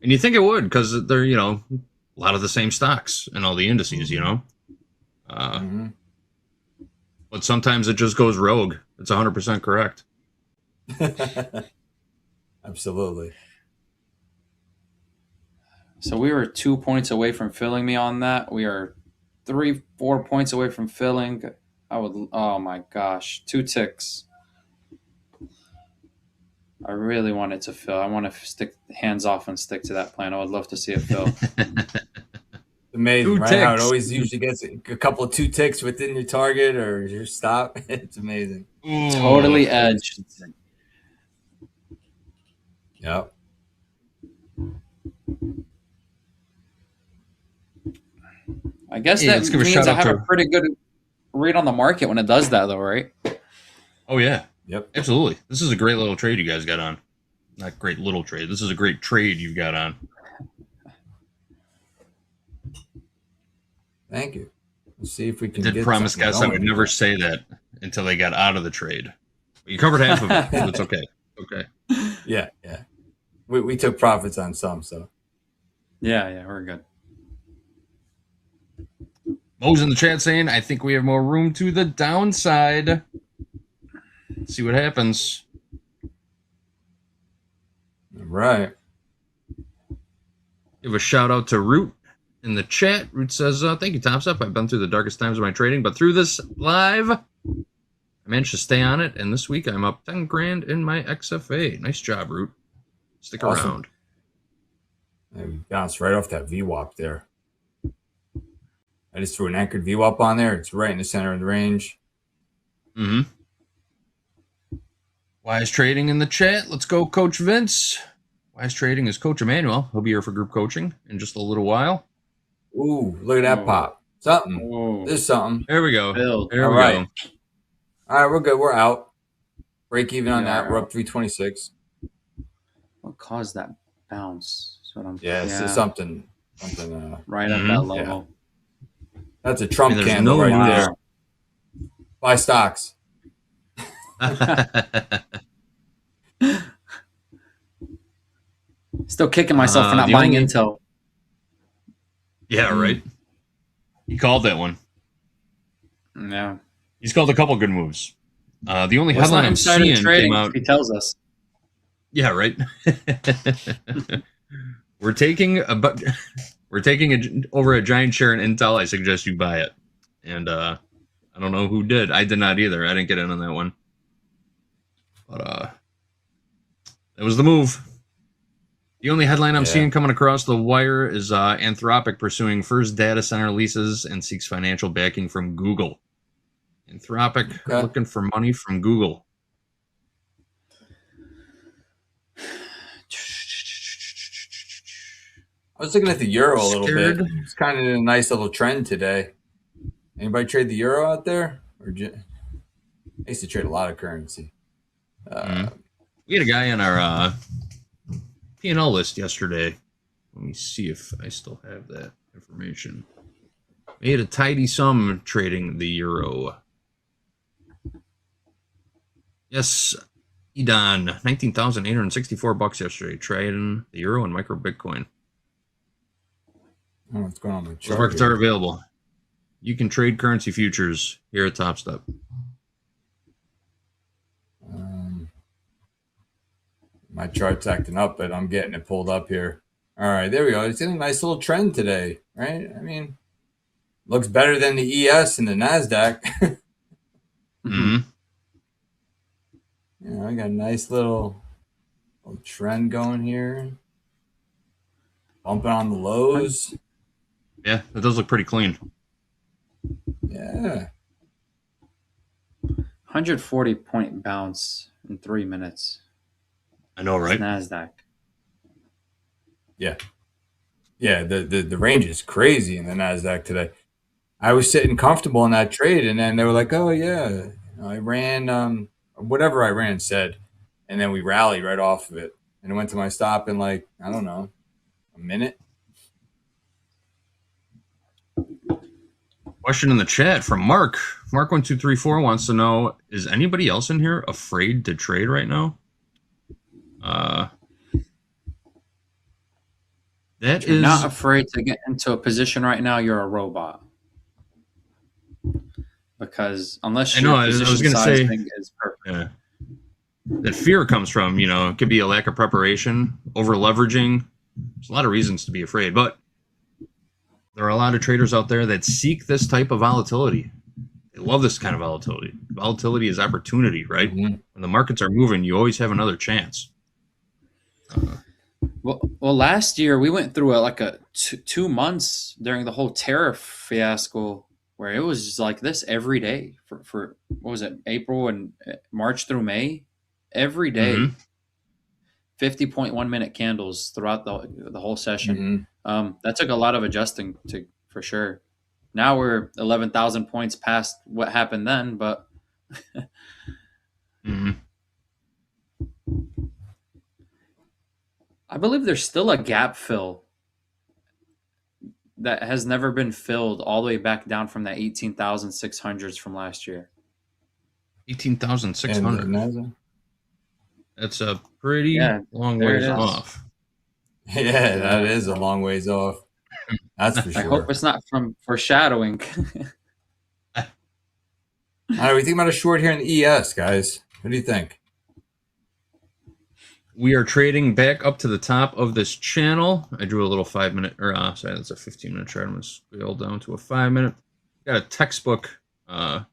And you think it would because they're, a lot of the same stocks in all the indices, But sometimes it just goes rogue. It's 100% correct. Absolutely. So we were 2 points away from filling me on that. We are 3-4 points away from filling. Oh my gosh, 2 ticks. I really want it to fill. I want to stick hands off and stick to that plan. I would love to see it fill. Amazing, 2 right? How it ticks. always usually gets a couple of 2 ticks within your target or your stop. It's amazing. Totally edged. Yep. I guess Yeah, that let's give a means shout I out have to- a pretty good read on the market when it does that, though, right? Oh, yeah. Yep. Absolutely. This is a great little trade you guys got on. Not great little trade. This is a great trade you've got on. Thank you. Let's see if we can Did get promise something guys I going would here. never say that until they got out of the trade. You covered half of it. It's okay. Okay. Yeah. We took profits on some, so. Yeah, we're good. Mo's in the chat saying, I think we have more room to the downside. Let's see what happens. All right. Give a shout out to Root in the chat. Root says, thank you, Topstep. I've been through the darkest times of my trading, but through this live, I managed to stay on it. And this week I'm up 10 grand in my XFA. Nice job, Root. Stick Awesome. around. We bounced right off that VWAP there. I just threw an anchored VWAP on there. It's right in the center of the range. Mm-hmm. Wise Trading in the chat. Let's go, Coach Vince. Wise Trading is Coach Emmanuel. He'll be here for group coaching in just a little while. Ooh, look at that pop. Something. Ooh. There's something. There we go. Build. There All we right. go. All right, we're good. We're out. Break even on Yeah, that. We're up 326. What caused that bounce? It's something right at that level. That's a Trump there's candle no right use. there. Buy stocks. Still kicking myself for not the buying only- Intel. Yeah, right. He called that one. Yeah. He's called a couple good moves. The only What's headline not I'm insider seeing trading came if out. he tells us. Yeah, right. We're taking over a giant share in Intel. I suggest you buy it. And I don't know who did. I did not either. I didn't get in on that one. But that was the move. The only headline I'm seeing coming across the wire is Anthropic pursuing first data center leases and seeks financial backing from Google. Anthropic looking for money from Google. I was looking at the euro a little bit. Scared? It's kind of in a nice little trend today. Anybody trade the euro out there? I used to trade a lot of currency. We had a guy on our P&L list yesterday. Let me see if I still have that information. We had a tidy sum trading the euro. Yes, Edan, $19,864 yesterday trading the euro and micro Bitcoin. I don't know what's going on with the Those chart markets here. are available. You can trade currency futures here at Topstep. My chart's acting up, but I'm getting it pulled up here. All right, there we go. It's in a nice little trend today, right? I mean, looks better than the ES and the NASDAQ. Mm-hmm. Yeah, I got a nice little trend going here. Bumping on the lows. Yeah, it does look pretty clean. Yeah. 140 point bounce in 3 minutes. I know, right? Nasdaq. Yeah. Yeah, the range is crazy in the Nasdaq today. I was sitting comfortable in that trade, and then they were like, "Oh yeah, I ran whatever I ran said," and then we rallied right off of it, and it went to my stop in like I don't know a minute. Question in the chat from Mark. Mark1234 wants to know: is anybody else in here afraid to trade right now? That If you're is not afraid to get into a position right now, you're a robot. Because unless I know. your I was position going to say sizing is perfect. that fear comes from, it could be a lack of preparation, over leveraging. There's a lot of reasons to be afraid, but there are a lot of traders out there that seek this type of volatility. They love this kind of volatility. Volatility is opportunity, right? Mm-hmm. When the markets are moving, you always have another chance. Well, last year we went through a 2 months during the whole tariff fiasco where it was just like this every day for what was it, April and March through May, every day, 50.1 minute candles throughout the whole session. That took a lot of adjusting to for sure. Now we're 11,000 points past what happened then, but I believe there's still a gap fill that has never been filled all the way back down from that 18,600s from last year. 18,600. That's a pretty long there ways it is. off. Yeah, that is a long ways off. That's for sure. I hope it's not from foreshadowing. All right, we think about a short here in the ES, guys. What do you think? We are trading back up to the top of this channel. I drew a little 5 minute, or sorry, that's a 15-minute chart. I'm going to scale down to a 5 minute. Got a textbook. You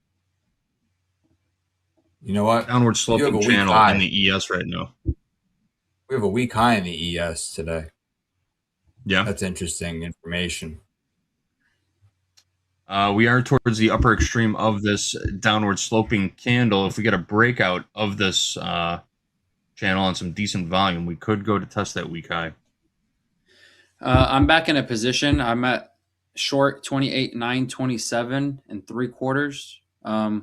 know what? Downward sloping channel in the ES right now. We have a weak high in the ES today. Yeah. That's interesting information. We are towards the upper extreme of this downward sloping candle. If we get a breakout of this channel and some decent volume, we could go to test that weak high. I'm back in a position. I'm at short 28,927 and 3/4.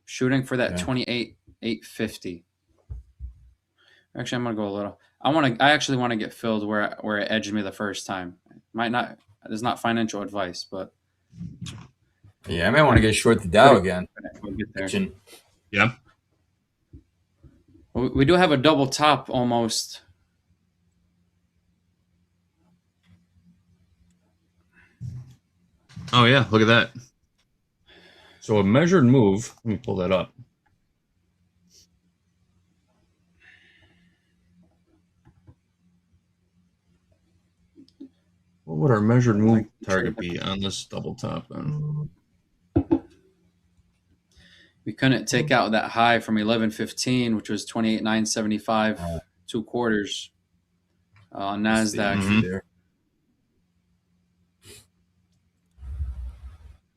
Shooting for that 28,850. Actually, I'm gonna go a little. I actually want to get filled where it edged me the first time. Might not. It's not financial advice, but yeah, I might want to get short the Dow again. We'll get there. Yeah. We do have a double top almost. Oh yeah, look at that. So a measured move. Let me pull that up. What would our measured move target be on this double top then? We couldn't take out that high from 1115, which was 28,975, 2/4 on NASDAQ.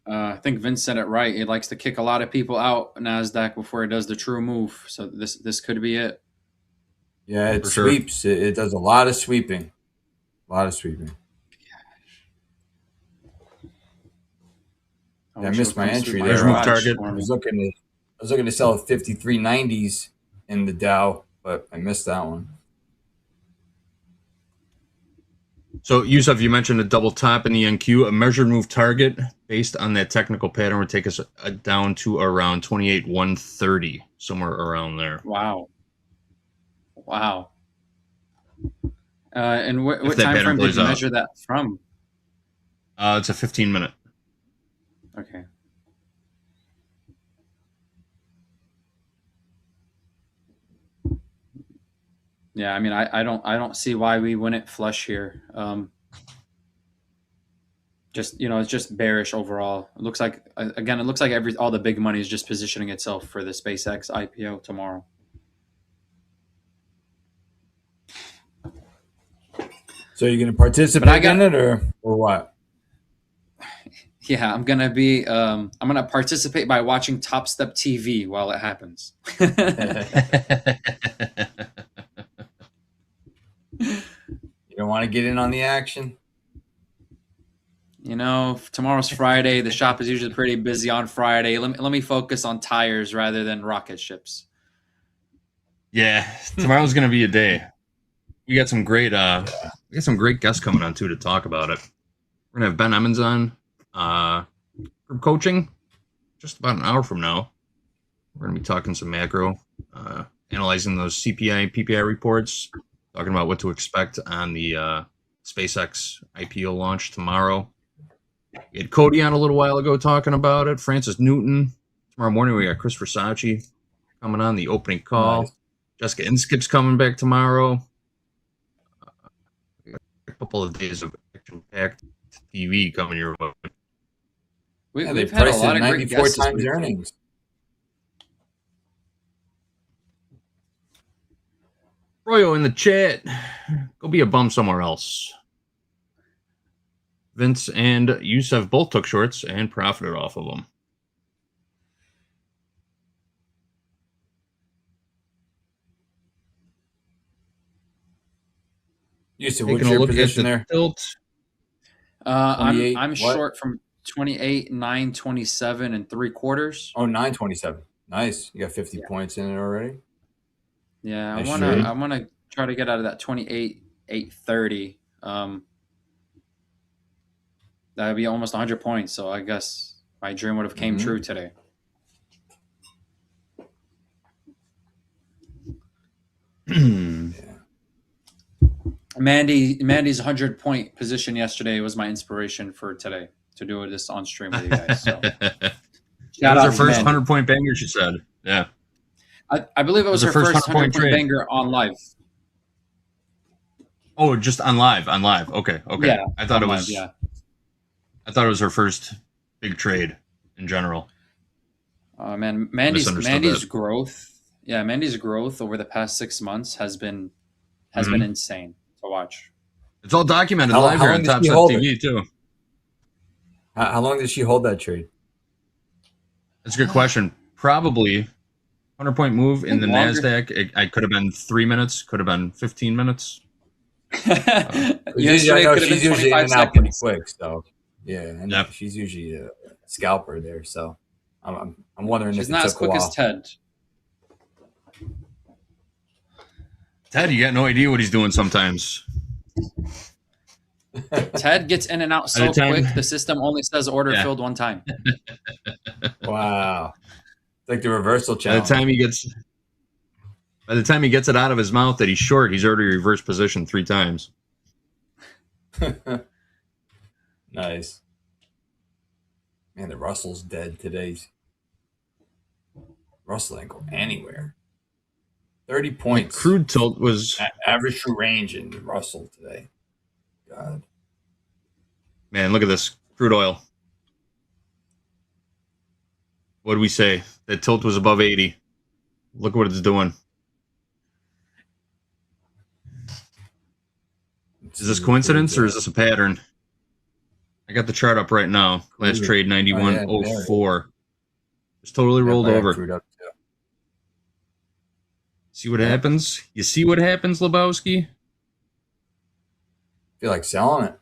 I think Vince said it right. He likes to kick a lot of people out NASDAQ before it does the true move. So this could be it. Yeah, it sweeps. It does a lot of sweeping. A lot of sweeping. Yeah, I missed my entry there. Target. I was looking to sell 53.90s in the Dow, but I missed that one. So, Yusuf, you mentioned a double top in the NQ. A measured move target based on that technical pattern would take us down to around 28,130, somewhere around there. Wow. And what time frame did you measure that from? It's a 15-minute. Okay. Yeah, I mean, I don't see why we wouldn't flush here. Just it's just bearish overall. It looks like all the big money is just positioning itself for the SpaceX IPO tomorrow. So you're going to participate in it or what? Yeah, I'm gonna participate by watching Topstep TV while it happens. You don't want to get in on the action? You know, tomorrow's Friday. The shop is usually pretty busy on Friday. Let me focus on tires rather than rocket ships. Yeah, tomorrow's gonna be a day. We got some great guests coming on too to talk about it. We're gonna have Ben Emons on from coaching just about an hour from now. We're gonna be talking some macro, analyzing those CPI and PPI reports, talking about what to expect on the SpaceX IPO launch tomorrow. We had Cody on a little while ago talking about it. Francis Newton. Tomorrow morning we got Chris Versace coming on the opening call. Nice. Jessica Inskip's coming back tomorrow. A couple of days of action-packed TV coming your way. We've had a lot of great 94 guests this times week. earnings. Royo in the chat. Go be a bum somewhere else. Vince and Yusef both took shorts and profited off of them. Yusuf, Taking what's a your look at position the there? tilt. 28, I'm what? short from 28, 927 and 3/4. Oh, 927. Nice. You got 50 points in it already. Yeah, Nice I trade. wanna try to get out of that 28, 830. That would be almost 100 points. So I guess my dream would have came true today. Mandy's 100-point position yesterday was my inspiration for today to do this on stream with you guys. So. That Shout was out her to first Mandy. 100-point banger, she said. Yeah. I believe it was her first 100-point trade. banger on live. Oh, just on live. Okay. Yeah, I thought it on was. live, yeah. I thought it was her first big trade in general. Man, Mandy's Misunderstood that. growth. Yeah, Mandy's growth over the past 6 months has been insane to watch. It's all documented How live here long on did she Topstep hold TV too. How long did she hold that trade? That's a good question. Probably 100-point move in the Longer. NASDAQ. I could have been 3 minutes. Could have been 15 minutes. Yesterday could have been she's usually in 25 and out pretty seconds. quick. So yeah, I know she's usually a scalper there. So I'm wondering She's if it not as took a quick while. as Ted. Ted, you got no idea what he's doing sometimes. Ted gets in and out so At a time- quick, the system only says order Yeah. filled one time. Wow, it's like the reversal By the challenge. time he gets it out of his mouth that he's short, he's already reversed position 3 times. Nice. Man, the Russell's dead today. Russell ain't go anywhere. 30 points. Crude tilt was average true range in Russell today. God. Man, look at this crude oil. What did we say? That tilt was above 80. Look what it's doing. Is this coincidence or is this a pattern? I got the chart up right now. Last trade 91.04. It's totally rolled over. See what happens? You see what happens, Lebowski? Feel like selling it.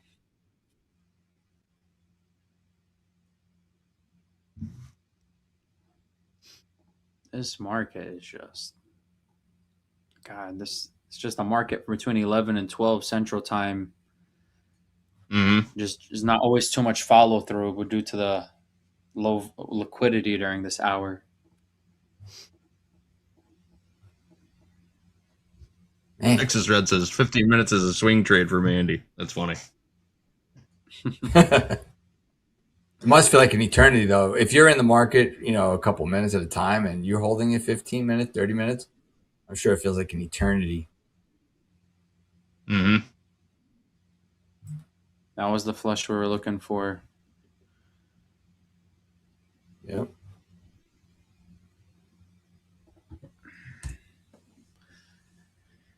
This market is just it's just a market between 11 and 12 Central Time. Just there's not always too much follow through due to the low liquidity during this hour. Texas Red says 15 minutes is a swing trade for Mandy. That's funny. It must feel like an eternity, though. If you're in the market, a couple minutes at a time and you're holding it 15 minutes, 30 minutes, I'm sure it feels like an eternity. Mm-hmm. That was the flush we were looking for. Yep.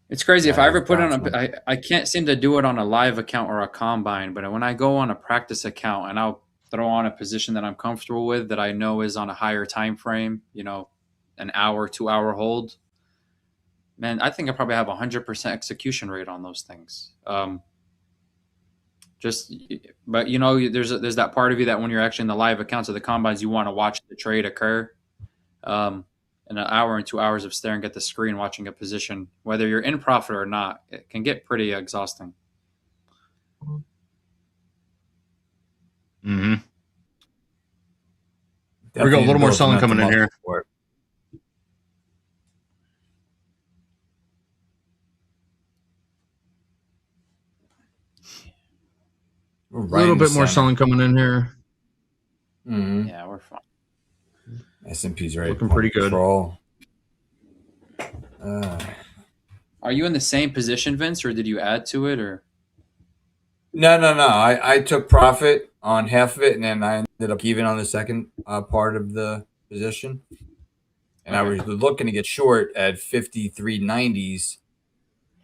It's crazy. If I ever put on I can't seem to do it on a live account or a combine, but when I go on a practice account and I'll throw on a position that I'm comfortable with that I know is on a higher time frame, an hour, 2-hour hold, man, I think I probably have 100% execution rate on those things. But there's that part of you that when you're actually in the live accounts of the combines, you want to watch the trade occur. And an hour and 2 hours of staring at the screen, watching a position, whether you're in profit or not, it can get pretty exhausting. Mm-hmm. We got a little more selling coming in here. A little bit more selling coming in here. Mm-hmm. Yeah, we're fine. S&P's right. Looking pretty good. Are you in the same position, Vince, or did you add to it, or? No. I took profit on half of it, and then I ended up even on the second part of the position. And I was looking to get short at 53.90s,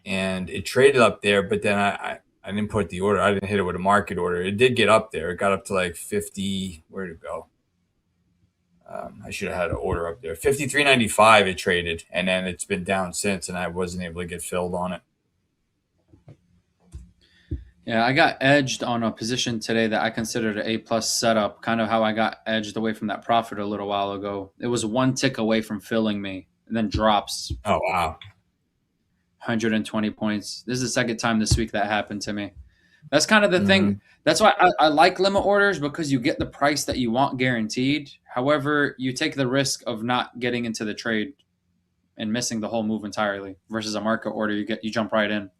and it traded up there, but then I didn't put the order. I didn't hit it with a market order. It did get up there. It got up to like 50. Where'd it go? I should have had an order up there. 53.95 it traded, and then it's been down since, and I wasn't able to get filled on it. Yeah, I got edged on a position today that I considered an A+ setup, kind of how I got edged away from that profit a little while ago. It was one tick away from filling me, and then drops. Oh, wow. 120 points. This is the second time this week that happened to me. That's kind of the thing. That's why I like limit orders, because you get the price that you want guaranteed. However, you take the risk of not getting into the trade and missing the whole move entirely, versus a market order. You jump right in.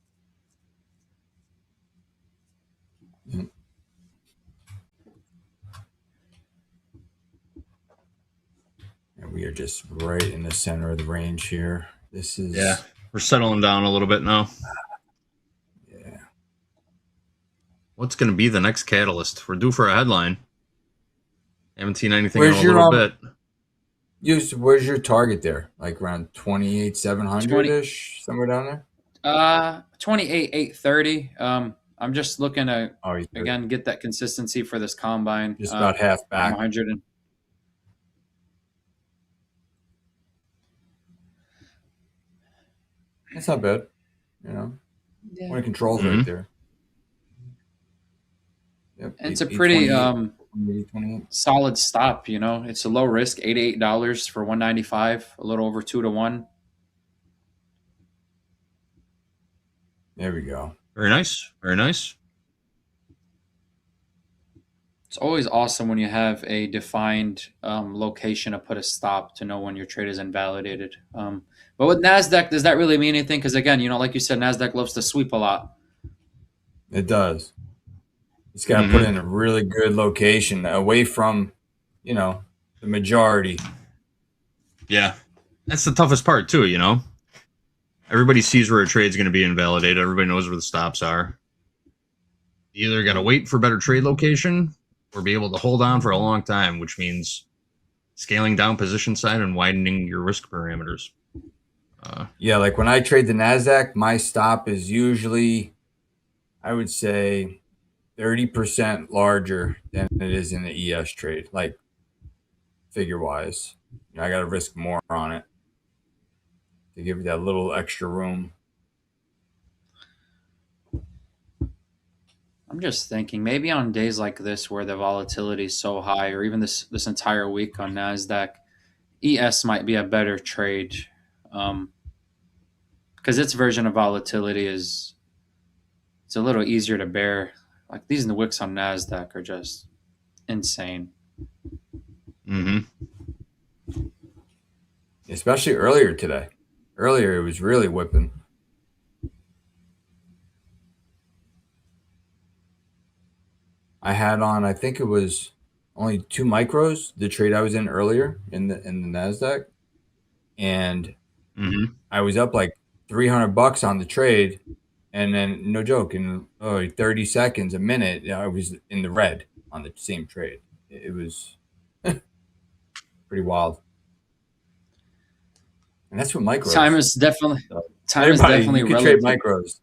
And we are just right in the center of the range here. This is we're settling down a little bit now. Yeah. What's going to be the next catalyst? We're due for a headline. Haven't seen anything in a little bit. Where's your target there? Like around 28,700-ish, somewhere down there? 28,830. I'm just looking to again get that consistency for this combine. Just about half back. 100. That's not bad. One of controls right there. Yep. It's a pretty solid stop. It's a low risk, $88 for 195, a little over 2 to 1. There we go. Very nice. Very nice. It's always awesome when you have a defined location to put a stop to know when your trade is invalidated. But with NASDAQ, does that really mean anything? Because again, like you said, NASDAQ loves to sweep a lot. It does. It's got to put in a really good location away from, the majority. Yeah. That's the toughest part too, Everybody sees where a trade's going to be invalidated. Everybody knows where the stops are. You either got to wait for better trade location or be able to hold on for a long time, which means scaling down position side and widening your risk parameters. Like when I trade the NASDAQ, my stop is usually, I would say, 30% larger than it is in the ES trade, like figure-wise. I got to risk more on it to give you that little extra room. I'm just thinking maybe on days like this where the volatility is so high, or even this entire week on NASDAQ, ES might be a better trade. Because its version of volatility it's a little easier to bear. Like these wicks on NASDAQ are just insane. Especially earlier today. Earlier it was really whipping. I had on, I think it was only 2 micros, the trade I was in earlier in the NASDAQ. And I was up like $300 on the trade. And then, no joke, in 30 seconds, a minute, I was in the red on the same trade. It was pretty wild. And that's what micros. Time is definitely you can relative. trade micros.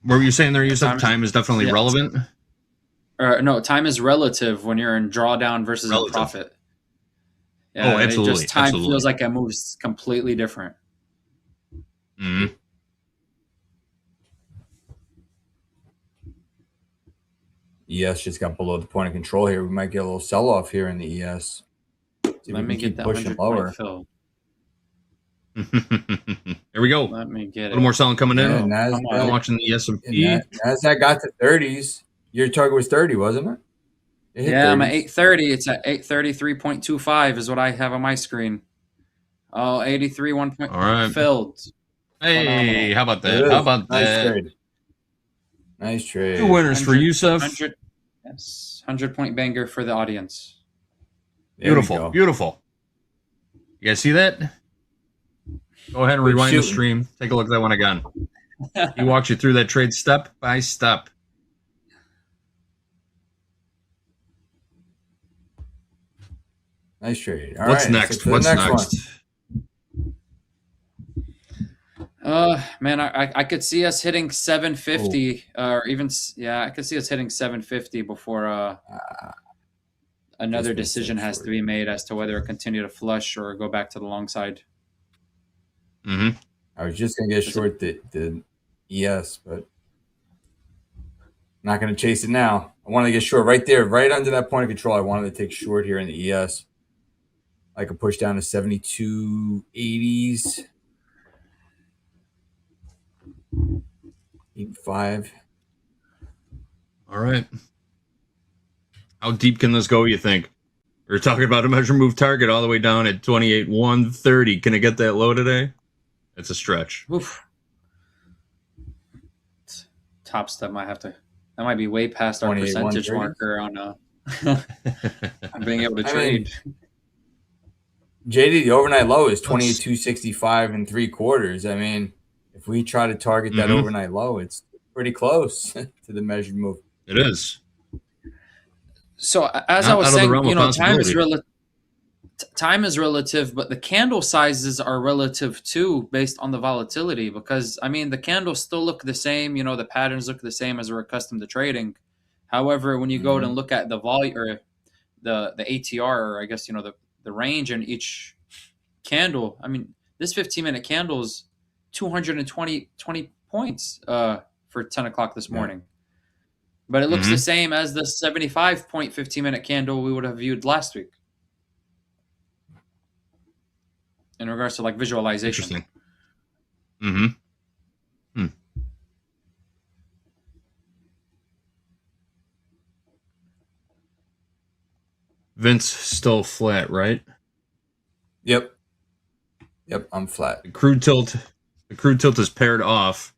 What were you saying there? You said time is definitely relevant? No, time is relative when you're in drawdown versus in profit. Yeah, they absolutely, just time absolutely. feels like it moves completely different. Mhm. ES just got below the point of control here. We might get a little sell off here in the ES. See if Let we me can get keep that pushing 100-point lower. fill. Here we go. Let me get A it. little more selling coming in. Yeah, Come I'm on. watching the S&P. NASDAQ got to 30s. Your target was 30, wasn't it? It hit Yeah, I'm at 30s. 830. It's at 833.25 is what I have on my screen. Oh, 83 1 point All right. filled. Hey, Phenomenal. how about There that? it How is. about Nice that? trade. Nice trade. Two winners for 100, Yusuf. 100, yes, 100-point banger for the audience. There we Beautiful, go. beautiful. You guys see that? Go ahead and Good rewind the shooting. stream. Take a look at that one again. He walks you through that trade step by step. Nice trade. All What's right, let's look next? for the What's next next? Man, I could see us hitting 750, or even I could see us hitting 750 before another decision has to be made as to whether to continue to flush or go back to the long side. Mm-hmm. I was just gonna get short the ES, but not gonna chase it now. I wanted to get short right there, right under that point of control. I wanted to take short here in the ES. I could push down to 72.80s. 85. All right. How deep can this go, you think? We're talking about a measure move target all the way down at 28,130. Can it get that low today? It's a stretch. Oof. Topstep might have to. That might be way past our percentage 28,130. marker on being able to trade. JD, the overnight low is 28,265 and 3/4. I mean, if we try to target that overnight low, it's pretty close to the measured move. It is. So as I was out of the saying, realm of time is relative, but the candle sizes are relative too, based on the volatility. Because I mean, the candles still look the same. You know, the patterns look the same as we're accustomed to trading. However, when you go and look at the volume or the ATR, or I guess the range in each candle. I mean, this 15-minute candle is 220 points for 10 o'clock this morning. But it looks the same as the 75-point 15-minute candle we would have viewed last week. In regards to visualization. Interesting. Vince still flat, right? Yep, I'm flat. The crude tilt is paired off.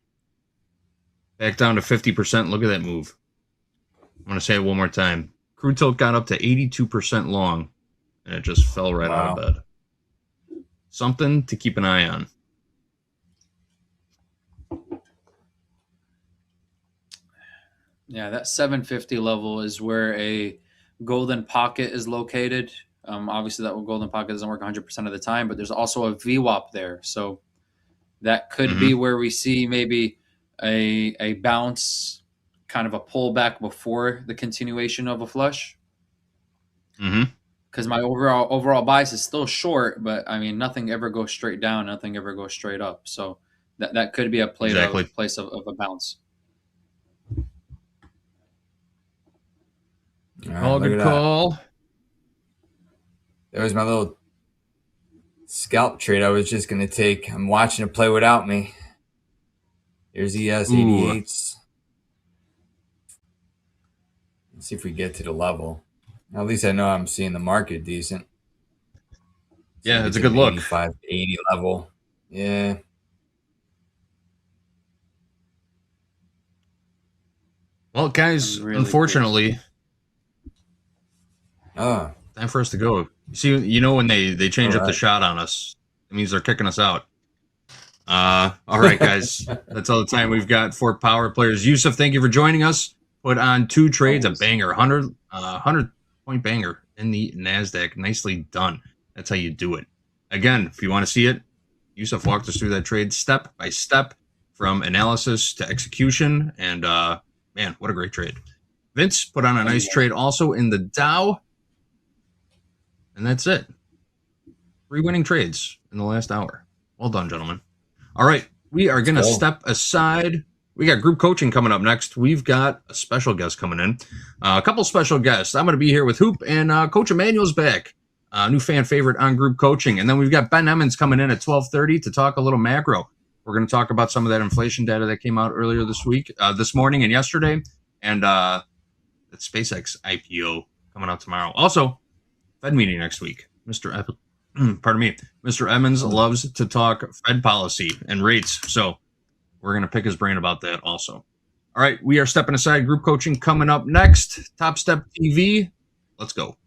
Back down to 50%. Look at that move. I'm going to say it one more time. Crude tilt got up to 82% long, and it just fell right out of bed. Something to keep an eye on. Yeah, that 750 level is where a golden pocket is located. Obviously, that golden pocket doesn't work 100% of the time, but there's also a VWAP there. So that could be where we see maybe a bounce, kind of a pullback before the continuation of a flush. Because my overall bias is still short, but I mean, nothing ever goes straight down, nothing ever goes straight up. So that could be a place of a bounce. All good call. There was my little scalp trade I was just going to take. I'm watching it play without me. Here's ES 88s. Let's see if we get to the level. At least I know I'm seeing the market decent. Yeah, it's a good look. 85, 80 level. Yeah. Well, guys, unfortunately, time for us to go. See, when they change up the shot on us, it means they're kicking us out. All right, guys. That's all the time we've got for Power Players. Yusuf, thank you for joining us. Put on 2 trades, a banger, 100-point banger in the NASDAQ. Nicely done. That's how you do it. Again, if you want to see it, Yusuf walked us through that trade step by step from analysis to execution. And, man, what a great trade. Vince put on a nice trade also in the Dow. And that's it. 3 winning trades in the last hour. Well done, gentlemen. All right, we are going to step aside. We got group coaching coming up next. We've got a special guest coming in. A couple special guests. I'm going to be here with Hoop, and Coach Emmanuel's back. New fan favorite on group coaching. And then we've got Ben Emons coming in at 12:30 to talk a little macro. We're going to talk about some of that inflation data that came out earlier this morning and yesterday, and that SpaceX IPO coming out tomorrow. Also, Fed meeting next week. Mr. Emons loves to talk Fed policy and rates, so we're going to pick his brain about that also. All right, we are stepping aside. Group coaching coming up next. Topstep TV. Let's go.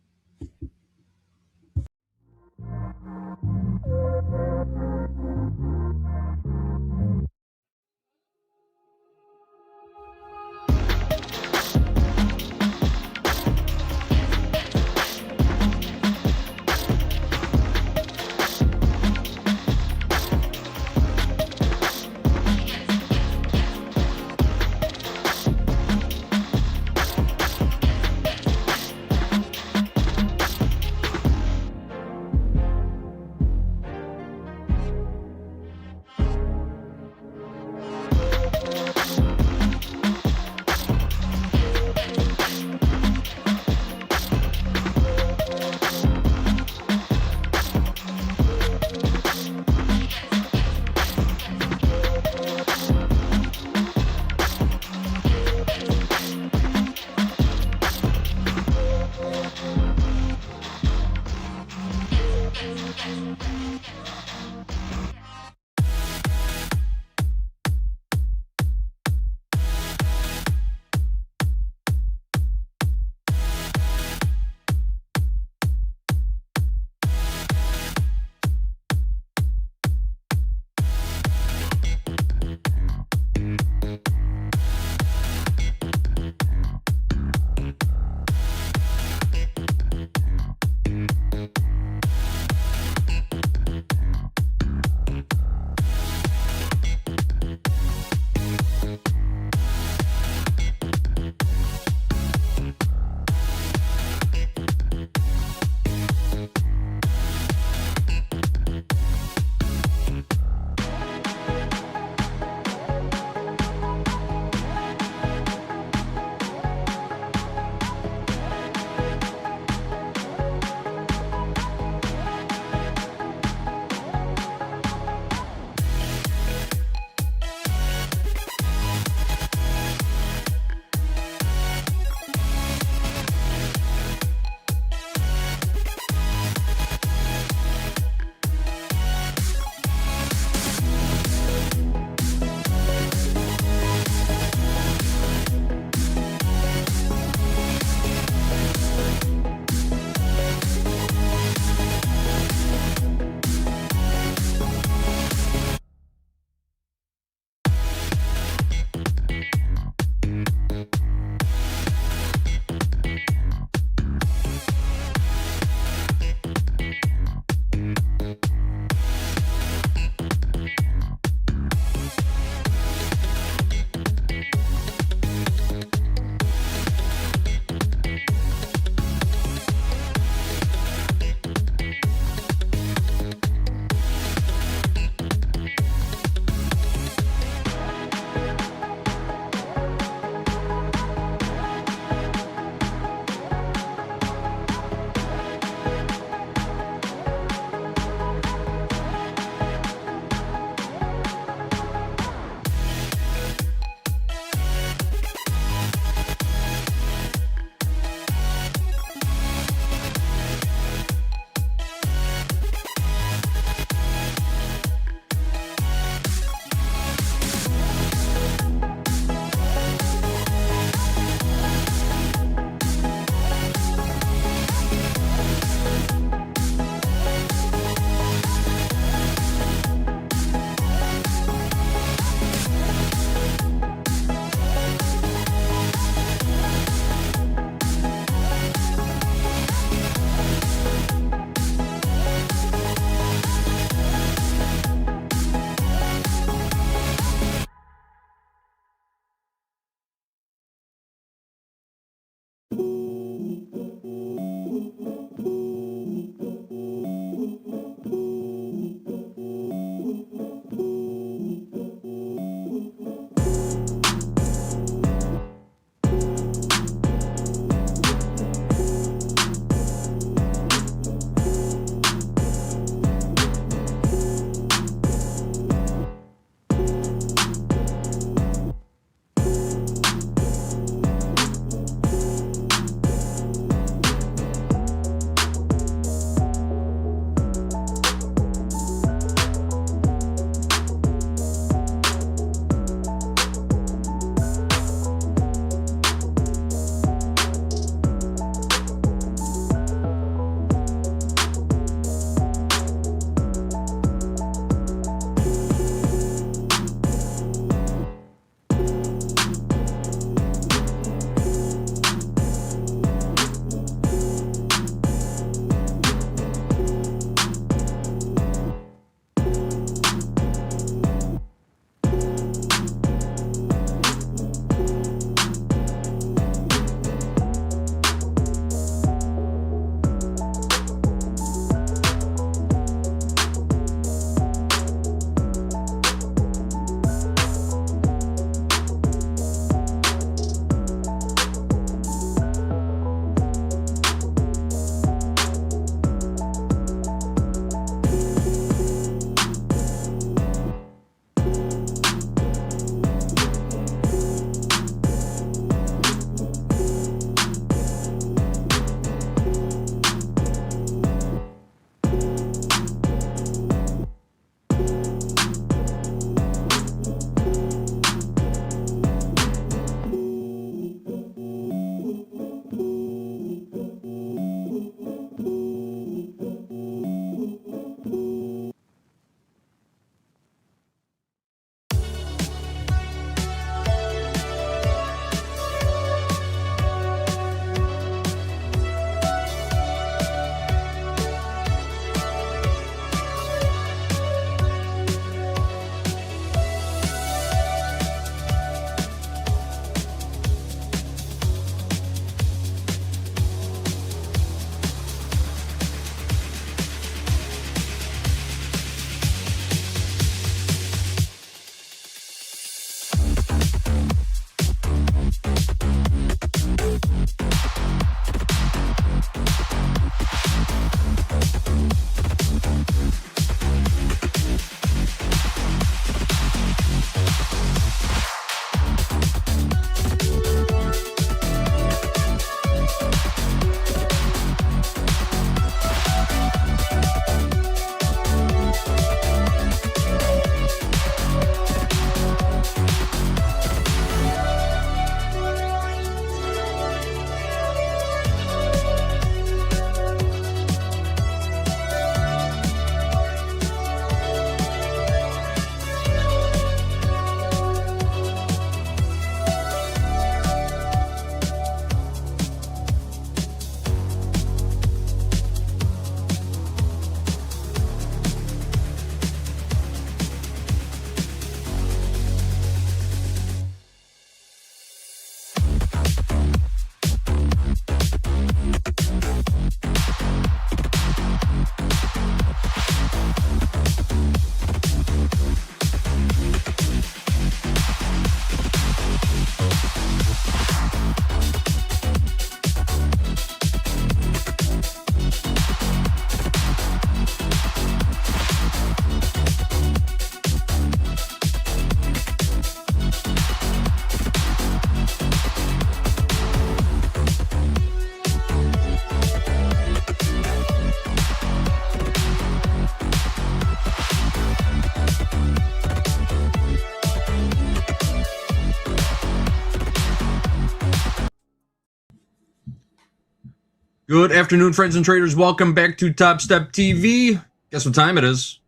Good afternoon, friends and traders. Welcome back to Topstep TV. Guess what time it is?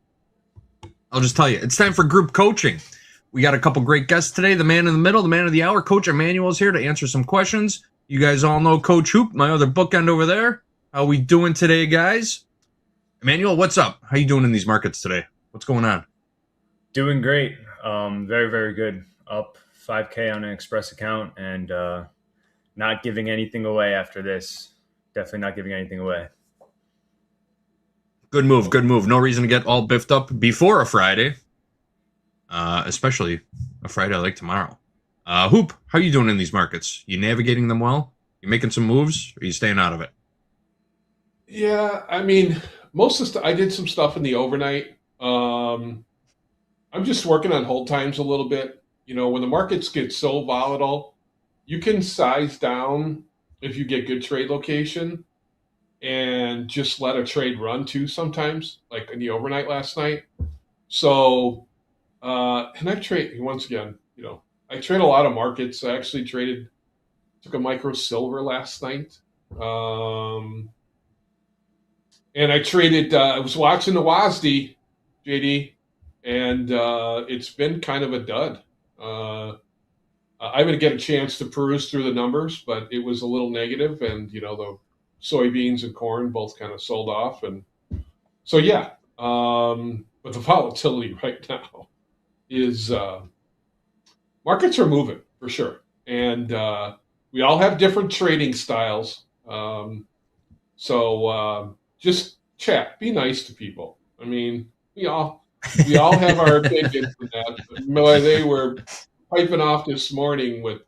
I'll just tell you. It's time for group coaching. We got a couple great guests today. The man in the middle, the man of the hour, Coach Emmanuel is here to answer some questions. You guys all know Coach Hoop, my other bookend over there. How we doing today, guys? Emmanuel, what's up? How you doing in these markets today? What's going on? Doing great. Very, very good. Up 5K on an Express account and not giving anything away after this. Definitely not giving anything away. Good move, good move. No reason to get all biffed up before a Friday, especially a Friday like tomorrow. Hoop, how you doing in these markets? You navigating them well? You making some moves, or you staying out of it? Yeah, I mean, most of the I did some stuff in the overnight. I'm just working on hold times a little bit. You know, when the markets get so volatile, you can size down if you get good trade location and just let a trade run too sometimes, like in the overnight last night. So, and I've traded, once again, you know, I trade a lot of markets. I actually took a micro silver last night. And I traded, I was watching the WASD, JD, and it's been kind of a dud. I didn't get a chance to peruse through the numbers, but it was a little negative, and you know the soybeans and corn both kind of sold off, and so yeah. But the volatility right now is markets are moving for sure, and we all have different trading styles. So just chat, be nice to people. I mean, we all have our opinions on that. They were piping off this morning with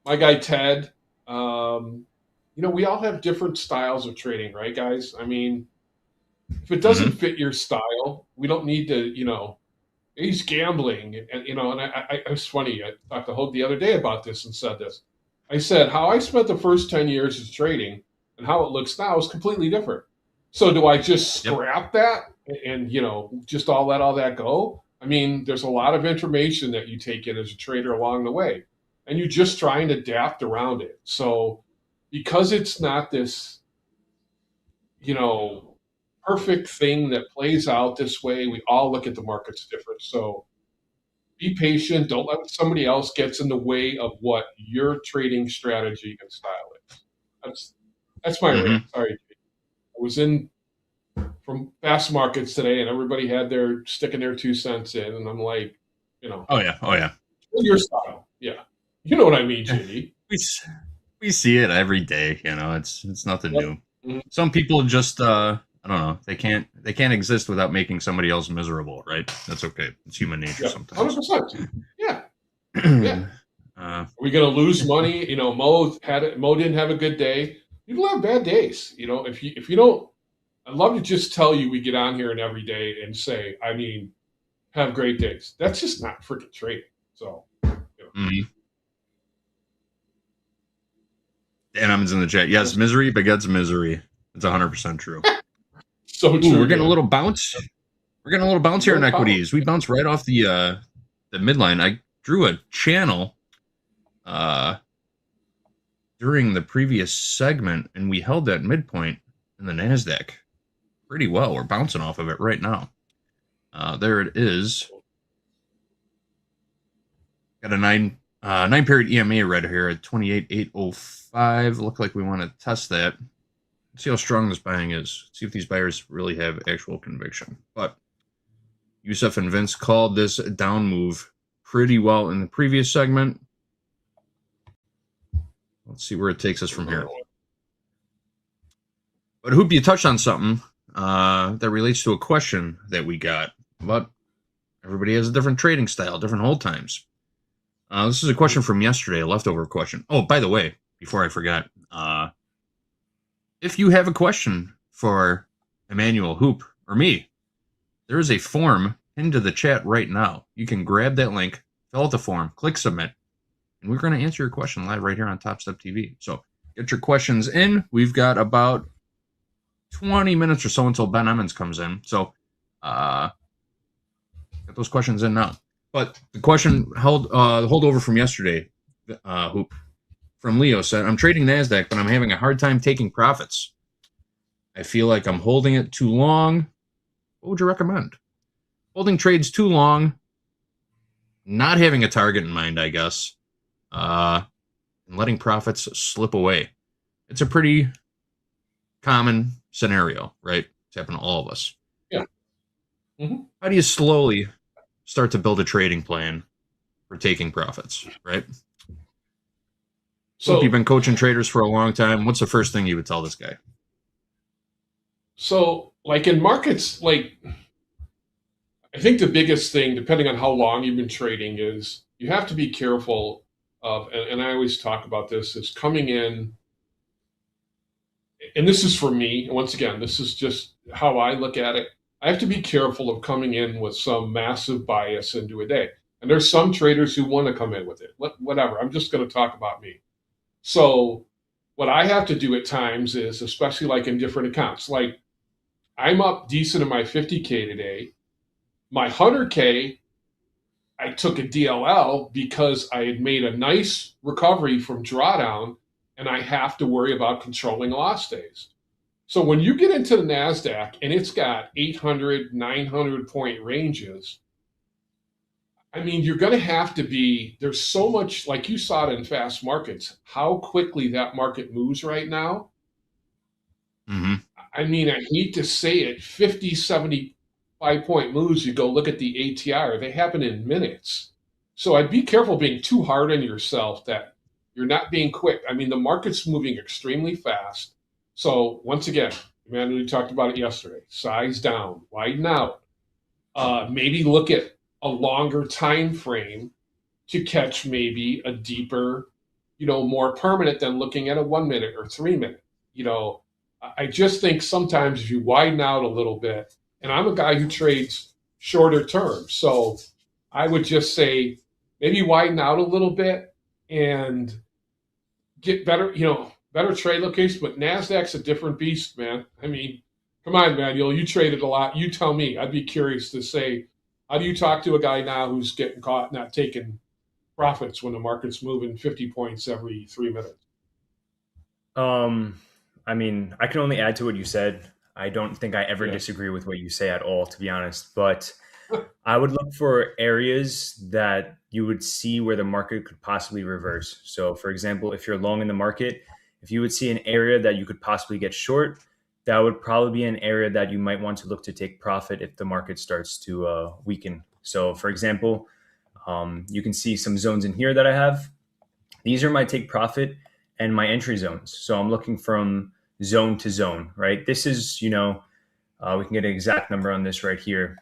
my guy Ted. You know, we all have different styles of trading, right, guys? I mean, if it doesn't fit your style, we don't need to, you know, he's gambling. And you know, and I it's funny. I talked to Hope the other day about this and said this. I said, how I spent the first 10 years of trading and how it looks now is completely different. So do I just scrap that and, you know, just let all that go? I mean, there's a lot of information that you take in as a trader along the way, and you just try and adapt around it. So because it's not this, you know, perfect thing that plays out this way, we all look at the markets different. So be patient. Don't let somebody else gets in the way of what your trading strategy and style is. That's my rant. Sorry. I was in from fast markets today, and everybody had their sticking their 2 cents in, and I'm like, you know, Oh yeah. your style, yeah, you know what I mean, JD. We see it every day. You know, it's nothing new. Some people just I don't know. They can't exist without making somebody else miserable, right? That's okay. It's human nature sometimes. 100%. Yeah, yeah. Are we gonna lose money? You know, Mo didn't have a good day. People have bad days. You know, if you don't, I'd love to just tell you we get on here and every day and say, I mean, have great days. That's just not freaking trading. So, you know. Dan Emons in the chat. Yes, misery begets misery. It's 100% true. So true. We're getting a little bounce. We're getting a little bounce here in equities. We bounced right off the midline. I drew a channel during the previous segment, and we held that midpoint in the NASDAQ pretty well. We're bouncing off of it right now. There it is. Got a 9 period EMA right here at 28,805. Look like we want to test that. See how strong this buying is. See if these buyers really have actual conviction. But Yusuf and Vince called this down move pretty well in the previous segment. Let's see where it takes us from here. But Hoop, you touched on something that relates to a question that we got. But everybody has a different trading style, different hold times. This is a question from yesterday, a leftover question. Oh, by the way, before I forget, if you have a question for Emmanuel, Hoop, or me, there is a form into the chat right now. You can grab that link, fill out the form, click submit, and we're going to answer your question live right here on Topstep TV. So get your questions in. We've got about 20 minutes or so until Ben Emons comes in. So get those questions in now. But the question held over from yesterday, Hoop, from Leo said, I'm trading NASDAQ, but I'm having a hard time taking profits. I feel like I'm holding it too long. What would you recommend? Holding trades too long, not having a target in mind, I guess, and letting profits slip away. It's a pretty common scenario, right? It's happened to all of us. Yeah. Mm-hmm. How do you slowly start to build a trading plan for taking profits, right? So, if you've been coaching traders for a long time, what's the first thing you would tell this guy? So, like in markets, like I think the biggest thing, depending on how long you've been trading, is you have to be careful of, and I always talk about this, is coming in, and this is for me, and once again, this is just how I look at it. I have to be careful of coming in with some massive bias into a day. And there's some traders who want to come in with it. Whatever. I'm just going to talk about me. So what I have to do at times is, especially like in different accounts, like I'm up decent in my 50K today. My 100K, I took a DLL because I had made a nice recovery from drawdown, and I have to worry about controlling loss days. So when you get into the NASDAQ and it's got 800, 900 point ranges, I mean, you're going to have to be, there's so much, like you saw it in fast markets, how quickly that market moves right now. Mm-hmm. I mean, I hate to say it, 50, 75 point moves, you go look at the ATR, they happen in minutes. So I'd be careful being too hard on yourself that you're not being quick. I mean, the market's moving extremely fast. So once again, man, we talked about it yesterday, size down, widen out. Maybe look at a longer time frame to catch maybe a deeper, more permanent than looking at a 1 minute or 3 minute. I just think sometimes if you widen out a little bit, and I'm a guy who trades shorter term, so I would just say maybe widen out a little bit and get better, better trade locations. But NASDAQ's a different beast, man. I mean, come on, Manuel, you traded a lot. You tell me. I'd be curious to say, how do you talk to a guy now who's getting caught not taking profits when the market's moving 50 points every 3 minutes? I mean, I can only add to what you said. I don't think I ever disagree with what you say at all, to be honest. But I would look for areas that you would see where the market could possibly reverse. So, for example, if you're long in the market, if you would see an area that you could possibly get short, that would probably be an area that you might want to look to take profit if the market starts to weaken. So, for example, you can see some zones in here that I have. These are my take profit and my entry zones. So I'm looking from zone to zone, right? This is, we can get an exact number on this right here.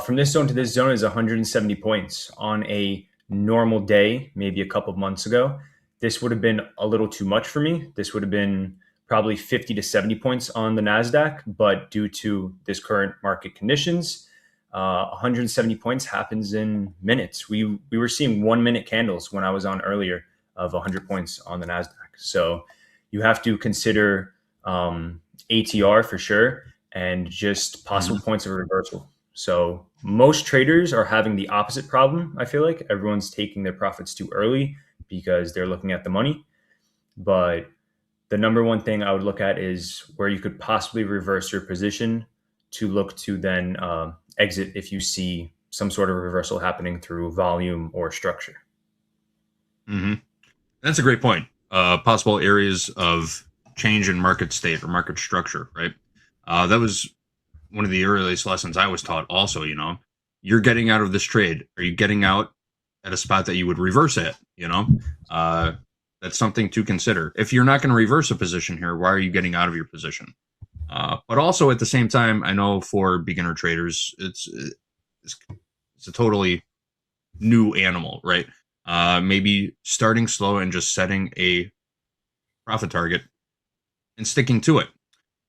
From this zone to this zone is 170 points. On a normal day, maybe a couple of months ago, this would have been a little too much for me. This would have been probably 50 to 70 points on the NASDAQ, but due to this current market conditions, 170 points happens in minutes. We were seeing 1 minute candles when I was on earlier of 100 points on the NASDAQ. So you have to consider ATR for sure, and just possible points of reversal. So most traders are having the opposite problem. I feel like everyone's taking their profits too early because they're looking at the money. But the number one thing I would look at is where you could possibly reverse your position to look to then exit if you see some sort of reversal happening through volume or structure. Mm-hmm. That's a great point. Possible areas of change in market state or market structure, right? That was one of the earliest lessons I was taught also, you're getting out of this trade. Are you getting out at a spot that you would reverse it? That's something to consider. If you're not going to reverse a position here, why are you getting out of your position? But also at the same time, I know for beginner traders, it's a totally new animal, right? Maybe starting slow and just setting a profit target and sticking to it.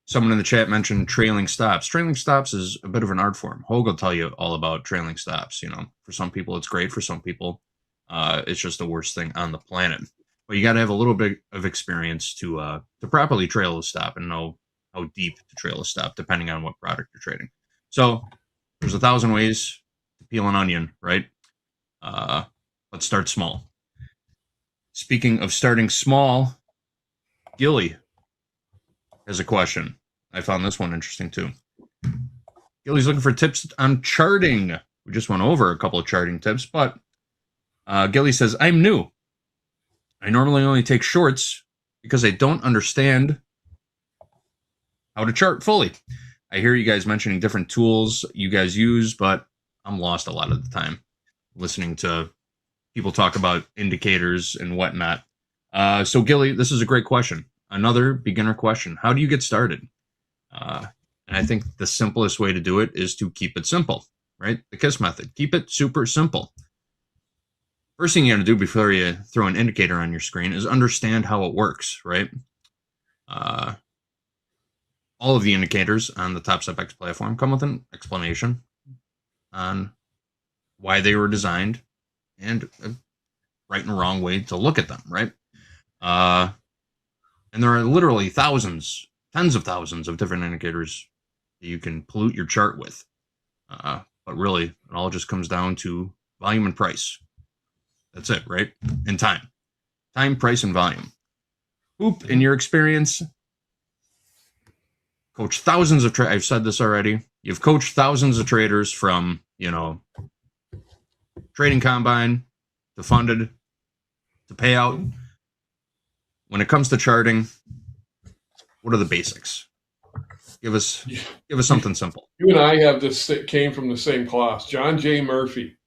Someone in the chat mentioned trailing stops. Trailing stops is a bit of an art form. Hogue will tell you all about trailing stops. For some people, it's great. For some people, it's just the worst thing on the planet. But you got to have a little bit of experience to properly trail a stop and know how deep to trail a stop, depending on what product you're trading. So there's 1,000 ways to peel an onion, right? Let's start small. Speaking of starting small, Gilly, has a question. I found this one interesting too. Gilly's looking for tips on charting. We just went over a couple of charting tips, but Gilly says, I'm new. I normally only take shorts because I don't understand how to chart fully. I hear you guys mentioning different tools you guys use, but I'm lost a lot of the time listening to people talk about indicators and whatnot. So Gilly, this is a great question. Another beginner question. How do you get started? And I think the simplest way to do it is to keep it simple, right? The KISS method. Keep it super simple. First thing you got to do before you throw an indicator on your screen is understand how it works, right? All of the indicators on the Topstep X platform come with an explanation on why they were designed and a right and wrong way to look at them, right? And there are literally thousands, tens of thousands of different indicators that you can pollute your chart with. But really, it all just comes down to volume and price. That's it, right? And time. Time, price, and volume. Hoop, in your experience, coach thousands of traders. I've said this already. You've coached thousands of traders from, trading combine to funded to payout. When it comes to charting, what are the basics? Give us something simple. You and I came from the same class. John J. Murphy.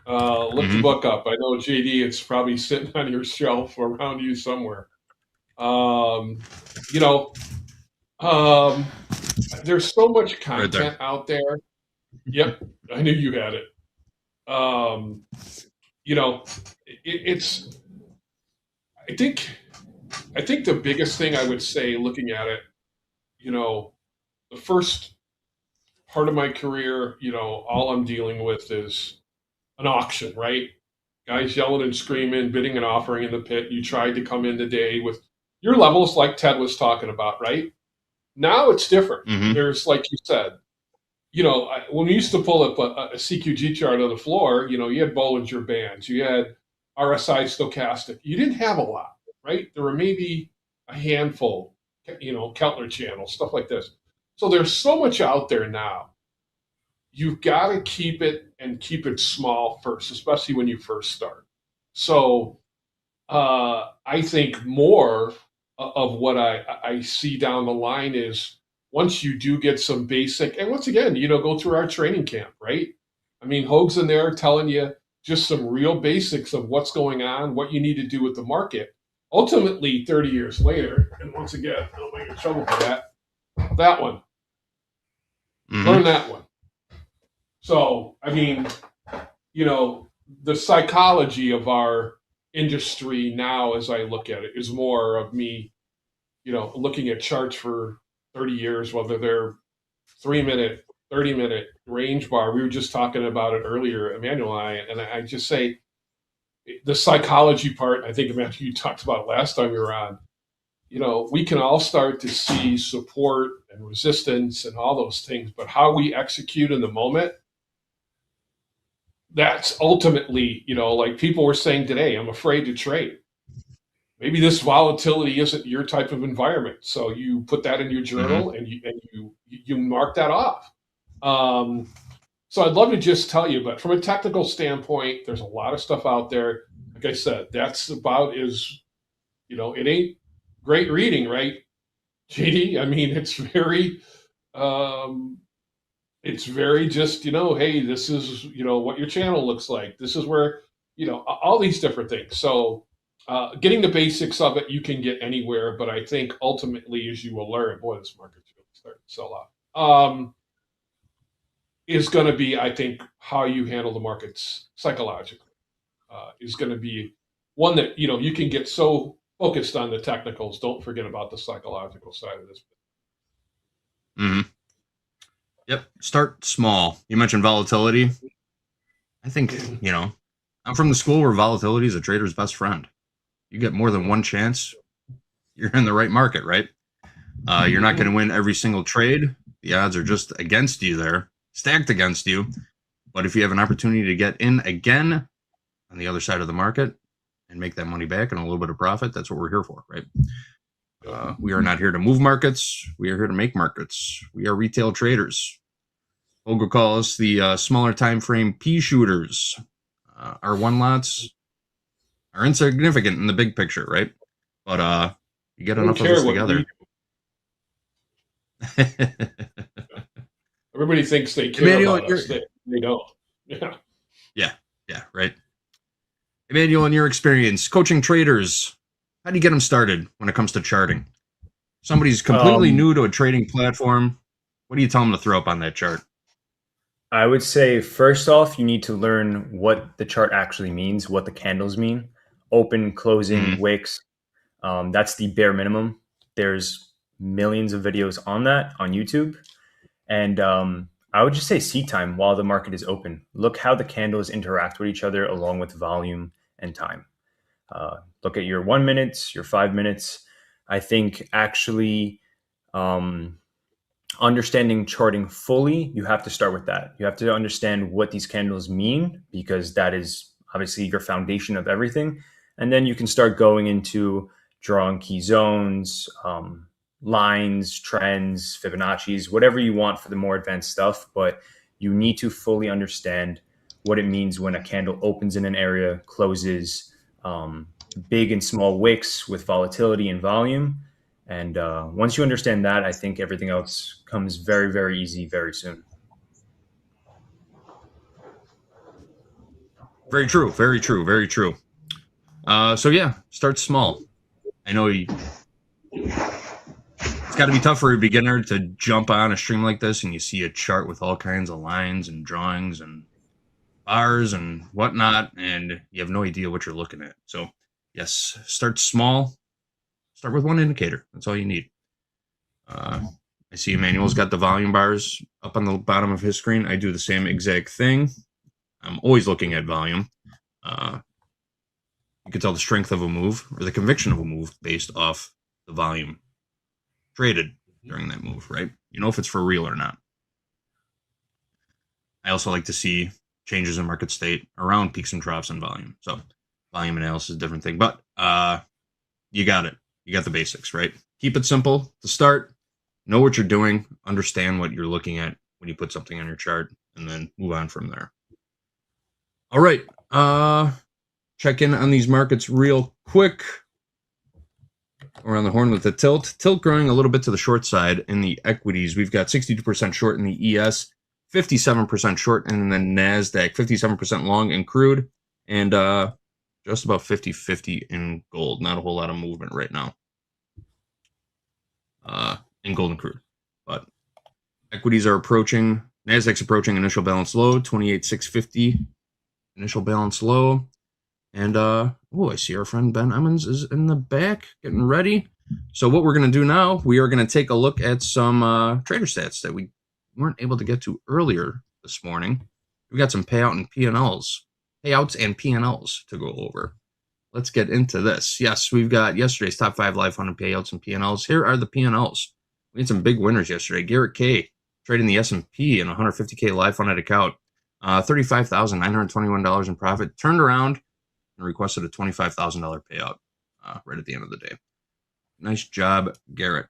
Look the book up. I know, JD, it's probably sitting on your shelf around you somewhere. There's so much content out there. Yep, I knew you had it. I think the biggest thing I would say, looking at it, the first part of my career, all I'm dealing with is an auction, right? Guys yelling and screaming, bidding and offering in the pit. You tried to come in today with your levels like Ted was talking about, right? Now it's different. There's, like you said, when we used to pull up a CQG chart on the floor, you had Bollinger Bands, you had RSI stochastic. You didn't have a lot, right? There were maybe a handful, Keltner channels, stuff like this. So there's so much out there now. You've got to keep it small first, especially when you first start. So I think more of what I see down the line is once you do get some basic, and once again, go through our training camp, right? I mean, Hoag's in there telling you just some real basics of what's going on, what you need to do with the market. Ultimately, 30 years later, and once again, I don't make trouble for that one. Learn that one. So, I mean, the psychology of our industry now, as I look at it, is more of me, looking at charts for 30 years, whether they're 3-minute, 30-minute range bar. We were just talking about it earlier, Emmanuel and I just say the psychology part, I think, Emmanuel, you talked about it last time you were on, we can all start to see support and resistance and all those things, but how we execute in the moment, that's ultimately, like people were saying today, I'm afraid to trade. Maybe this volatility isn't your type of environment. So you put that in your journal and you mark that off. So I'd love to just tell you, but from a technical standpoint, there's a lot of stuff out there. Like I said, that's about it ain't great reading, right, JD? I mean, it's very just, hey, this is, what your channel looks like. This is where, all these different things. So getting the basics of it, you can get anywhere. But I think ultimately, as you will learn, boy, this market's really starting to sell out, is going to be, I think, how you handle the markets psychologically is going to be one that, you can get so focused on the technicals. Don't forget about the psychological side of this. Yep. Start small. You mentioned volatility. I think, I'm from the school where volatility is a trader's best friend. You get more than one chance, you're in the right market, right? You're not going to win every single trade. The odds are just against you there, stacked against you. But if you have an opportunity to get in again on the other side of the market and make that money back and a little bit of profit, that's what we're here for, right? We are not here to move markets. We are here to make markets. We are retail traders. Olga calls us the smaller time frame pea shooters. Our one lots are insignificant in the big picture, right? But you get I don't enough of care this what together. Everybody thinks they care Emmanuel, about us. They don't. Yeah. Yeah, right. Emmanuel, in your experience, coaching traders, how do you get them started when it comes to charting? Somebody's completely new to a trading platform. What do you tell them to throw up on that chart? I would say, first off, you need to learn what the chart actually means, what the candles mean. Open, closing, wicks. That's the bare minimum. There's millions of videos on that on YouTube. And I would just say seed time while the market is open. Look how the candles interact with each other along with volume and time. Look at your 1 minute, your 5 minutes. I think actually understanding charting fully, you have to start with that. You have to understand what these candles mean, because that is obviously your foundation of everything. And then you can start going into drawing key zones, lines, trends, Fibonacci's, whatever you want for the more advanced stuff. But you need to fully understand what it means when a candle opens in an area, closes, big and small wicks with volatility and volume. And once you understand that, I think everything else comes very, very easy very soon. Very true. Very true. Very true. So yeah, start small. I know it's got to be tough for a beginner to jump on a stream like this and you see a chart with all kinds of lines and drawings and bars and whatnot, and you have no idea what you're looking at. So yes, start small. Start with one indicator. That's all you need. I see Emmanuel's got the volume bars up on the bottom of his screen. I do the same exact thing. I'm always looking at volume. You can tell the strength of a move or the conviction of a move based off the volume traded during that move, right? You know if it's for real or not. I also like to see changes in market state around peaks and troughs and volume. So volume analysis is a different thing, but you got it. You got the basics, right? Keep it simple to start. Know what you're doing. Understand what you're looking at when you put something on your chart, and then move on from there. All right. Check in on these markets real quick. Around the horn with the tilt. Tilt growing a little bit to the short side in the equities. We've got 62% short in the ES, 57% short in the NASDAQ, 57% long in crude, and just about 50-50 in gold. Not a whole lot of movement right now in gold and crude. But equities are approaching, NASDAQ's approaching initial balance low, 28,650 initial balance low. And, I see our friend Ben Emons is in the back getting ready. So what we're going to do now, we are going to take a look at some trader stats that we weren't able to get to earlier this morning. We got some payout and P&Ls. Payouts and P&Ls to go over. Let's get into this. Yes, we've got yesterday's top 5 live funded payouts and P&Ls. Here are the P&Ls. We had some big winners yesterday. Garrett K trading the S&P in a 150K live funded account. $35,921 in profit. Turned around and requested a $25,000 payout right at the end of the day. Nice job, Garrett.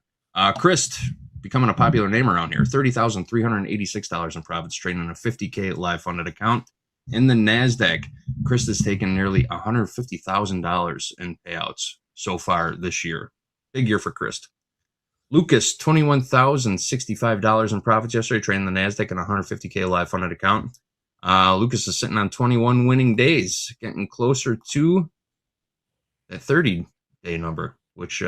Chris, becoming a popular name around here. $30,386 in profits, trading in a 50K live funded account. In the NASDAQ, Chris has taken nearly $150,000 in payouts so far this year. Big year for Chris. Lucas, $21,065 in profits yesterday, trading the NASDAQ in a 150K live funded account. Lucas is sitting on 21 winning days, getting closer to that 30-day number, which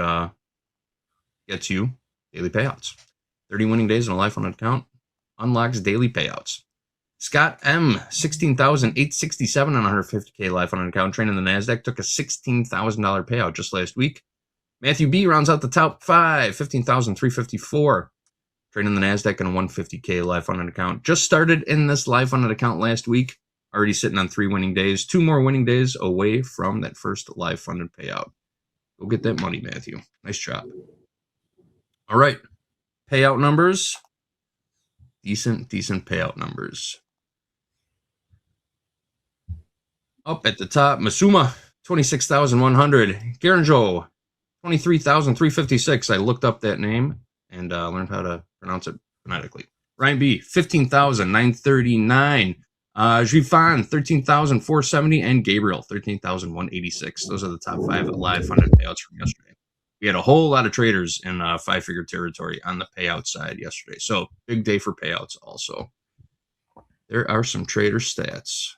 gets you daily payouts. 30 winning days in a live funded account unlocks daily payouts. Scott M, $16,867 on a 150K live funded account, trading the NASDAQ, took a $16,000 payout just last week. Matthew B rounds out the top 5, $15,354. Trading the NASDAQ in a 150K live funded account. Just started in this live funded account last week. Already sitting on 3 winning days. 2 more winning days away from that first live funded payout. Go get that money, Matthew. Nice job. All right. Payout numbers. Decent payout numbers. Up at the top, Masuma, $26,100. Garanjo, 23,356. I looked up that name and learned how to pronounce it phonetically. Ryan B, 15,939. Jifan, 13,470. And Gabriel, 13,186. Those are the top 5 live funded payouts from yesterday. We had a whole lot of traders in 5-figure territory on the payout side yesterday. So big day for payouts also. There are some trader stats.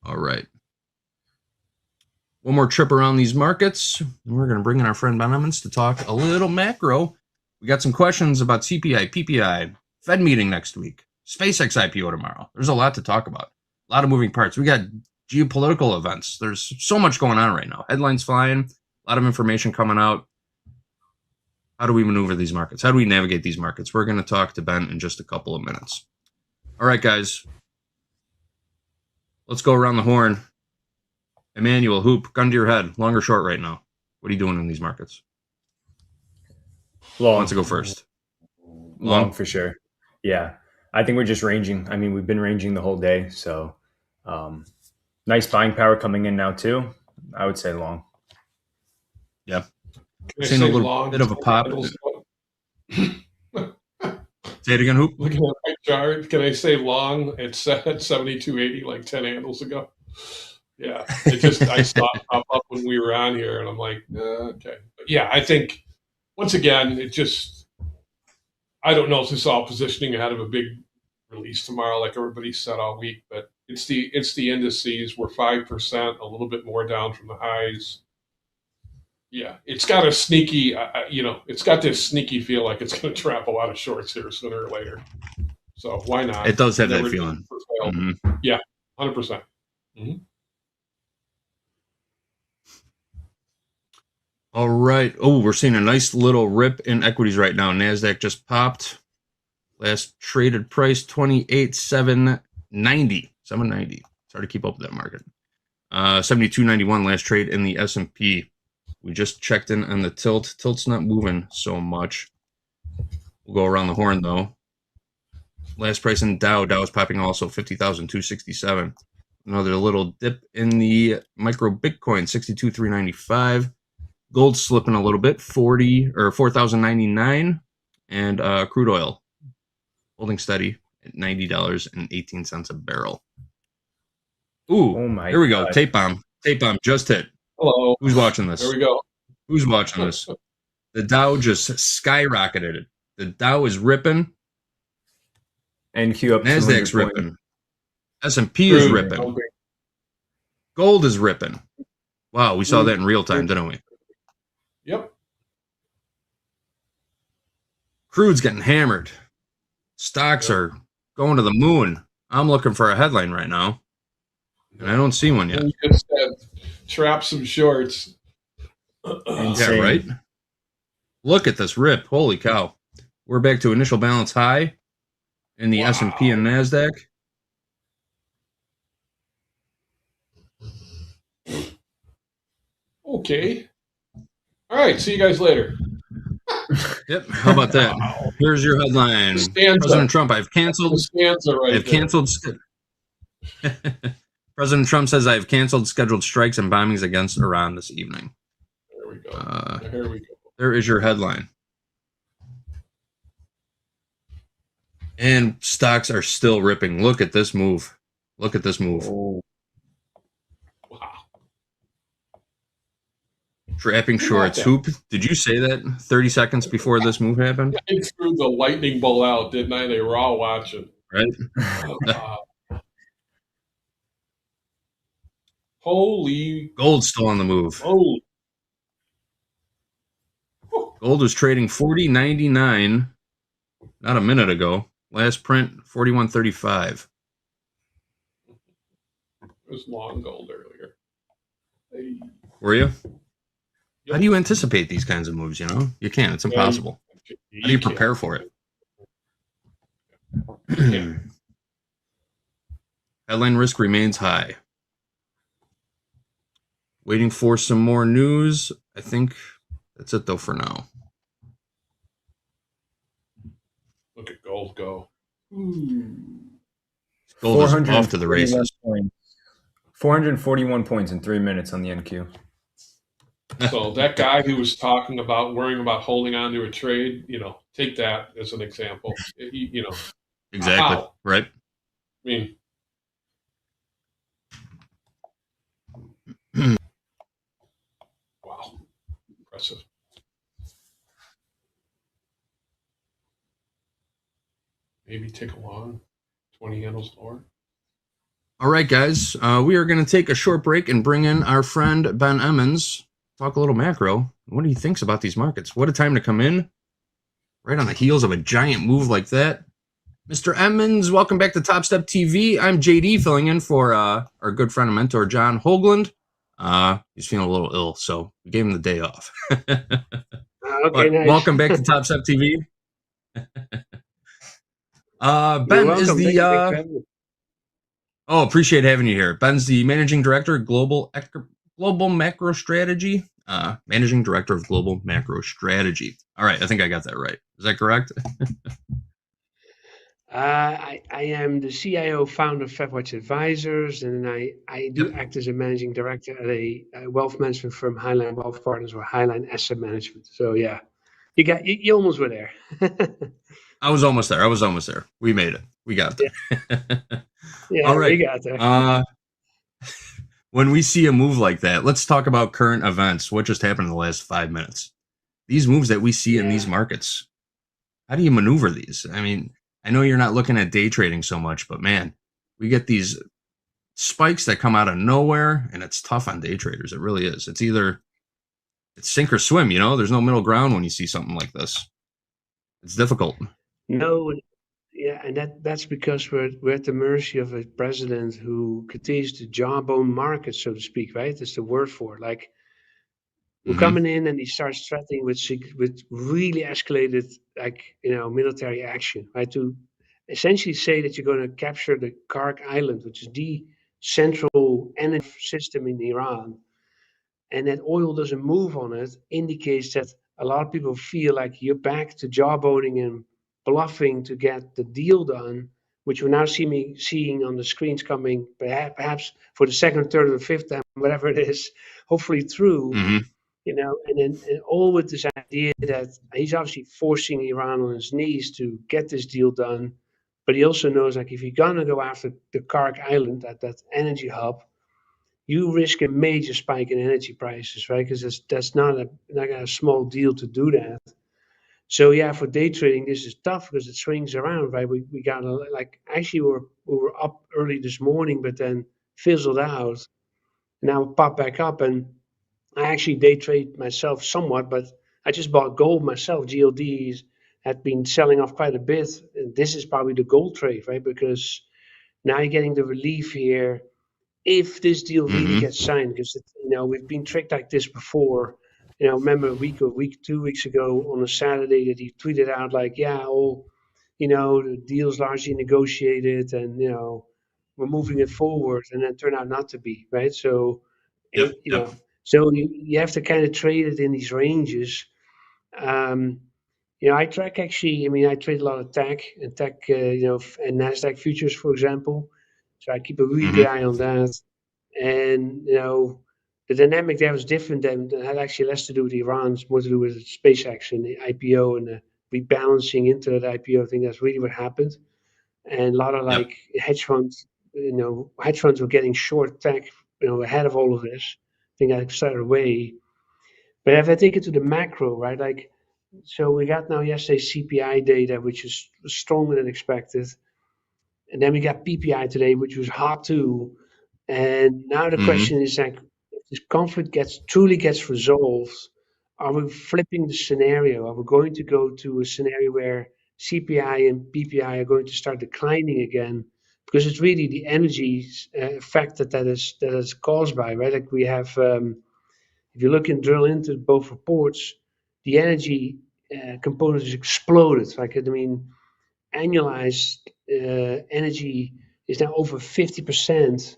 All right. One more trip around these markets. And we're going to bring in our friend Ben Emons to talk a little macro. We got some questions about CPI, PPI, Fed meeting next week, SpaceX IPO tomorrow. There's a lot to talk about. A lot of moving parts. We got geopolitical events. There's so much going on right now. Headlines flying, a lot of information coming out. How do we maneuver these markets? How do we navigate these markets? We're going to talk to Ben in just a couple of minutes. All right, guys. Let's go around the horn. Emmanuel, Hoop, gun to your head. Long or short right now? What are you doing in these markets? Long. Who wants to go first? Long for sure. Yeah. I think we're just ranging. I mean, we've been ranging the whole day. So nice buying power coming in now too. I would say long. Yeah. Can Seeing a little bit of a pop. Say it again, Hoop. Looking at my chart, can I say long? It's at 72.80 like 10 handles ago. Yeah, it just I saw it pop up when we were on here, and I'm like, okay. But yeah, I think once again, it just I don't know if this is all positioning ahead of a big release tomorrow, like everybody said all week. But it's the indices. We're 5%, a little bit more down from the highs. Yeah, it's got a sneaky, it's got this sneaky feel like it's going to trap a lot of shorts here sooner or later. So why not? It does have that feeling. Mm-hmm. Yeah, 100%. Mm-hmm. All right. Oh, we're seeing a nice little rip in equities right now. NASDAQ just popped. Last traded price, 28,790. 790. It's hard to keep up with that market. 72.91 last trade in the S&P. We just checked in on the tilt. Tilt's not moving so much. We'll go around the horn, though. Last price in Dow. Dow is popping also, 50,267. Another little dip in the micro Bitcoin, 62,395. Gold slipping a little bit, 4,099, and crude oil holding steady at $90.18 a barrel. Ooh, here we go. Tape bomb just hit. Hello. Who's watching this? There we go. Who's watching this? The Dow just skyrocketed. The Dow is ripping. NQ up. NASDAQ's ripping. S&P is ripping. Gold is ripping. Wow, we saw that in real time, didn't we? Yep. Crude's getting hammered. Stocks are going to the moon. I'm looking for a headline right now, and I don't see one yet. You just said trap some shorts. Yeah, right? Look at this rip. Holy cow. We're back to initial balance high in the S&P and NASDAQ. Okay. All right. See you guys later. Yep. How about that? Here's your headline. President Trump, I've canceled. President Trump says I've canceled scheduled strikes and bombings against Iran this evening. There we go. Here we go. There is your headline. And stocks are still ripping. Look at this move. Look at this move. Oh. Trapping shorts. Hoop, did you say that 30 seconds before this move happened? I threw the lightning bolt out, didn't I? They were all watching. Right? Holy. Gold's still on the move. Oh. Gold was trading 40.99 not a minute ago. Last print 41.35. It was long gold earlier. Hey. Were you? Yep. How do you anticipate these kinds of moves? You know, you can't. It's impossible. How do you prepare for it? Headline risk remains high. Waiting for some more news. I think that's it though for now. Look at gold go. Gold is off to the races. 441 points in 3 minutes on the NQ. So that guy who was talking about worrying about holding on to a trade, take that as an example. Exactly. How? Right. I mean, wow, impressive. Maybe take a long 20 handles lower. All right, guys. We are going to take a short break and bring in our friend Ben Emons. Talk a little macro. What he thinks about these markets. What a time to come in. Right on the heels of a giant move like that. Mr. Emons, welcome back to Topstep TV. I'm JD filling in for our good friend and mentor, John Hoagland. He's feeling a little ill, so we gave him the day off. Okay, But nice. welcome back to Topstep TV. Ben is welcome. the... Thanks for having me. Oh, appreciate having you here. Ben's the Managing Director, Global Macro Strategy. Managing Director of Global Macro Strategy. All right, I think I got that right. Is that correct? I am the CIO founder of FedWatch Advisors, and I do act as a managing director at a wealth management firm, Highline Wealth Partners or Highline Asset Management. So yeah, you almost were there. I was almost there. We made it. We got there. Yeah, All right. we got there. When we see a move like that, let's talk about current events. What just happened in the last 5 minutes? These moves that we see in these markets, how do you maneuver these? I mean, I know you're not looking at day trading so much, but man, we get these spikes that come out of nowhere, and it's tough on day traders. It really is. It's either it's sink or swim, There's no middle ground when you see something like this. It's difficult. No, yeah, and that's because we're at the mercy of a president who continues to jawbone market, so to speak, right? That's the word for it. Like we're coming in and he starts threatening with really escalated, military action, right? To essentially say that you're going to capture the Kark Island, which is the central energy system in Iran, and that oil doesn't move on it, indicates that a lot of people feel like you're back to jawboning and bluffing to get the deal done, which we're now seeing on the screens coming, perhaps for the second, third, or fifth time, whatever it is, hopefully through. And all with this idea that he's obviously forcing Iran on his knees to get this deal done. But he also knows, like, if you're gonna go after the Kark Island, that energy hub, you risk a major spike in energy prices, right? Because that's not a small deal to do that. So yeah, for day trading, this is tough because it swings around, right? We got actually we were up early this morning, but then fizzled out. And now pop back up, and I actually day trade myself somewhat, but I just bought gold myself. GLDs had been selling off quite a bit. And this is probably the gold trade, right? Because now you're getting the relief here if this deal really gets signed, because we've been tricked like this before. Remember a 2 weeks ago on a Saturday that he tweeted out like, yeah, the deal's largely negotiated and we're moving it forward, and then turned out not to be, right? So so you have to kind of trade it in these ranges. I track I trade a lot of tech and and NASDAQ futures, for example. So I keep a really good eye on that. And, the dynamic there was different than had actually less to do with Iran. It's more to do with SpaceX and the IPO and the rebalancing into that IPO. I think that's really what happened. And a lot of hedge funds, were getting short tech, ahead of all of this. I think I started away. But if I take it to the macro, right? So we got now yesterday CPI data, which is stronger than expected. And then we got PPI today, which was hot too. And now the question is if this conflict truly gets resolved, are we flipping the scenario? Are we going to go to a scenario where CPI and PPI are going to start declining again? Because it's really the energy effect that is caused by, right? Like we have, if you look and drill into both reports, the energy component has exploded. Annualized energy is now over 50%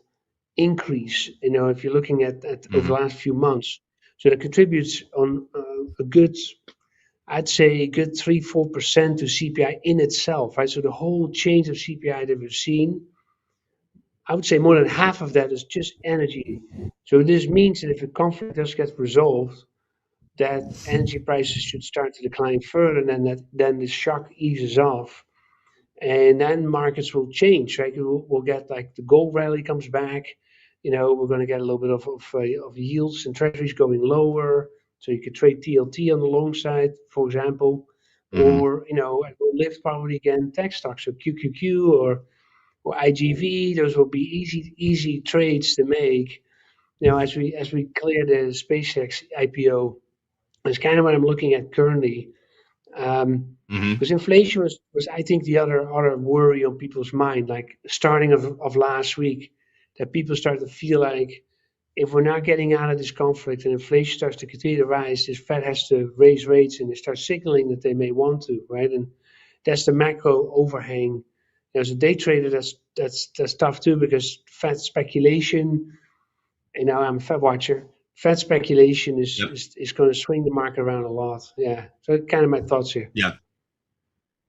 increase, if you're looking at over the last few months. So that contributes on I'd say a good 3-4% to CPI in itself, right? So the whole change of CPI that we've seen, I would say more than half of that is just energy. So this means that if the conflict does get resolved, that energy prices should start to decline further, and then the shock eases off, and then markets will change, right? We'll get like the gold rally comes back. We're going to get a little bit of yields and treasuries going lower, so you could trade TLT on the long side, for example, or it will lift probably again tech stocks, so QQQ or IGV. Those will be easy trades to make. As we clear the SpaceX IPO, that's kind of what I'm looking at currently. Because inflation was I think the other worry on people's mind, like starting of last week, that people start to feel like if we're not getting out of this conflict and inflation starts to continue to rise, this Fed has to raise rates and they start signaling that they may want to, right? And that's the macro overhang. As a day trader, that's tough too, because Fed speculation. I'm a Fed watcher. Fed speculation is going to swing the market around a lot. Yeah. So kind of my thoughts here. Yeah.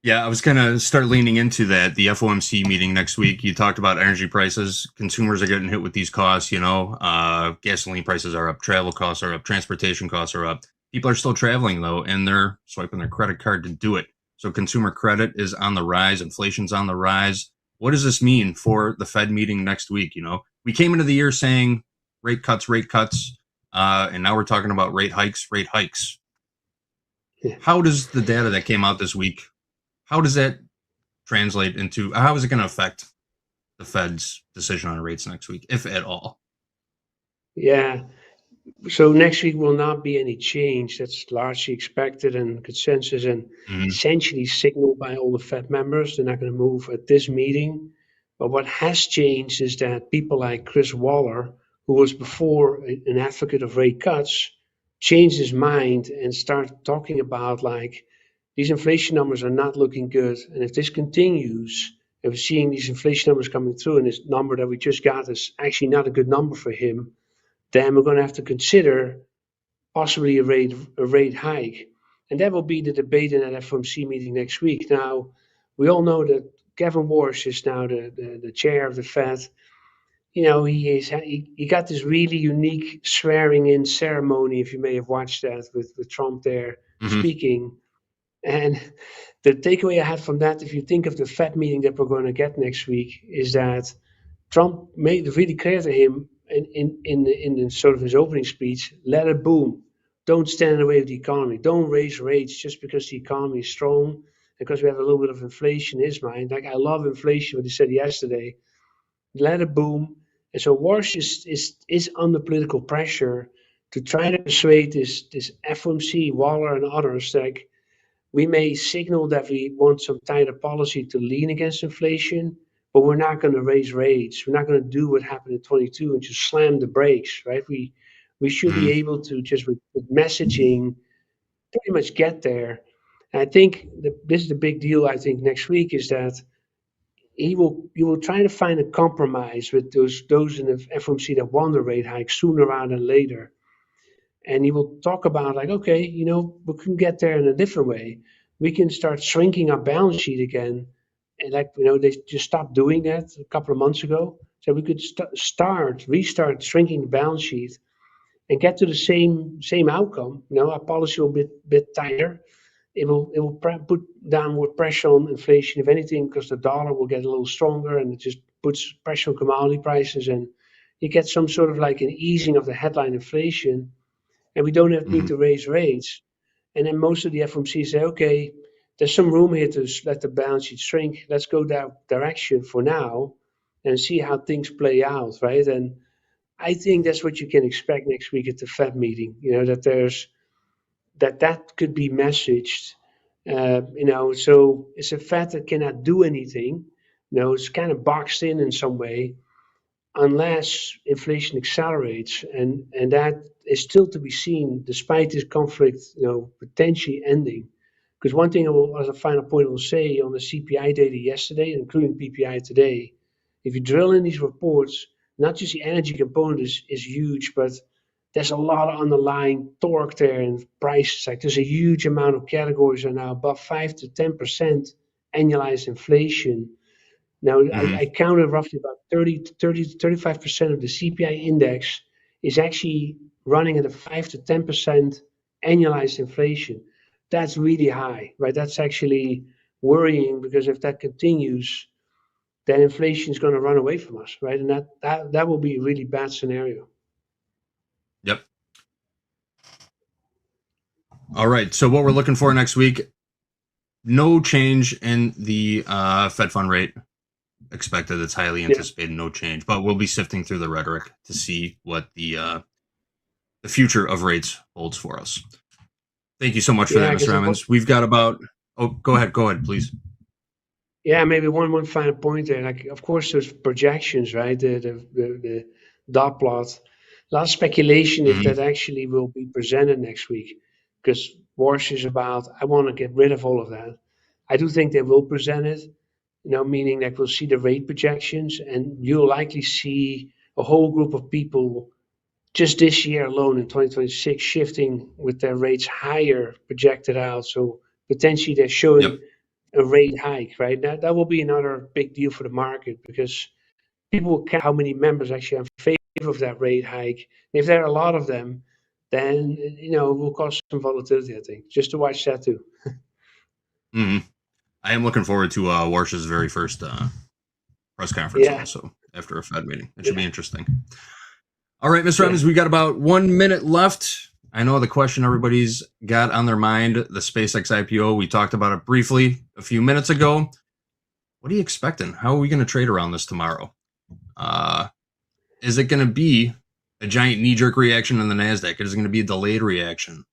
Yeah, I was going to start leaning into that. The FOMC meeting next week, you talked about energy prices. Consumers are getting hit with these costs, gasoline prices are up, travel costs are up, transportation costs are up. People are still traveling, though, and they're swiping their credit card to do it. So consumer credit is on the rise. Inflation's on the rise. What does this mean for the Fed meeting next week? We came into the year saying rate cuts, and now we're talking about rate hikes. Yeah. How does the data that came out this week, how does that translate into, how is it going to affect the Fed's decision on rates next week, if at all? Yeah. So next week will not be any change. That's largely expected and consensus and essentially signaled by all the Fed members. They're not going to move at this meeting. But what has changed is that people like Chris Waller, who was before an advocate of rate cuts, changed his mind and started talking about like, these inflation numbers are not looking good. And if this continues, if we're seeing these inflation numbers coming through and this number that we just got is actually not a good number for him, then we're going to have to consider possibly a rate hike. And that will be the debate in that FOMC meeting next week. Now, we all know that Gavin Walsh is now the chair of the Fed. He got this really unique swearing in ceremony, if you may have watched that, with Trump there speaking. And the takeaway I had from that, if you think of the Fed meeting that we're going to get next week, is that Trump made it really clear to him in sort of his opening speech, let it boom. Don't stand in the way of the economy. Don't raise rates just because the economy is strong, because we have a little bit of inflation in his mind. Like, I love inflation, what he said yesterday. Let it boom. And so Walsh is under political pressure to try to persuade this FOMC, Waller and others, like, we may signal that we want some tighter policy to lean against inflation, but we're not going to raise rates. We're not going to do what happened in 22 and just slam the brakes, right? We should be able to just with messaging pretty much get there. And I think this is the big deal. I think next week is that he will try to find a compromise with those in the FOMC that want the rate hike sooner rather than later. And he will talk about like, okay, we can get there in a different way. We can start shrinking our balance sheet again. And they just stopped doing that a couple of months ago. So we could restart shrinking the balance sheet and get to the same outcome. Our policy will be a bit tighter. It will put downward pressure on inflation, if anything, because the dollar will get a little stronger and it just puts pressure on commodity prices. And you get some sort of like an easing of the headline inflation. And we don't need to raise rates. And then most of the FOMC say, okay, there's some room here to let the balance sheet shrink. Let's go that direction for now and see how things play out, right? And I think that's what you can expect next week at the Fed meeting. That could be messaged. So it's a Fed that cannot do anything. It's kind of boxed in some way, unless inflation accelerates, and that is still to be seen, despite this conflict, potentially ending. Because one thing as a final point, I will say on the CPI data yesterday, including PPI today, if you drill in these reports, not just the energy component is huge, but there's a lot of underlying torque there and prices. Like, there's a huge amount of categories are now above 5 to 10% annualized inflation. Now, I counted roughly about 30 to 35% of the CPI index is actually running at a 5 to 10% annualized inflation. That's really high, right? That's actually worrying, because if that continues, then inflation is going to run away from us, right? And that will be a really bad scenario. Yep. All right. So what we're looking for next week, no change in the Fed fund rate expected. It's highly anticipated, no change. But we'll be sifting through the rhetoric to see what the future of rates holds for us. Thank you so much for that, Mr. Emons. We've got about... Oh, go ahead, please. Yeah, maybe one final point there. Like, of course, there's projections, right? The dot plot. A lot of speculation if that actually will be presented next week, because Walsh is about, I want to get rid of all of that. I do think they will present it, meaning that we'll see the rate projections, and you'll likely see a whole group of people just this year alone in 2026 shifting with their rates higher projected out. So potentially they're showing a rate hike, right? That will be another big deal for the market, because people will count how many members actually are in favor of that rate hike. And if there are a lot of them, then it will cause some volatility, I think. Just to watch that too. I am looking forward to Warsh's very first press conference also after a Fed meeting. It should be interesting. All right, Mr. Emons, we got about 1 minute left. I know the question everybody's got on their mind, the SpaceX IPO. We talked about it briefly a few minutes ago. What are you expecting? How are we going to trade around this tomorrow? Is it going to be a giant knee-jerk reaction in the NASDAQ? Is it going to be a delayed reaction?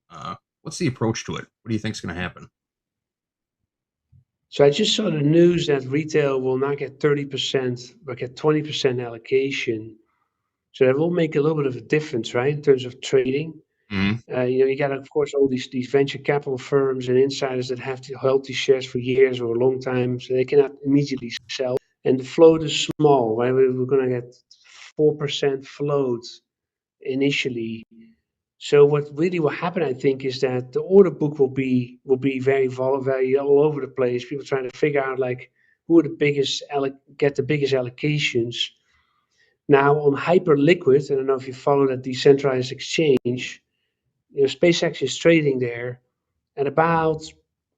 What's the approach to it? What do you think is going to happen? So I just saw the news that retail will not get 30%, but get 20% allocation. So that will make a little bit of a difference, right, in terms of trading. You got, of course, all these venture capital firms and insiders that have held these shares for years or a long time, so they cannot immediately sell. And the float is small, right? We're going to get 4% float initially. So what really will happen, I think, is that the order book will be very volatile, all over the place. People trying to figure out like who are the biggest get the biggest allocations. Now on Hyperliquid, I don't know if you follow that decentralized exchange. SpaceX is trading there at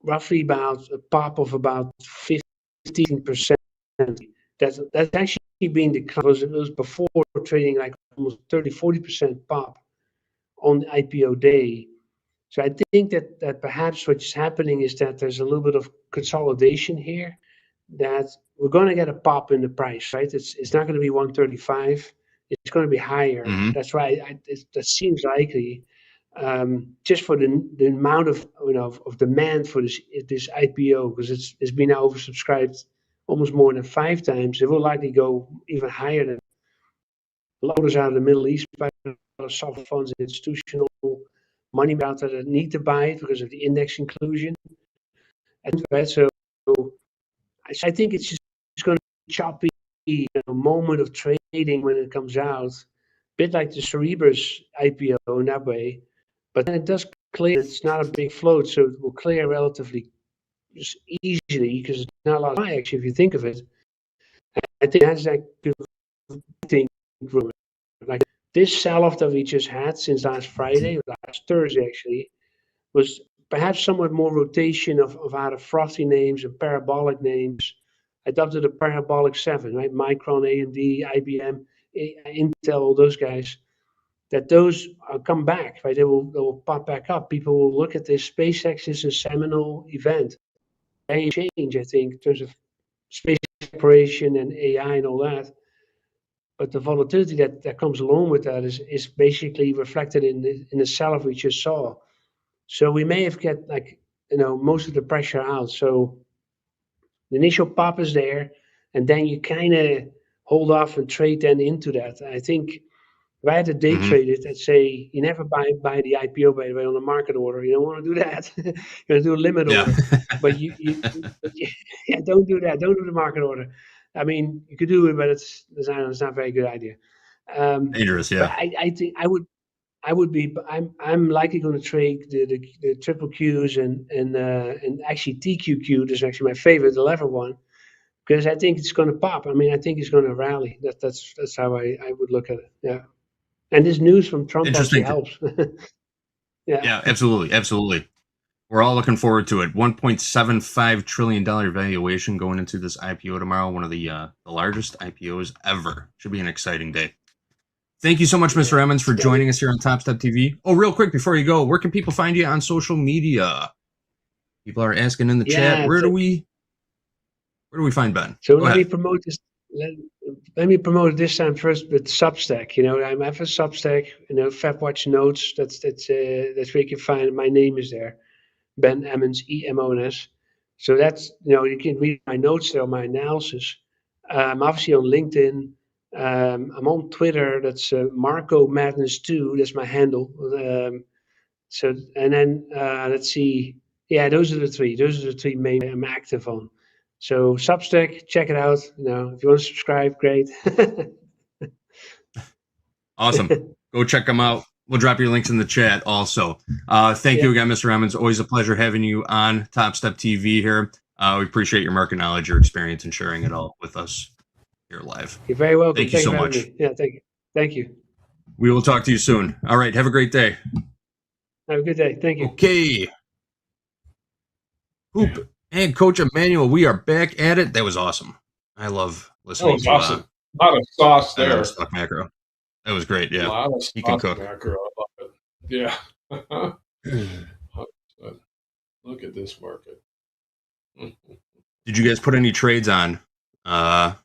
roughly about a pop of about 15%. That's actually been declined. It was before trading like almost 30-40% pop on IPO day. So I think that perhaps what's happening is that there's a little bit of consolidation here, that we're going to get a pop in the price, right? It's not going to be 135. It's going to be higher. That's right. That seems likely. Just for the amount of of demand for this IPO, because it's been now oversubscribed almost more than 5 times. It will likely go even higher than loaders out of the Middle East, by sovereign funds and institutional money out there that need to buy it because of the index inclusion. And right, so I think it's just going to be choppy, moment of trading when it comes out, a bit like the Cerebras IPO in that way. But then it does clear. It's not a big float, so it will clear relatively just easily, because it's not a lot of buy, actually, if you think of it. I think that's like like this sell-off that we just had since last Friday, or last Thursday actually, was perhaps somewhat more rotation of out of frothy names and parabolic names. I dubbed it a parabolic 7, right? Micron, AMD, IBM, Intel, all those guys. That those come back, right? They will pop back up. People will look at this. SpaceX is a seminal event. They change, I think, in terms of space exploration and AI and all that. But the volatility that comes along with that is basically reflected in the sell-off we just saw. So we may have get most of the pressure out. So the initial pop is there, and then you kind of hold off and trade then into that. I think if I had to day trade it, I'd say you never buy the IPO, by the way, on a market order. You don't want to do that. You're going to do a limit order. But you don't do that. Don't do the market order. I mean, you could do it, but it's not a very good idea. Dangerous, yeah. But I think I would be. I'm likely going to trade the triple Qs and actually TQQ. Is actually my favorite, the lever one, because I think it's going to pop. I mean, I think it's going to rally. That's how I would look at it. Yeah. And this news from Trump actually helps. Yeah, absolutely. Absolutely. We're all looking forward to it. $1.75 trillion valuation going into this IPO tomorrow. One of the largest IPOs ever. Should be an exciting day. Thank you so much, Mr. Emons, for joining us here on Topstep TV. Oh, real quick before you go, where can people find you on social media? People are asking in the chat. Where do we find Ben? So Go let me ahead. promote this. Let me promote it this time first with Substack. I have a Substack. FabWatch Notes. That's where you can find my name is there, Ben Emons, Emons. So that's you can read my notes there, my analysis. I'm obviously on LinkedIn. I'm on Twitter. That's Marco Madness 2. That's my handle. So and then let's see. Yeah, those are the three. Those are the three main I'm active on. So Substack, check it out. If you want to subscribe, great. Awesome. Go check them out. We'll drop your links in the chat also. Thank you again, Mr. Emons. Always a pleasure having you on Topstep TV here. We appreciate your market knowledge, your experience, and sharing it all with us here live. You're very welcome. Thank you so much. Me. Yeah, thank you. Thank you. We will talk to you soon. All right. Have a great day. Have a good day. Thank you. Okay. Hoop and Coach Emmanuel, we are back at it. That was awesome. I love listening to awesome. A lot of sauce there. Stock macro. That was great. Yeah. A lot of he can cook. Macro. I love it. Yeah. Look at this market. Did you guys put any trades on? Mr.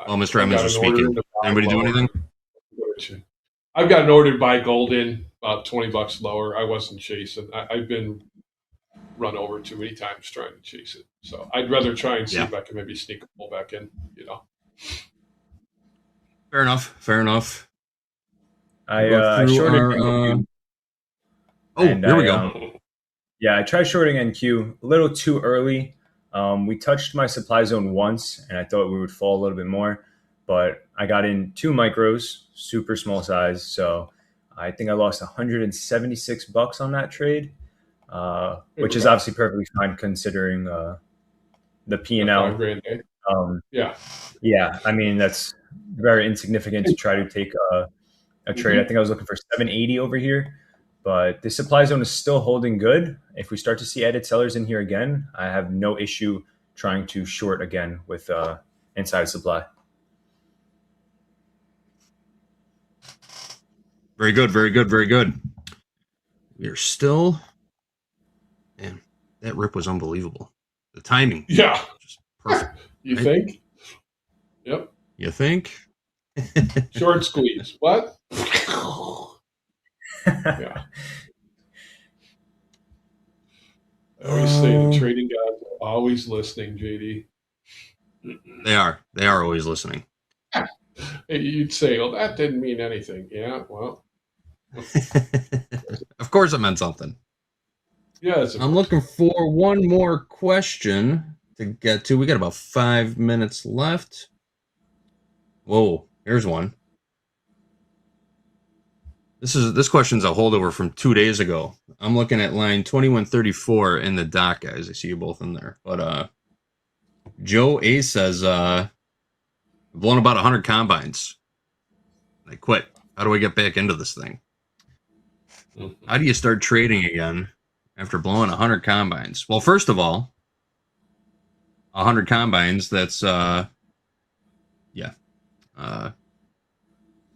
Emons was speaking. Anybody do anything? I've got an order to buy gold in about $20 lower. I wasn't chasing. I've been run over too many times trying to chase it. So I'd rather try and see if I can maybe sneak a pull back in, Fair enough. Fair enough. I shorted. Here we go. Yeah, I tried shorting NQ a little too early. We touched my supply zone once, and I thought we would fall a little bit more, but I got in 2 micros, super small size. So I think I lost $176 on that trade, which is obviously perfectly fine considering the P&L. Yeah. I mean, that's very insignificant to try to take a trade. I think I was looking for 780 over here, but the supply zone is still holding good. If we start to see added sellers in here again, I have no issue trying to short again with inside supply. Very good. Very good. Very good. We are still, man, that rip was unbelievable. The timing. Yeah. Just perfect. You think? Yep. You think? Short squeeze. What? Yeah. I always say the trading guys are always listening, JD. They are. They are always listening. You'd say, well, that didn't mean anything. Yeah, well. Of course it meant something. Yeah. I'm looking for one more question to get to. We got about 5 minutes left. Whoa, here's one. This question's a holdover from 2 days ago. I'm looking at line 2134 in the doc, guys. I see you both in there. But Joe A says, I've blown about 100 combines. I quit. How do I get back into this thing? How do you start trading again after blowing 100 combines? Well, first of all, 100 combines, that's,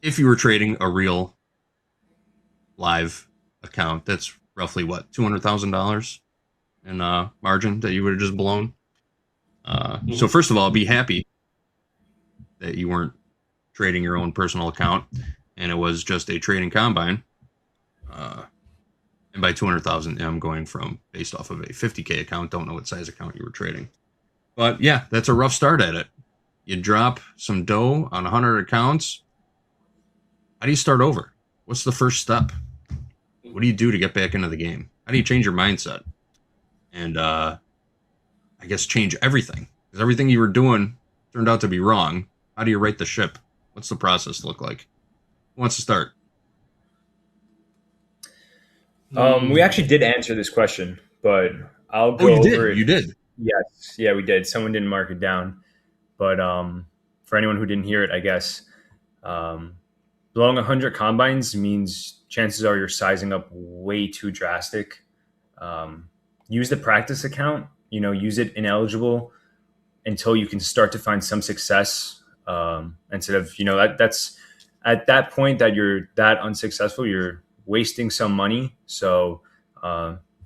if you were trading a real live account, that's roughly what, $200,000 in margin that you would have just blown. So first of all, be happy that you weren't trading your own personal account and it was just a trading combine. And by 200,000, I'm going from based off of a 50K account. Don't know what size account you were trading. But yeah, that's a rough start at it. You drop some dough on 100 accounts. How do you start over? What's the first step? What do you do to get back into the game? How do you change your mindset? And I guess change everything. Because everything you were doing turned out to be wrong. How do you right the ship? What's the process look like? Who wants to start? We actually did answer this question, but I'll go over it. You did? Yes. Yeah, we did. Someone didn't mark it down. But for anyone who didn't hear it, I guess, blowing 100 combines means chances are you're sizing up way too drastic. Use the practice account, use it ineligible until you can start to find some success. Instead of, that's at that point that you're that unsuccessful, you're wasting some money. So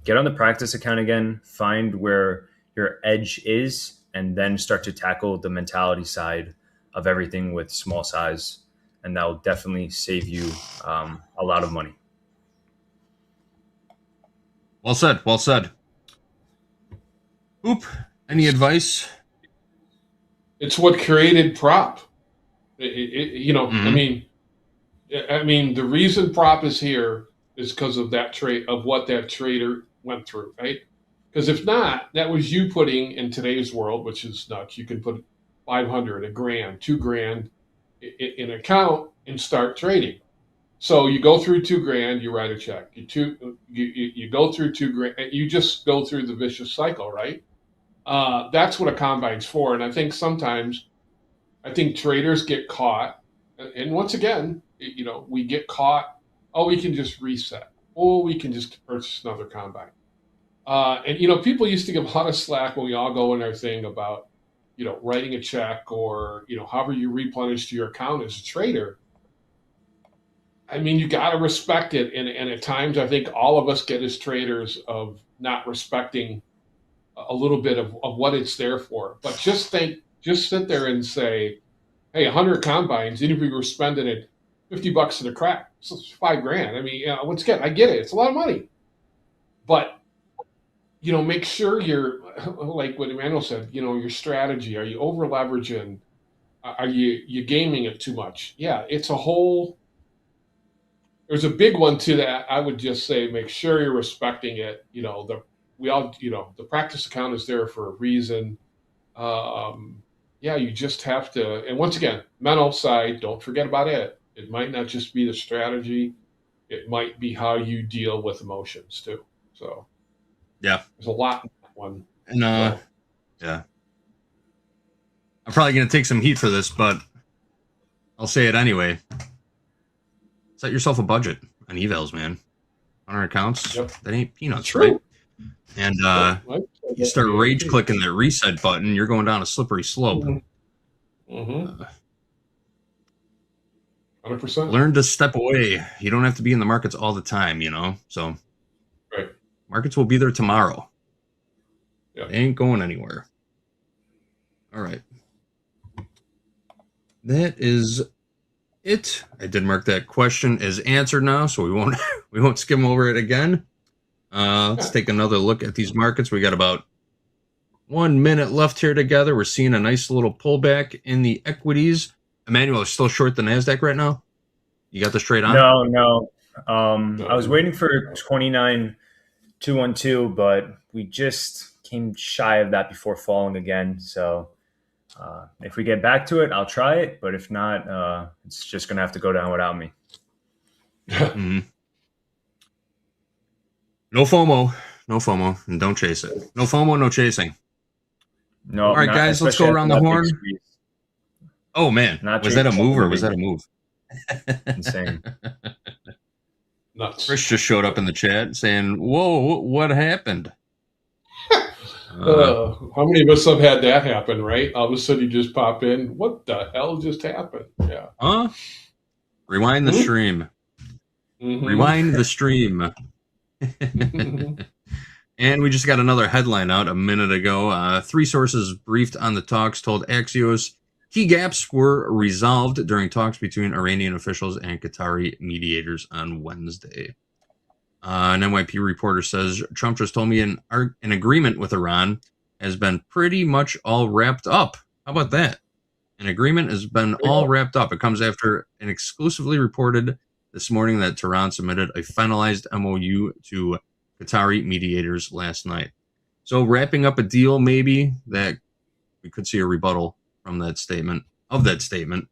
get on the practice account again, find where your edge is, and then start to tackle the mentality side of everything with small size. And that will definitely save you a lot of money. Well said. Well said. Oop. Any advice? It's what created prop. I mean, the reason prop is here is because of that trade, of what that trader went through, right? Because if not, that was you putting in today's world, which is nuts. You can put 500, $1,000, $2,000 in an account and start trading. So you go through $2,000, you write a check. You go through $2,000, you just go through the vicious cycle, right? That's what a combine's for. And I think sometimes, traders get caught. And once again, we get caught. Oh, we can just reset. Oh, we can just purchase another combine. And people used to give a lot of slack when we all go in our thing about, writing a check or, however you replenish to your account as a trader. I mean, you got to respect it. And at times, I think all of us get as traders of not respecting a little bit of what it's there for. But just sit there and say, hey, 100 combines, even if we were spending it $50 in a crack, so it's $5,000. I mean, once again, I get it. It's a lot of money. But, make sure you're, like what Emmanuel said, your strategy. Are you over leveraging? Are you gaming it too much? Yeah, it's a whole. There's a big one to that. I would just say make sure you're respecting it. The practice account is there for a reason. You just have to. And once again, mental side, don't forget about it. It might not just be the strategy. It might be how you deal with emotions too. So, yeah, there's a lot in that one. And yeah, I'm probably gonna take some heat for this, but I'll say it anyway. Set yourself a budget on evals, man. On our accounts, that ain't peanuts, right? And you start rage clicking that reset button, you're going down a slippery slope. 100%. Learn to step away. You don't have to be in the markets all the time, So, right. Markets will be there tomorrow. Yeah. They ain't going anywhere. All right. That is it. I did mark that question as answered now, so we won't skim over it again. Let's take another look at these markets. We got about 1 minute left here together. We're seeing a nice little pullback in the equities. Emmanuel is still short the NASDAQ right now? You got this trade on? No. I was waiting for 29,212, but we just came shy of that before falling again. So if we get back to it, I'll try it. But if not, it's just going to have to go down without me. Mm-hmm. No FOMO, and don't chase it. No FOMO, no chasing. No. All right, guys, let's go around the horn. Oh man, was that a move or was that a move? Insane. Nuts. Chris just showed up in the chat saying, "Whoa, what happened?" How many of us have had that happen, right? All of a sudden you just pop in. What the hell just happened? Yeah. Huh? Rewind the stream. Mm-hmm. Rewind the stream. And we just got another headline out a minute ago. 3 sources briefed on the talks told Axios key gaps were resolved during talks between Iranian officials and Qatari mediators on Wednesday. An NYP reporter says, Trump just told me an agreement with Iran has been pretty much all wrapped up. How about that? An agreement has been all wrapped up. It comes after an exclusively reported this morning that Tehran submitted a finalized MOU to Qatari mediators last night. So wrapping up a deal, maybe, that we could see a rebuttal from that statement,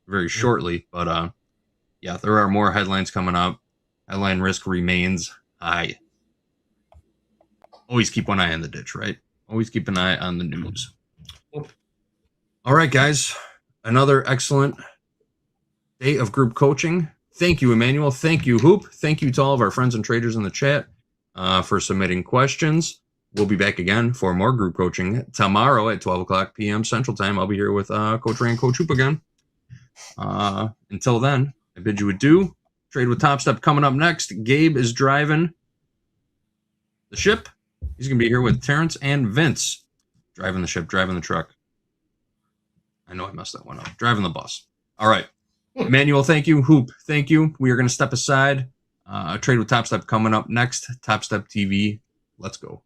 very shortly. But yeah, there are more headlines coming up. Headline risk remains high. Always keep one eye on the ditch, right? Always keep an eye on the news. All right, guys. Another excellent day of group coaching. Thank you, Emmanuel. Thank you, Hoop. Thank you to all of our friends and traders in the chat for submitting questions. We'll be back again for more group coaching tomorrow at 12 o'clock p.m. Central Time. I'll be here with Coach Ray and Coach Hoop again. Until then, I bid you adieu. Trade with Topstep coming up next. Gabe is driving the ship. He's going to be here with Terrence and Vince. Driving the ship, driving the truck. I know I messed that one up. Driving the bus. All right. Emmanuel, thank you. Hoop, thank you. We are going to step aside. Trade with Topstep coming up next. Topstep TV. Let's go.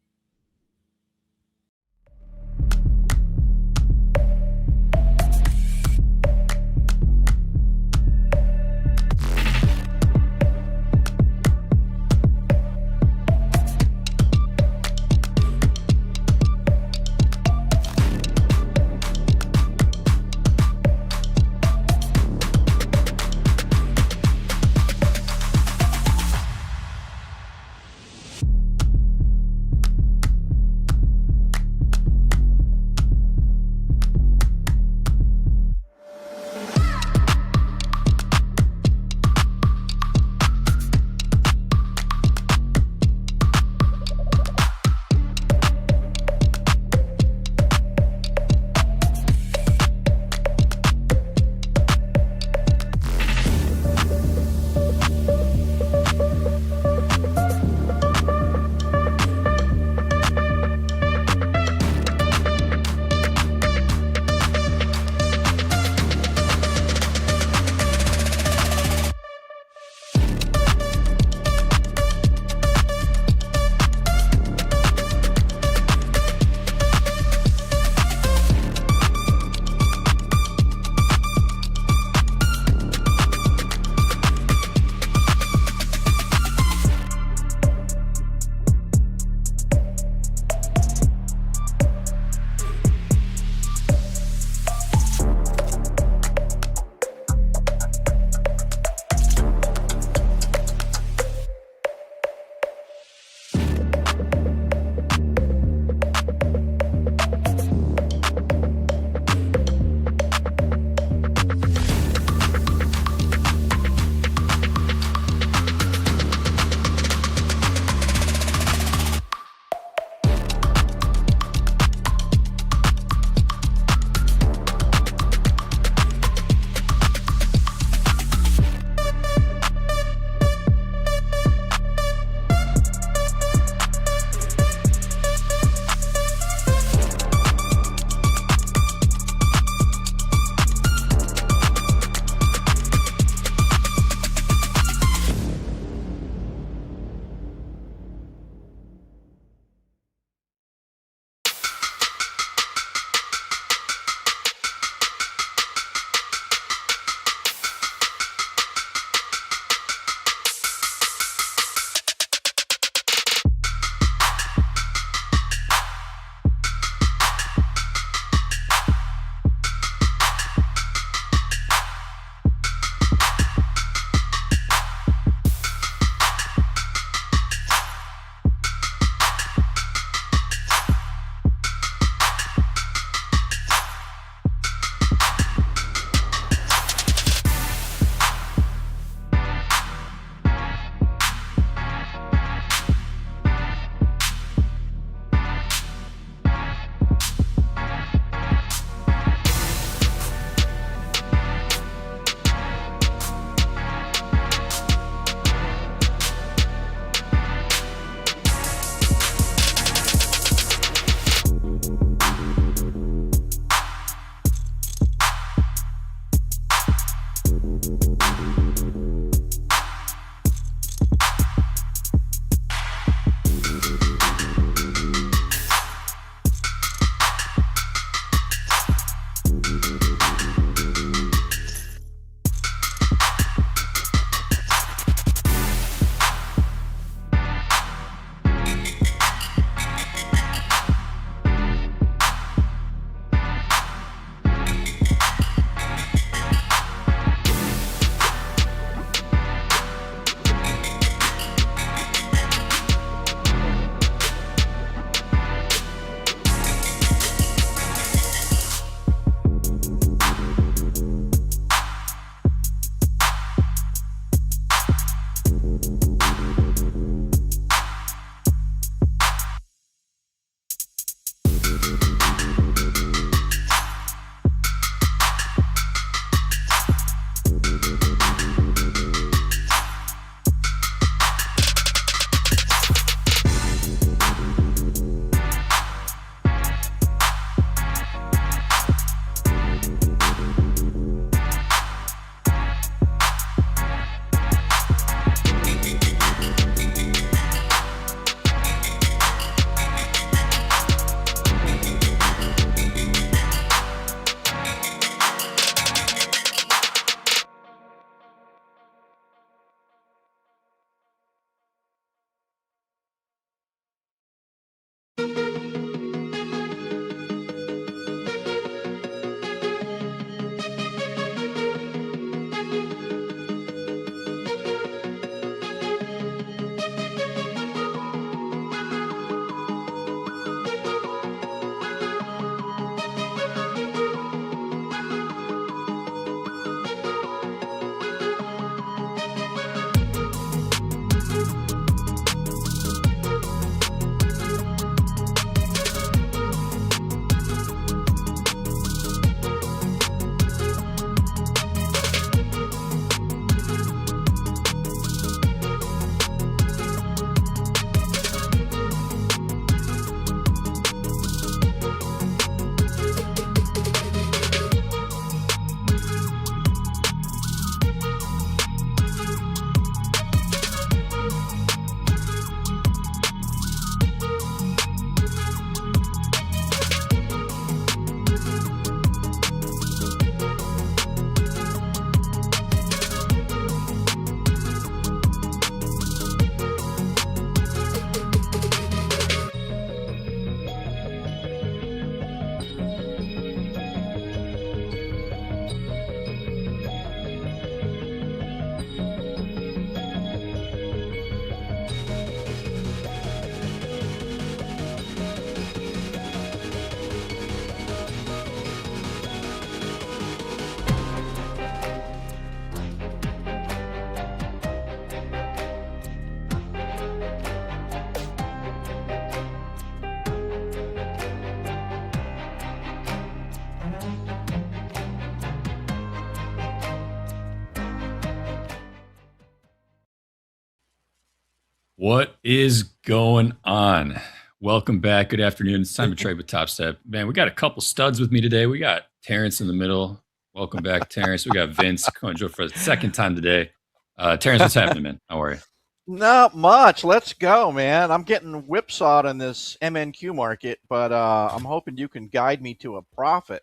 What is going on? Welcome back. Good afternoon. It's time to trade with Topstep. Man, we got a couple studs with me today. We got Terrence in the middle. Welcome back, Terrence. We got Vince coming for the second time today. Terrence, what's happening, man? How are you? Not much. Let's go, man. I'm getting whipsawed in this MNQ market, but I'm hoping you can guide me to a profit.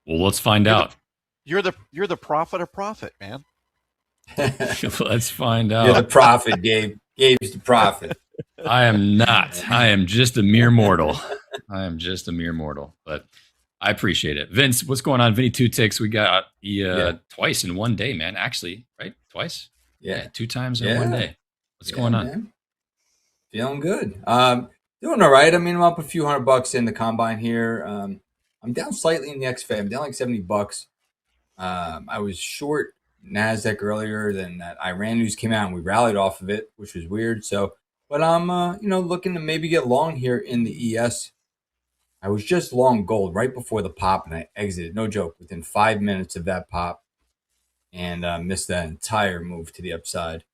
Well, let's find out. You're the prophet of profit, man. Let's find out. You're the prophet, Gabe. Gabe's the prophet. I am not. I am just a mere mortal. But I appreciate it. Vince, what's going on? Vinny 2 ticks. We got twice in one day, man. Actually, right? Twice? Yeah. 2 times in one day. What's going on? Man. Feeling good. Doing all right. I mean, I'm up a few $100 in the combine here. I'm down slightly in the XFA. I'm down like $70. I was short NASDAQ earlier, then that Iran news came out and we rallied off of it, which was weird. So, but I'm, looking to maybe get long here in the ES. I was just long gold right before the pop and I exited, no joke, within 5 minutes of that pop and missed that entire move to the upside.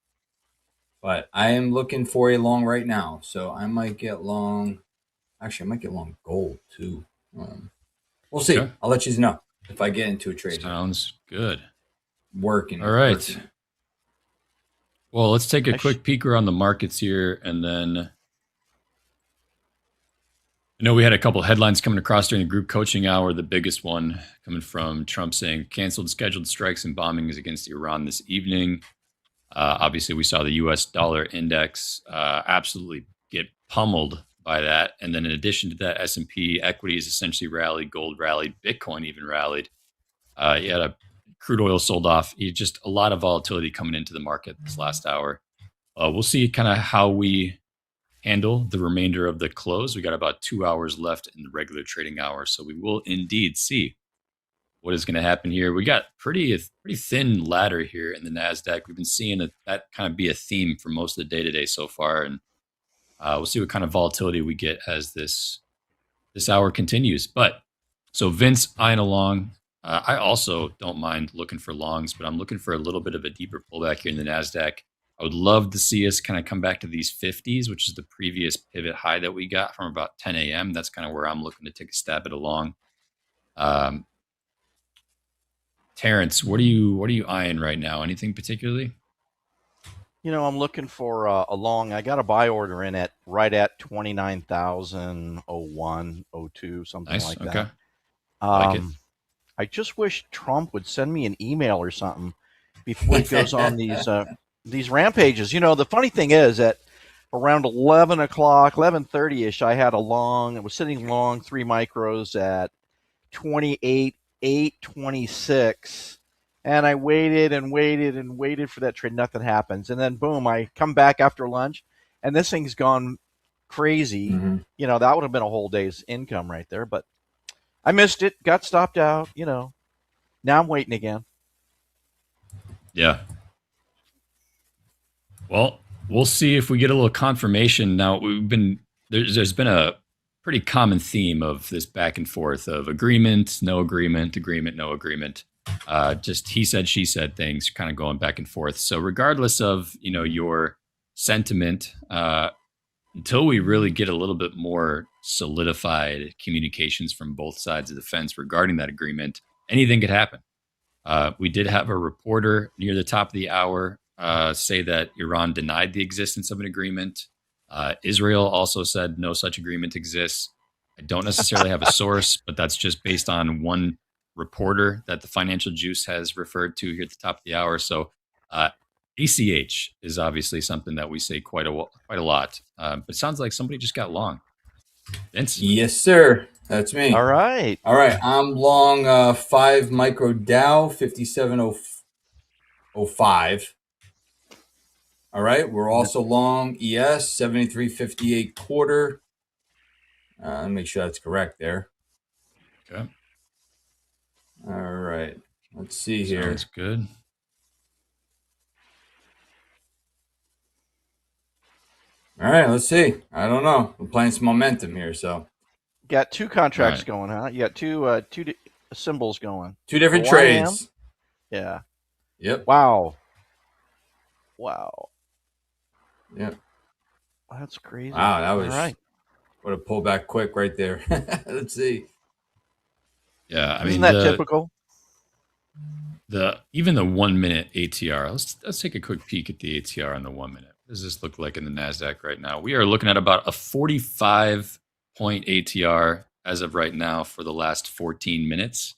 But I am looking for a long right now. So I might get long. Actually, I might get long gold too. We'll see. Okay. I'll let you know if I get into a trade. Sounds good. Working. All right. Well, let's take a quick peek around the markets here, and then I know we had a couple headlines coming across during the group coaching hour. The biggest one coming from Trump saying canceled scheduled strikes and bombings against Iran this evening. Obviously, we saw the U.S. dollar index absolutely get pummeled by that, and then in addition to that, S&P equities essentially rallied, gold rallied, Bitcoin even rallied. You had a crude oil sold off. Just a lot of volatility coming into the market this last hour. We'll see kind of how we handle the remainder of the close. We got about 2 hours left in the regular trading hour, so we will indeed see what is going to happen here. We got pretty thin ladder here in the NASDAQ. We've been seeing that kind of be a theme for most of the day today so far, and we'll see what kind of volatility we get as this hour continues. But so Vince eyeing along. I also don't mind looking for longs, but I'm looking for a little bit of a deeper pullback here in the NASDAQ. I would love to see us kind of come back to these 50s, which is the previous pivot high that we got from about 10 a.m. That's kind of where I'm looking to take a stab at a long. Terrence, what are you eyeing right now? Anything particularly? I'm looking for a long. I got a buy order in right at 29,001, 02, something Nice. like Okay. that. Like it. I just wish Trump would send me an email or something before he goes on these rampages. The funny thing is that around 11 o'clock, 11:30ish, I had a long. I was sitting long 3 micros at 28,826, and I waited and waited and waited for that trade. Nothing happens, and then boom, I come back after lunch, and this thing's gone crazy. Mm-hmm. That would have been a whole day's income right there, but I missed it, got stopped out, Now I'm waiting again. Yeah. Well, we'll see if we get a little confirmation. Now, there's been a pretty common theme of this back and forth of agreement, no agreement, agreement, no agreement. Just he said, she said things kind of going back and forth. So regardless of, your sentiment, until we really get a little bit more solidified communications from both sides of the fence regarding that agreement, anything could happen. We did have a reporter near the top of the hour say that Iran denied the existence of an agreement. Israel also said no such agreement exists. I don't necessarily have a source, but that's just based on one reporter that the Financial Juice has referred to here at the top of the hour. So ACH is obviously something that we say quite a lot. But it sounds like somebody just got long. Vince? Yes, sir. That's me. All right. I'm long 5 micro Dow 5705. All right. We're also long ES 7358 quarter. Let me make sure that's correct there. Okay. All right. Let's see here. Sounds good. All right, let's see. I don't know. We're playing some momentum here, so. Got 2 contracts going, huh? You got two symbols going. 2 different trades. Yeah. Yep. Wow. Wow. Yeah. That's crazy. Wow, that All was right. what a pullback quick right there. Let's see. Yeah, I Isn't mean that typical? Even the 1 minute ATR. Let's take a quick peek at the ATR on the 1 minute. What does this look like in the Nasdaq right now? We are looking at about a 45 point ATR as of right now for the last 14 minutes.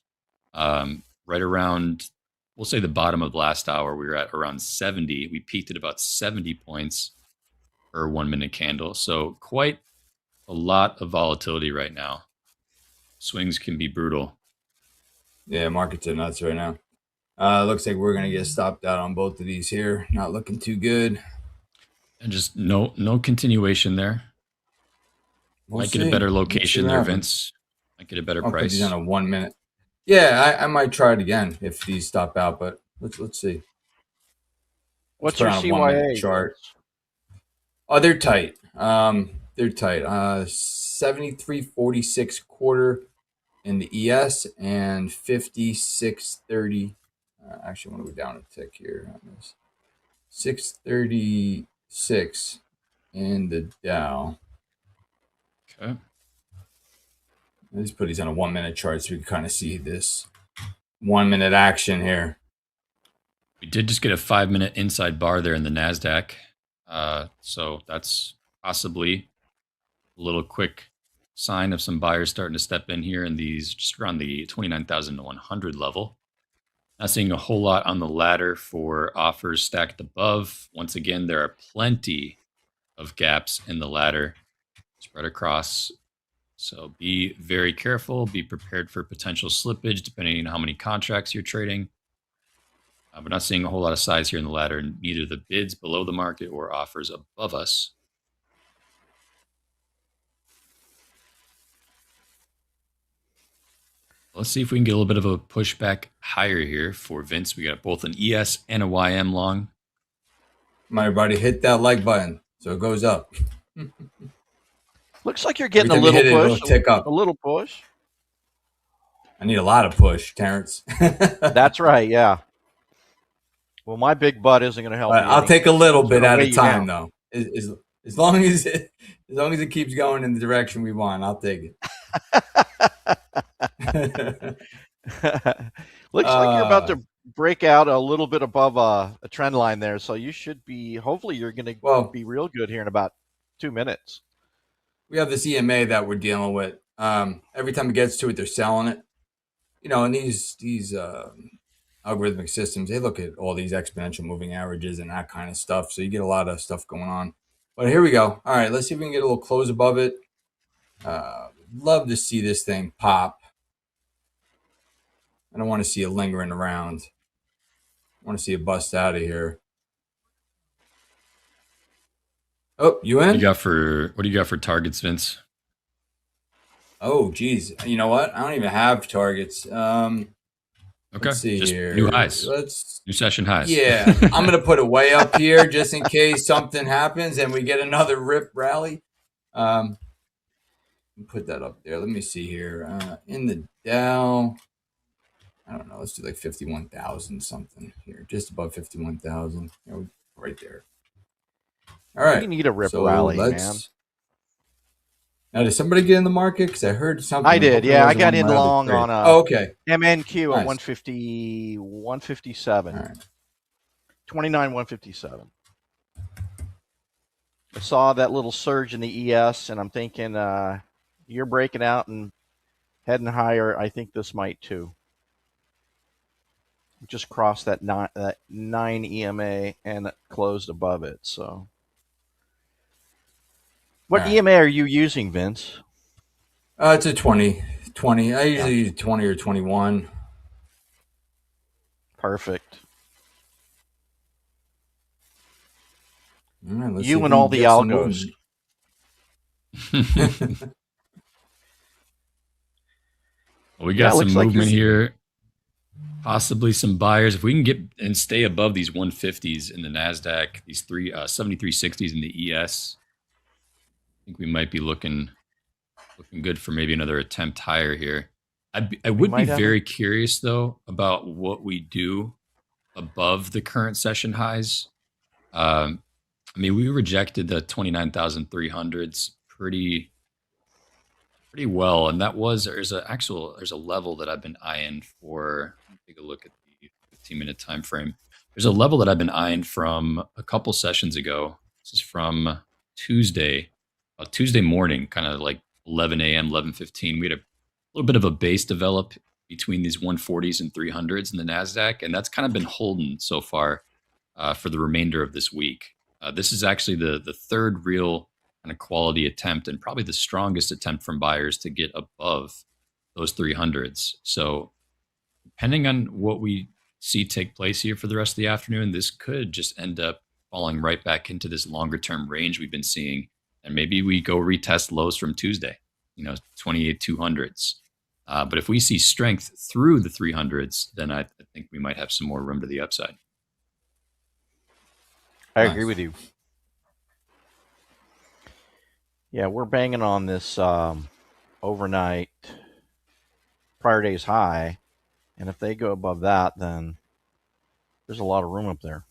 Right around, we'll say the bottom of last hour, we were at around 70. We peaked at about 70 points per 1 minute candle. So quite a lot of volatility right now. Swings can be brutal. Yeah, markets are nuts right now. Looks like we're gonna get stopped out on both of these here. Not looking too good. And just no continuation there. Might get a better location there, Vince. Might get a better I'll put these price. on a 1 minute. Yeah, I might try it again if these stop out, but let's see. What's put your on a 1 minute CYA chart? Oh, they're tight. They're tight. 73.46 quarter in the ES and 56.30. Actually, I want to go down a tick here on this. 636 in the Dow. Okay. Let's put these on a 1 minute chart so we can kind of see this 1 minute action here. We did just get a 5 minute inside bar there in the NASDAQ. So that's possibly a little quick sign of some buyers starting to step in here in these just around the 29,100 level. Not seeing a whole lot on the ladder for offers stacked above. Once again, there are plenty of gaps in the ladder spread across. So be very careful. Be prepared for potential slippage depending on how many contracts you're trading. We're not seeing a whole lot of size here in the ladder, neither the bids below the market or offers above us. Let's see if we can get a little bit of a pushback higher here for Vince. We got both an ES and a YM long. Come on, everybody, hit that like button so it goes up. Looks like you're getting a Every time little you hit it, push. it'll tick up. A little push. I need a lot of push, Terrence. That's right. Yeah. Well, my big butt isn't going to help. I'll take a little It's bit gonna at weigh a you time, down. though. As long as it keeps going in the direction we want, I'll take it. Looks like you're about to break out a little bit above a trend line there, so you should be. Hopefully, you're going to be real good here in about 2 minutes. We have this EMA that we're dealing with. Every time it gets to it, they're selling it. You know, and these algorithmic systems, they look at all these exponential moving averages and that kind of stuff. So you get a lot of stuff going on. But here we go. All right, let's see if we can get a little close above it. Love to see this thing pop. I don't want to see it lingering around. I want to see it bust out of here. Oh, you in? What do you got for targets, Vince? Oh, geez. You know what? I don't even have targets. Okay, Let's see just here. new highs. New session highs. Yeah, I'm going to put it way up here just in case something happens and we get another rip rally. Put that up there. Let me see here. In the Dow, I don't know. Let's do like 51,000 something here. Just above 51,000. Right there. All right. You need a rip rally, man. Now, did somebody get in the market? Because I heard something. I did. Yeah, I got in long on okay. MNQ Nice. at 150, 157. All right. 29, 157. I saw that little surge in the ES, and I'm thinking you're breaking out and heading higher. I think this might too. Just crossed that 9 EMA and closed above it. So, what EMA are you using, Vince? It's a 20. I usually use 20 or 21. Perfect. All right, let's see You if and we all can the get some algos. Well, we got some looks like movement this- here. Possibly some buyers. If we can get and stay above these 150s in the NASDAQ, these 7360s in the ES, I think we might be looking good for maybe another attempt higher here. I would be very curious, though, about what we do above the current session highs. I mean, we rejected the 29,300s pretty well, and that was there's a level that I've been eyeing for. Let me take a look at the 15-minute time frame. There's a level that I've been eyeing from a couple sessions ago. This is from Tuesday morning, kind of like 11 a.m., 11:15. We had a little bit of a base develop between these 140s and 300s in the Nasdaq, and that's kind of been holding so far for the remainder of this week. This is actually the third real kind of quality attempt and probably the strongest attempt from buyers to get above those 300s. So depending on what we see take place here for the rest of the afternoon, this could just end up falling right back into this longer term range we've been seeing. And maybe we go retest lows from Tuesday, 28,200s. But if we see strength through the 300s, then I think we might have some more room to the upside. I agree with you. Yeah, we're banging on this overnight prior day's high, and if they go above that, then there's a lot of room up there.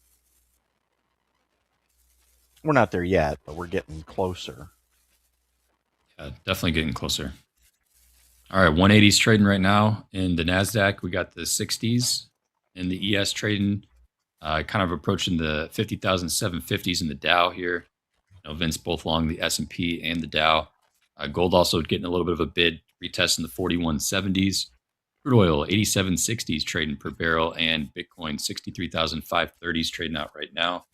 We're not there yet, but we're getting closer. Yeah, definitely getting closer. All right, 180s trading right now in the Nasdaq. We got the 60s in the ES trading, kind of approaching the 50,750s in the Dow here. Vince both long the S&P and the Dow. Gold also getting a little bit of a bid, retesting the 4170s. Crude oil 8760s trading per barrel, and Bitcoin 63,530s trading out right now.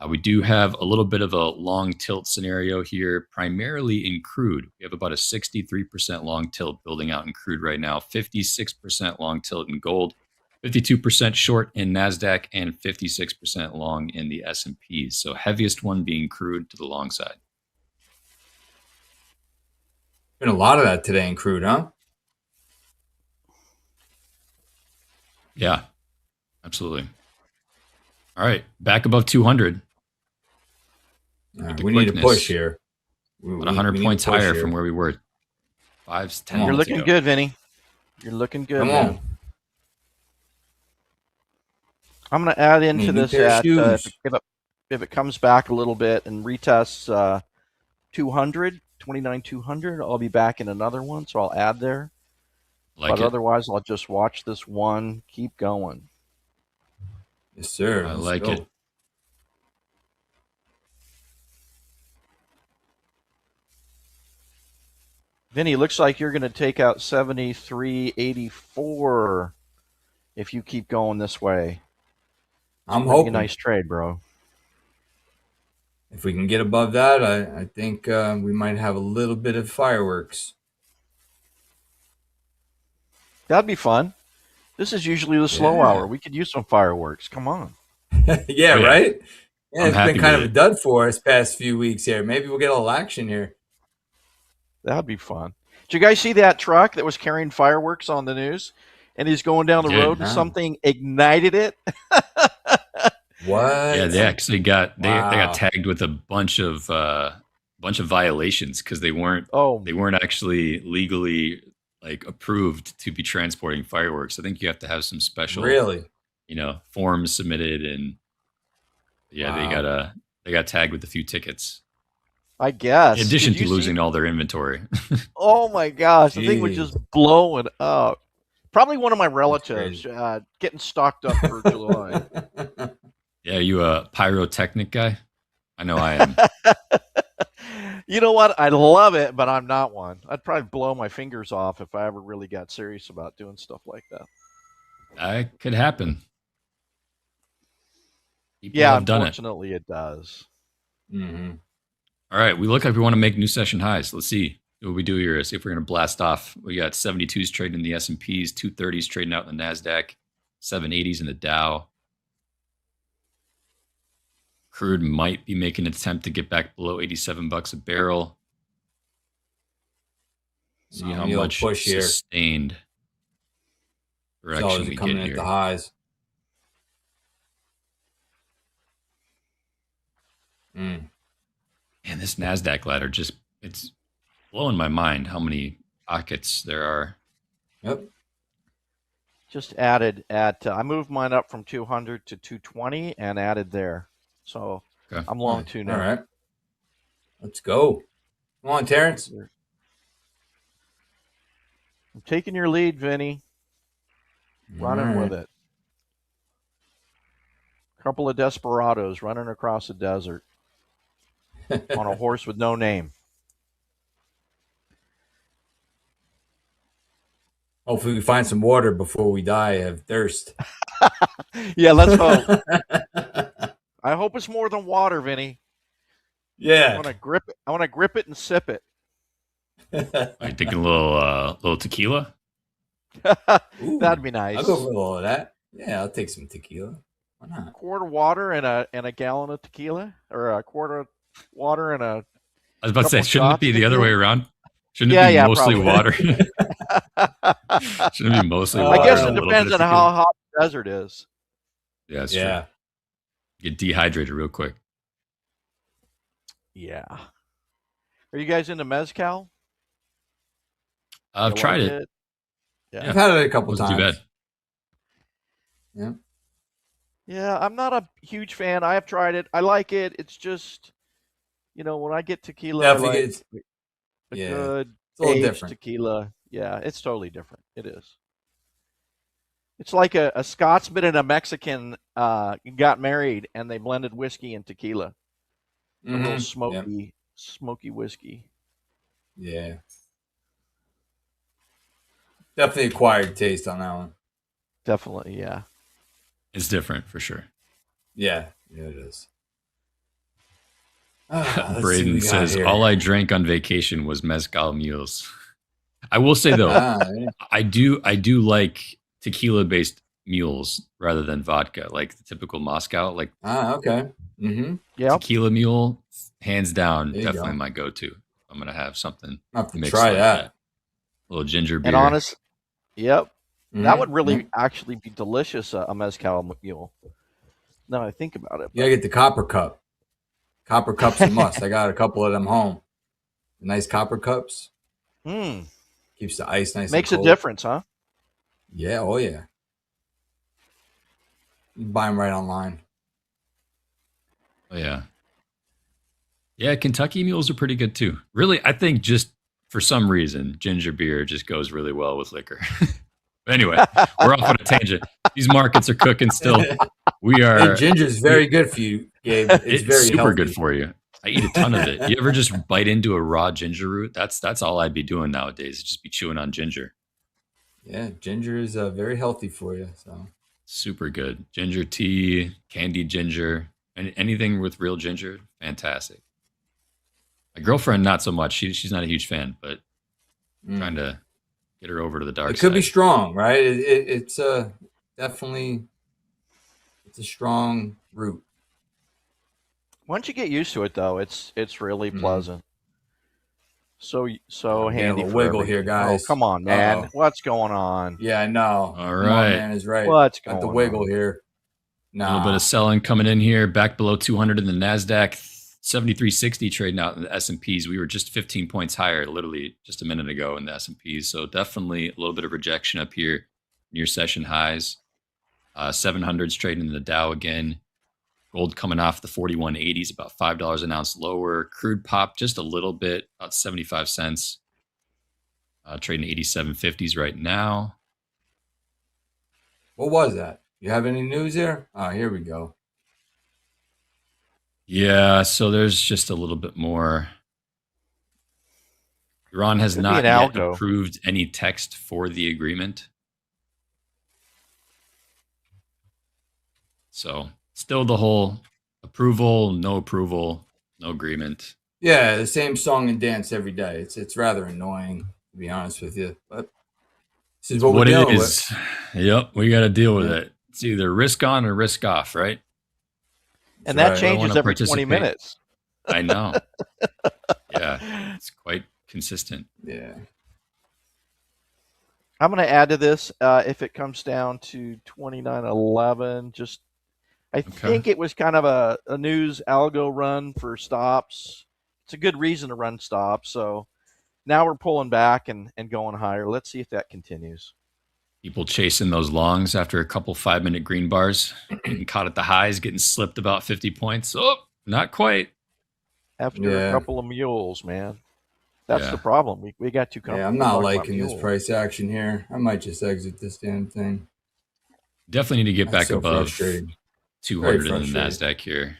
We do have a little bit of a long tilt scenario here, primarily in crude. We have about a 63% long tilt building out in crude right now, 56% long tilt in gold, 52% short in NASDAQ, and 56% long in the S&P. So heaviest one being crude to the long side. Been a lot of that today in crude, huh? Yeah, absolutely. All right, back above 200. We need a push here. About 100 points higher from where we were 10 You're minutes looking ago. good, Vinny. You're looking good, man. I'm going to add into this at if it comes back a little bit and retests 200, 29,200, I'll be back in another one, so I'll add there. But otherwise, I'll just watch this one keep going. Yes, sir. I like it. Vinny, looks like you're going to take out 73.84 if you keep going this way. I'm hoping. A nice trade, bro. If we can get above that, I think we might have a little bit of fireworks. That'd be fun. This is usually the slow hour. We could use some fireworks. Come on. Yeah, right? Yeah, it's been kind of a it. dud for us past few weeks here. Maybe we'll get a little action here. That'd be fun. Did you guys see that truck that was carrying fireworks on the news? And he's going down the road and something ignited it? What? Yeah, they actually got they got tagged with a bunch of violations because they weren't actually legally approved to be transporting fireworks. I think you have to have some special forms submitted, and they got tagged with a few tickets. I guess. In addition to losing all their inventory. Oh my gosh, the thing was just blowing up. Probably one of my relatives getting stocked up for July. Yeah, you a pyrotechnic guy? I know I am. You know what? I love it, but I'm not one. I'd probably blow my fingers off if I ever really got serious about doing stuff like that. That could happen. People yeah, have done it. Unfortunately, it does. Mm-hmm. All right, we look like we want to make new session highs. Let's see what we do here. See if we're going to blast off. We got 72s trading in the S&Ps, 230s trading out in the NASDAQ, 780s in the Dow. Crude might be making an attempt to get back below $87 a barrel. See how much push here. Sustained direction we coming get at here. The highs. Man, this NASDAQ ladder it's blowing my mind how many pockets there are. Yep. Just added I moved mine up from 200 to 220 and added there. So Okay. I'm long Nice. two All now. right. Let's go. Come on, Terrence. I'm taking your lead, Vinny. Running All with right. it. Couple of desperados running across the desert on a horse with no name. Hopefully, we find some water before we die of thirst. Yeah, let's hope. I hope it's more than water, Vinny. Yeah. I want to grip it. I want to grip it and sip it. Are you thinking a little tequila? That'd be nice. I'll go for a little of that. Yeah, I'll take some tequila. Why not? Quart of water and a gallon of tequila, or a quart of water and a. I was about to say, couple shouldn't it shots be of the other way tequila? around? Shouldn't it be mostly probably. water? Shouldn't it be mostly water? I guess and it a little depends bit on of how tequila? hot the desert is. Yeah, that's Yeah. true. Get dehydrated real quick. Yeah. Are you guys into mezcal? I've You tried like it. Yeah. I've had it a couple Wasn't too times. bad. Yeah. Yeah, I'm not a huge fan. I have tried it. I like it. It's just, when I get tequila, I Definitely like gets- a yeah, good it's a little aged different. tequila. Yeah, it's totally different. It is. It's like a Scotsman and a Mexican got married, and they blended whiskey and tequila. A real Mhm. smoky whiskey. Yeah. Definitely acquired taste on that one. Definitely, yeah. It's different for sure. Yeah, it is. Let's see what we Braden got says, here. all I drank on vacation was mezcal mules. I will say though, Yeah. I do like tequila based mules rather than vodka, like the typical Moscow. Like Okay. Mm-hmm. Yeah. Tequila mule, hands down, There you definitely go. my go-to. I'm gonna have something. I'll have to mixed try like that. A little ginger beer. And yep. That Mhm, would really yeah. actually be delicious, a mezcal mule. Now that I think about it. You gotta get the copper cup. Copper cups a must. I got a couple of them home. Nice copper cups. Mm. Keeps the ice nice Makes and a cold. difference, huh? Yeah, oh yeah. You can buy them right online. Oh yeah. Yeah, Kentucky mules are pretty good too. Really, I think just for some reason, ginger beer just goes really well with liquor. But anyway, we're off on a tangent. These markets are cooking still. We Hey, are. ginger is very good for you, Gabe. It's very super healthy. good for you. I eat a ton of it. You ever just bite into a raw ginger root? That's all I'd be doing nowadays. Just be chewing on ginger. Yeah, ginger is very healthy for you. So Super good. Ginger tea, candied ginger, and anything with real ginger, fantastic. My girlfriend, not so much. She's not a huge fan, but trying to get her over to the dark it could side. be strong, right? It's definitely it's a strong root. Once you get used to it, though, it's really pleasant. So Getting handy a for wiggle everything. here, guys. Oh, come on, man. Uh-oh. What's going on? Yeah, I know. All Come on, right. man is right. What's Got the going wiggle on? here. A little bit of selling coming in here, back below 200 in the NASDAQ, 7360 trading out in the S&Ps. We were just 15 points higher, literally just a minute ago in the S&Ps. So definitely a little bit of rejection up here near session highs. 700s trading in the Dow again. Gold coming off the 4180s, about $5 an ounce lower. Crude pop just a little bit, about 75 cents. Trading 87.50s right now. What was that? You have any news here? Oh, here we go. Yeah, so there's just a little bit more. Iran has Could be not an yet algo. approved any text for the agreement. So still the whole approval, no agreement. Yeah, the same song and dance every day. It's rather annoying, to be honest with you. But this is what we're What it dealing is. with. Yep, we got to deal with Yeah. it. It's either risk on or risk off, right? And That's that right. I wanna changes every 20 participate. minutes. I know. Yeah, it's quite consistent. Yeah. I'm going to add to this if it comes down to 29.11. I think it was kind of a news algo run for stops. It's a good reason to run stops. So now we're pulling back and going higher. Let's see if that continues. People chasing those longs after a couple 5-minute green bars, getting caught at the highs, getting slipped about 50 points. Oh, not quite. After a Yeah. couple of mules, man. That's Yeah. the problem. We got too comfortable. Yeah, I'm not talking about liking this mules. price action here. I might just exit this damn thing. Definitely need to get That's back so above frustrating. 200 in the frustrating. NASDAQ here.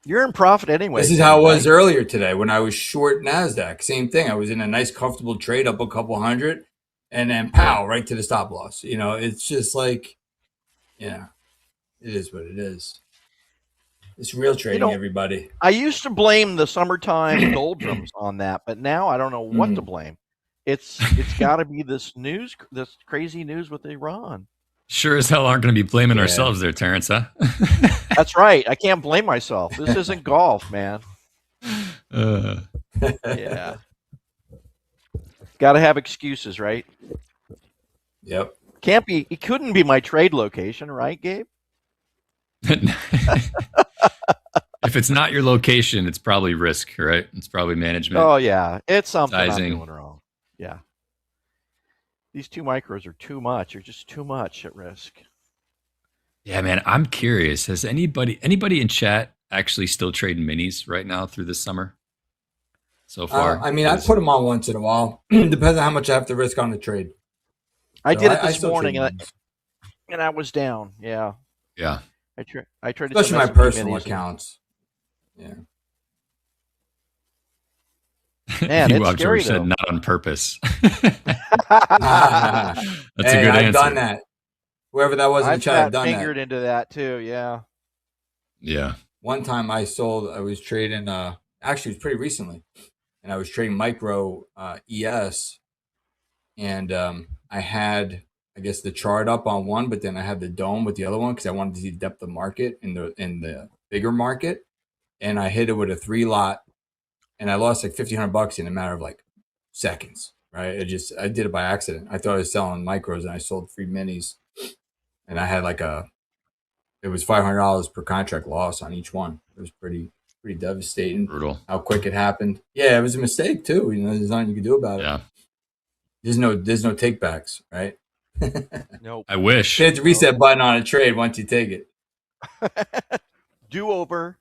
You're in profit anyway. This is how it was earlier today when I was short NASDAQ. Same thing. I was in a nice, comfortable trade up a couple hundred and then pow, right to the stop loss. You know, it's just like, yeah, it is what it is. It's real trading, everybody. I used to blame the summertime doldrums on that, but now I don't know what to blame. It's got to be this crazy news with Iran. Sure as hell aren't going to be blaming ourselves there, Terrence, huh? That's right. I can't blame myself. This isn't golf, man. Yeah. Got to have excuses, right? Yep. Can't be. It couldn't be my trade location, right, Gabe? If it's not your location, it's probably risk, right? It's probably management. Oh yeah, it's something sizing. I'm doing wrong. Yeah. These 2 micros are too much. They're just too much at risk. Yeah, man, I'm curious. Has anybody in chat actually still trading minis right now through this summer so far? I mean, I put them on once in a while. Depends on how much I have to risk on the trade. I So did it this still morning, trade and I was down. Yeah. Yeah. I traded especially some my S&P personal minis. accounts. Yeah. Man, you it's walked scary, George said though. not on purpose. That's a good I've answer. done that. Whoever that was in the I've chat, I've done fingered that. into that too. Yeah. Yeah. One time I was trading, actually it was pretty recently, and I was trading micro ES, and I had, I guess, the chart up on one, but then I had the dome with the other one because I wanted to see depth of market in the bigger market, and I hit it with a 3 lot, and I lost like $1,500 in a matter of like seconds. Right? I did it by accident. I thought I was selling micros, and I sold 3 minis, and I had like it was $500 per contract loss on each one. It was pretty devastating. Brutal. How quick it happened. Yeah, it was a mistake too. You know, there's nothing you can do about it. Yeah. There's no takebacks, right? Nope. I wish. Hit the reset button on a trade once you take it. Do over.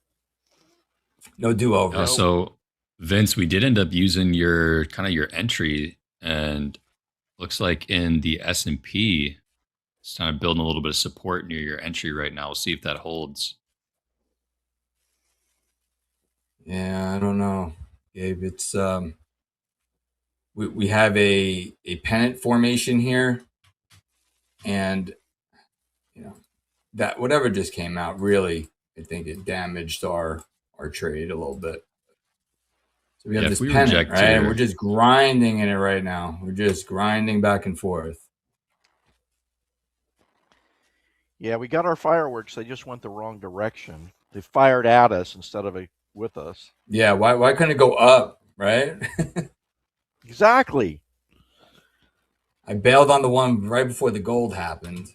No do over. So, Vince, we did end up using your entry, and looks like in the S&P, it's kind of building a little bit of support near your entry right now. We'll see if that holds. Yeah, I don't know, Gabe. It's we have a pennant formation here, and you know that whatever just came out really, I think it damaged our trade a little bit. So we have this pennant, right? And we're just grinding in it right now. We're just grinding back and forth. Yeah, we got our fireworks. They just went the wrong direction. They fired at us instead of with us. Yeah, why couldn't it go up, right? Exactly. I bailed on the one right before the gold happened.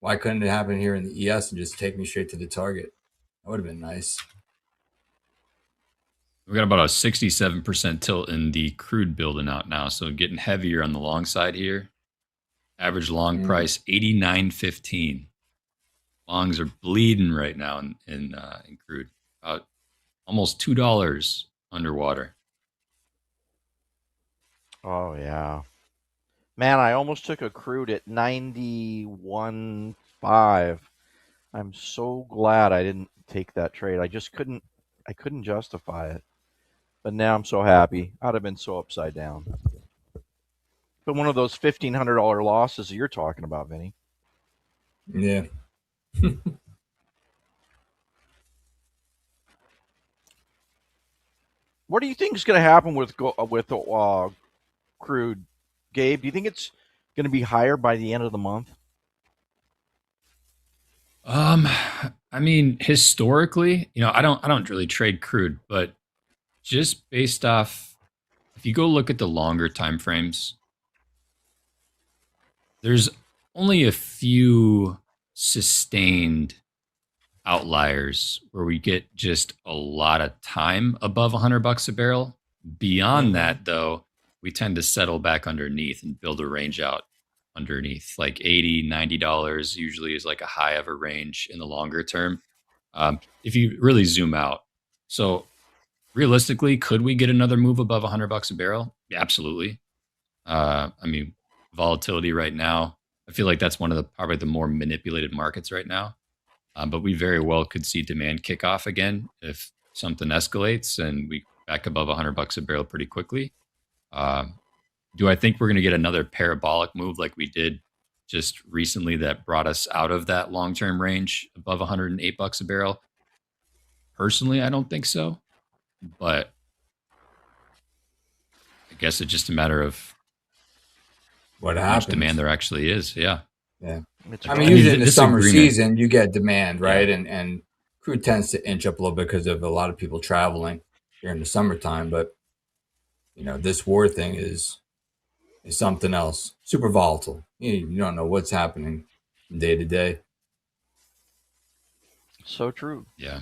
Why couldn't it happen here in the ES and just take me straight to the target? That would have been nice. We got about a 67% tilt in the crude building out now, so getting heavier on the long side here. Average long price 89.15. Longs are bleeding right now in crude. About almost $2 underwater. Oh yeah, man! I almost took a crude at 91.5. I'm so glad I didn't take that trade. I just couldn't. I couldn't justify it. But now I'm so happy. I'd have been so upside down. But one of those $1,500 losses you're talking about, Vinny. Yeah. What do you think is going to happen with crude, Gabe? Do you think it's going to be higher by the end of the month? I mean, historically, I don't really trade crude, but just based off, if you go look at the longer time frames, there's only a few sustained outliers where we get just a lot of time above $100 a barrel. Beyond that, though, we tend to settle back underneath and build a range out underneath. Like $80, $90 usually is like a high of a range in the longer term. If you really zoom out. So realistically, could we get another move above $100 a barrel? Yeah, absolutely. I mean, volatility right now, I feel like that's one of the probably the more manipulated markets right now. But we very well could see demand kick off again if something escalates and we back above $100 a barrel pretty quickly. Do I think we're going to get another parabolic move like we did just recently that brought us out of that long-term range above $108 a barrel? Personally, I don't think so. But I guess it's just a matter of what how happens. much demand there actually is. Yeah. Yeah. I mean, usually in the summer season, you get demand, right? Yeah. And crude tends to inch up a little bit because of a lot of people traveling during the summertime. But, this war thing is something else. Super volatile. You don't know what's happening day to day. So true. Yeah.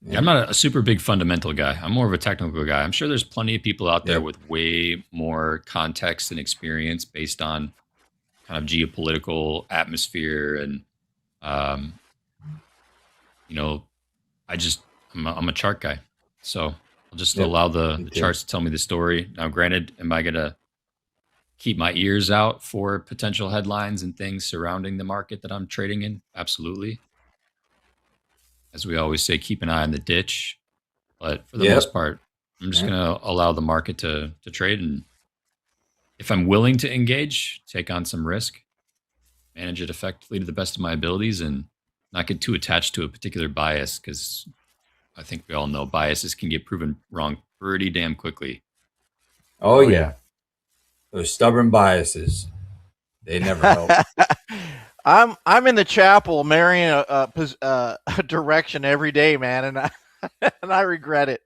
Yeah, I'm not a super big fundamental guy. I'm more of a technical guy. I'm sure there's plenty of people out there with way more context and experience based on kind of geopolitical atmosphere. And, I'm a chart guy. So I'll just allow the charts to tell me the story. Now, granted, am I going to keep my ears out for potential headlines and things surrounding the market that I'm trading in? Absolutely. As we always say, keep an eye on the ditch. But for the most part, I'm just going to allow the market to trade. And if I'm willing to engage, take on some risk, manage it effectively to the best of my abilities, and not get too attached to a particular bias, because I think we all know biases can get proven wrong pretty damn quickly. Oh yeah. Those stubborn biases, they never help. I'm in the chapel marrying a direction every day, man, and I regret it.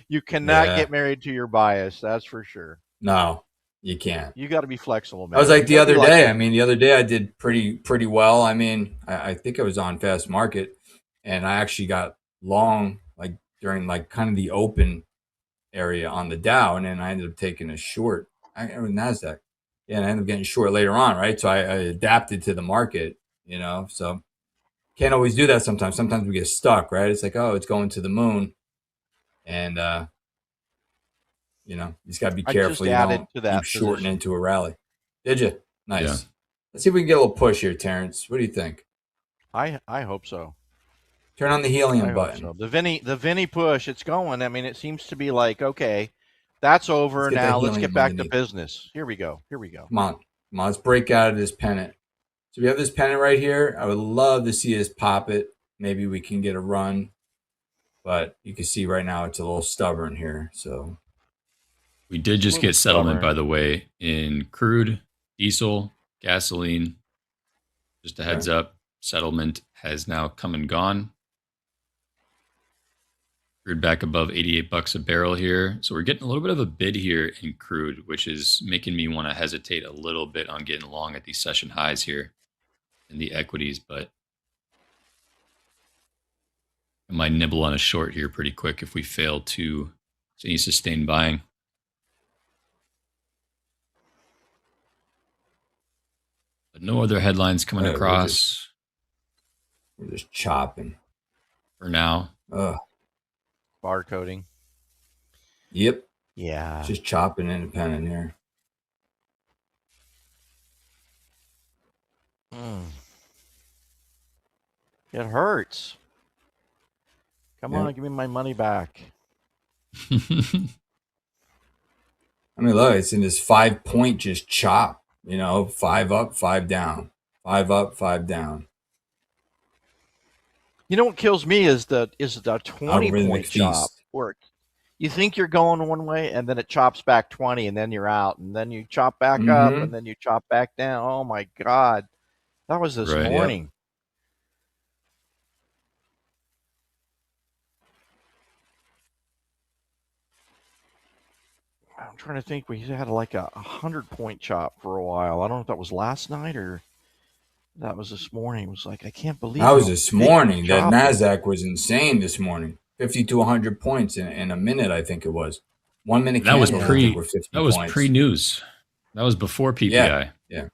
You cannot get married to your bias, that's for sure. No, you can't. You got to be flexible, man. I was like the other day. I mean, the other day I did pretty well. I mean, I think I was on fast market, and I actually got long like during like kind of the open area on the Dow, and then I ended up taking a short. I was NASDAQ. Yeah, and I ended up getting short later on, right? So I adapted to the market, so can't always do that sometimes. Sometimes we get stuck, right? It's like, oh, it's going to the moon. And, you just got to be careful. You don't keep shorting into a rally. Did you? Nice. Yeah. Let's see if we can get a little push here, Terrence. What do you think? I hope so. Turn on the helium button. So. The Vinny push, it's going. I mean, it seems to be like, okay, that's over now. Let's get back to business. Here we go. Come on. Let's break out of this pennant. So we have this pennant right here. I would love to see us pop it. Maybe we can get a run. But you can see right now it's a little stubborn here. So we did just get settlement, by the way, in crude, diesel, gasoline. Just a heads up, settlement has now come and gone. Crude back above $88 a barrel here. So we're getting a little bit of a bid here in crude, which is making me want to hesitate a little bit on getting long at these session highs here in the equities, but I might nibble on a short here pretty quick if we fail to see any sustained buying. But no other headlines coming across. We're just chopping. For now. Barcoding. Yep. Yeah. Just chopping independent here. It hurts. Come on, give me my money back. I mean, look, it's in this 5-point just chop. 5 up, 5 down. 5 up, 5 down. You know what kills me is the 20-point chop, where you think you're going one way, and then it chops back 20, and then you're out, and then you chop back up, and then you chop back down. Oh my God, that was this morning. Yep. I'm trying to think. We had like a 100-point chop for a while. I don't know if that was last night or that was this morning. It was like, I can't believe that was this morning. That NASDAQ was insane this morning. 50 to 100 points in a minute, I think it was. 1 minute That was candles I think were pre. 50 That was points. pre-news. That was before PPI. Yeah.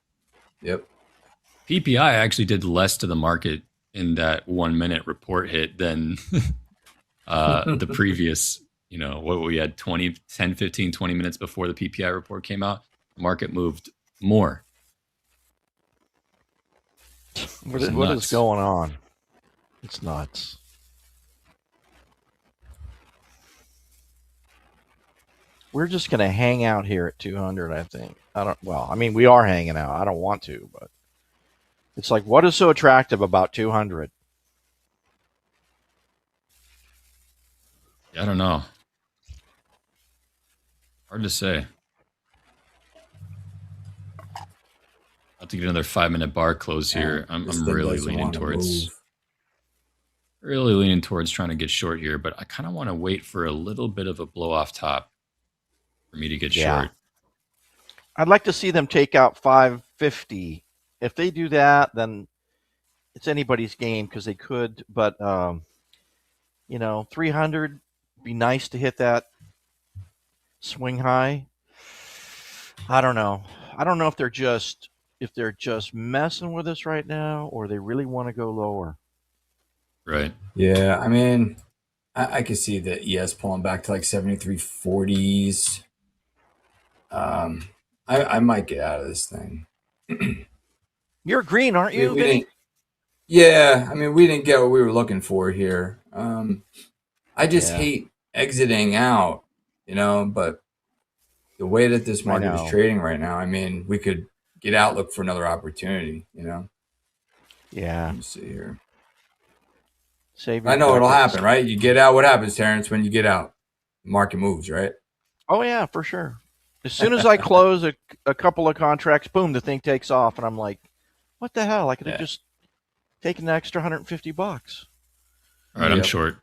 Yep. PPI actually did less to the market in that 1 minute report hit than the previous, what we had 10, 15, 20 minutes before the PPI report came out. The market moved more. What is going on? It's nuts. We're just going to hang out here at 200, I think. We are hanging out. I don't want to, but it's like, what is so attractive about 200? I don't know. Hard to say. I'll have to get another 5-minute bar close here. I'm really leaning towards trying to get short here, but I kind of want to wait for a little bit of a blow off top for me to get short. I'd like to see them take out 550. If they do that, then it's anybody's game because they could. But 300 be nice to hit that swing high. I don't know. I don't know if they're just messing with us right now or they really want to go lower. Right. Yeah, I mean, I could see the ES pulling back to like 73.40s. I might get out of this thing. You're green, aren't you, Vinny? Yeah, I mean, we didn't get what we were looking for here. I just hate exiting out, but the way that this market is trading right now, I mean, we could get out, look for another opportunity, Yeah. Let me see here. I know it'll happen, right? You get out. What happens, Terrence, when you get out? The market moves, right? Oh, yeah, for sure. As soon as I close a couple of contracts, boom, the thing takes off. And I'm like, what the hell? I could have just taken the extra $150. All right, I'm short.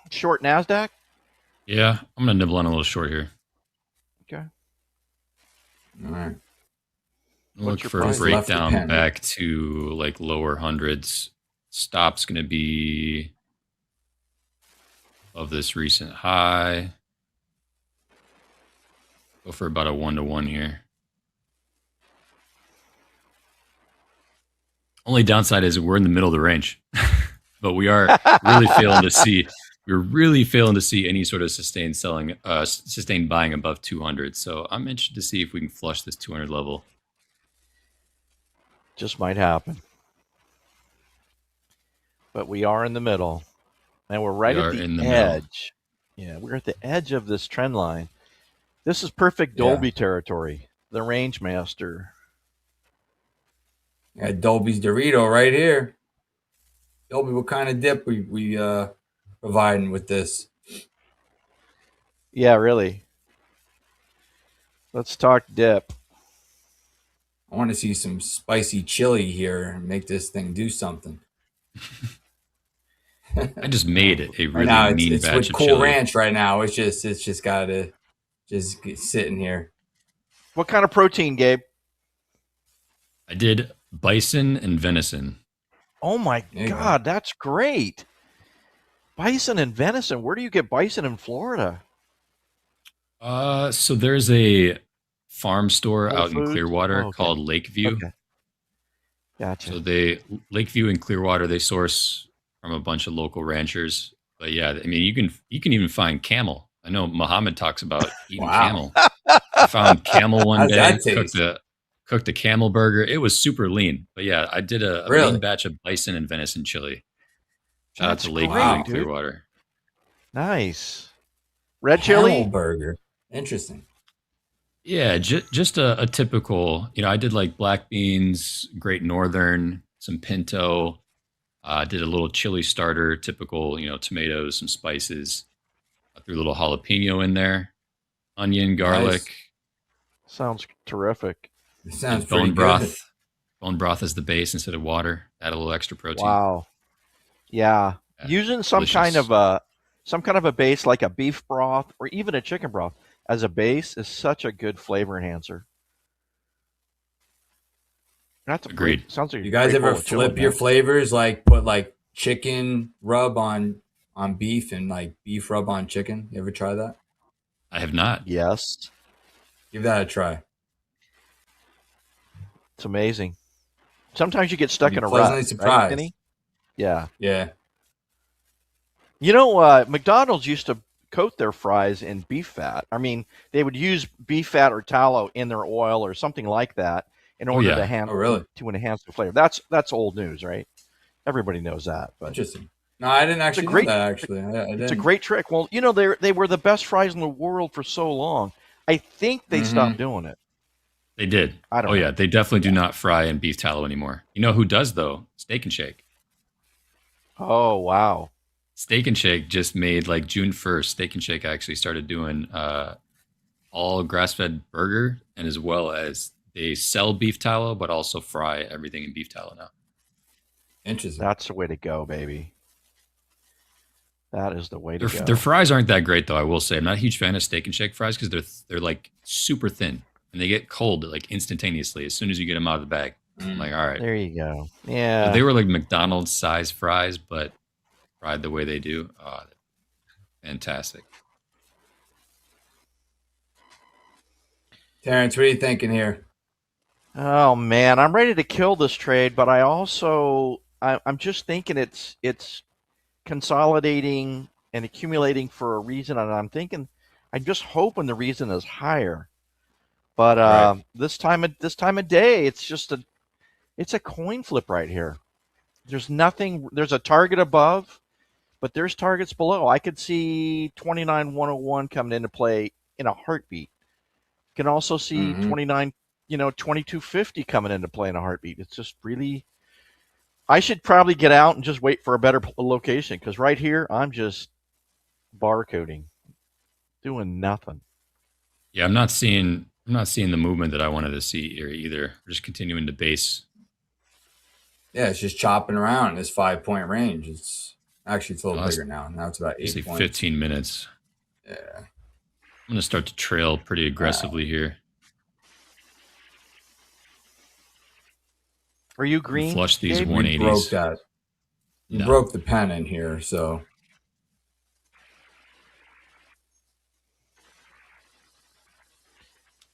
Short NASDAQ? Yeah, I'm going to nibble on a little short here. Okay. All right. Look for a breakdown back to like lower hundreds. Stop's going to be of this recent high. Go for about a 1-to-1 here. Only downside is we're in the middle of the range, but we are really failing to see. We're really failing to see any sort of sustained selling, sustained buying above 200. So I'm interested to see if we can flush this 200 level. Just might happen. But we are in the middle. And we're right at the edge. Yeah, we're at the edge of this trend line. This is perfect Dolby territory. The range master. Yeah, Dolby's Dorito right here. Dolby, what kind of dip we providing with this? Yeah, really. Let's talk dip. I want to see some spicy chili here and make this thing do something. I just made it a really right mean it's batch with of Cool chili. Ranch right now. It's just got to just get sitting here. What kind of protein, Gabe? I did bison and venison. Oh my God, that's great. Bison and venison. Where do you get bison in Florida? So there's a farm store Whole out in Foods? Clearwater Oh, okay. called Lakeview. Okay. Gotcha. So Lakeview and Clearwater, they source from a bunch of local ranchers. But yeah, I mean, you can even find camel. I know Muhammad talks about eating camel. I found camel one How's day. that taste? Cooked a camel burger. It was super lean. But yeah, I did a lean batch of bison and venison chili. Shout out to Lakeview and Clearwater. Nice. Red chili? Camel burger. Interesting. Yeah, just a typical, I did like black beans, Great Northern, some pinto. Did a little chili starter, typical, tomatoes, some spices. I threw a little jalapeno in there, onion, garlic. Nice. Sounds terrific. It sounds bone pretty broth. good. Bone broth as the base instead of water. Add a little extra protein. Wow. Yeah. Using some kind of a base like a beef broth or even a chicken broth as a base is such a good flavor enhancer. That's agreed. Sounds like You guys ever flip your flavors, like put like chicken rub on on beef and like beef rub on chicken. You ever try that? I have not. Yes. Give that a try. It's amazing. Sometimes you get You'll stuck be in a pleasantly rut, surprised. right, Vinny? Yeah. Yeah. You know, McDonald's used to coat their fries in beef fat. I mean, they would use beef fat or tallow in their oil or something like that in Oh, order yeah. to Oh, really? enhance the flavor. That's old news, right? Everybody knows that. But Interesting. No, I didn't actually know that. Actually, I it's a didn't. great trick. Well, you know, they were the best fries in the world for so long. I think they stopped doing it. They did. I don't Oh know. yeah, they definitely do not fry in beef tallow anymore. You know who does though? Steak and Shake. Oh wow. Steak and Shake just made like June 1st. Steak and Shake actually started doing all grass-fed burger, and as well as they sell beef tallow, but also fry everything in beef tallow now. Interesting. That's the way to go, baby. That is the way to go. Their fries aren't that great though. I will say I'm not a huge fan of Steak and Shake fries because they're like super thin and they get cold like instantaneously as soon as you get them out of the bag. I'm like, all right, There you go. Yeah. if they were like McDonald's size fries, but fried the way they do. Oh, fantastic. Terrence, what are you thinking here? Oh man, I'm ready to kill this trade, but I'm just thinking it's consolidating and accumulating for a reason, and I'm just hoping the reason is higher. But Right. this time of day, it's a coin flip right here. There's nothing. There's a target above, but there's targets below. I could see 29,101 coming into play in a heartbeat. You can also see 2250 coming into play in a heartbeat. It's just really. I should probably get out and just wait for a better location because right here I'm just barcoding, doing nothing. Yeah, I'm not seeing the movement that I wanted to see here either. We're just continuing to base. Yeah, it's just chopping around in this 5-point range. It's actually a little Well, that's bigger now. Now it's about 8 Basically points. 15 minutes. Yeah. I'm going to start to trail pretty aggressively here. Are you green? Flush these Gabe? 180s. You broke that. You No. broke the pen in here, so.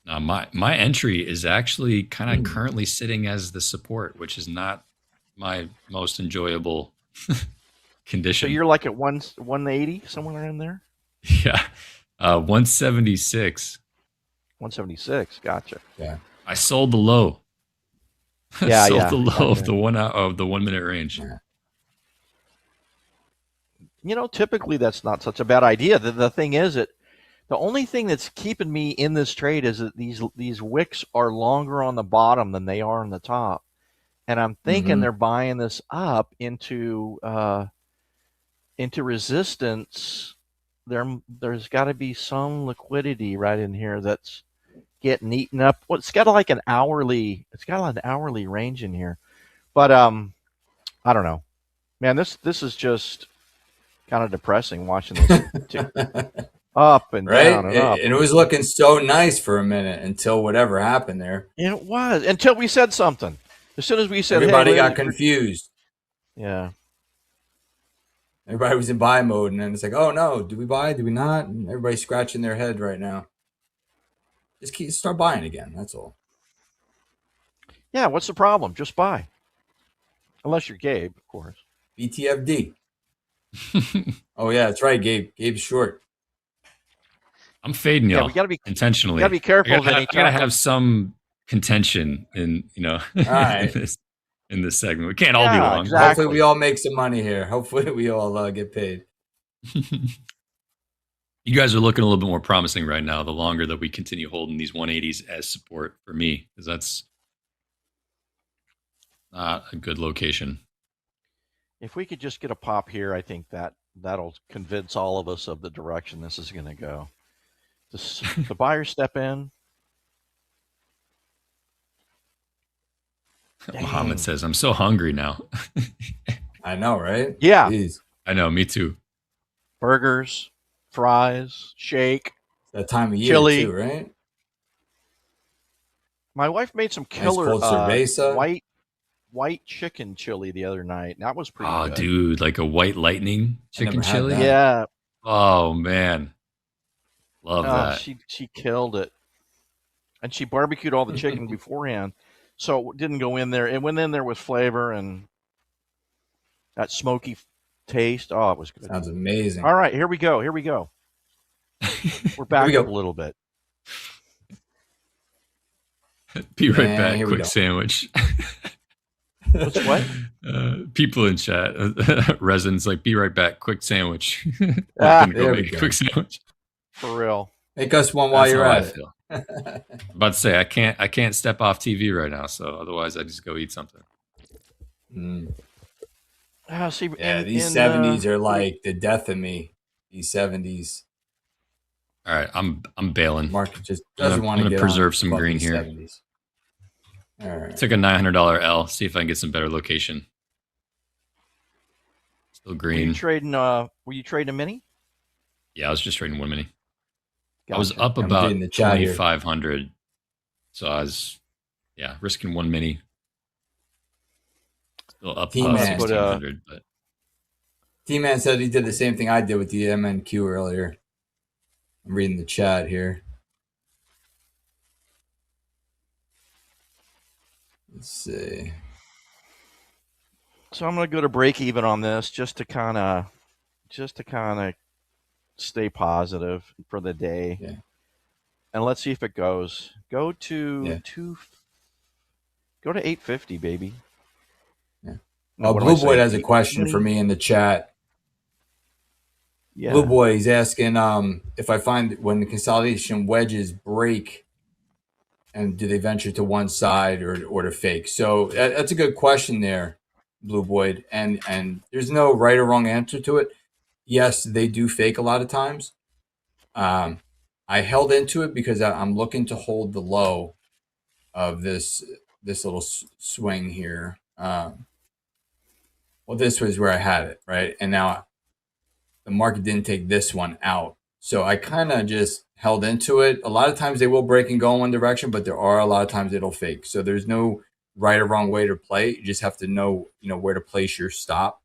Now my entry is actually kind of currently sitting as the support, which is not my most enjoyable condition. So you're like at 180 somewhere in there. Yeah, 176. 176. Gotcha. Yeah. I sold the low. Yeah, sold yeah. the low of Okay. the 1 minute range. Yeah. You know, typically that's not such a bad idea. The thing is that the only thing that's keeping me in this trade is that these wicks are longer on the bottom than they are on the top, and I'm thinking they're buying this up into resistance. There's got to be some liquidity right in here that's getting eaten up. Well, it's got like an hourly range in here, but I don't know, man. This is just kind of depressing watching this up and Right? down and up. And it was looking so nice for a minute until whatever happened there. And it was until we said something. As soon as we said, Everybody hey, got confused. Yeah. Everybody was in buy mode, and then it's like, oh no, do we buy? Do we not? And everybody's scratching their head right now. Just start buying again. That's all. Yeah, what's the problem? Just buy. Unless you're Gabe, of course. BTFD. Oh yeah, that's right, Gabe. Gabe's short. I'm fading Yeah, y'all we gotta be intentionally. gotta be careful, I gotta, Vinny. I gotta have some contention in right. in this segment. We can't all be Yeah, wrong. exactly. Hopefully we all make some money here. Hopefully we all get paid. You guys are looking a little bit more promising right now. The longer that we continue holding these 180s as support for me, because that's not a good location. If we could just get a pop here, I think that'll convince all of us of the direction this is going to go. The buyers step in. Muhammad says, "I'm so hungry now." I know, right? Yeah. Jeez. I know. Me too. Burgers, fries, shake. That time of year chili. too, right? My wife made some Nice killer cold cerveza. white white chicken chili the other night. That was pretty Oh, good. dude, like a white lightning chicken never had chili. that. Yeah. Oh man, love that. She killed it. And she barbecued all the chicken beforehand, so it didn't go in there. It went in there with flavor and that smoky taste. Oh, it was good. Sounds amazing. All right, here we go. Here we go. We're back up a little bit. Be right And back. here we Quick go. sandwich. What's what? People in chat, residents like, be right back. Quick sandwich. There go we make a go. quick sandwich. For real. Make us one while That's you're how at I it. feel. About to say I can't step off TV right now, so otherwise I just go eat something. See, Yeah, these 70s are like the death of me. These 70s. All right, I'm bailing. Market just doesn't want I'm to gonna get preserve on some above green these here. 70s. All right. Took a $900 L. See if I can get some better location. Still green. Were you trading a mini? Yeah, I was just trading one mini. I was Gotcha. up I'm about reading the chat here. 2,500, so I was risking one mini. Still up T-Man. 1,600, but T-Man said he did the same thing I did with the MNQ earlier. I'm reading the chat here. Let's see. So I'm going to go to break even on this just to kind of stay positive for the day. Yeah. And let's see if it goes. Go to go to 850, baby. Yeah. No, what Blue am I Boy saying? has a question for me in the chat. Yeah. Blue Boy, he's asking if I find when the consolidation wedges break, and do they venture to one side or to fake? So that's a good question there, Blue Boy. And there's no right or wrong answer to it. Yes, they do fake a lot of times. I held into it because I'm looking to hold the low of this little swing here. Well, this was where I had it, right? And now the market didn't take this one out. So I kind of just held into it. A lot of times they will break and go in one direction, but there are a lot of times it'll fake. So there's no right or wrong way to play. You just have to know, where to place your stop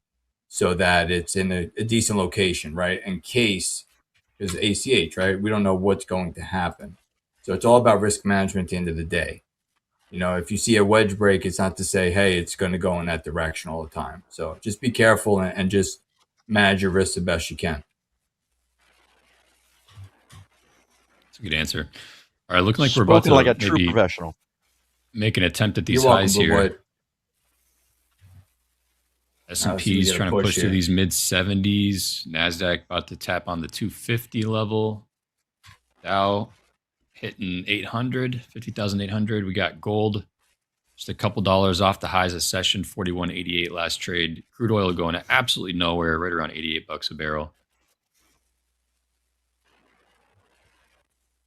so that it's in a decent location, right? In case, because ACH, right? We don't know what's going to happen. So it's all about risk management at the end of the day. If you see a wedge break, it's not to say, hey, it's going to go in that direction all the time. So just be careful and just manage your risk the best you can. that's a good answer. All right, looking like we're about to like a true professional. Make an attempt at these You're welcome, highs Blue here. Boy. S&P's trying to push through these mid 70s. NASDAQ about to tap on the 250 level. Dow hitting 800, 50,800. We got gold just a couple dollars off the highs of session, 41.88 last trade. Crude oil going to absolutely nowhere, right around $88 a barrel.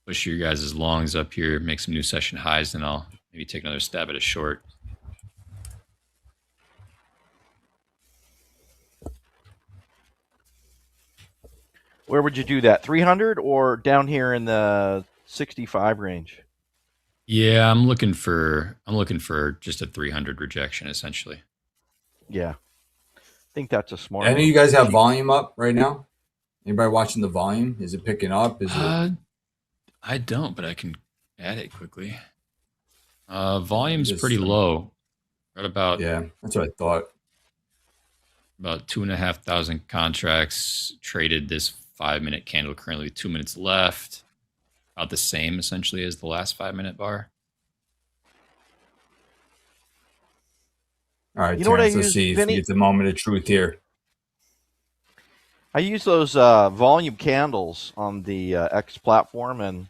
Push your guys' longs up here, make some new session highs, then I'll maybe take another stab at a short. Where would you do that? 300 or down here in the 65 range? Yeah, I'm looking for just a 300 rejection essentially. Yeah. I think that's a smart I know one. you guys have volume up right now. Anybody watching the volume? Is it picking up? Is it? I don't, but I can add it quickly. Volume's Just, pretty low. Right about that's what I thought. About 2,500 contracts traded this 5-minute candle. Currently 2 minutes left. About the same essentially as the last 5-minute bar. All right, You know what I Terrence, let's use, see if Vinny? we get the moment of truth here. I use those volume candles on the X platform, and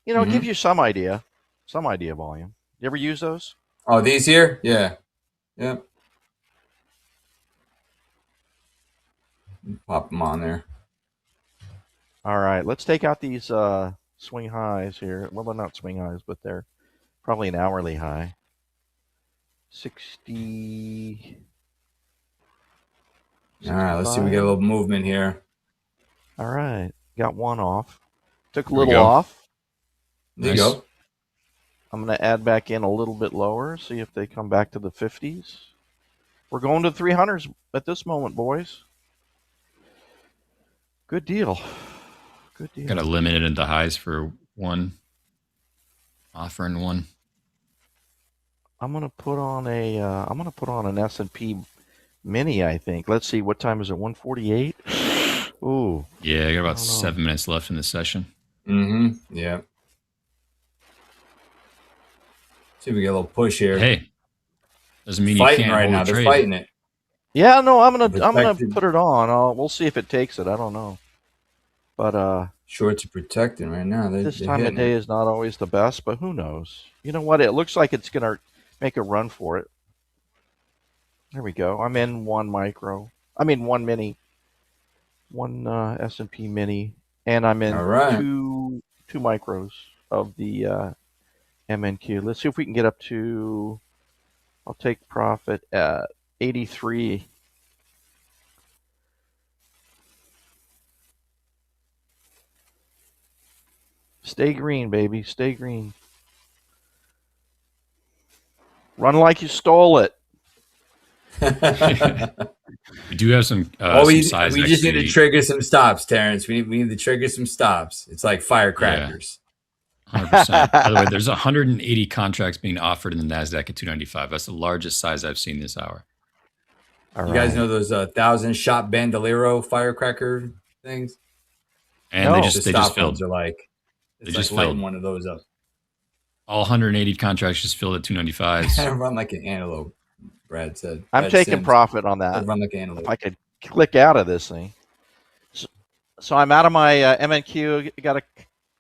it gives you some idea volume. You ever use those? Oh, these here? Yeah. Pop them on there. All right, let's take out these swing highs here. Well, they're not swing highs, but they're probably an hourly high. 60. All right, let's see. We get a little movement here. All right, got one off. Took a There we little go. off. There you go. I'm going to add back in a little bit lower, see if they come back to the 50s. We're going to 300s at this moment, boys. Good deal. Good deal. Got to limit it into highs for one. Offering one. I'm gonna put on an S&P mini. I think. Let's see. What time is it? 1:48. Ooh. Yeah, I got about 7 minutes left in the session. Mm-hmm. Yeah. See if we get a little push here. Hey, doesn't mean fighting you can't right hold now. a They're trade. fighting it. Yeah, no, I'm gonna Protected. put it on. We'll see if it takes it. I don't know. But shorts are protecting right now. This time of day is not always the best, but who knows? You know what? It looks like it's gonna make a run for it. There we go. I'm in one mini, one S&P mini, and I'm in All right. two micros of the MNQ. Let's see if we can get up to. I'll take profit at 83. Stay green, baby. Stay green. Run like you stole it. We do have some. We size just need to activity. trigger some stops, Terrence. We need to trigger some stops. It's like firecrackers. 100%. By the way, there's 180 contracts being offered in the NASDAQ at 295. That's the largest size I've seen this hour. You guys know those 1,000-shot bandolero firecracker things? And they just stop filled. ones are like, They it's just like lighting filled. one of those up. All 180 contracts just filled at 295s. Kind of run like an antelope, Brad said. I'm Brad taking Sims. profit on that. I'd run like an antelope. If I could click out of this thing. So I'm out of my MNQ. Got a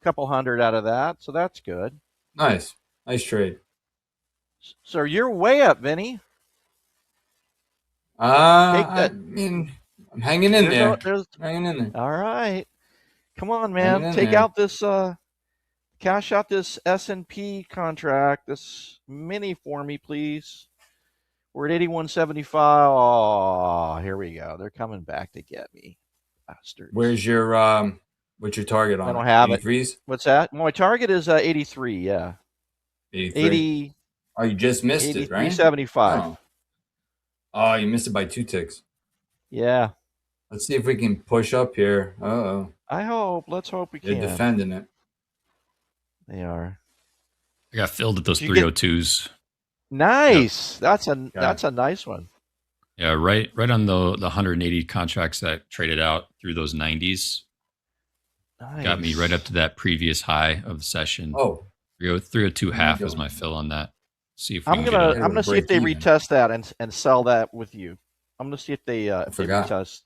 couple hundred out of that, so that's good. Nice trade. So you're way up, Vinny. I mean, I'm hanging in there. Hanging in there. All right, come on, Hanging man. in Take there. out this, cash out this S&P contract, this mini for me, please. We're at 81.75. Oh, here we go. They're coming back to get me, bastards. Where's your what's your target on? I don't have 83s? it. What's that? My target is 83. Yeah. 83. 80. Oh, you just missed it, right? 83.75. Oh, you missed it by 2 ticks. Yeah. Let's see if we can push up here. Uh-oh. I hope. Let's hope we They're can. defending it. They are. I got filled at those Did you get- 302s. Nice. That's a nice one. Yeah, right on the 180 contracts that traded out through those 90s. Nice. Got me right up to that previous high of the session. Oh. 302 half go. was my fill on that. See if we I'm can gonna get I'm gonna see if they retest that and sell that with you. I'm gonna see if they forgot. retest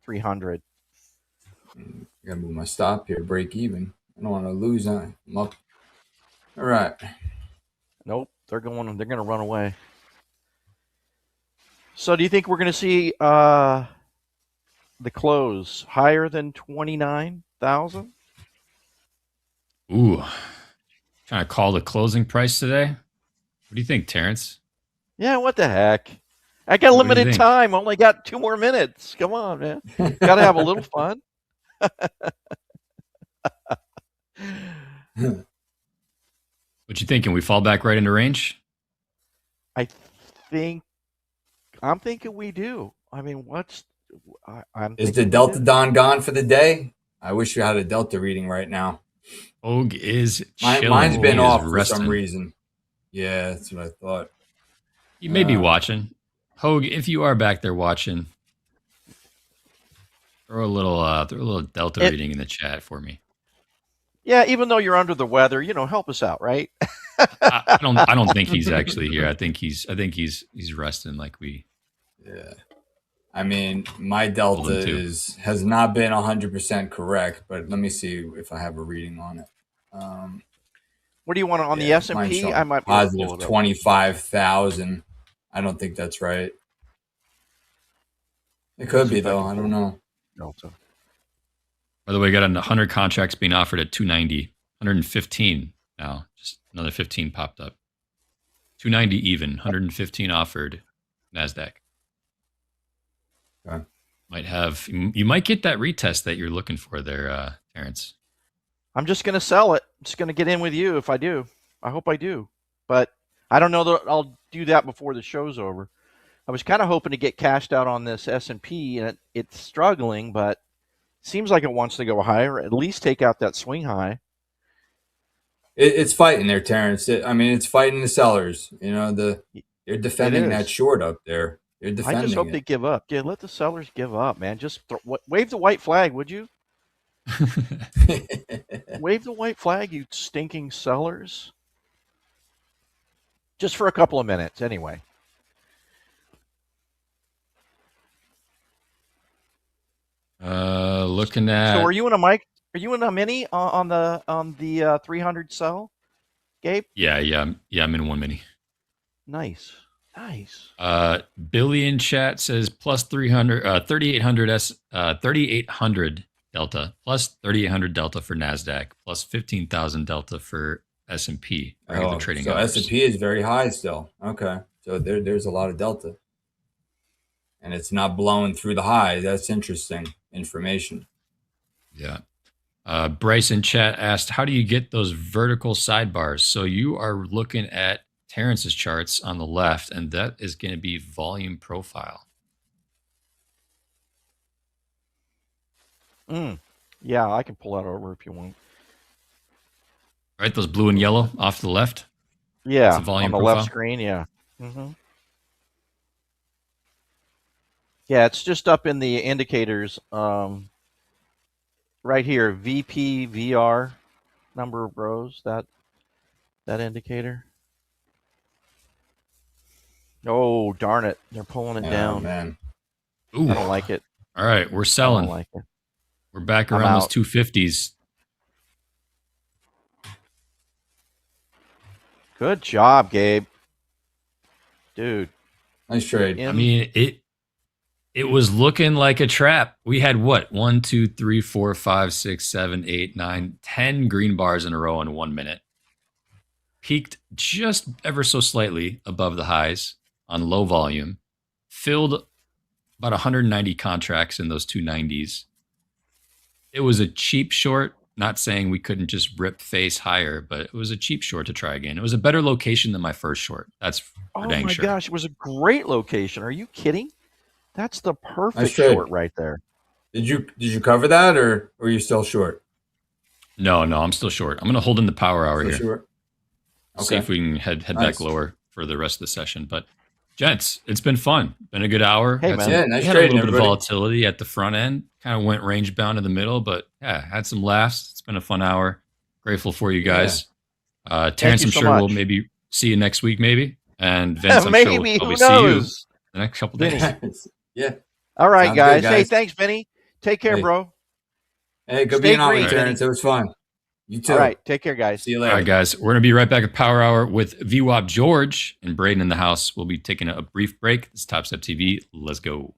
300. I gotta move my stop here, break even. I don't want to lose on it. I'm up. All right. Nope, they're gonna run away. So do you think we're gonna see the close higher than 29,000? Ooh. Trying to call the closing price today? What do you think, Terrence? Yeah, what the heck? I got What do you limited think? time. Only got 2 more minutes. Come on, man. Got to have a little fun. What you think? Can we fall back right into range? I'm thinking we do. I mean, I'm Is the thinking we Delta do. Don gone for the day? I wish you had a Delta reading right now. Og is chilling. Mine's been He is off for resting. some reason. Yeah, that's what I thought. You may be watching. Hogue, if you are back there watching, throw a little Delta reading in the chat for me. Yeah, even though you're under the weather, help us out, right? I don't think he's actually here. I think he's resting like we. Yeah. I mean, my Delta has not been 100% correct, but let me see if I have a reading on it. What do you want on the mine's S&P? showing I might be able to pull positive it up. 25,000. I don't think that's right. It could be though. I don't know. Delta. By the way, got 100 contracts being offered at 290, 115 now. Just another 15 popped up. 290 even, 115 offered. Nasdaq. Okay. You might get that retest that you're looking for there, Terrence. I'm just going to sell it. I'm just going to get in with you if I do. I hope I do. But I don't know that I'll do that before the show's over. I was kind of hoping to get cashed out on this S&P, and it's struggling, but seems like it wants to go higher, at least take out that swing high. It's fighting there, Terrence. It's fighting the sellers. They're defending that short up there. They're defending I just hope they give up. Yeah, let the sellers give up, man. Just wave the white flag, would you? Wave the white flag, you stinking sellers. Just for a couple of minutes, anyway. Looking at. So, are you in a mic? Are you in a mini on the 300 sell, Gabe? Yeah. I'm in one mini. Nice. Billy in chat says plus 300, 3,800 delta, plus 3,800 delta for Nasdaq, plus 15,000 delta for S&P. Regular trading so hours. S&P is very high still. Okay, so there's a lot of delta, and it's not blowing through the high. That's interesting information. Yeah. Bryce in chat asked, how do you get those vertical sidebars? So you are looking at Terrence's charts on the left, and that is going to be volume profile. Yeah, I can pull that over if you want. Right, those blue and yellow off to the left? Yeah, That's the volume on the profile? left screen, yeah. Yeah, it's just up in the indicators. Right here, VP, VR, number of rows, that indicator. Oh, darn it. They're pulling it down. Man. Ooh. I don't like it. All right, we're selling. I don't like it. We're back I'm around those out. 250s. Good job, Gabe. Dude. Nice trade. I mean, it was looking like a trap. We had what? 1, 2, 3, 4, 5, 6, 7, 8, 9, 10 green bars in a row in 1 minute. Peaked just ever so slightly above the highs on low volume. Filled about 190 contracts in those 290s. It was a cheap short. Not saying we couldn't just rip face higher, but it was a cheap short to try again. It was a better location than my first short. That's for dang sure. Oh my gosh, it was a great location. Are you kidding? That's the perfect Nice trade. short right there. Did you cover that, or are you still short? No, I'm still short. I'm going to hold in the power hour Still here. short? See if we can head back lower for the rest of the session. But gents, it's been fun. Been a good hour. Hey, man. Yeah, nice had trading, a little bit of everybody. volatility at the front end. Kind of went range bound in the middle, but yeah, had some laughs. It's been a fun hour. Grateful for you guys. Terrence, you I'm so sure we'll much. maybe see you next week, maybe. And Vince, I'm Maybe, sure we'll who probably see you knows? the next couple days. Yeah. All right, Sounds guys. good, Hey, guys. thanks, Vinny. Take care, Hey. bro. Hey, good Stay being on green, with Terrence. Vinny. It was fun. You too. All right, take care, guys. See you All later. right, guys. We're going to be right back at Power Hour with VWAP George and Braden in the house. We'll be taking a brief break. It's Topstep TV. Let's go.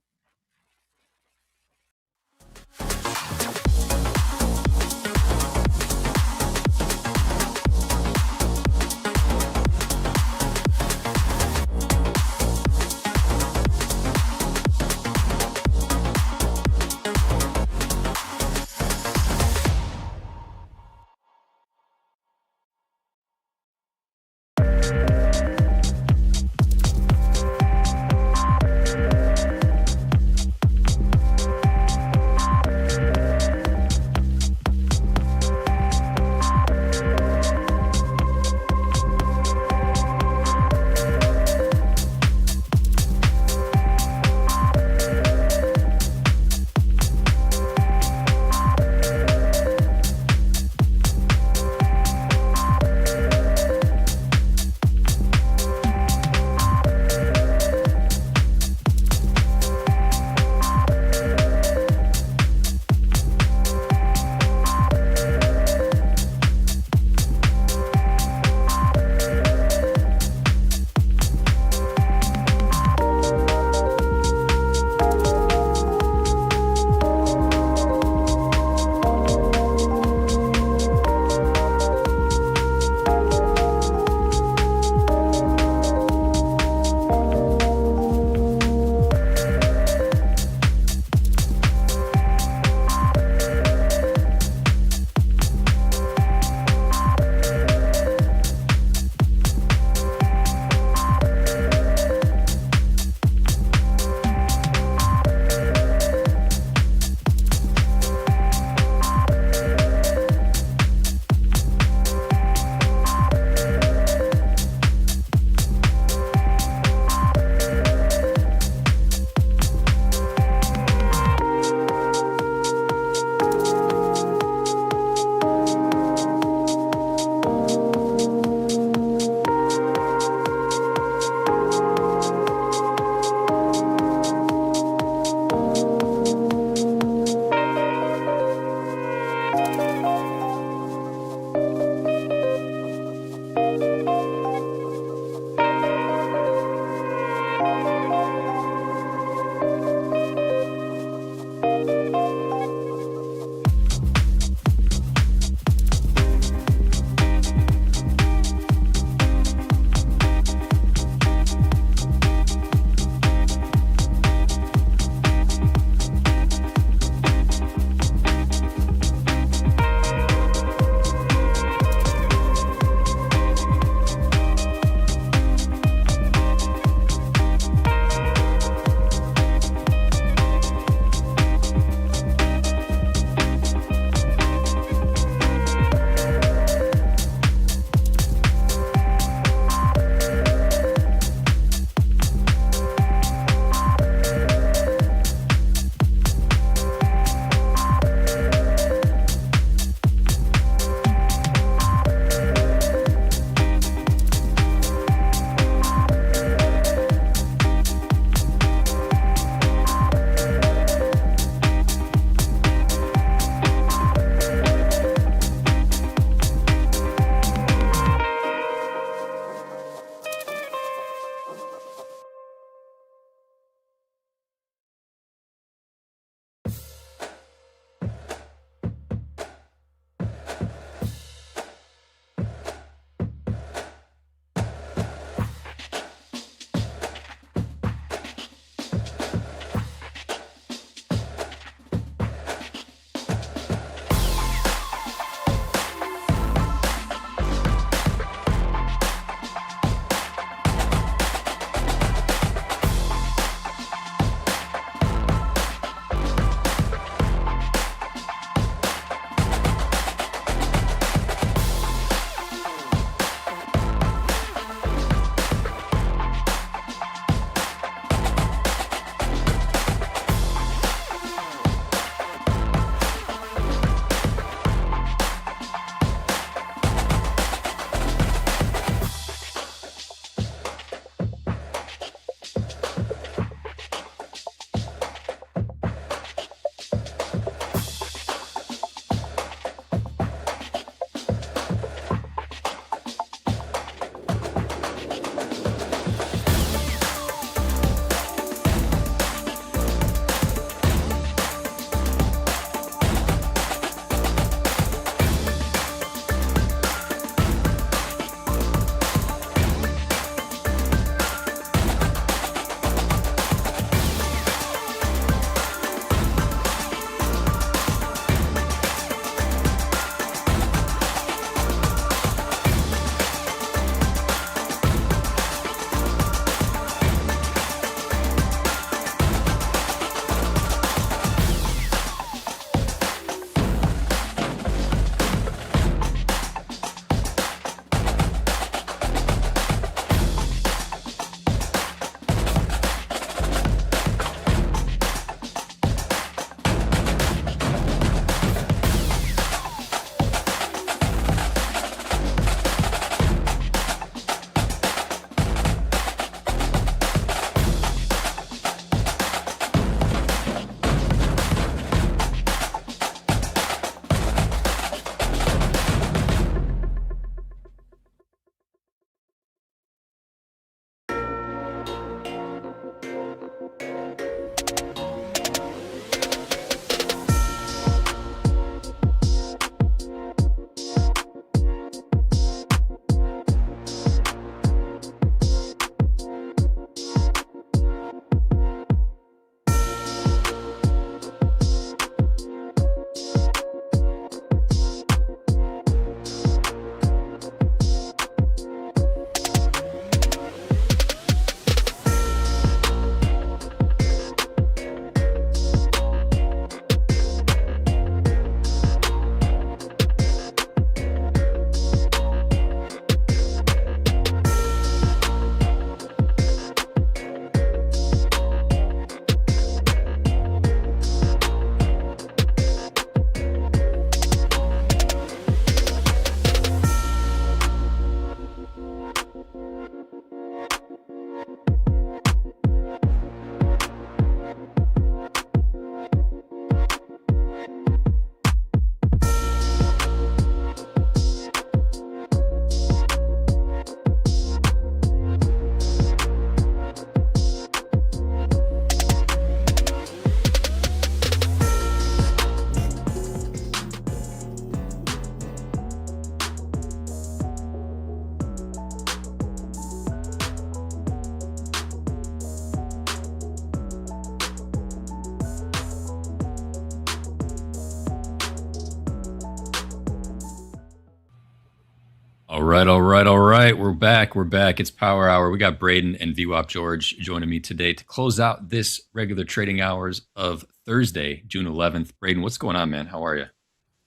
All right. We're back. It's Power Hour. We got Braden and VWAP George joining me today to close out this regular trading hours of Thursday, June 11th. Braden, what's going on, man? How are you?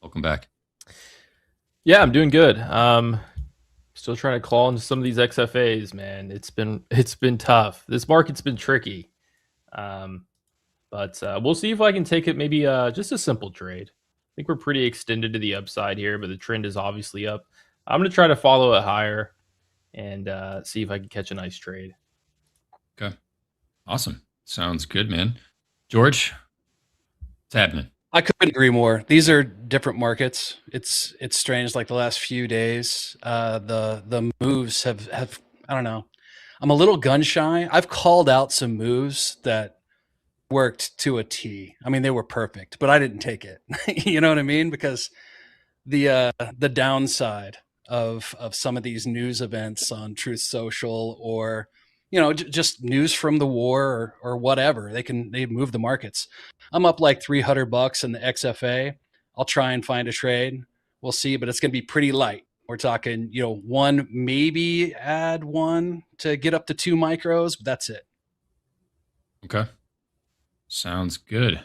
Welcome back. Yeah, I'm doing good. Still trying to claw into some of these XFAs, man. It's been tough. This market's been tricky. But we'll see if I can take it maybe just a simple trade. I think we're pretty extended to the upside here, but the trend is obviously up. I'm going to try to follow it higher and see if I can catch a nice trade. Okay. Awesome. Sounds good, man. George, what's happening? I couldn't agree more. These are different markets. It's strange. Like the last few days, the moves have I don't know. I'm a little gun shy. I've called out some moves that worked to a T. I mean, they were perfect, but I didn't take it. You know what I mean? Because the downside of some of these news events on Truth Social, or just news from the war or whatever, they move the markets. I'm up like $300 in the XFA. I'll try and find a trade. We'll see, but it's going to be pretty light. We're talking, one, maybe add one to get up to 2 micros, but that's it. Okay. Sounds good.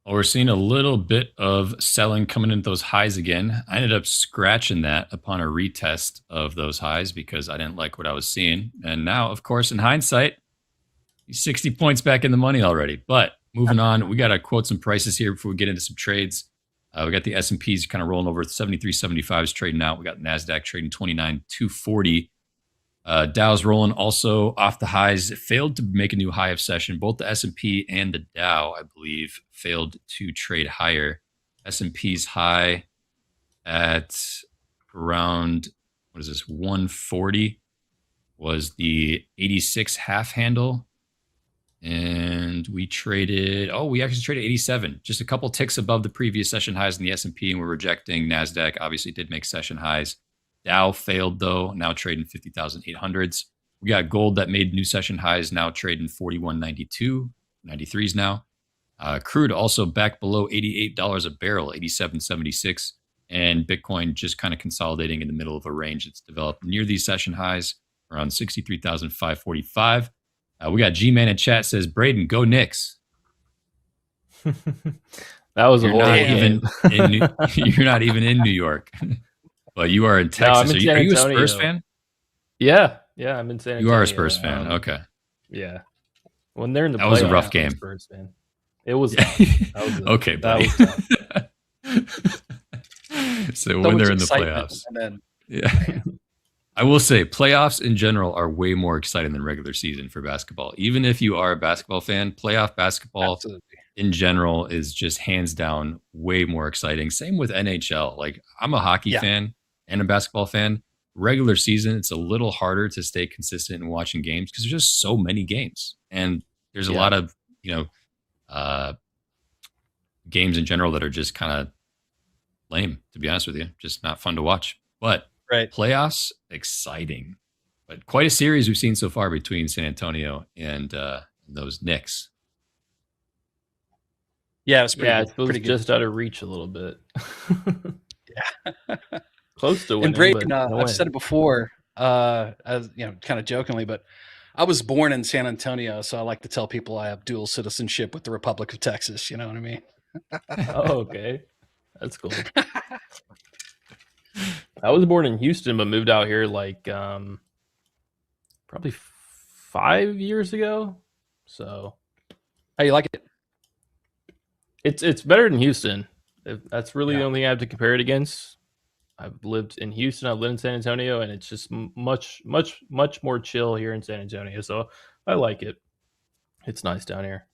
Well, we're seeing a little bit of selling coming into those highs again. I ended up scratching that upon a retest of those highs because I didn't like what I was seeing. And now, of course, in hindsight, he's 60 points back in the money already. But moving on, we got to quote some prices here before we get into some trades. We got the S&Ps kind of rolling over. 73.75s trading out. We got NASDAQ trading 29.240. Dow's rolling also off the highs. It failed to make a new high of session. Both the S&P and the Dow, I believe, failed to trade higher. S&P's high at around, 140 was the 86 half handle. And we actually traded 87, just a couple ticks above the previous session highs in the S&P, and we're rejecting. NASDAQ obviously did make session highs. Dow failed, though, now trading 50,800s. We got gold that made new session highs, now trading 41.92, 93s now. Crude also back below $88 a barrel, 87.76. And Bitcoin just kind of consolidating in the middle of a range that's developed near these session highs, around 63,545. We got G-Man in chat says, Braden, go Knicks. That was a You're horrible You're not even in New York. But you are in Texas. No, are you a Spurs fan? Yeah, I'm in San Antonio. You are a Spurs fan. Okay. Yeah. When they're in the that was a playoffs, rough I'm game. a Spurs fan. It was tough. Okay, buddy. That was tough. So when they're in the playoffs. Yeah. I will say playoffs in general are way more exciting than regular season for basketball. Even if you are a basketball fan, playoff basketball in general is just hands down way more exciting. Same with NHL. Like, I'm a hockey fan and a basketball fan. Regular season, it's a little harder to stay consistent in watching games because there's just so many games. And there's a lot of, games in general that are just kind of lame, to be honest with you. Just not fun to watch. But playoffs, exciting. But quite a series we've seen so far between San Antonio and those Knicks. Yeah, it was pretty it feels pretty good. just out of reach a little bit. Close to winning. And Braden, but no I've win. said it before, as kind of jokingly, but I was born in San Antonio, so I like to tell people I have dual citizenship with the Republic of Texas. You know what I mean? Oh, okay. That's cool. I was born in Houston, but moved out here like probably 5 years ago. So, how you like it? It's better than Houston. That's really the only thing I have to compare it against. I've lived in Houston, I've lived in San Antonio, and it's just much more chill here in San Antonio. So I like it. It's nice down here.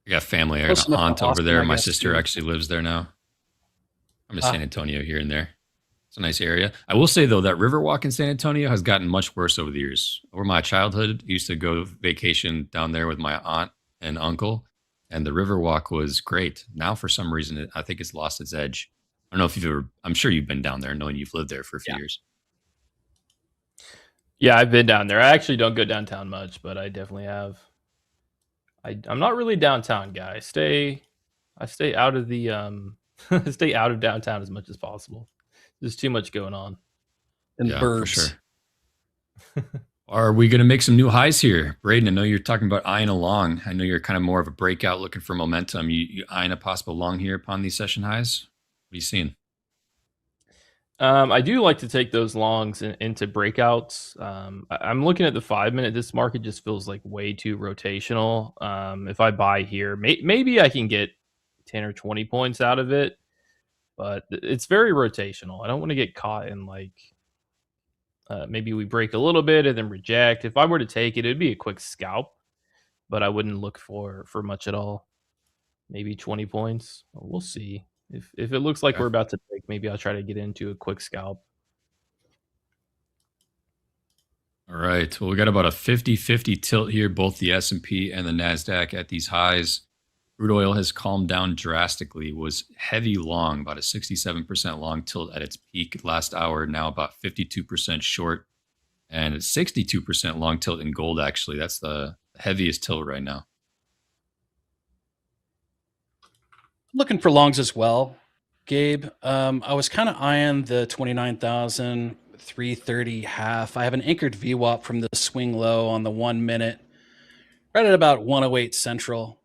I got family. I got an aunt over there. My sister actually lives there now. I'm in San Antonio here and there. It's a nice area. I will say, though, that Riverwalk in San Antonio has gotten much worse over the years. Over my childhood, I used to go vacation down there with my aunt and uncle, and the Riverwalk was great. Now, for some reason, I think it's lost its edge. I don't know if you've ever, I'm sure you've been down there knowing you've lived there for a few years. Yeah, I've been down there. I actually don't go downtown much, but I definitely have. I'm not really a downtown guy. I stay out of the Stay out of downtown as much as possible. There's too much going on. And Yeah, burbs. for sure. Are we going to make some new highs here? Braden, I know you're talking about eyeing a long. I know you're kind of more of a breakout looking for momentum. You eyeing a possible long here upon these session highs? What are you seeing? I do like to take those longs into breakouts. I'm looking at the 5 minute. This market just feels like way too rotational. If I buy here, maybe I can get 10 or 20 points out of it, but it's very rotational. I don't want to get caught in like maybe we break a little bit and then reject. If I were to take it, it'd be a quick scalp, but I wouldn't look for much at all. Maybe 20 points. We'll see. If it looks like we're about to break, maybe I'll try to get into a quick scalp. All right. Well, we got about a 50-50 tilt here, both the S&P and the NASDAQ at these highs. Crude oil has calmed down drastically, was heavy long, about a 67% long tilt at its peak last hour, now about 52% short, and it's 62% long tilt in gold, actually. That's the heaviest tilt right now. Looking for longs as well, Gabe. I was kind of eyeing the 29,330 half. I have an anchored VWAP from the swing low on the 1 minute, right at about 108 central.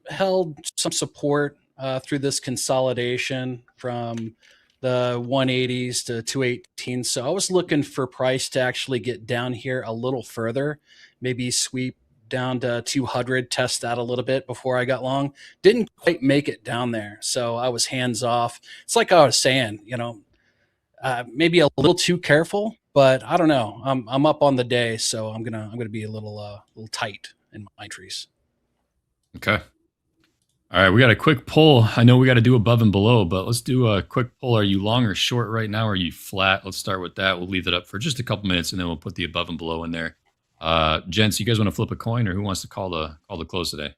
Held some support through this consolidation from the 180s to 218. So I was looking for price to actually get down here a little further, maybe sweep down to 200, test that a little bit before I got long. Didn't quite make it down there, so I was hands off. It's like I was saying, maybe a little too careful, but I don't know. I'm up on the day, so I'm gonna be a little tight in my entries. Okay. All right, we got a quick poll. I know we got to do above and below, but let's do a quick poll. Are you long or short right now? Are you flat? Let's start with that. We'll leave it up for just a couple minutes, and then we'll put the above and below in there. Gents, you guys want to flip a coin, or who wants to call the close today?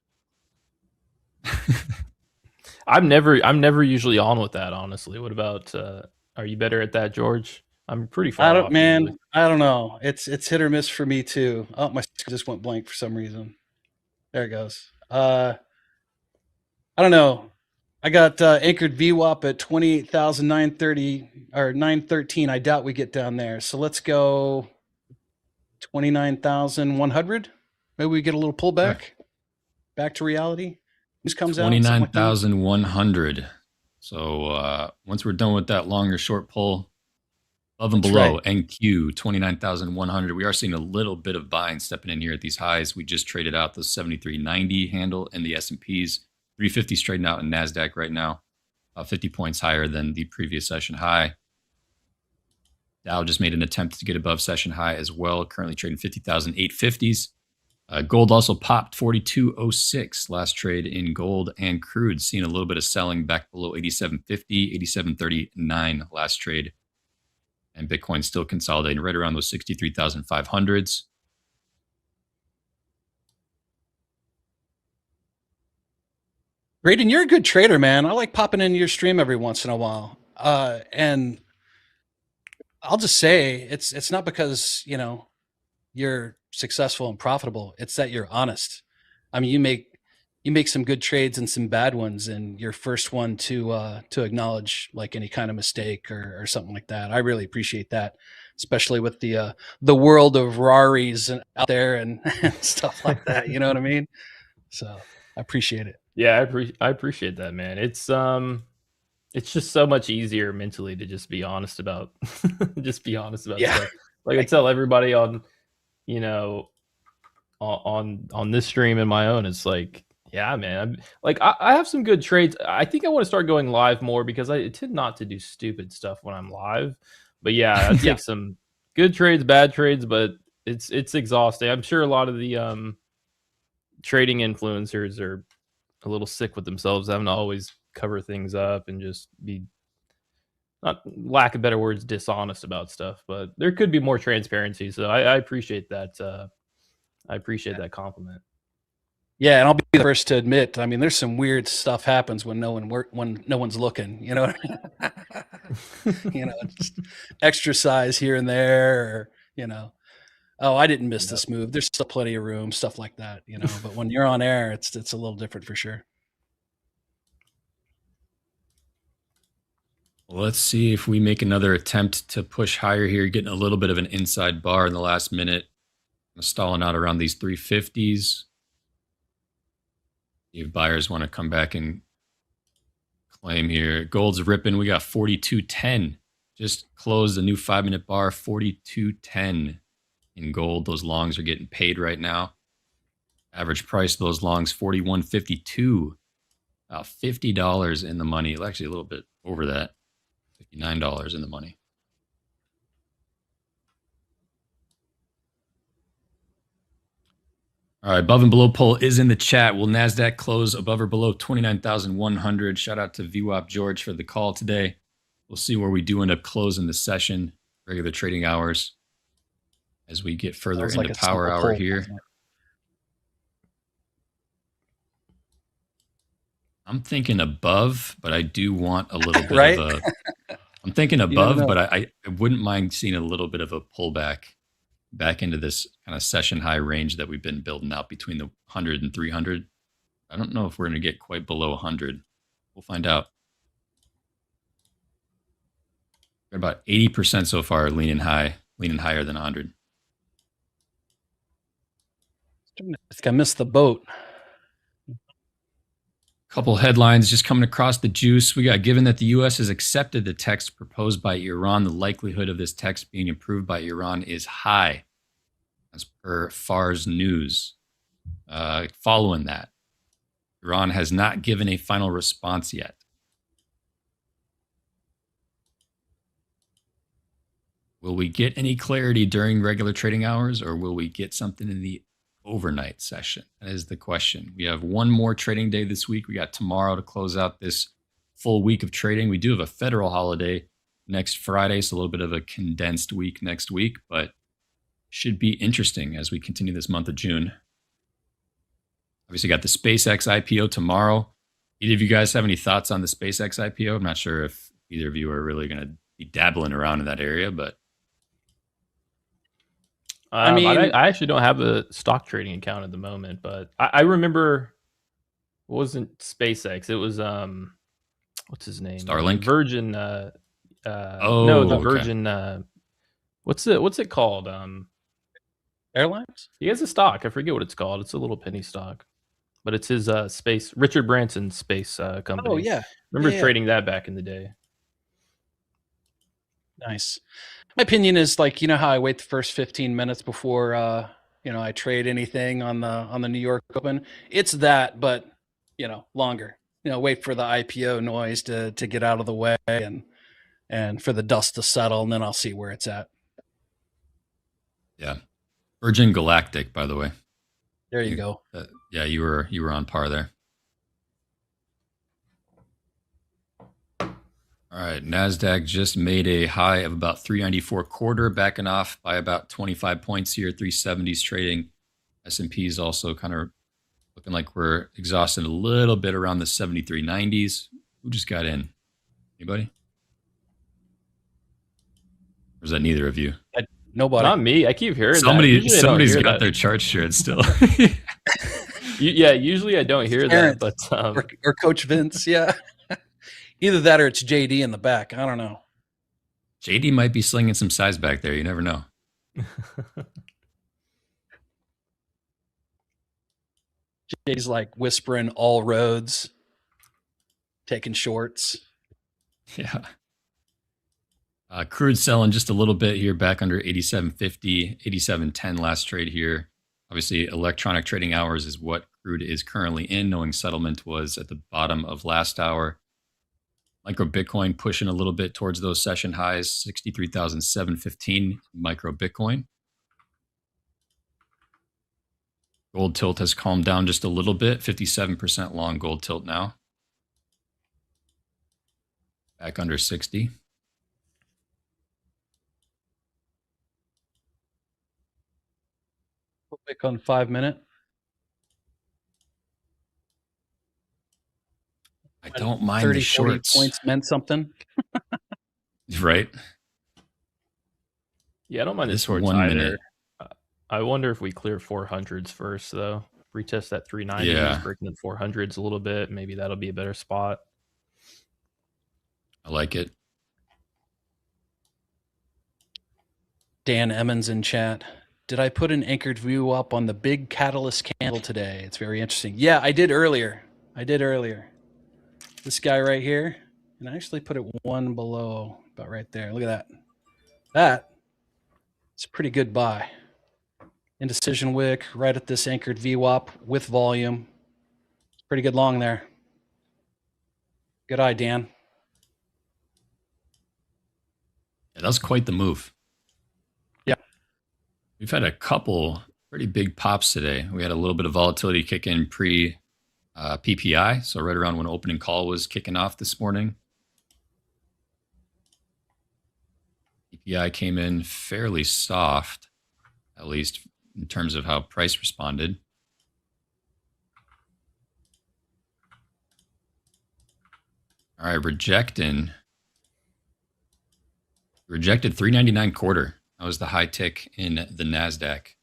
I'm never usually on with that, honestly. What about are you better at that, George? I'm pretty far off. Man, I don't know. It's hit or miss for me too. Oh, my screen just went blank for some reason. There it goes. I don't know. I got anchored VWAP at 28,930 or 913. I doubt we get down there. So let's go 29,100. Maybe we get a little pullback. Back to reality. News comes out. 29,100. So once we're done with that long or short pull, above and below, right. NQ 29,100. We are seeing a little bit of buying stepping in here at these highs. We just traded out the 73.90 handle in the S&Ps. 350 trading out in NASDAQ right now, 50 points higher than the previous session high. Dow just made an attempt to get above session high as well, currently trading 50,850s. Gold also popped 42.06 last trade in gold and crude, seeing a little bit of selling back below 87.50, 87.39 last trade. And Bitcoin still consolidating right around those 63,500s. Braden, you're a good trader, man. I like popping into your stream every once in a while. And I'll just say it's not because, you're successful and profitable. It's that you're honest. I mean, you make some good trades and some bad ones, and you're first one to acknowledge like any kind of mistake or something like that. I really appreciate that, especially with the world of Raris out there and stuff like that. You know what I mean? So I appreciate it. Yeah, I appreciate that, man. It's just so much easier mentally to just be honest about stuff. Like I tell everybody on on this stream and my own, it's like, yeah, man. I have some good trades. I think I want to start going live more because I tend not to do stupid stuff when I'm live. But yeah, I take some good trades, bad trades, but it's exhausting. I'm sure a lot of the trading influencers are a little sick with themselves, having to always cover things up and just be, not lack of better words, dishonest about stuff. But there could be more transparency. So I appreciate that. I appreciate that compliment. Yeah, and I'll be the first to admit, I mean, there's some weird stuff happens when no one's looking. You know what I mean? Just exercise here and there, or oh, I didn't miss this move. There's still plenty of room, stuff like that, But when you're on air, it's a little different for sure. Well, let's see if we make another attempt to push higher here, getting a little bit of an inside bar in the last minute. I'm stalling out around these 350s. See if buyers want to come back and claim here. Gold's ripping. We got 42.10. Just closed a new 5-minute bar, 42.10 in gold. Those longs are getting paid right now. Average price of those longs, 41.52. About $50 in the money. Actually, a little bit over that. $59 in the money. All right, above and below poll is in the chat. Will NASDAQ close above or below 29,100? Shout out to VWAP George for the call today. We'll see where we do end up closing the session, regular trading hours, as we get further Sounds into like a power simple hour poll, here. doesn't it? I'm thinking above, but I do want a little bit Right? of a... I'm thinking never above, know. but I wouldn't mind seeing a little bit of a pullback back into this kind of session high range that we've been building out between the 100 and 300. I don't know if we're going to get quite below 100. We'll find out. We're about 80% so far leaning higher than 100. I think I missed the boat. Couple headlines just coming across the juice. We got, given that the U.S. has accepted the text proposed by Iran, the likelihood of this text being approved by Iran is high, as per Fars News. Following that, Iran has not given a final response yet. Will we get any clarity during regular trading hours, or will we get something in the overnight session? That is the question. We have one more trading day this week. We got tomorrow to close out this full week of trading. We do have a federal holiday next Friday, so a little bit of a condensed week next week, but should be interesting as we continue this month of June. Obviously got the SpaceX IPO tomorrow. Either of you guys have any thoughts on the SpaceX IPO? I'm not sure if either of you are really going to be dabbling around in that area, but I mean, I actually don't have a stock trading account at the moment, but I remember it wasn't SpaceX. It was what's his name? Starlink? Virgin. No, the okay. Virgin. What's it called? Airlines? He has a stock. I forget what it's called. It's a little penny stock, but it's his space. Richard Branson's space company. Oh yeah, Remember Yeah. trading that back in the day. Nice. My opinion is like, you know how I wait the first 15 minutes before I trade anything on the New York Open. It's that, but longer. Wait for the IPO noise to get out of the way and for the dust to settle, and then I'll see where it's at. Yeah. Virgin Galactic, by the way. There you go. Yeah, you were on par there. All right, NASDAQ just made a high of about 394 quarter, backing off by about 25 points here, 370s trading. S&P is also kind of looking like we're exhausted a little bit around the 73.90s. Who just got in? Anybody? Or is that neither of you? Nobody. Not me. I keep hearing somebody's that. got their chart shared still. Yeah, usually I don't hear Terrence, that, but or Coach Vince, yeah. Either that or it's JD in the back. I don't know. JD might be slinging some size back there. You never know. JD's like whispering all roads, taking shorts. Yeah. Crude selling just a little bit here, back under 87.50, 87.10 last trade here. Obviously, electronic trading hours is what crude is currently in, knowing settlement was at the bottom of last hour. Micro Bitcoin pushing a little bit towards those session highs, 63,715 micro Bitcoin. Gold tilt has calmed down just a little bit, 57% long gold tilt now. Back under 60. Quick on 5 minute. I don't mind 30, the shorts. 40 points meant something. Right? yeah, I don't mind the This shorts 1 either. minute. I wonder if we clear 400s first, though. Retest that 390s, Yeah. breaking the 400s a little bit. Maybe that'll be a better spot. I like it. Dan Emons in chat. Did I put an anchored view up on the big catalyst candle today? It's very interesting. Yeah, I did earlier. This guy right here. And I actually put it one below, about right there. Look at that. It's a pretty good buy. Indecision wick right at this anchored VWAP with volume. Pretty good long there. Good eye, Dan. Yeah, that was quite the move. Yeah. We've had a couple pretty big pops today. We had a little bit of volatility kick in pre PPI, so right around when opening call was kicking off this morning. PPI came in fairly soft, at least in terms of how price responded. All right, rejected 399 quarter. That was the high tick in the NASDAQ.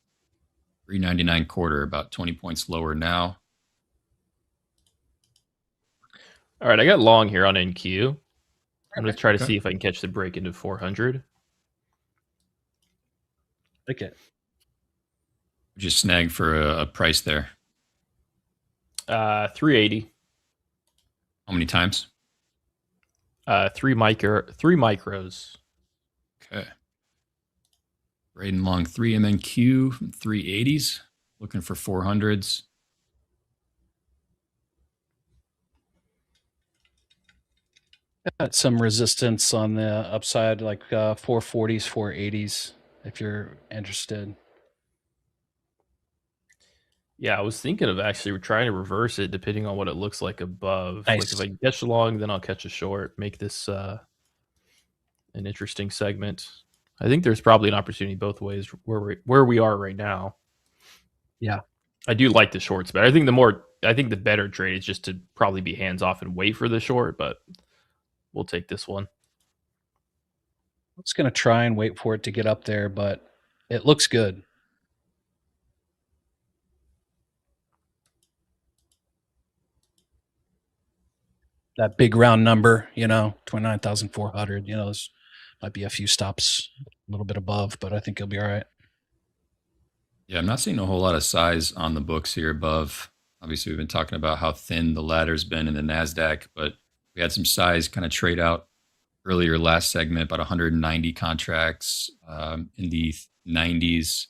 399 quarter, about 20 points lower now. All right, I got long here on NQ. I'm going to try to see if I can catch the break into 400. Okay. Just snag for a price there. 380. How many times? 3 micros. Okay. Braden long 3 MNQ, 380s. Looking for 400s. Got some resistance on the upside, like 440s, 480s, if you're interested. Yeah, I was thinking of actually trying to reverse it depending on what it looks like above. Nice. Like if I catch a long, then I'll catch a short. Make this an interesting segment. I think there's probably an opportunity both ways where we are right now. Yeah. I do like the shorts, but I think the better trade is just to probably be hands off and wait for the short, but we'll take this one. I'm just going to try and wait for it to get up there, but it looks good. That big round number, 29,400, there's might be a few stops a little bit above, but I think it'll be all right. Yeah, I'm not seeing a whole lot of size on the books here above. Obviously, we've been talking about how thin the ladder's been in the NASDAQ, but we had some size kind of trade out earlier last segment, about 190 contracts in the 90s,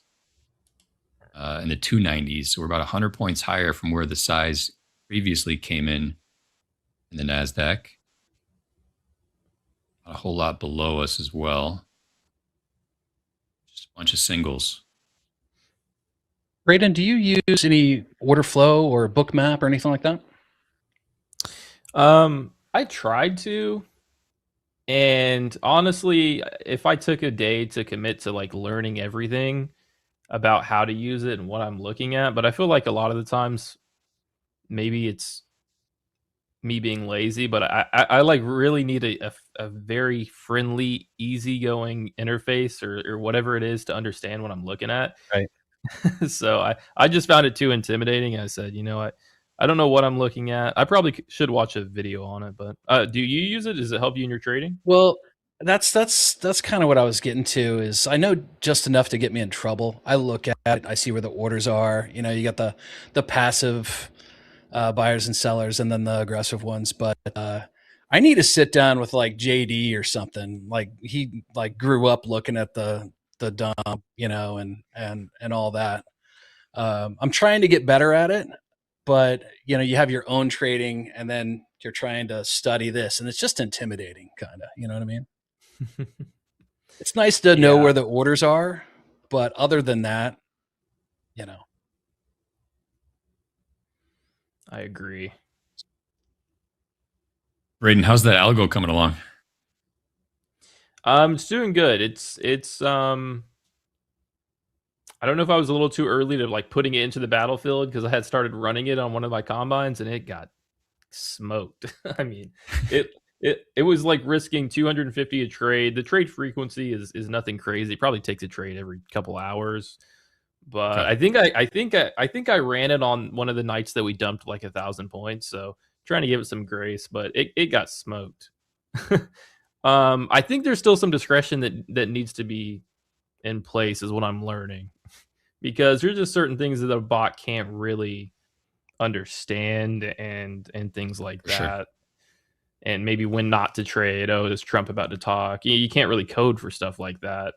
in the 290s. So we're about 100 points higher from where the size previously came in the NASDAQ. Not a whole lot below us as well. Just a bunch of singles. Braden, do you use any order flow or book map or anything like that? I tried to, and honestly, if I took a day to commit to like learning everything about how to use it and what I'm looking at, but I feel like a lot of the times maybe it's me being lazy, but I like really need a very friendly, easygoing interface or whatever it is to understand what I'm looking at. Right. So I just found it too intimidating. I said, I don't know what I'm looking at. I probably should watch a video on it, but do you use it? Does it help you in your trading? Well, that's kind of what I was getting to. Is I know just enough to get me in trouble. I look at it, I see where the orders are. You got the passive buyers and sellers, and then the aggressive ones. But I need to sit down with like JD or something. Like he grew up looking at the dump, and all that. I'm trying to get better at it, but you have your own trading, and then you're trying to study this, and it's just intimidating, kind of. You know what I mean? It's nice to know where the orders are, but other than that, I agree. Braden, how's that algo coming along? It's doing good. It's I don't know if I was a little too early to like putting it into the battlefield because I had started running it on one of my combines and it got smoked. I mean, it was like risking 250 a trade. The trade frequency is nothing crazy. It probably takes a trade every couple hours. But okay. I think I ran it on one of the nights that we dumped like 1,000 points. So trying to give it some grace, but it got smoked. I think there's still some discretion that needs to be in place is what I'm learning, because there's just certain things that a bot can't really understand and things like For sure. that. And maybe when not to trade. Oh, is Trump about to talk? You can't really code for stuff like that.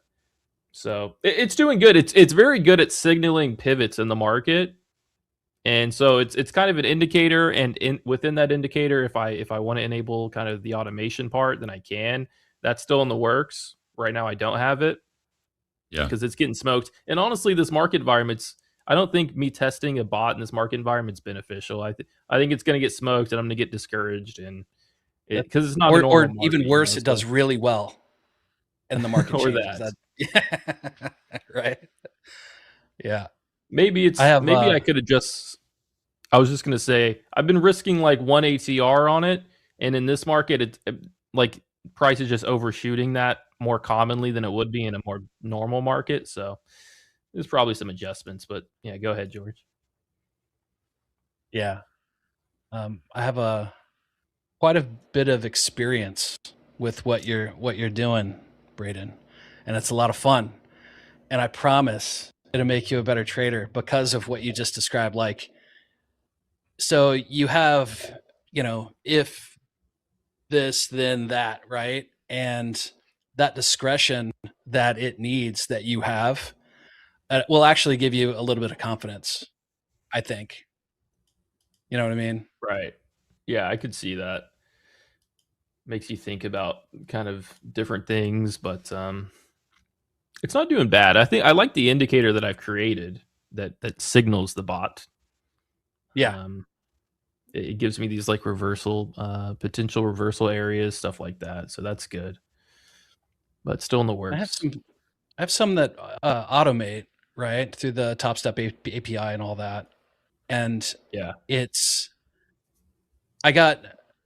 So it's doing good. It's very good at signaling pivots in the market, and so it's kind of an indicator. And within that indicator, if I want to enable kind of the automation part, then I can. That's still in the works right now. I don't have it Yeah. because it's getting smoked. And honestly, this market environment's. I don't think me testing a bot in this market environment's beneficial. I think it's going to get smoked, and I'm going to get discouraged, and because it's not a normal or market, even you worse, know, it does so- really well, and the market or changes. that. Right? Yeah. Maybe it's I have, maybe I could have just. I was just gonna say I've been risking like 1 ATR on it, and in this market, like price is just overshooting that more commonly than it would be in a more normal market. So there's probably some adjustments, but yeah, go ahead, George. Yeah. I have quite a bit of experience with what you're doing, Braden, and it's a lot of fun. And I promise it'll make you a better trader because of what you just described. Like, so you have, if this, then that, right? And that discretion that it needs that you have will actually give you a little bit of confidence, I think. You know what I mean? Right. Yeah, I could see that. Makes you think about kind of different things, but it's not doing bad. I think I like the indicator that I've created that signals the bot. Yeah. It gives me these like potential reversal areas, stuff like that. So that's good. But still in the I works. have some that automate, right, through the Topstep API and all that. And yeah,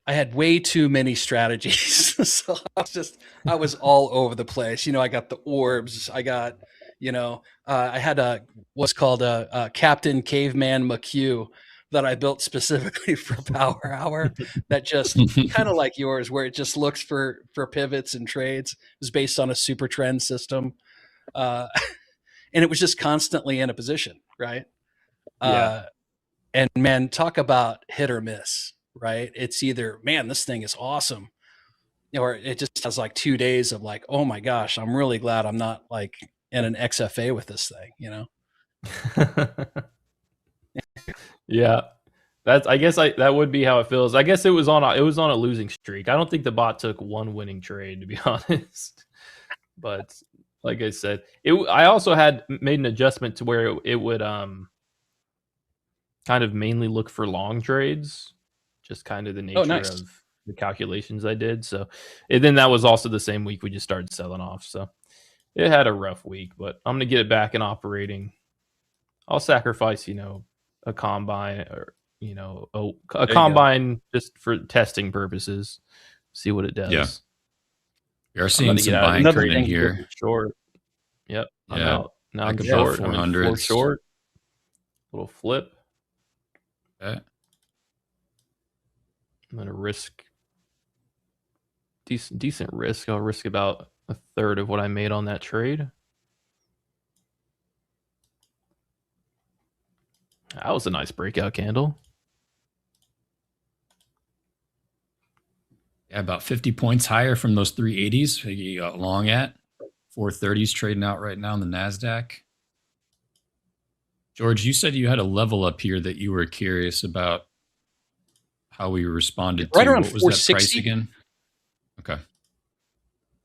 I had way too many strategies. So I was all over the place. I got the orbs. I got, I had what's called a Captain Caveman McHugh that I built specifically for Power Hour that just kind of like yours, where it just looks for pivots and trades. It was based on a super trend system. And it was just constantly in a position, right? Yeah. And man, talk about hit or miss, right? It's either, man, this thing is awesome, or it just has like 2 days of like, oh my gosh, I'm really glad I'm not like in an XFA with this thing, Yeah. I guess that would be how it feels. I guess it was on a losing streak. I don't think the bot took one winning trade, to be honest. But like I said, I also had made an adjustment to where it would kind of mainly look for long trades, just kind of the nature of the calculations I did. So, and then that was also the same week we just started selling off. So it had a rough week, but I'm gonna get it back in operating. I'll sacrifice, a combine or a combine just for testing purposes. See what it does. Yeah. We are seeing some buying coming in here. Short. Yep. I'm out. Now I'm short. short. 400. Short. Little flip. Okay. I'm gonna risk decent risk. I'll risk about a third of what I made on that trade. That was a nice breakout candle. Yeah, about 50 points higher from those 380s you got long at. 430s trading out right now in the NASDAQ. George, you said you had a level up here that you were curious about how we responded to. Right around what was that price 460? again? Okay.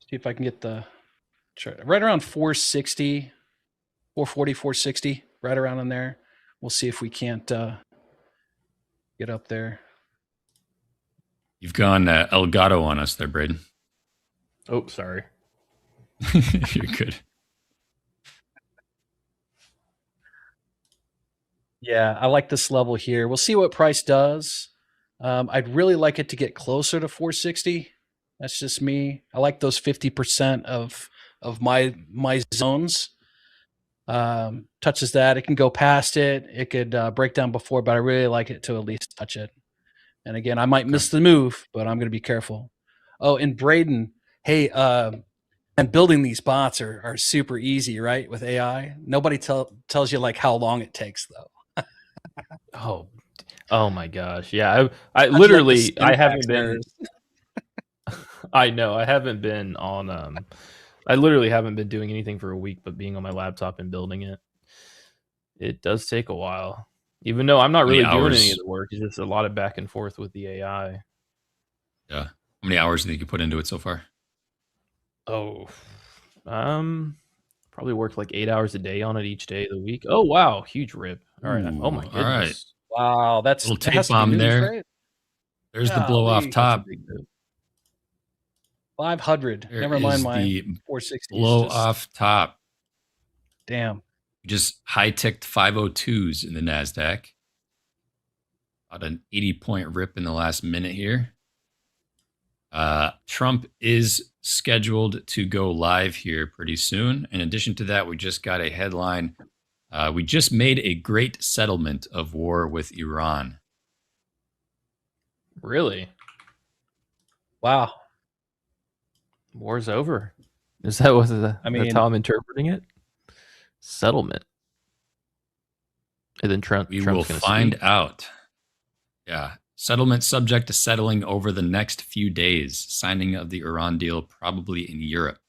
See if I can get the chart. Right around 460, 440, 460, right around in there. We'll see if we can't get up there. You've gone Elgato on us there, Braden. Oh, sorry. You're good. Yeah, I like this level here. We'll see what price does. I'd really like it to get closer to 460. That's just me. I like those 50% of my zones. Touches that, it can go past it. It could break down before, but I really like it to at least touch it. And again, I might miss the move, but I'm going to be careful. Oh, and Braden, hey, And building these bots are super easy, right? With AI, nobody tells you like how long it takes, though. Oh my gosh, yeah. I How'd you like the literally I syntax haven't been. errors? I know I haven't been on. I literally haven't been doing anything for a week, but being on my laptop and building it. It does take a while, even though I'm not How many really doing any hours? of the work. It's just a lot of back and forth with the AI. Yeah. How many hours do you think you put into it so far? Oh, probably worked like 8 hours a day on it each day of the week. Oh wow, huge rip. All right. Oh my Ooh, all right. goodness. Wow, Little that tape has to be bomb news, there. right? There's the blow off Golly. That's a top. big rip. 500. There Never mind is my the 460s. blow Just off top. damn. Just high ticked 502s in the NASDAQ. About an 80-point rip in the last minute here. Trump is scheduled to go live here pretty soon. In addition to that, we just got a headline. We just made a great settlement of war with Iran. Really? Wow. War's over. Is that what that's mean- how I'm interpreting it? Settlement. And then Trump's We will gonna find speak. out. Yeah. Settlement subject to settling over the next few days. Signing of the Iran deal probably in Europe.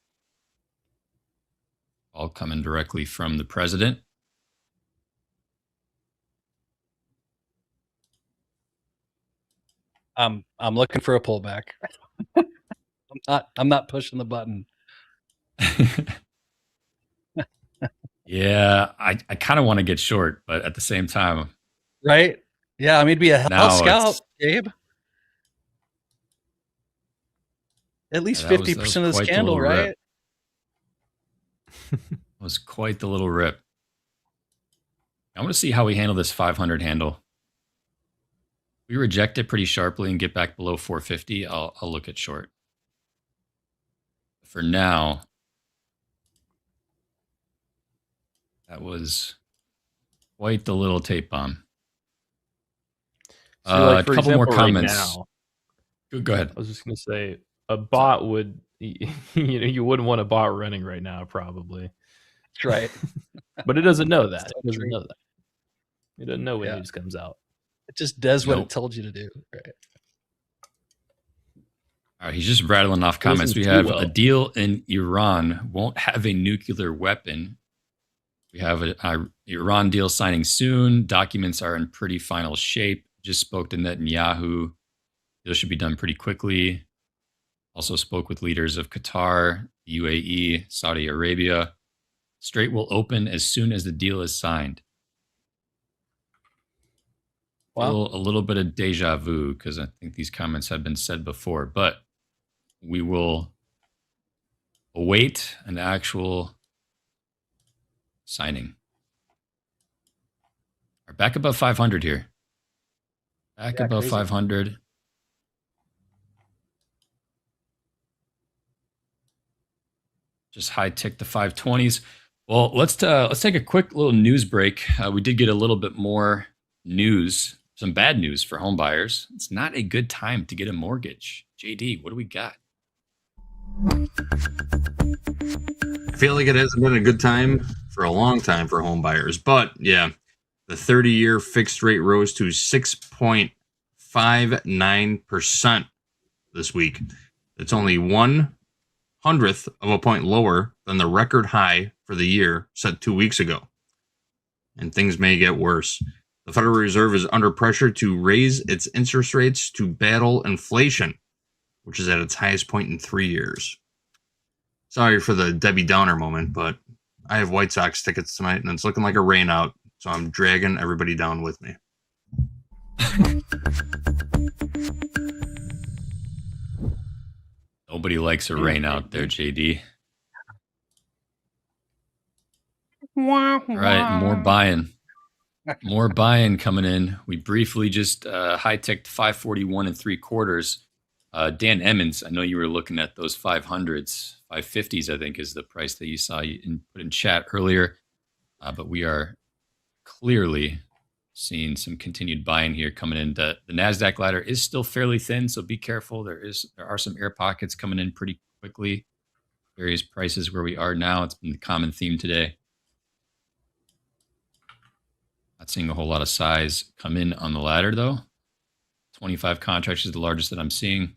All coming directly from the president. I'm looking for a pullback. I'm not pushing the button. Yeah, I kind of want to get short, but at the same time, Right? Yeah, I mean, it'd be a hell Now scalp, it's- Gabe. At least that was 50% of this quite the candle, little right? rip. Was quite the little rip. I want to see how we handle this 500 handle. We reject it pretty sharply and get back below 450. I'll look at short. For now, that was quite the little tape bomb. So, like, a for couple more example, right comments. now, Go ahead. I was just gonna say a bot would you wouldn't want a bot running right now, probably. That's right. But it doesn't know that. So It doesn't true. know that. It doesn't know when Yeah. news comes out. It just does what Nope. it told you to do. Right. All right, he's just rattling off comments. Listen We too have well. a deal in Iran won't have a nuclear weapon. We have a Iran deal signing soon. Documents are in pretty final shape. Just spoke to Netanyahu. Deal should be done pretty quickly. Also spoke with leaders of Qatar, UAE, Saudi Arabia. Strait will open as soon as the deal is signed. Wow. Feel a little bit of deja vu because I think these comments have been said before, but we will await an actual signing. Are back above 500 here. Back Yeah, above crazy. 500. Just high tick the 520s. Well, let's take a quick little news break. We did get a little bit more news, some bad news for home buyers. It's not a good time to get a mortgage. JD, what do we got? I feel like it hasn't been a good time for a long time for home buyers. But yeah, the 30-year fixed rate rose to 6.59% this week. It's only 1/100th of a point lower than the record high for the year set 2 weeks ago. And things may get worse. The Federal Reserve is under pressure to raise its interest rates to battle inflation, which is at its highest point in 3 years. Sorry for the Debbie Downer moment, but I have White Sox tickets tonight, and it's looking like a rain out, so I'm dragging everybody down with me. Nobody likes a rain out there, JD. All right, more buying. More buying coming in. We briefly just high ticked 541 3/4. Dan Emons, I know you were looking at those 500s, 550s, I think is the price that you saw put in chat earlier. But we are clearly seeing some continued buying here coming in. The NASDAQ ladder is still fairly thin, so be careful. There are some air pockets coming in pretty quickly. various prices where we are now. It's been the common theme today. Not seeing a whole lot of size come in on the ladder, though. 25 contracts is the largest that I'm seeing.